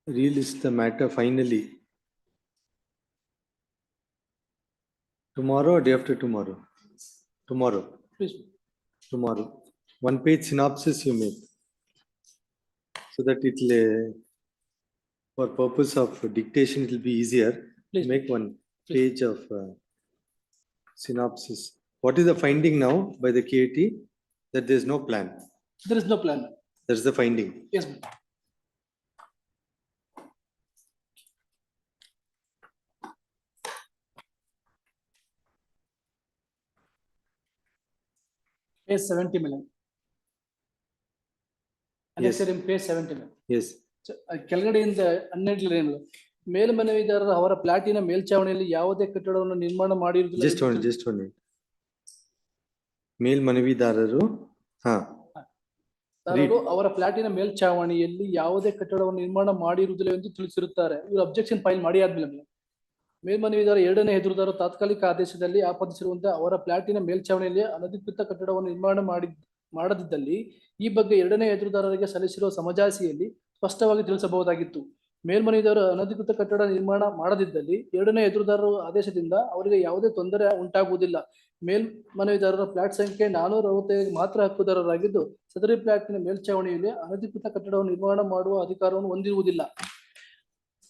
Relist the matter finally. Tomorrow or day after tomorrow? Tomorrow. Please. Tomorrow. 1 page synopsis you make. So that it will, for purpose of dictation, it will be easier. Please. Make 1 page of Synopsis. What is the finding now by the KAT? That there is no plan. There is no plan. That's the finding. Yes, ma'am. Page 70 million. Yes. Annexure in page 70 million. Yes. ಕೆಳಗಡೆಯಿಂದ 12 ಏನಿಲ್ಲ ಮೇಲ್ಮನವಿದಾರರು ಅವರ platina ಮೇಲ್ಚಾವಣಿಯಲ್ಲಿ ಯಾವುದೇ ಕಟ್ಟಡವನ್ನು ನಿರ್ಮಾಣ ಮಾಡಿರುವುದಿಲ್ಲ. Just one minute. ಮೇಲ್ಮನವಿದಾರರು ಅವರ platina ಮೇಲ್ಚಾವಣಿಯಲ್ಲಿ ಯಾವುದೇ ಕಟ್ಟಡವನ್ನು ನಿರ್ಮಾಣ ಮಾಡಿರುವುದಿಲ್ಲ ಎಂದು ತಿಳಿಸಿರುತ್ತಾರೆ. ಇವರು ಅಬ್ಜೆಕ್ಷನ್ ಫೈಲ್ ಮಾಡಿ ಆದ್ಮೇಲೆ ಮೇಲ್ಮನವಿದಾರ ಎರಡನೇ ಎದುರುದಾರ ತಾತ್ಕಾಲಿಕ ಆದೇಶದಲ್ಲಿ ಆಪಾದಿಸಿರುವಂತೆ ಅವರ ಪ್ಲಾಟಿನ ಮೇಲ್ಚಾವಣಿಯಲ್ಲಿ ಅನಧಿಕೃತ ಕಟ್ಟಡವನ್ನು ನಿರ್ಮಾಣ ಮಾಡದಿದ್ದಲ್ಲಿ ಈ ಬಗ್ಗೆ ಎರಡನೇ ಎದುರುದಾರರಿಗೆ ಸಲ್ಲಿಸಿರುವ ಸಮಜಾಯಿಷಿಯಲ್ಲಿ ಸ್ಪಷ್ಟವಾಗಿ ತಿಳಿಸಬಹುದಾಗಿತ್ತು. ಮೇಲ್ಮನವಿದಾರರು ಅನಧಿಕೃತ ಕಟ್ಟಡ ನಿರ್ಮಾಣ ಮಾಡದಿದ್ದಲ್ಲಿ ಎರಡನೇ ಎದುರುದಾರರ ಆದೇಶದಿಂದ ಅವರಿಗೆ ಯಾವುದೇ ತೊಂದರೆ ಉಂಟಾಗುವುದಿಲ್ಲ. ಮೇಲ್ಮನವಿದಾರರ ಪ್ಲಾಟ್ ಸಂಖ್ಯೆ 465 ಮಾತ್ರ ಹಕ್ಕುದಾರರಾಗಿದ್ದು ಸದರಿ ಪ್ಲಾಟಿನ ಮೇಲ್ಚಾವಣಿಯಲ್ಲಿ ಅನಧಿಕೃತ ಕಟ್ಟಡವನ್ನು ನಿರ್ಮಾಣ ಮಾಡುವ ಅಧಿಕಾರವನ್ನು ಹೊಂದಿರುವುದಿಲ್ಲ.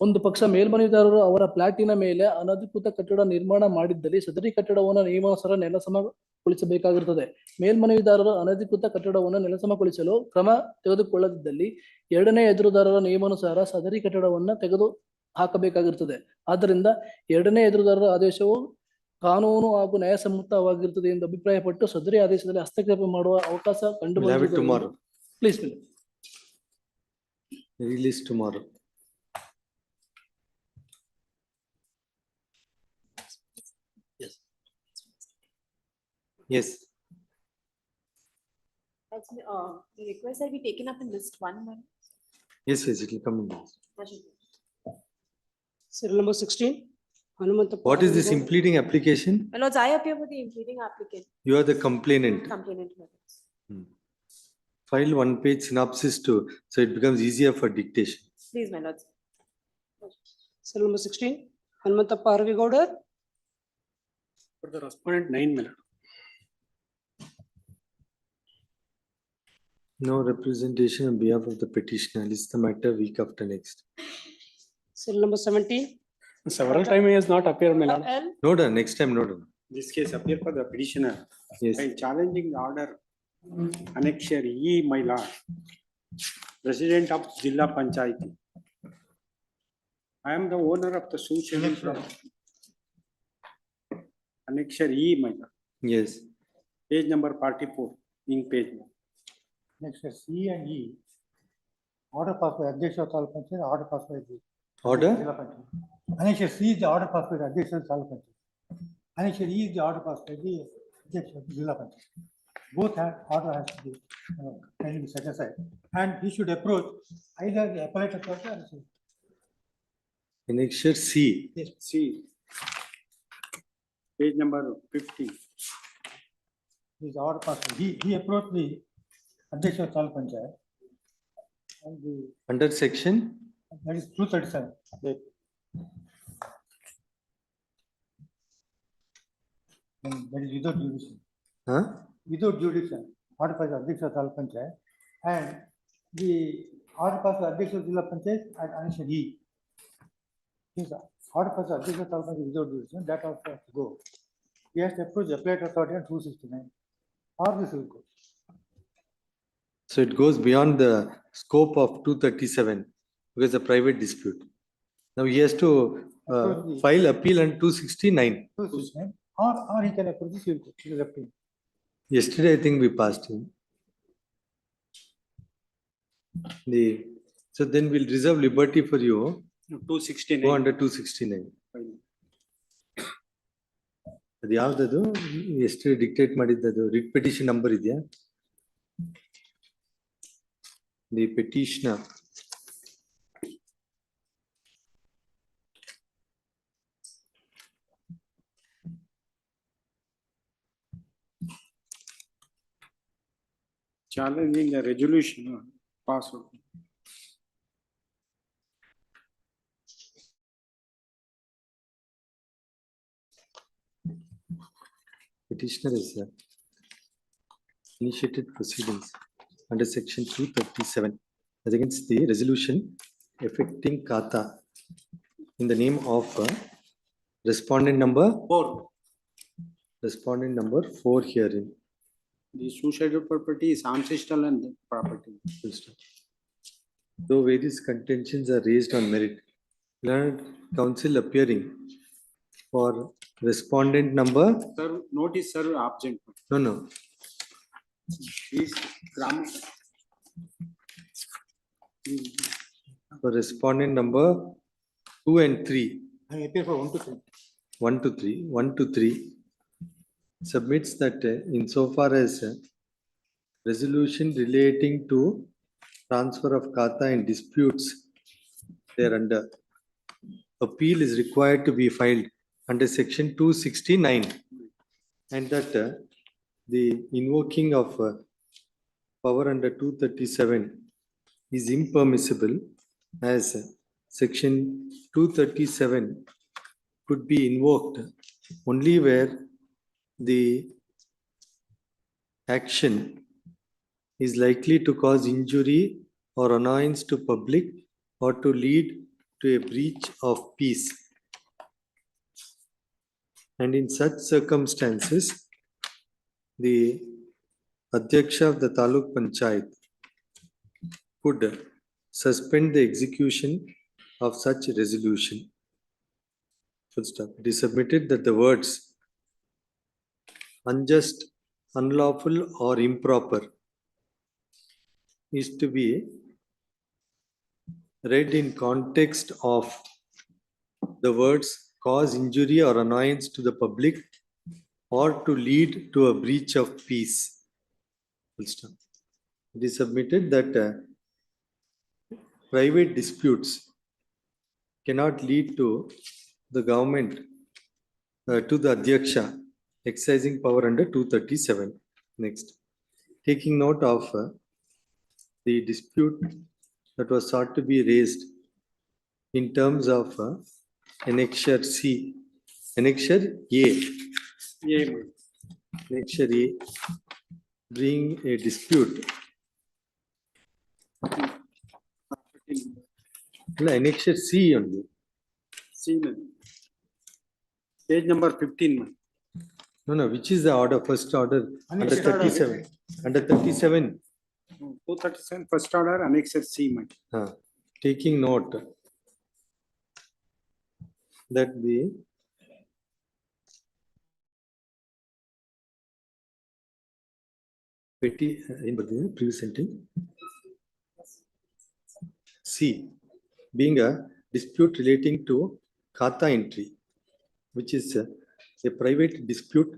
ಒಂದು ಪಕ್ಷ ಮೇಲ್ಮನವಿದಾರರು ಅವರ ಪ್ಲಾಟಿನ ಮೇಲೆ ಅನಧಿಕೃತ ಕಟ್ಟಡ ನಿರ್ಮಾಣ ಮಾಡಿದ್ದಲ್ಲಿ ಸದರಿ ಕಟ್ಟಡವನ್ನು ನಿಯಮಾನುಸಾರ ನೆಲಸಮಗೊಳಿಸಬೇಕಾಗಿರುತ್ತದೆ. ಮೇಲ್ಮನವಿದಾರರು ಅನಧಿಕೃತ ಕಟ್ಟಡವನ್ನು ನೆಲಸಮಗೊಳಿಸಲು ಕ್ರಮ ತೆಗೆದುಕೊಳ್ಳದಿದ್ದಲ್ಲಿ ಎರಡನೇ ಎದುರುದಾರರ ನಿಯಮಾನುಸಾರ ಸದರಿ ಕಟ್ಟಡವನ್ನು ತೆಗೆದು ಹಾಕಬೇಕಾಗಿರುತ್ತದೆ. ಆದ್ದರಿಂದ ಎರಡನೇ ಎದುರುದಾರರ ಆದೇಶವು ಕಾನೂನು ಹಾಗೂ ನ್ಯಾಯಸಮ್ಮತವಾಗಿರುತ್ತದೆ ಎಂದು ಅಭಿಪ್ರಾಯಪಟ್ಟು ಸದರಿ ಆದೇಶದಲ್ಲಿ ಹಸ್ತಕ್ಷೇಪ ಮಾಡುವ ಅವಕಾಶ ಕಂಡುಬಂದಿದೆ. Please Release tomorrow. Yes. The request will be taken up in list 1. Yes, it will come in. Serial number 16. What is this impleading application? My lords, I appear for the impleading applicant. You are the complainant. Complainant, my lords. File 1 page synopsis too, so it becomes easier for dictation. Please, my lords. Serial number 16. Hanumatappa Arvigowda. For the respondent 9 minutes. No representation on behalf of the petitioner. List the matter week after next. Serial number 17. Several times he has not appeared, my lord. No, next time, no. This case appear for the petitioner. Yes. By challenging the order annexure E, my lord, President of Jilla Panchayati. I am the owner of the suit from annexure E, my lord. Yes. Page number 44 in page. Next, C and E. Order passed by Adhyakshya Taluk Panchayat, order passed by the Order? Jilla Panchayat. Annexure C is the order passed by the Adhyakshya Taluk Panchayat. Annexure E is the order passed by the Adhyakshya Jilla Panchayat. Both have order has to be can be set aside, and he should approach either the appellate authority or the Annexure C. Yes. C. Page number 50. His order passed. He approached the Adhyakshya Taluk Panchayat. And the Under section? that is 237. That is without jurisdiction. Huh? Without jurisdiction. Order passed by Adhyakshya Taluk Panchayat, and the order passed by Adhyakshya Jilla Panchayat and Annexure E. His order passed by Adhyakshya Taluk Panchayat without jurisdiction, that also has to go. He has to approach the appellate authority on 269 or the civil court. So it goes beyond the scope of 237 because a private dispute. Now he has to file appeal on 269. 269 or he can approach the civil court. It is up to him. Yesterday, I think we passed him. So then we'll reserve liberty for you. 269. Go under 269. ಅದು ಯಾವ್ದದು ಎಷ್ಟು dictate ಮಾಡಿದ್ದದು writ petition number ಇದೆಯಾ? The petitioner Challenging the resolution password. petitioner is initiated proceedings under section 237 as against the resolution affecting Kata in the name of respondent number 4. respondent number 4 herein. The suicidal property is ancestral and property. Full stop. Though various contentions are raised on merit, learned counsel appearing for respondent number. Sir, notice sir absent. No. Is grammar. For respondent number 2 and 3. I appear for 1 to 3. 1 to 3 submits that insofar as resolution relating to transfer of Kata and disputes thereunder, appeal is required to be filed under section 269, and that the invoking of power under 237 is impermissible, as section 237 could be invoked only where the action is likely to cause injury or annoyance to public or to lead to a breach of peace. And in such circumstances, the Adhyaksha of the Taluk Panchayat could suspend the execution of such resolution. Full stop. It is submitted that the words unjust, unlawful or improper is to be read in context of the words cause injury or annoyance to the public or to lead to a breach of peace. Full stop. It is submitted that private disputes cannot lead to the government to the Adhyaksha exercising power under 237. Next, taking note of the dispute that was sought to be raised in terms of annexure C, annexure A. Annexure A being a dispute. Annexure C only. C. Page number 15. No, which is the order? First order under 37. Under 37. 237, first order, annexure C. Taking note that the previous sentence C being a dispute relating to Kata entry, which is a private dispute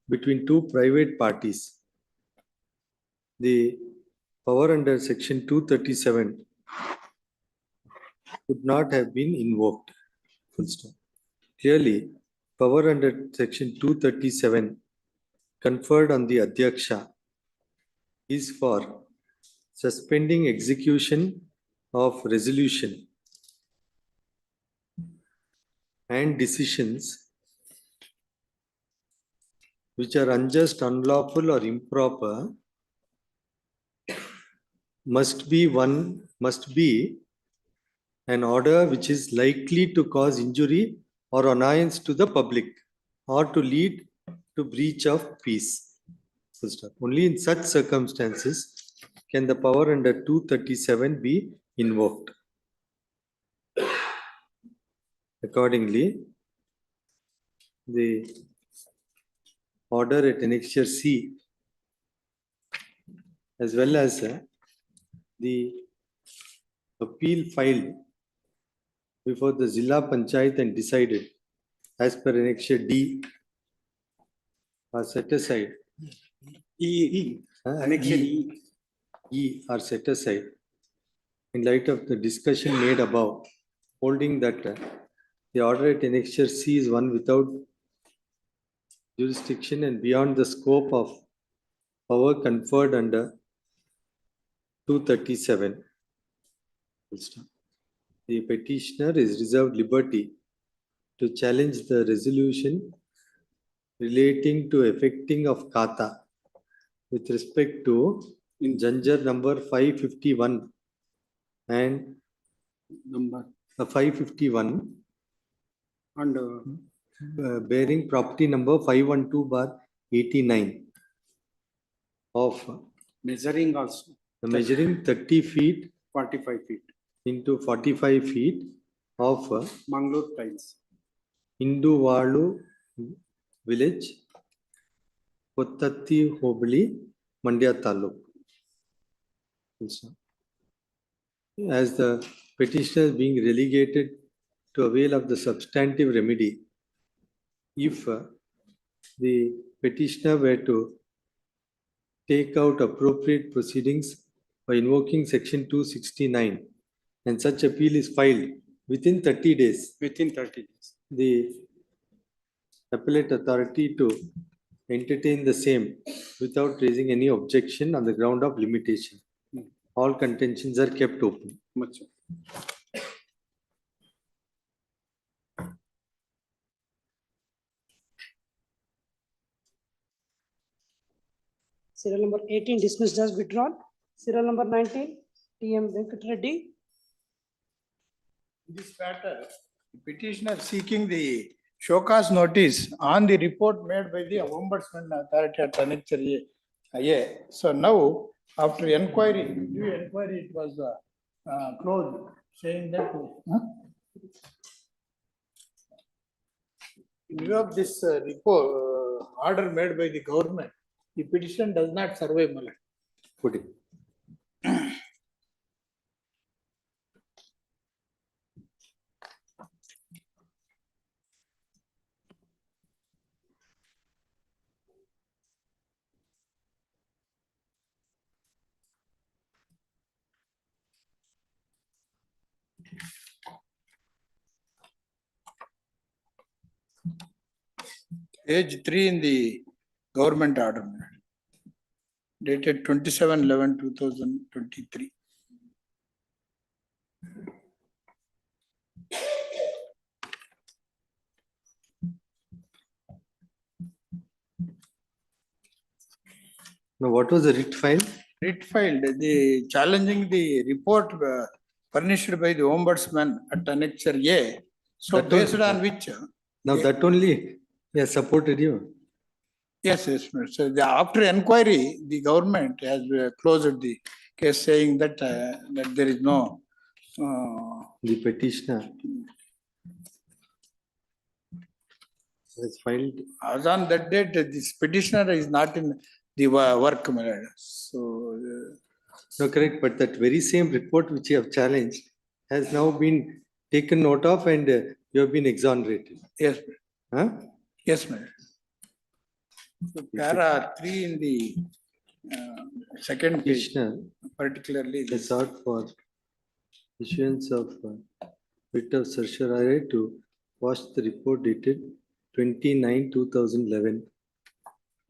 between two private parties. The power under section 237 could not have been invoked. Full stop. Clearly, power under section 237 conferred on the Adhyaksha is for suspending execution of resolution and decisions which are unjust, unlawful or improper must be an order which is likely to cause injury or annoyance to the public or to lead to breach of peace. Full stop. Only in such circumstances can the power under 237 be invoked. Accordingly, the order at annexure C as well as the appeal filed before the Zilla Panchayat and decided as per annexure D are set aside. Annexure E are set aside in light of the discussion made above, holding that the order at annexure C is one without jurisdiction and beyond the scope of power conferred under 237. The petitioner is reserved liberty to challenge the resolution relating to effecting of Kata with respect to Janjar number 551 and number 551 and bearing property number 512/89 of Measuring also measuring 30 feet 45 feet. into 45 feet of Mangalore tiles. Induvalu village, Kottatti Hobli, Mandya Taluk. As the petitioner is being relegated to avail of the substantive remedy, if the petitioner were to take out appropriate proceedings by invoking section 269 and such appeal is filed within 30 days, Within 30 days. the appellate authority to entertain the same without raising any objection on the ground of limitation. All contentions are kept open. Much. Serial number 18 dismissed as withdrawn. Serial number 19 TM Venkat Reddy. This matter, petitioner seeking the show cause notice on the report made by the Ombudsman Authority at Annexure A. So now, after inquiry, due inquiry, it was closed, saying that in view of this report, order made by the government, the petition does not survive, my lord. Put it. Page 3 in the government order, my lord, dated 27/11/2023. Now, what was the writ filed? Writ filed, the challenging the report furnished by the Ombudsman at Annexure A. So That based was- on which, Now that only has supported you. yes, ma'am. So after inquiry, the government has closed the case, saying that that there is no The petitioner has filed. as on that date, this petitioner is not in the work, my lord. So No, correct, but that very same report which you have challenged has now been taken note of and you have been exonerated. yes, Huh? yes, ma'am. So para 3 in the second page, Petitioner particularly has sought for issuance of writ of certiorari to quash the report dated 29/2011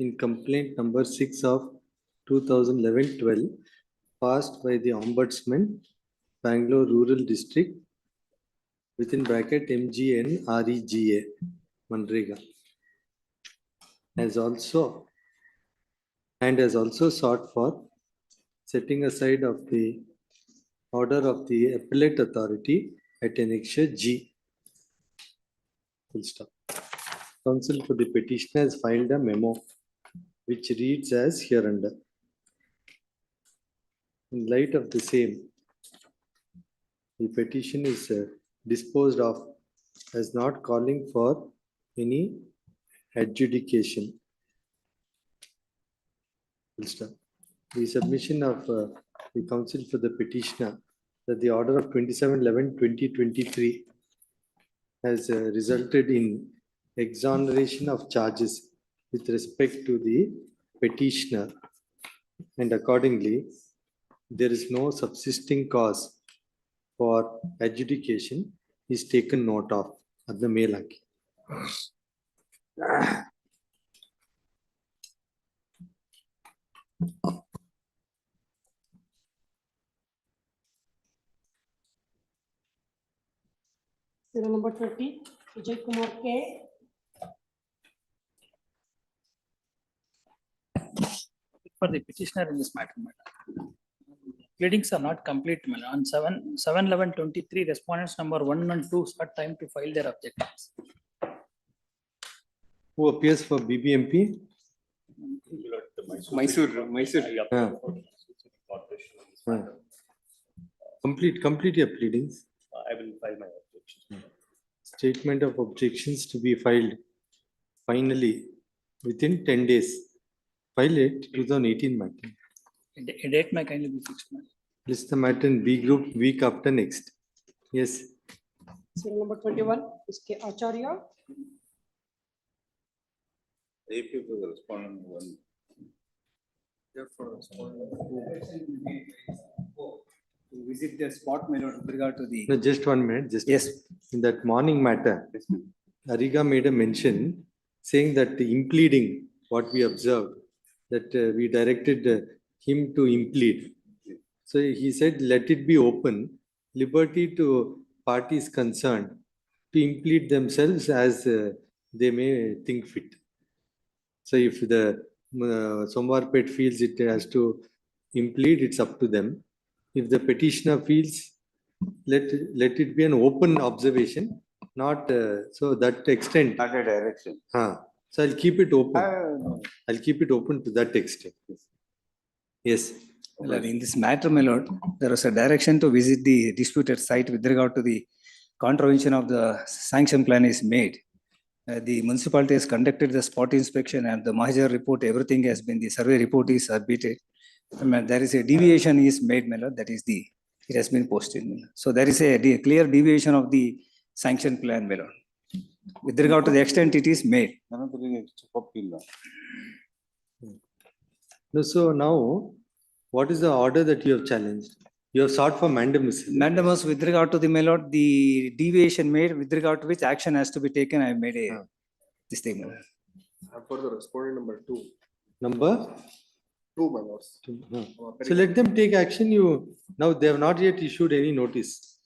in complaint number 6 of 2011-12 passed by the Ombudsman, Bangalore Rural District, within bracket MGN REGA, Manrega, has also sought for setting aside of the order of the appellate authority at Annexure G. Full stop. Counsel for the petitioner has filed a memo which reads as hereunder. In light of the same, the petition is disposed of as not calling for any adjudication. Full stop. The submission of the counsel for the petitioner that the order of 27/11/2023 has resulted in exoneration of charges with respect to the petitioner, and accordingly there is no subsisting cause for adjudication is taken note of at the Melaki. Serial number 20 Vijay Kumar K. for the petitioner in this matter, madam. Pleadings are not complete, madam. On 7/11/23, respondents number 1 and 2 sought time to file their objections. Who appears for BBMP? Mysore. Ah. Ah. Complete your pleadings. I will file my objection. Statement of objections to be filed finally within 10 days. File it 2018 matter. A date may kindly be fixed, ma'am. List the matter in B group week after next. Yes. Serial number 21 is K. Acharya. AP for the respondent one. Therefore, to visit the spot mail with regard to the. No, just 1 minute. Just Yes. In that morning matter, Ariga made a mention saying that the impleading, what we observed, that we directed him to implead. So he said, let it be open, liberty to parties concerned to implead themselves as they may think fit. So if the Somwarpet feels it has to implead, it's up to them. If the petitioner feels, let it be an open observation, not so that extent. Not a direction. So I'll keep it open. I'll keep it open to that extent. Yes. Well, in this matter, my lord, there was a direction to visit the disputed site with regard to the contravention of the sanction plan is made. The municipality has conducted the spot inspection and the Mahajar report, everything has been, the survey report is submitted. There is a deviation is made, my lord, that is it has been posted. My lord. So there is a clear deviation of the sanction plan, my lord. With regard to the extent it is made. So now, what is the order that you have challenged? You have sought for Mandamus. Mandamus with regard to the my lord, the deviation made with regard to which action has to be taken, I have made this thing. My lord. For the respondent number 2. Number? 2, my lords. So let them take action. Now they have not yet issued any notice.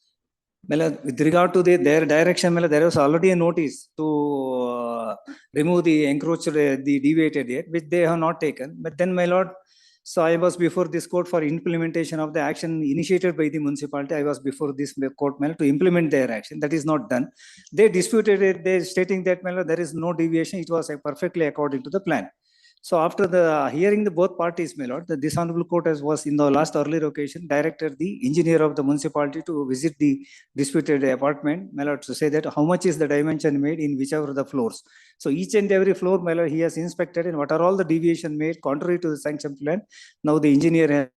My lord, with regard to their direction, my lord, there was already a notice to remove the encroached, the deviated yet, which they have not taken. But then, my lord, so I was before this court for implementation of the action initiated by the municipality. I was before this court, my lord, to implement their action. That is not done. They disputed it. They stating that, my lord, there is no deviation. It was perfectly according to the plan. So after the hearing the both parties, my lord, this honorable court was in the last earlier occasion directed the engineer of the municipality to visit the disputed apartment, my lord, to say that how much is the dimension made in whichever the floors. So each and every floor, my lord, he has inspected and what are all the deviation made contrary to the sanction plan. Now the engineer has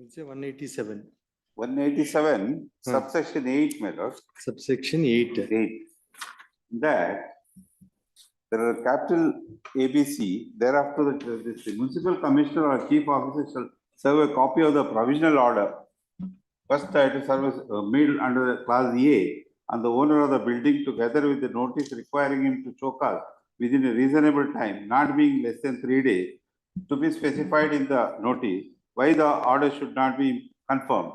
It's a 187. 187, subsection 8, my lord. Subsection 8. 8. That there are capital ABC, thereafter the municipal commissioner or chief officer shall serve a copy of the provisional order. First title service made under the clause A and the owner of the building together with the notice requiring him to show cause within a reasonable time, not being less than 3 days, to be specified in the notice why the order should not be confirmed.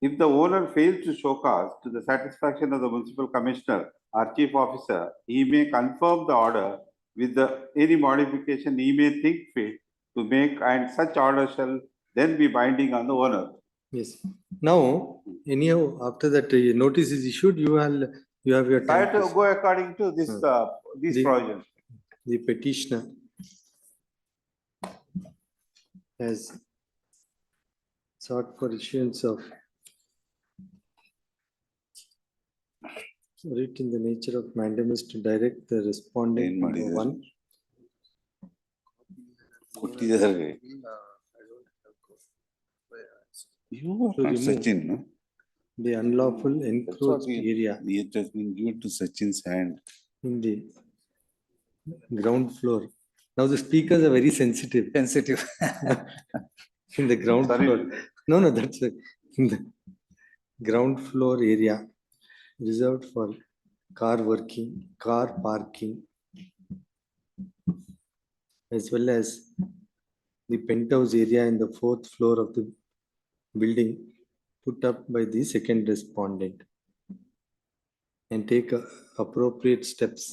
If the owner fails to show cause to the satisfaction of the municipal commissioner or chief officer, he may confirm the order with any modification he may think fit to make, and such order shall then be binding on the owner. Yes. Now, anyhow, after that notice is issued, you have your I time. have to go according to this these provisions. The petitioner has sought for issuance of writ in the nature of mandamus to direct the respondent number 1. You To are remove Sachin, no? the unlawful encroached area It has been given to Sachin's hand. in the ground floor. Now the speakers are very sensitive. Sensitive. In the ground Sorry. floor. No, that's it. In the ground floor area reserved for car parking, as well as the penthouse area in the 4th floor of the building put up by the second respondent, and take appropriate steps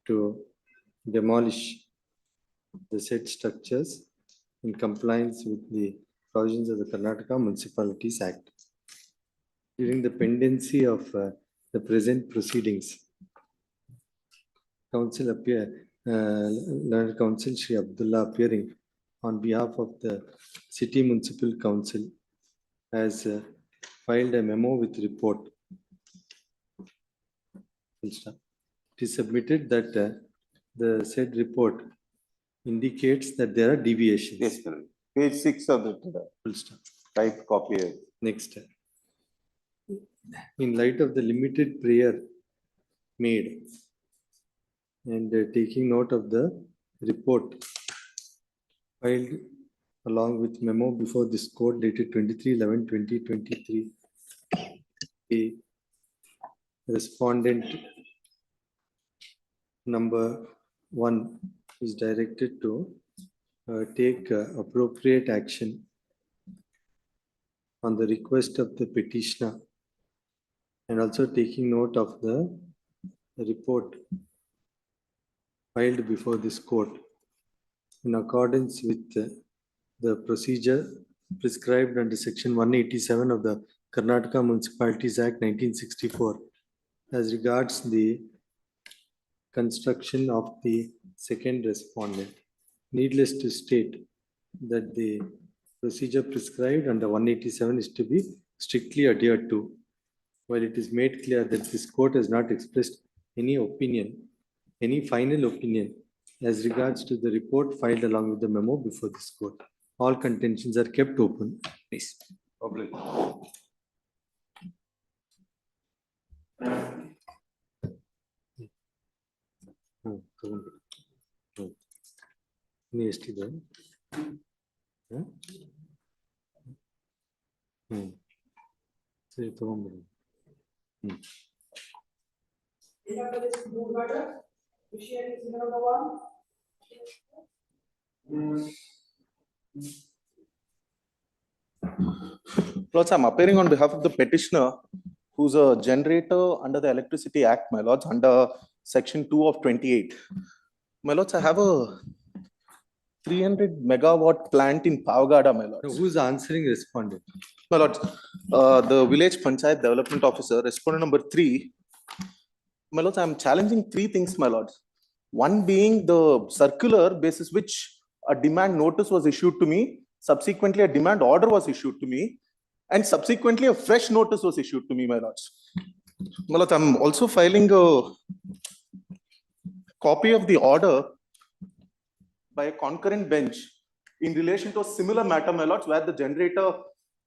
to demolish the said structures in compliance with the provisions of the Karnataka Municipalities Act. During the pendency of the present proceedings, Council Learned Council Shri Abdullah, appearing on behalf of the City Municipal Council, has filed a memo with report. It is submitted that the said report indicates that there are deviations. Yes, sir. Page 6 of the type copy. Next. In light of the limited prayer made and taking note of the report filed along with memo before this court dated 23/11/2023, a respondent number 1 is directed to take appropriate action on the request of the petitioner, and also taking note of the report filed before this court in accordance with the procedure prescribed under section 187 of the Karnataka Municipalities Act 1964 as regards the construction of the second respondent. Needless to state that the procedure prescribed under 187 is to be strictly adhered to. While it is made clear that this court has not expressed any opinion, any final opinion as regards to the report filed along with the memo before this court, all contentions are kept open. Please. Public. ಎಷ್ಟಿದೆ? ಸರಿ, ತಗೊಂಡ್ಬಿಡಿ. Lords, I'm appearing on behalf of the petitioner, who's a generator under the Electricity Act, my lords, under section 2 of 28. My lords, I have a 300 megawatt plant in Pavagada, my lords. Now, who's answering respondent? My lords, the village panchayat development officer, respondent number 3. My lords, I'm challenging 3 things, my lords. One being the circular basis which a demand notice was issued to me, subsequently a demand order was issued to me, and subsequently a fresh notice was issued to me, my lords. My lords, I'm also filing a copy of the order by a concurrent bench in relation to a similar matter, my lords, where the generator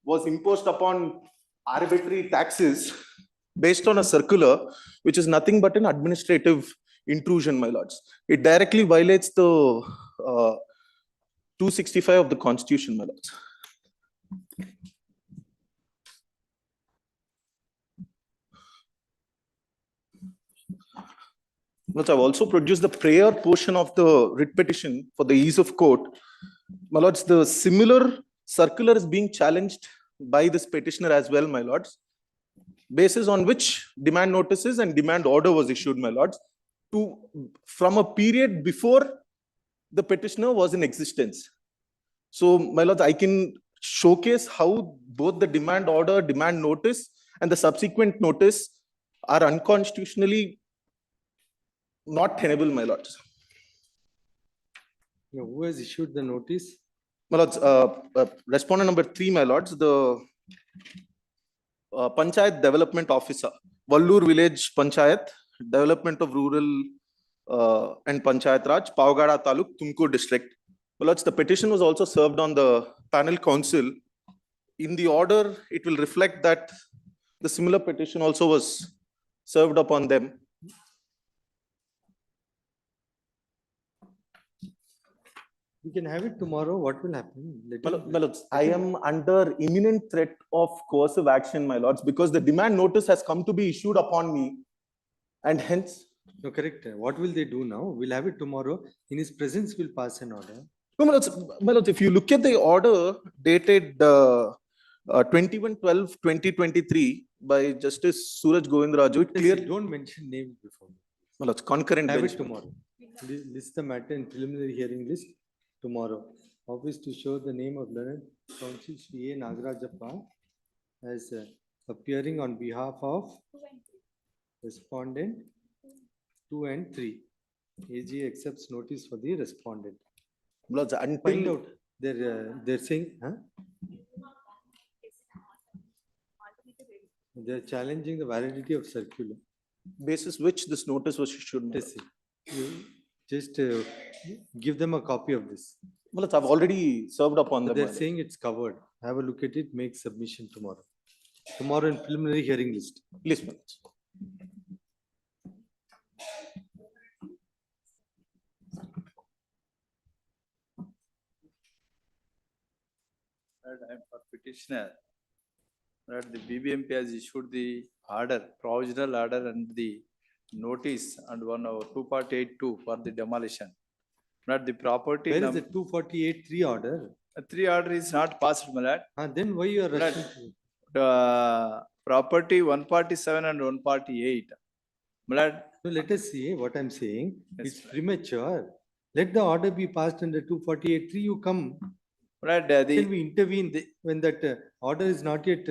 was imposed upon arbitrary taxes based on a circular, which is nothing but an administrative intrusion, my lords. It directly violates the 265 of the Constitution, my lords. But I've also produced the prayer portion of the writ petition for the ease of court. My lords, the similar circular is being challenged by this petitioner as well, my lords, basis on which demand notices and demand order was issued, my lords, from a period before the petitioner was in existence. So, my lords, I can showcase how both the demand order, demand notice, and the subsequent notice are unconstitutionally not tenable, my lords. Who has issued the notice? My lords, respondent number 3, my lords, the Panchayat Development Officer, Vallur Village Panchayat, Development of Rural and Panchayat Raj, Pavgada Taluk, Tumkur District. My lords, the petition was also served on the panel council. In the order, it will reflect that the similar petition also was served upon them. We can have it tomorrow. What will happen? My lords, I am under imminent threat of coercive action, my lords, because the demand notice has come to be issued upon me, and hence. No, correct. What will they do now? We'll have it tomorrow. In his presence, we'll pass an order. No, my lords, if you look at the order dated 21/12/2023 by Justice Suraj Govindraju, it clearly don't mention names before. My lords, concurrent Have bench. it tomorrow. List the matter in preliminary hearing list tomorrow. Office to show the name of learned counsel Shri A. Nagarajappa as appearing on behalf of respondent 2 and 3. AG accepts notice for the respondent. Lords, Find until out. They're saying, huh? They're challenging the validity of circular. basis which this notice was issued. my Yes, you just give them a copy of this. lords, I've already served upon them. They're my saying it's covered. Have a look at it, make submission tomorrow. Tomorrow in preliminary hearing list. Please, my lords. I am for petitioner. That the BBMP has issued the order, provisional order and the notice and 248(2) for the demolition. Not the property. Where is the 248(3) order? 3 order is not passed, my lord. Then why you are rushing? Property 147 and 148. My lord. So let us see what I'm saying. It's premature. Let the order be passed under 248(3). You come. Can we intervene when that order is not yet?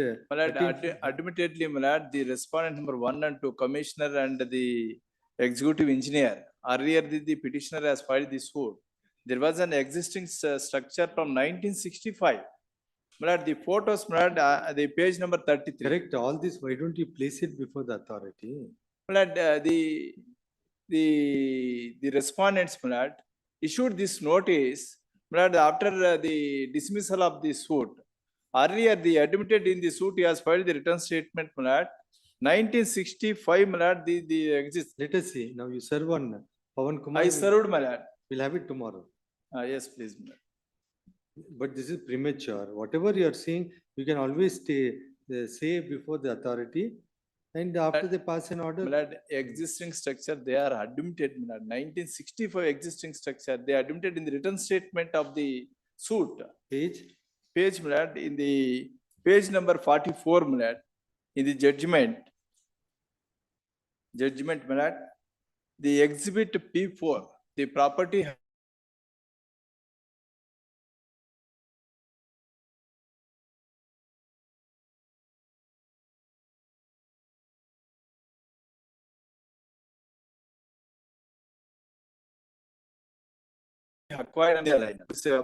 Admittedly, my lord, the respondent number 1 and 2, commissioner and the executive engineer, earlier the petitioner has filed this suit. There was an existing structure from 1965. My lord, the photos, my lord, the page number 33. Correct. All this, why don't you place it before the authority? My lord, the respondents, my lord, issued this notice. But after the dismissal of the suit, earlier the admitted in the suit he has filed the return statement, my lord. 1965, my lord, the exists. Let us see. Now you serve on Pawan Kumar. I served, my lord. We'll have it tomorrow. Yes, please, my lord. But this is premature. Whatever you are saying, you can always say before the authority. And after they pass an order. My lord, existing structure, they are admitted, my lord. 1965 existing structure, they are admitted in the written statement of the suit. Page, my lord, in the page number 44, my lord, in the judgment, my lord, the exhibit P4, the property acquired on the line.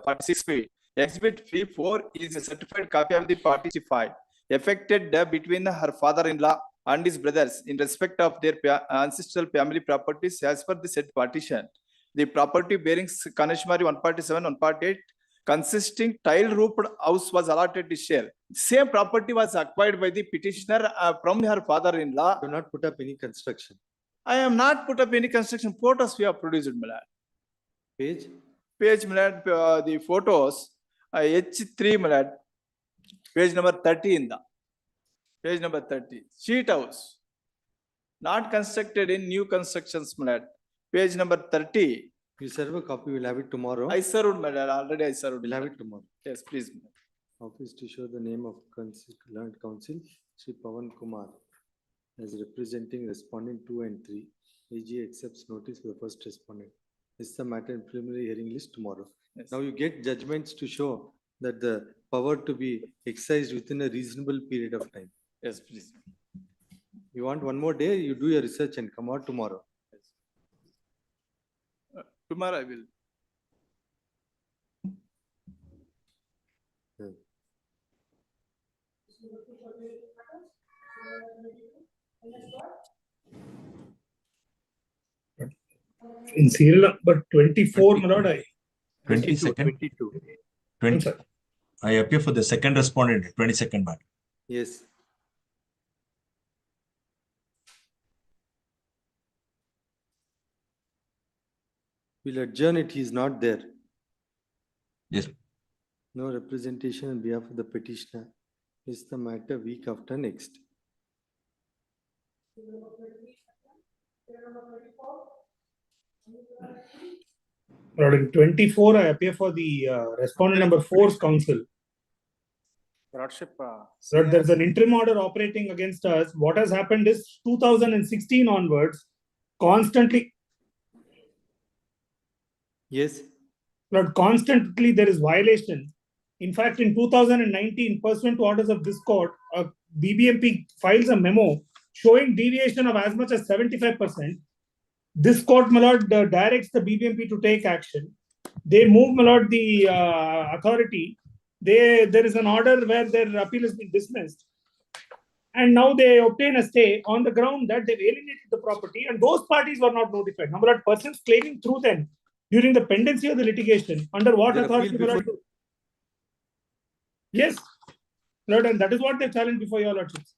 46 feet. Exhibit P4 is a certified copy of the party file effected between her father-in-law and his brothers in respect of their ancestral family properties as per the said partition. The property bearing Kaneshmari 147, 148, consisting tile roofed house was allotted to share. Same property was acquired by the petitioner from her father-in-law. You have not put up any construction. I am not put up any construction photos we have produced, my lord. Page? Page, my lord, the photos, H3, my lord. Page number 30 in the. Page number 30. Sheet house. Not constructed in new constructions, my lord. Page number 30. You serve a copy, we'll have it tomorrow. I served, my lord. Already I served. We'll have it tomorrow. Yes, please. my lord. Office to show the name of learned counsel, Sri Pawan Kumar, as representing respondent 2 and 3. AG accepts notice for the first respondent. This is the matter in preliminary hearing list tomorrow. Yes. Now you get judgments to show that the power to be exercised within a reasonable period of time. Yes, please. You want one more day, you do your research and come out tomorrow. Tomorrow I will. In serial number 24, my lord, 22nd. 22. 20. I appear for the second respondent, 22nd matter. Yes. We'll adjourn it, he is not there. Yes. No representation on behalf of the petitioner. Is the matter week after next. Lord, in 24, I appear for the respondent number 4's counsel. Lordship, Sir, there's an interim order operating against us. What has happened is 2016 onwards, constantly, Yes. Lord, constantly there is violation. In fact, in 2019, pursuant to orders of this court, BBMP files a memo showing deviation of as much as 75%. This court, my lord, directs the BBMP to take action. They move, my lord, the authority. There is an order where their appeal has been dismissed. And now they obtain a stay on the ground that they've alienated the property and those parties were not notified. Now, my lord, persons claiming through them during the pendency of the litigation, under what Their authority, appeal my lord? Yes, Lord, and that is what they challenged before your lordships.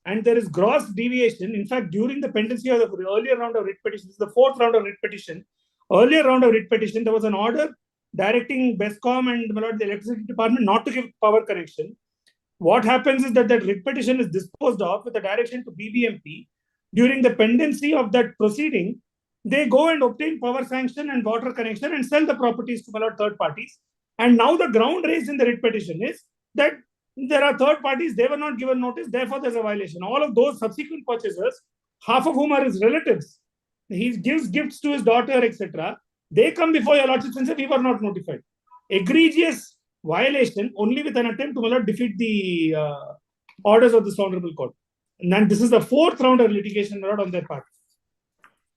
And there is gross deviation. In fact, during the pendency of the earlier round of writ petitions, the fourth round of writ petition, earlier round of writ petition, there was an order directing BESCOM and my lord, the electricity department not to give power connection. What happens is that writ petition is disposed of with a direction to BBMP. During the pendency of that proceeding, they go and obtain power sanction and water connection and sell the properties to my lord, third parties. And now the ground raised in the writ petition is that there are third parties, they were not given notice, therefore there's a violation. All of those subsequent purchasers, half of whom are his relatives, he gives gifts to his daughter, etc. They come before your lordships and say, we were not notified. Egregious violation only with an attempt to, my lord, defeat the orders of this honorable court. And then this is the fourth round of litigation, my lord, on their part.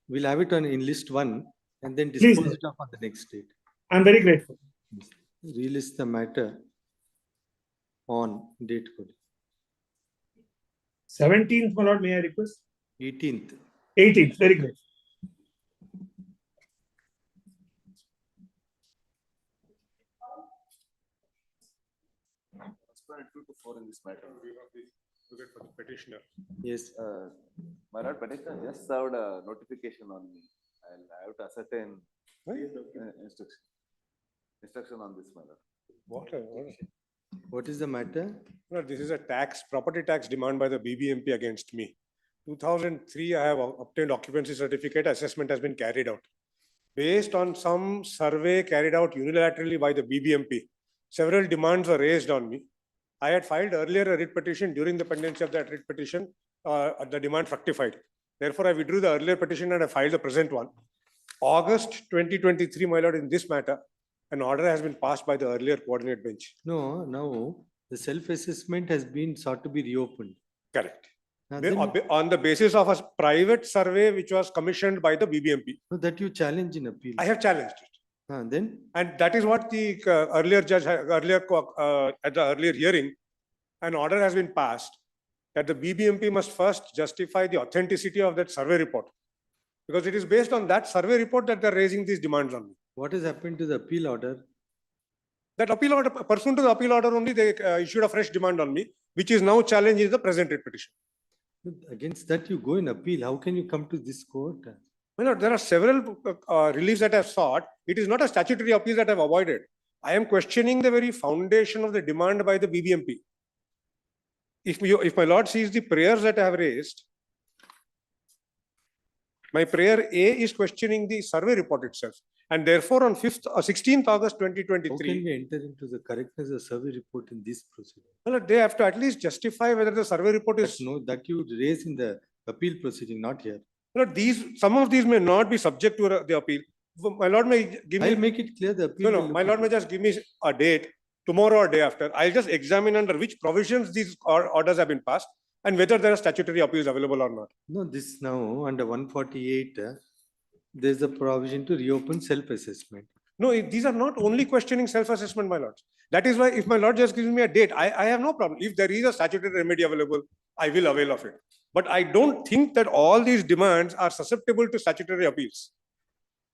We'll have it on in list 1 and then dispose Please, it off on the next date. I'm very grateful. Relist the matter on date code. 17th, my lord, may I request? 18th. 18th, very great. Respondent 2 to 4 in this matter. For the petitioner. Yes. My lord, petitioner just served a notification on me. I have to ascertain instruction on this matter. What is the matter? No, this is a tax, property tax demand by the BBMP against me. 2003, I have obtained occupancy certificate, assessment has been carried out. Based on some survey carried out unilaterally by the BBMP, several demands were raised on me. I had filed earlier a writ petition. During the pendency of that writ petition, the demand fructified. Therefore, I withdrew the earlier petition and I filed the present one. August 2023, my lord, in this matter, an order has been passed by the earlier coordinate bench. No, now the self-assessment has been sought to be reopened. Correct. On the basis of a private survey which was commissioned by the BBMP. So that you challenge in appeal. I have challenged it. Then? And that is what the earlier judge, at the earlier hearing, an order has been passed that the BBMP must first justify the authenticity of that survey report. Because it is based on that survey report that they're raising these demands on me. What has happened to the appeal order? That appeal order, pursuant to the appeal order only, they issued a fresh demand on me, which is now challenged in the present writ petition. Against that you go in appeal. How can you come to this court? My lord, there are several reliefs that I have sought. It is not a statutory appeal that I have avoided. I am questioning the very foundation of the demand by the BBMP. If my lord sees the prayers that I have raised, my prayer A is questioning the survey report itself. And therefore, on 16th August How can 2023, we enter into the correctness of survey report in this proceeding? well, they have to at least justify whether the survey report is. That you raise in the appeal proceeding, not here. Well, some of these may not be subject to the appeal. My lord may give me. I'll make it clear the appeal. No, my lord may just give me a date tomorrow or day after. I'll just examine under which provisions these orders have been passed and whether there are statutory appeals available or not. No, this now under 148, there's a provision to reopen self-assessment. No, these are not only questioning self-assessment, my lords. That is why if my lord just gives me a date, I have no problem. If there is a statutory remedy available, I will avail of it. But I don't think that all these demands are susceptible to statutory appeals.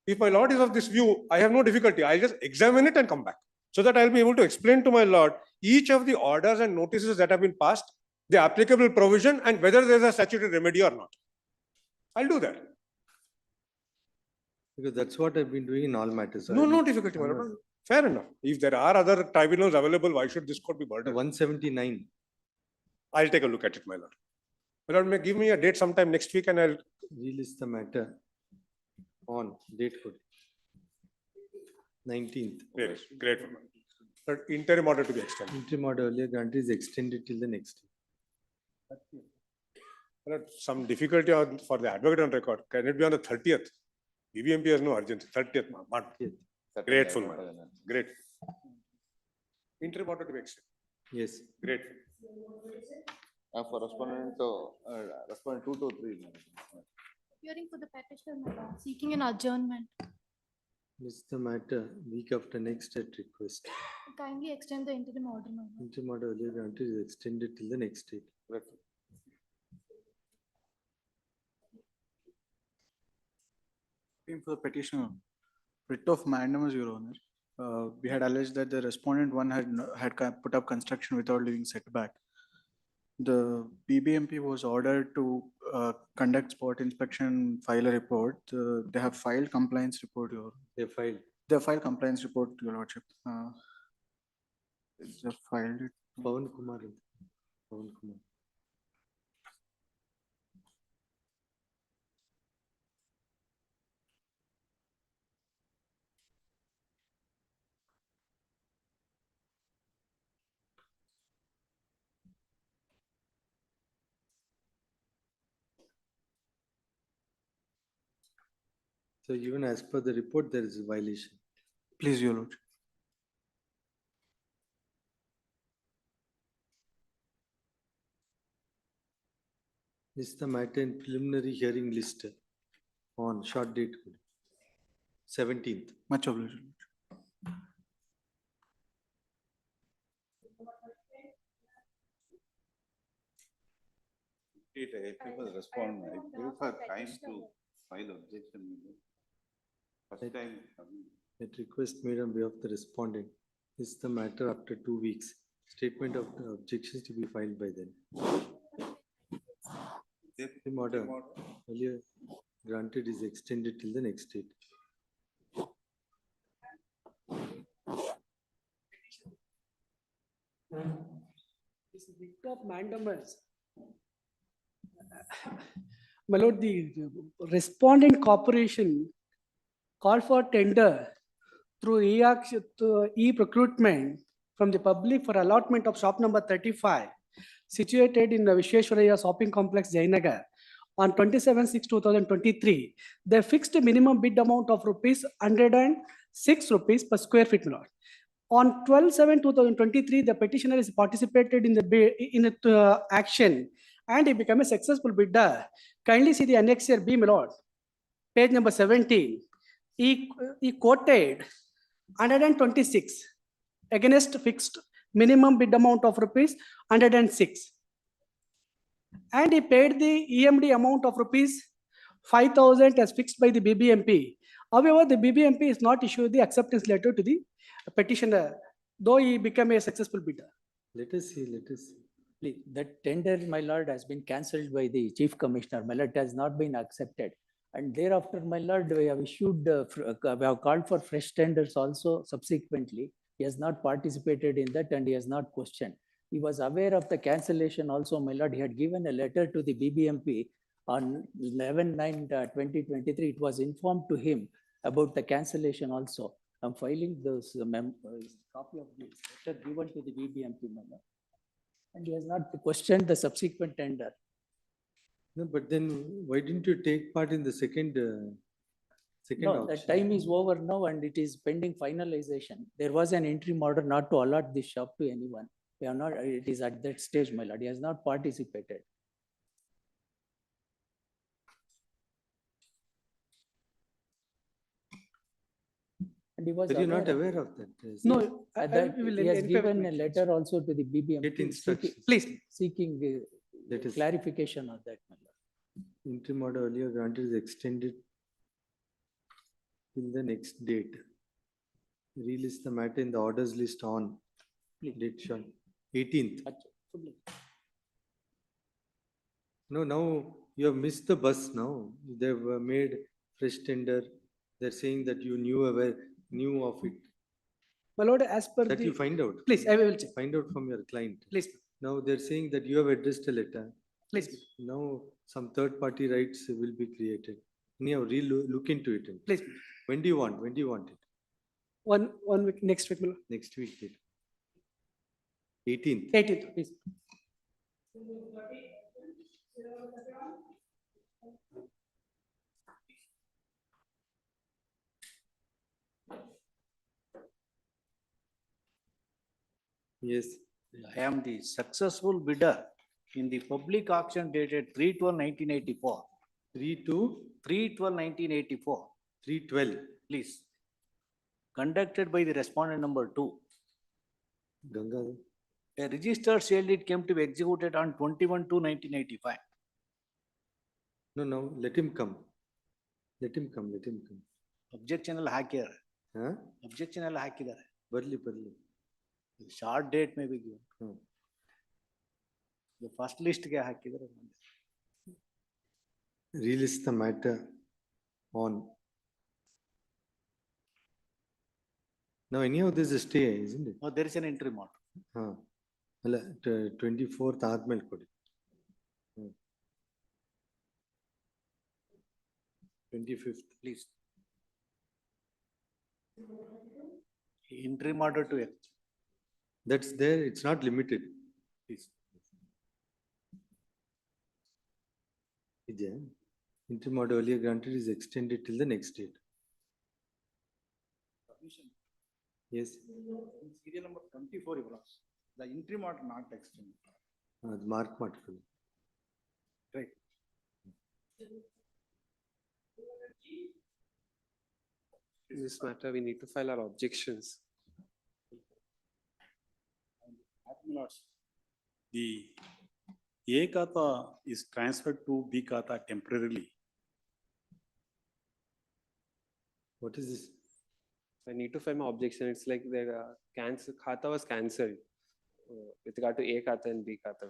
If my lord is of this view, I have no difficulty. I'll just examine it and come back so that I'll be able to explain to my lord each of the orders and notices that have been passed, the applicable provision, and whether there's a statutory remedy or not. I'll do that. Because that's what I've been doing in all matters. No difficulty, my lord. Fair enough. If there are other tribunals available, why should this court be burdened? 179. I'll take a look at it, my lord. My lord, may give me a date sometime next week and I'll Relist the matter on date code 19th. Great. But interim order to be extended. Interim order earlier granted is extended till the next day. Some difficulty for the advocate on record. Can it be on the 30th? BBMP has no urgency. 30th, month. Grateful, man. Great. Interim order to be extended. Yes. Great. For respondent 2 to 3. Hearing for the petitioner, my lord, seeking an adjournment. This is the matter week after next at request. Kindly extend the interim order, my lord. Interim order earlier granted is extended till the next date. For the petitioner, writ of Mandamus, Your Honor. We had alleged that the respondent one had put up construction without leaving setback. The BBMP was ordered to conduct spot inspection, file a report. They have filed compliance report, Your Honor. They filed compliance report, Your Lordship. They filed it. Pawan Kumar. So even as per the report, there is a violation. Please, Your Lordship. This is the matter in preliminary hearing list on short date code 17th. Much obliged. People respond, I give her time to file objection. First time. At request made on behalf of the respondent. This is the matter after 2 weeks. Statement of the objections to be filed by then. Interim order earlier granted is extended till the next date. This is writ of Mandamus. My lord, the respondent corporation called for tender through e-procurement from the public for allotment of shop number 35 situated in the Vishweshwaraya shopping complex, Jainagar on 27/6/2023. They fixed a minimum bid amount of rupees 106 rupees per square feet, my lord. On 12/7/2023, the petitioner has participated in the action and he became a successful bidder. Kindly see the annexure B, my lord, page number 17. He quoted 126 against fixed minimum bid amount of rupees 106. And he paid the EMD amount of rupees 5,000 as fixed by the BBMP. However, the BBMP is not issued the acceptance letter to the petitioner, though he became a successful bidder. Let us see, let us see. Please, that tender, my lord, has been cancelled by the chief commissioner. My lord, it has not been accepted. And thereafter, my lord, we have issued, we have called for fresh tenders also subsequently. He has not participated in that and he has not questioned. He was aware of the cancellation also, my lord. He had given a letter to the BBMP on 11/9/2023. It was informed to him about the cancellation also. I'm filing this copy of the letter given to the BBMP, my lord. And he has not questioned the subsequent tender. No, but then why didn't you take part in the second No, auction? that time is over now and it is pending finalization. There was an interim order not to allot this shop to anyone. We are not, it is at that stage, my lord. He has not participated. And he was Are you not aware aware of that? No, that we will he has inquire given a my case. letter also to the BBMP. Get instructions. Please. Seeking That is- clarification on that, my lord. Interim order earlier granted is extended till the next date. Relist the matter in the orders list on date shown 18th. No, now you have missed the bus now. They've made fresh tender. They're saying that you knew of it. My lord, as per That the. you find out. Please, I will check. Find out from your client. Please, Now they're saying that you have addressed a letter. please, Now some third party rights will be created. Anyhow, look into it. please. When do you want? When do you want it? One week, next week, my lord. Next week. date. 18th. 18th, please. Yes. I am the successful bidder in the public auction dated 3/12/1984. 3/12/1984. 3/12. Please. Conducted by the respondent number 2. Ganga. A registered sale deed came to be executed on 21/2/1985. No, no, let him come. Let him come. Objection ಎಲ್ಲ ಹಾಕಿದ್ದಾರೆ. Huh? Objection ಎಲ್ಲ ಹಾಕಿದ್ದಾರೆ. ಬರ್ಲಿ. Short date may be given. The first list ಗೆ ಹಾಕಿದ್ದಾರೆ. Relist the matter on. Now anyhow this is stay, isn't it? Oh, there is an interim order. 24th ಆದ್ಮೇಲೆ ಕೊಡಿ. 25th. Please. Interim order to That's there, it's not limited. please. ಇದೆಯಾ? Interim order earlier granted is extended till the next date. Yes. Serial number 24 ಇವlas. The interim order not extended. ಅದು mark ಮಾಡ್ಕೊಳ್ಳಿ. Right. In this matter, we need to file our objections. The A Kata is transferred to B Kata temporarily. What is this? I need to file my objection. It's like the Kata was cancelled with regard to A Kata and B Kata.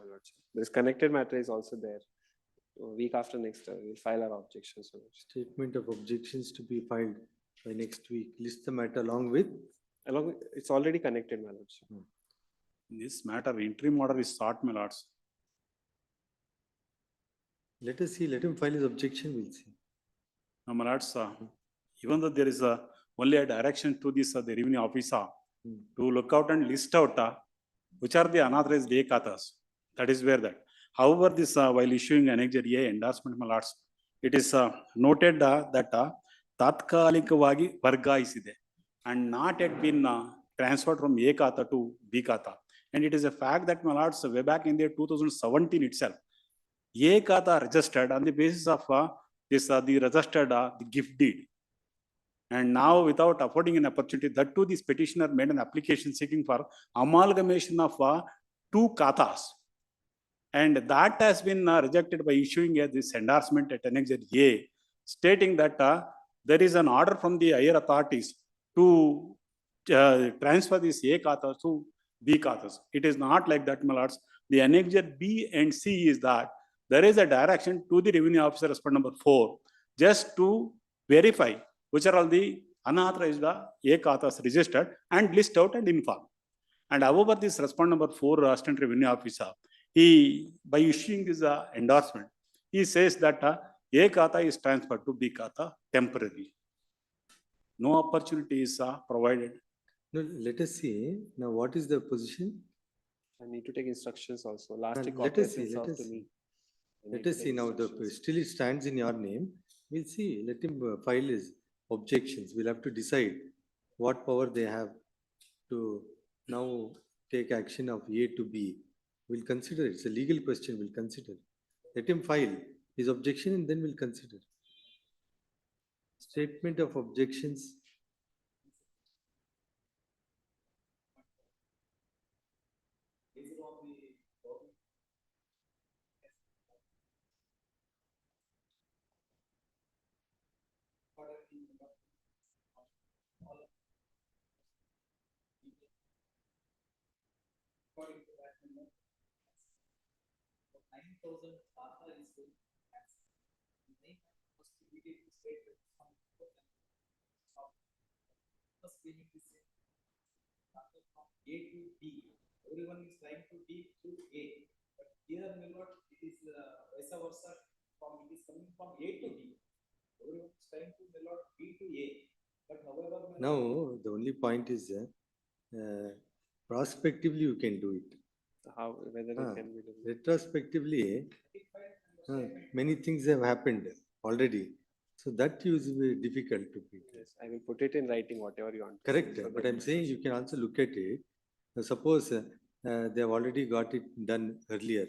This connected matter is also there. Week after next, we'll file our objections. Statement of objections to be filed by next week. List the matter along with. It's already connected, my lords. In this matter, interim order is sought, my lords. Let us see. Let him file his objection. We'll see. Now, my lords, even though there is only a direction to this the revenue officer to look out and list out which are the unauthorized A Katas. That is where that. However, this while issuing an A endorsement, my lords, it is noted that tatkalikavagi vargaiside and not yet been transferred from A Kata to B Kata. And it is a fact that, my lords, way back in the 2017 itself, A Kata registered on the basis of this the registered the gift deed. And now, without affording an opportunity, that too, this petitioner made an application seeking for amalgamation of 2 katas. And that has been rejected by issuing this endorsement at Annex A, stating that there is an order from the higher authorities to transfer this A Kata to B Katas. It is not like that, my lords. The annexure B and C is that there is a direction to the revenue officer as per number 4, just to verify which are all the unauthorized A Katas registered and list out and inform. And however, this respond number 4 assistant revenue officer, he, by issuing this endorsement, he says that A Kata is transferred to B Kata temporarily. No opportunity is provided. No, let us see. Now, what is the position? I need to take instructions also. Last week, Let us see, operations let out us to see. me. I Let need to us see take now, instructions. still it stands in your name. We'll see, let him file his objections. We'll have to decide what power they have to now take action of A to B. We'll consider it. It's a legal question, we'll consider. Let him file his objection and then we'll consider. Statement of objections. Everyone is trying to B to A, but here may not, it is vice versa, it is coming from A to B. Everyone is trying to may not B to A, but however. Now, the only point is prospectively you can do it. How, whether it can be done. Retrospectively, many things have happened already. So that is very difficult to be. Yes, I will put it in writing, whatever you want. Correct, but I'm saying you can also look at it. Suppose they have already got it done earlier,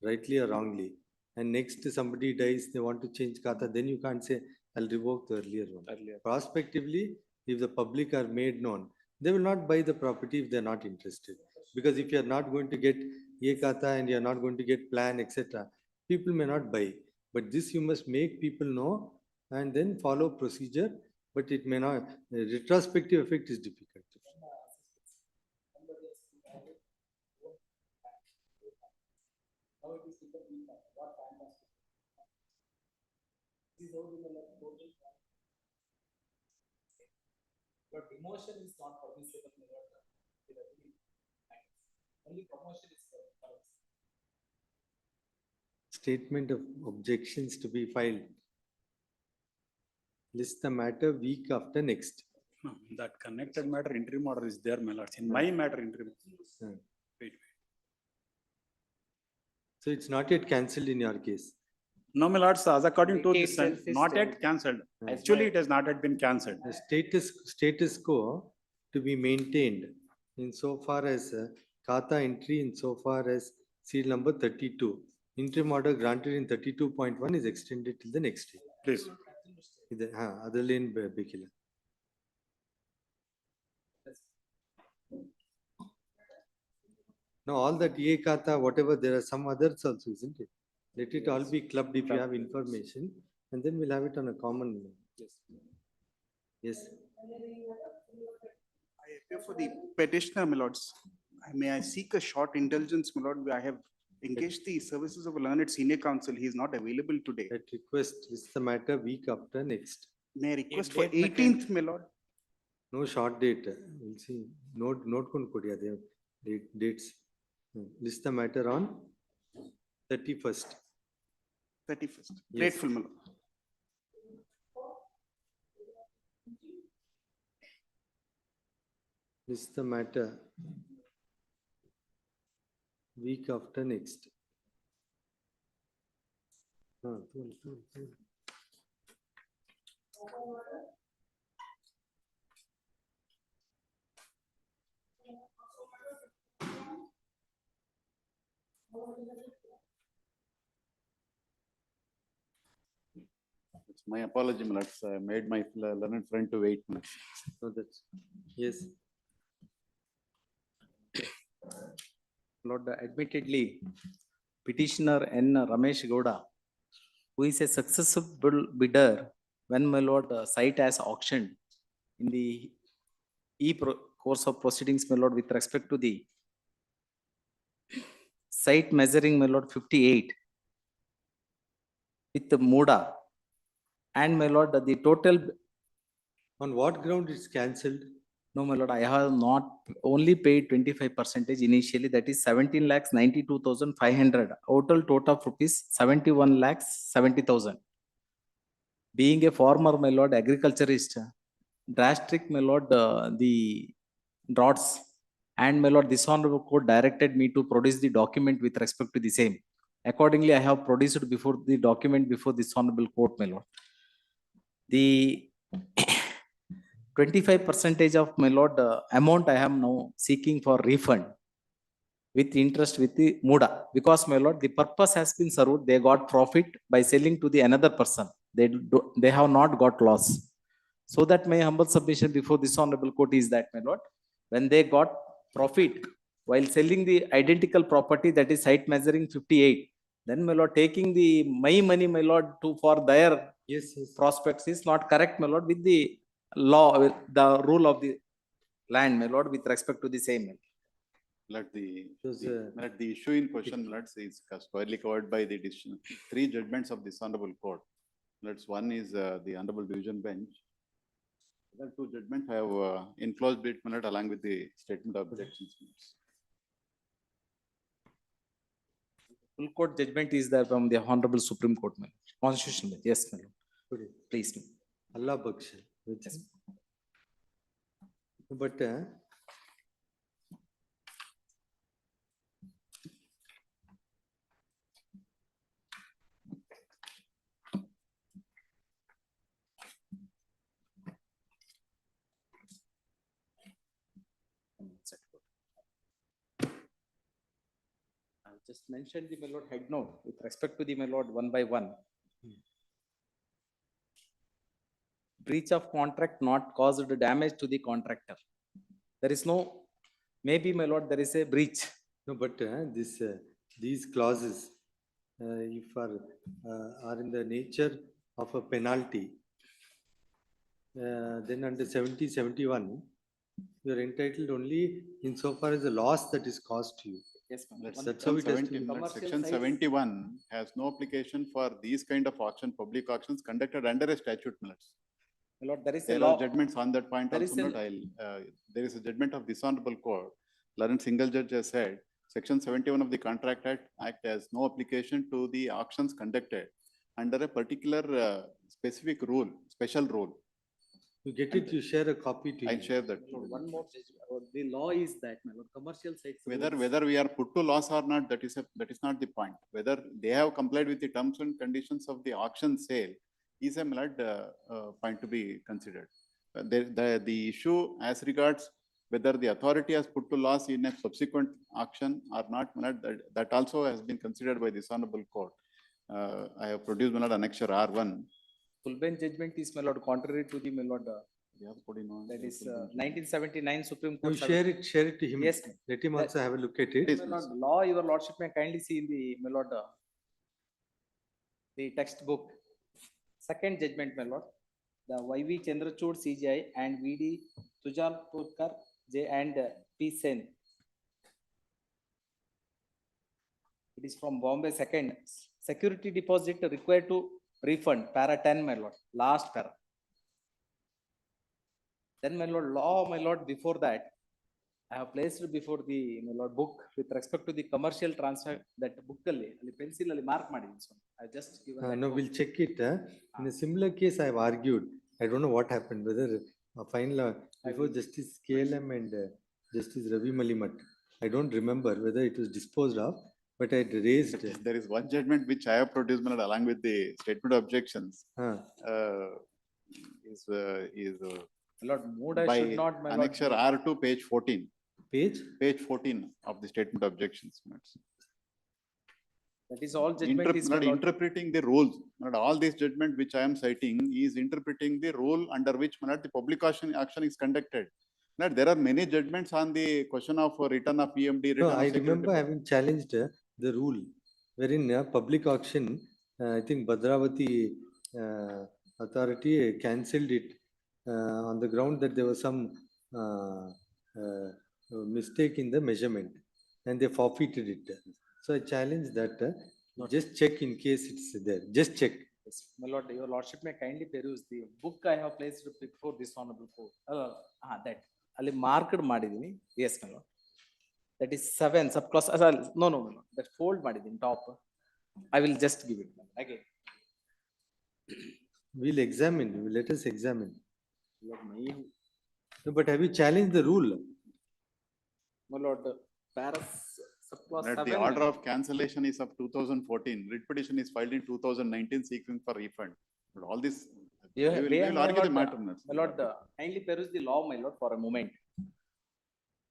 rightly or wrongly, and next somebody dies, they want to change Kata, then you can't say, I'll revoke the earlier one. Prospectively, if the public are made known, they will not buy the property if they're not interested. Because if you're not going to get A Kata and you're not going to get plan, etc., people may not buy. But this you must make people know and then follow procedure, but it may not, retrospective effect is difficult. But demotion is not permissible. Only promotion is permissible. Statement of objections to be filed. List the matter week after next. No, that connected matter interim order is there, my lords. In my matter interim. Wait. So it's not yet cancelled in your case. No, my lords, as according to this, itself is not still- yet cancelled. Actually, it has not yet been cancelled. The status quo to be maintained in so far as Kata entry in so far as seal number 32. Interim order granted in 32.1 is extended till the next day. Please. Other lane Bekila. Now all that A Kata, whatever, there are some others also, isn't it? Let it all be clubbed if you have information, and then we'll have it on a common. Yes. I appear for the petitioner, my lords. May I seek a short indulgence, my lord? I have engaged the services of a learned senior counsel. He is not available today. That request is the matter week after next. May I request for 18th, my lord? No short date. We'll see. Note dates. List the matter on 31st. 31st. Yes. Grateful, my lord. List the matter week after next. It's my apology, my lords. I made my learned friend to wait. So that's, yes. Lord, admittedly, petitioner N. Ramesh Gowda, who is a successful bidder when my lord, site has auctioned in the course of proceedings, my lord, with respect to the site measuring, my lord, 58 with the Muda, and my lord, the total. On what ground it's cancelled? No, my lord, I have not only paid 25% initially, that is 17,92,500. Total of rupees 71,70,000. Being a former, my lord, agriculturist, drastic, my lord, the droughts, and my lord, this honorable court directed me to produce the document with respect to the same. Accordingly, I have produced before the document before this honorable court, my lord. The 25% of my lord amount I am now seeking for refund with interest with the Muda, because my lord, the purpose has been served. They got profit by selling to the another person. They have not got loss. So that my humble submission before this honorable court is that, my lord, when they got profit while selling the identical property, that is site measuring 58, then my lord, taking the my money, my lord, to for their prospects is not correct, my lord, with the law, with the rule of the land, my lord, with respect to the same. Let the issue in question, let's say, is squarely covered by the decision. 3 judgments of this honorable court. One is the honorable division bench. The 2 judgments have enclosed it, along with the statement of objections. Full court judgment is there from the honorable Supreme Court, my lord. Constitutional bench. Yes, my lord. Please. Allah Baksha. But Just mentioned the, my lord, head note with respect to the, my lord, one by one. Breach of contract not caused damage to the contractor. There is no, maybe, my lord, there is a breach. No, but these clauses, if are in the nature of a penalty, then under 70-71, you are entitled only insofar as the loss that is caused to you. Yes, ma'am. That's how it has to be. Section 71 has no application for these kind of auction, public auctions conducted under a statute. My lord, there is There a law. are judgments on that point There also. is There is a judgment of this honorable court. Learned single judge has said, Section 71 of the Contract Act has no application to the auctions conducted under a particular specific rule, special rule. You get it, you share a copy to I'll share that. One more, the law is that, my lord, commercial sites. Whether we are put to loss or not, that is not the point. Whether they have complied with the terms and conditions of the auction sale is a point to be considered. The issue as regards whether the authority has put to loss in a subsequent auction or not, that also has been considered by this honorable court. I have produced annexure R1. Full bench judgment is, my lord, contrary to the, my lord, that is 1979 Supreme Court. You share it to him. Yes. Let him also have a look at it. My lord, law, your lordship may kindly see in the, my lord, the textbook. Second judgment, my lord, the YV Chandrachud CGI and VD Sujal Purkar J and P Sen. It is from Bombay. Second, security deposit required to refund, para 10, my lord, last para. Then, my lord, law, my lord, before that, I have placed before the, my lord, book with respect to the commercial transfer, that book pencil mark madi. So I just given. No, we'll check it. In a similar case, I have argued. I don't know what happened, whether final before Justice KLM and Justice Ravi Malimat. I don't remember whether it was disposed of, but I raised. There is one judgment which I have produced along with the statement of objections. Lord, mood I should not, my annexure lord. R2, page 14. Page 14 of the statement of objections. That is all judgment is, my lord. Interpreting the rules. Not all this judgment which I am citing is interpreting the rule under which the public action is conducted. Now, there are many judgments on the question of return of PMD. No, I remember having challenged the rule wherein public auction, I think Bhadravati authority cancelled it on the ground that there was some mistake in the measurement and they forfeited it. So I challenge that, just check in case it's there, just check. Yes, my lord, your lordship may kindly peruse the book I have placed before this honorable court. That. Ali marked madidini. Yes, my lord. That is 7 subclause. No, my lord. That fold madidini top. I will just give it again. We'll examine, let us examine. No, but have you challenged the rule? My lord, paras subclause Right, 7. the order of cancellation is of 2014. Writ petition is filed in 2019 seeking for refund. But all this, we will argue the matter. My lord, kindly peruse the law, my lord, for a moment.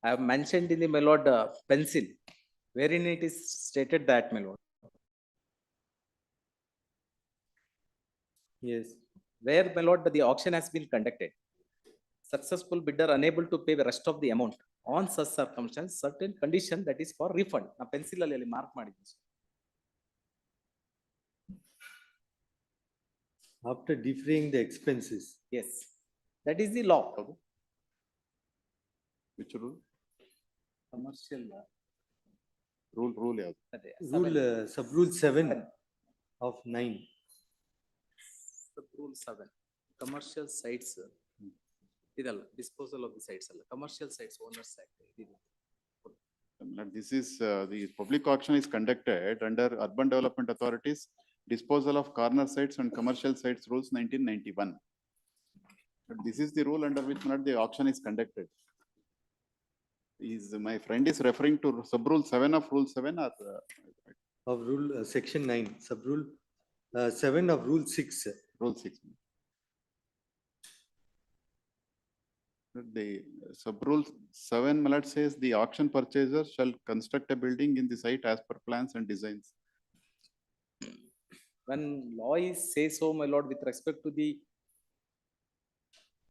I have mentioned in the, my lord, pencil, wherein it is stated that, my lord. Yes. Where, my lord, the auction has been conducted. Successful bidder unable to pay the rest of the amount. On such circumstance, certain condition that is for refund. Na pencil alli mark madidini. After defraying the expenses. Yes, that is the law. Which rule? Commercial law. Rule yavu? Rule, sub-rule 7 of 9. Sub-rule 7. Commercial sites. Disposal of the sites. Commercial sites, owners act. This is, the public auction is conducted under Urban Development Authorities Disposal of Corner Sites and Commercial Sites Rules 1991. This is the rule under which the auction is conducted. My friend is referring to sub-rule 7 of Rule 7 or? Of Rule Section 9, sub-rule 7 of Rule 6. Rule 6. The sub-rule 7, my lord, says the auction purchaser shall construct a building in the site as per plans and designs. When law is say so, my lord, with respect to the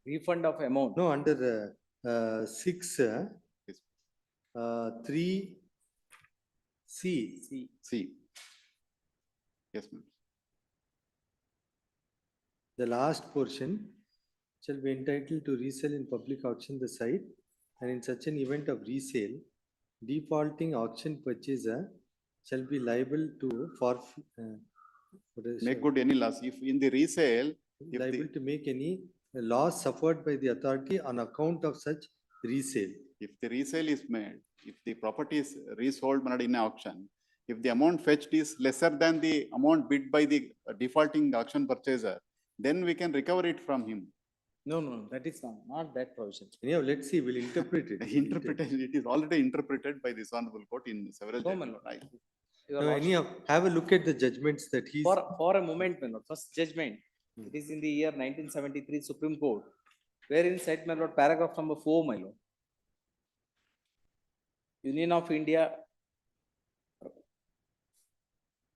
refund of amount. No, under 6, 3 C. Yes, ma'am. The last portion shall be entitled to resell in public auction the site, and in such an event of resale, defaulting auction purchaser shall be liable to forfeit. Make good any loss. If in the resale, liable to make any loss suffered by the authority on account of such resale. If the resale is made, if the property is resold in auction, if the amount fetched is lesser than the amount bid by the defaulting auction purchaser, then we can recover it from him. No, that is not that provision. Anyhow, let's see, we'll interpret it. Interpretation, it is already interpreted by this honorable court in several judgments. No, anyhow, have a look at the judgments that he's. For a moment, my lord, first judgment, it is in the year 1973 Supreme Court, wherein said, my lord, paragraph number 4, my lord. Union of India,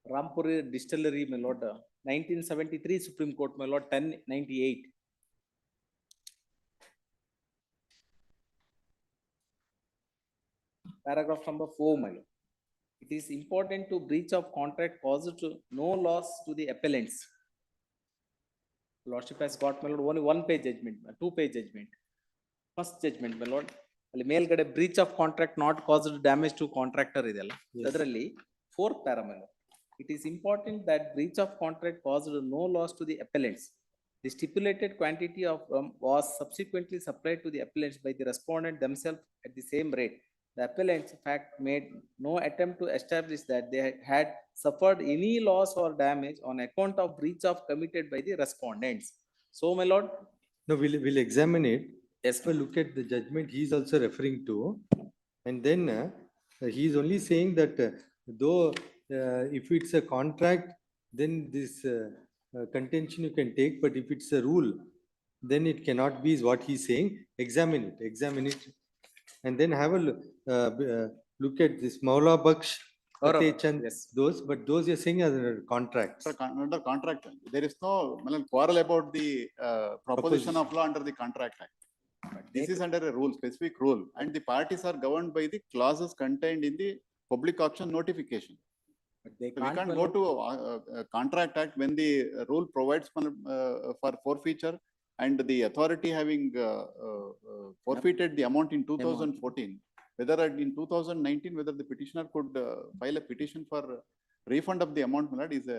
Rampur Distillery, my lord, 1973 Supreme Court, my lord, 1098. Paragraph number 4, my lord. It is important to breach of contract caused no loss to the appellants. Lordship has got, my lord, only 1-page judgment, 2-page judgment. First judgment, my lord. A breach of contract not caused damage to contractor. Yes. 4th para, my lord. It is important that breach of contract caused no loss to the appellants. The stipulated quantity of was subsequently supplied to the appellants by the respondent themselves at the same rate. The appellants, in fact, made no attempt to establish that they had suffered any loss or damage on account of breach of committed by the respondents. So, my lord. No, we'll examine it. Yes, we'll look at the judgment he is also referring to. And then he is only saying that though if it's a contract, then this contention you can take, but if it's a rule, then it cannot be, is what he's saying. Examine it. And then have a look at this Maula Baksh, yes. Those, but those you're saying are contracts. Under contract, there is no quarrel about the proposition of law under the Contract Act. This is under a rule, specific rule, and the parties are governed by the clauses contained in the public auction notification. They We can't go to a Contract Act when the rule provides for forfeiture and the authority having forfeited the amount in 2014. Whether in 2019, whether the petitioner could file a petition for refund of the amount, my lord, is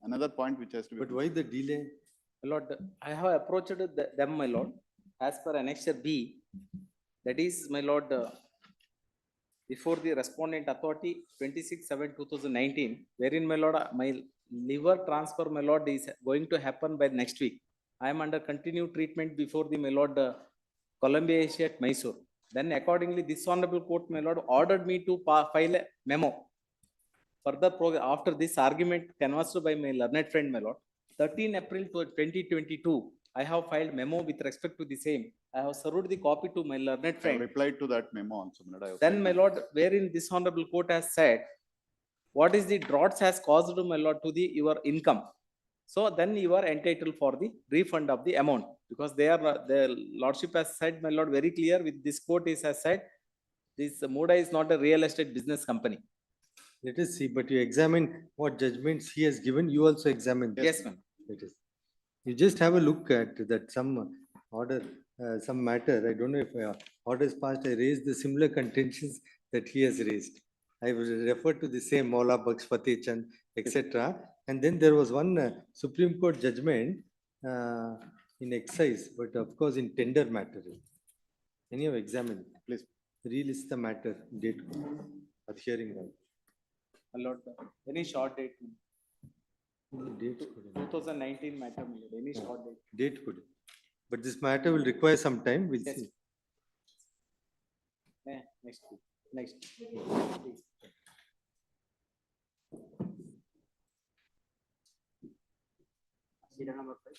another point which has to be. But why the delay? My lord, I have approached them, my lord, as per Annexure B. That is, my lord, before the respondent authority 26/7/2019, wherein my lord, my liver transfer, my lord, is going to happen by next week. I am under continued treatment before the, my lord, Columbia AC at Mysore. Then accordingly, this honorable court, my lord, ordered me to file a memo. Further, after this argument canvassed by my learned friend, my lord, 13 April 2022, I have filed memo with respect to the same. I have served the copy to my learned friend. I replied to that memo also, my lord. Then, my lord, wherein this honorable court has said, what is the draughts has caused, my lord, to the your income. So then you are entitled for the refund of the amount, because they are, the lordship has said, my lord, very clear with this court is has said, this Moda is not a real estate business company. Let us see, but you examine what judgments he has given, you also examine. Yes, ma'am. It is. You just have a look at that some order, some matter. I don't know if orders passed, I raised the similar contentions that he has raised. I will refer to the same Maula Bucks Fatehchan, etc. And then there was one Supreme Court judgment in excise, but of course in tender matter. Can you examine? Please relist the matter, date, hearing. My lord, any short date? Date 2019 matter, my lord, any short date? Date could. But this matter will require some time, we'll Yes. see. Next week. Next. Please. Number 5,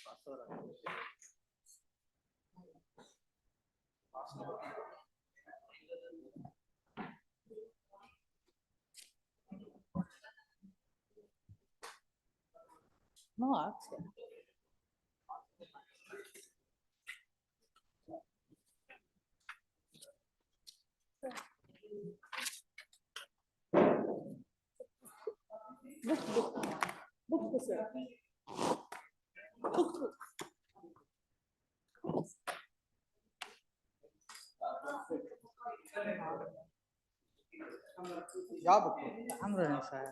no, ask. Book, sir. Book. Job, camera, sir.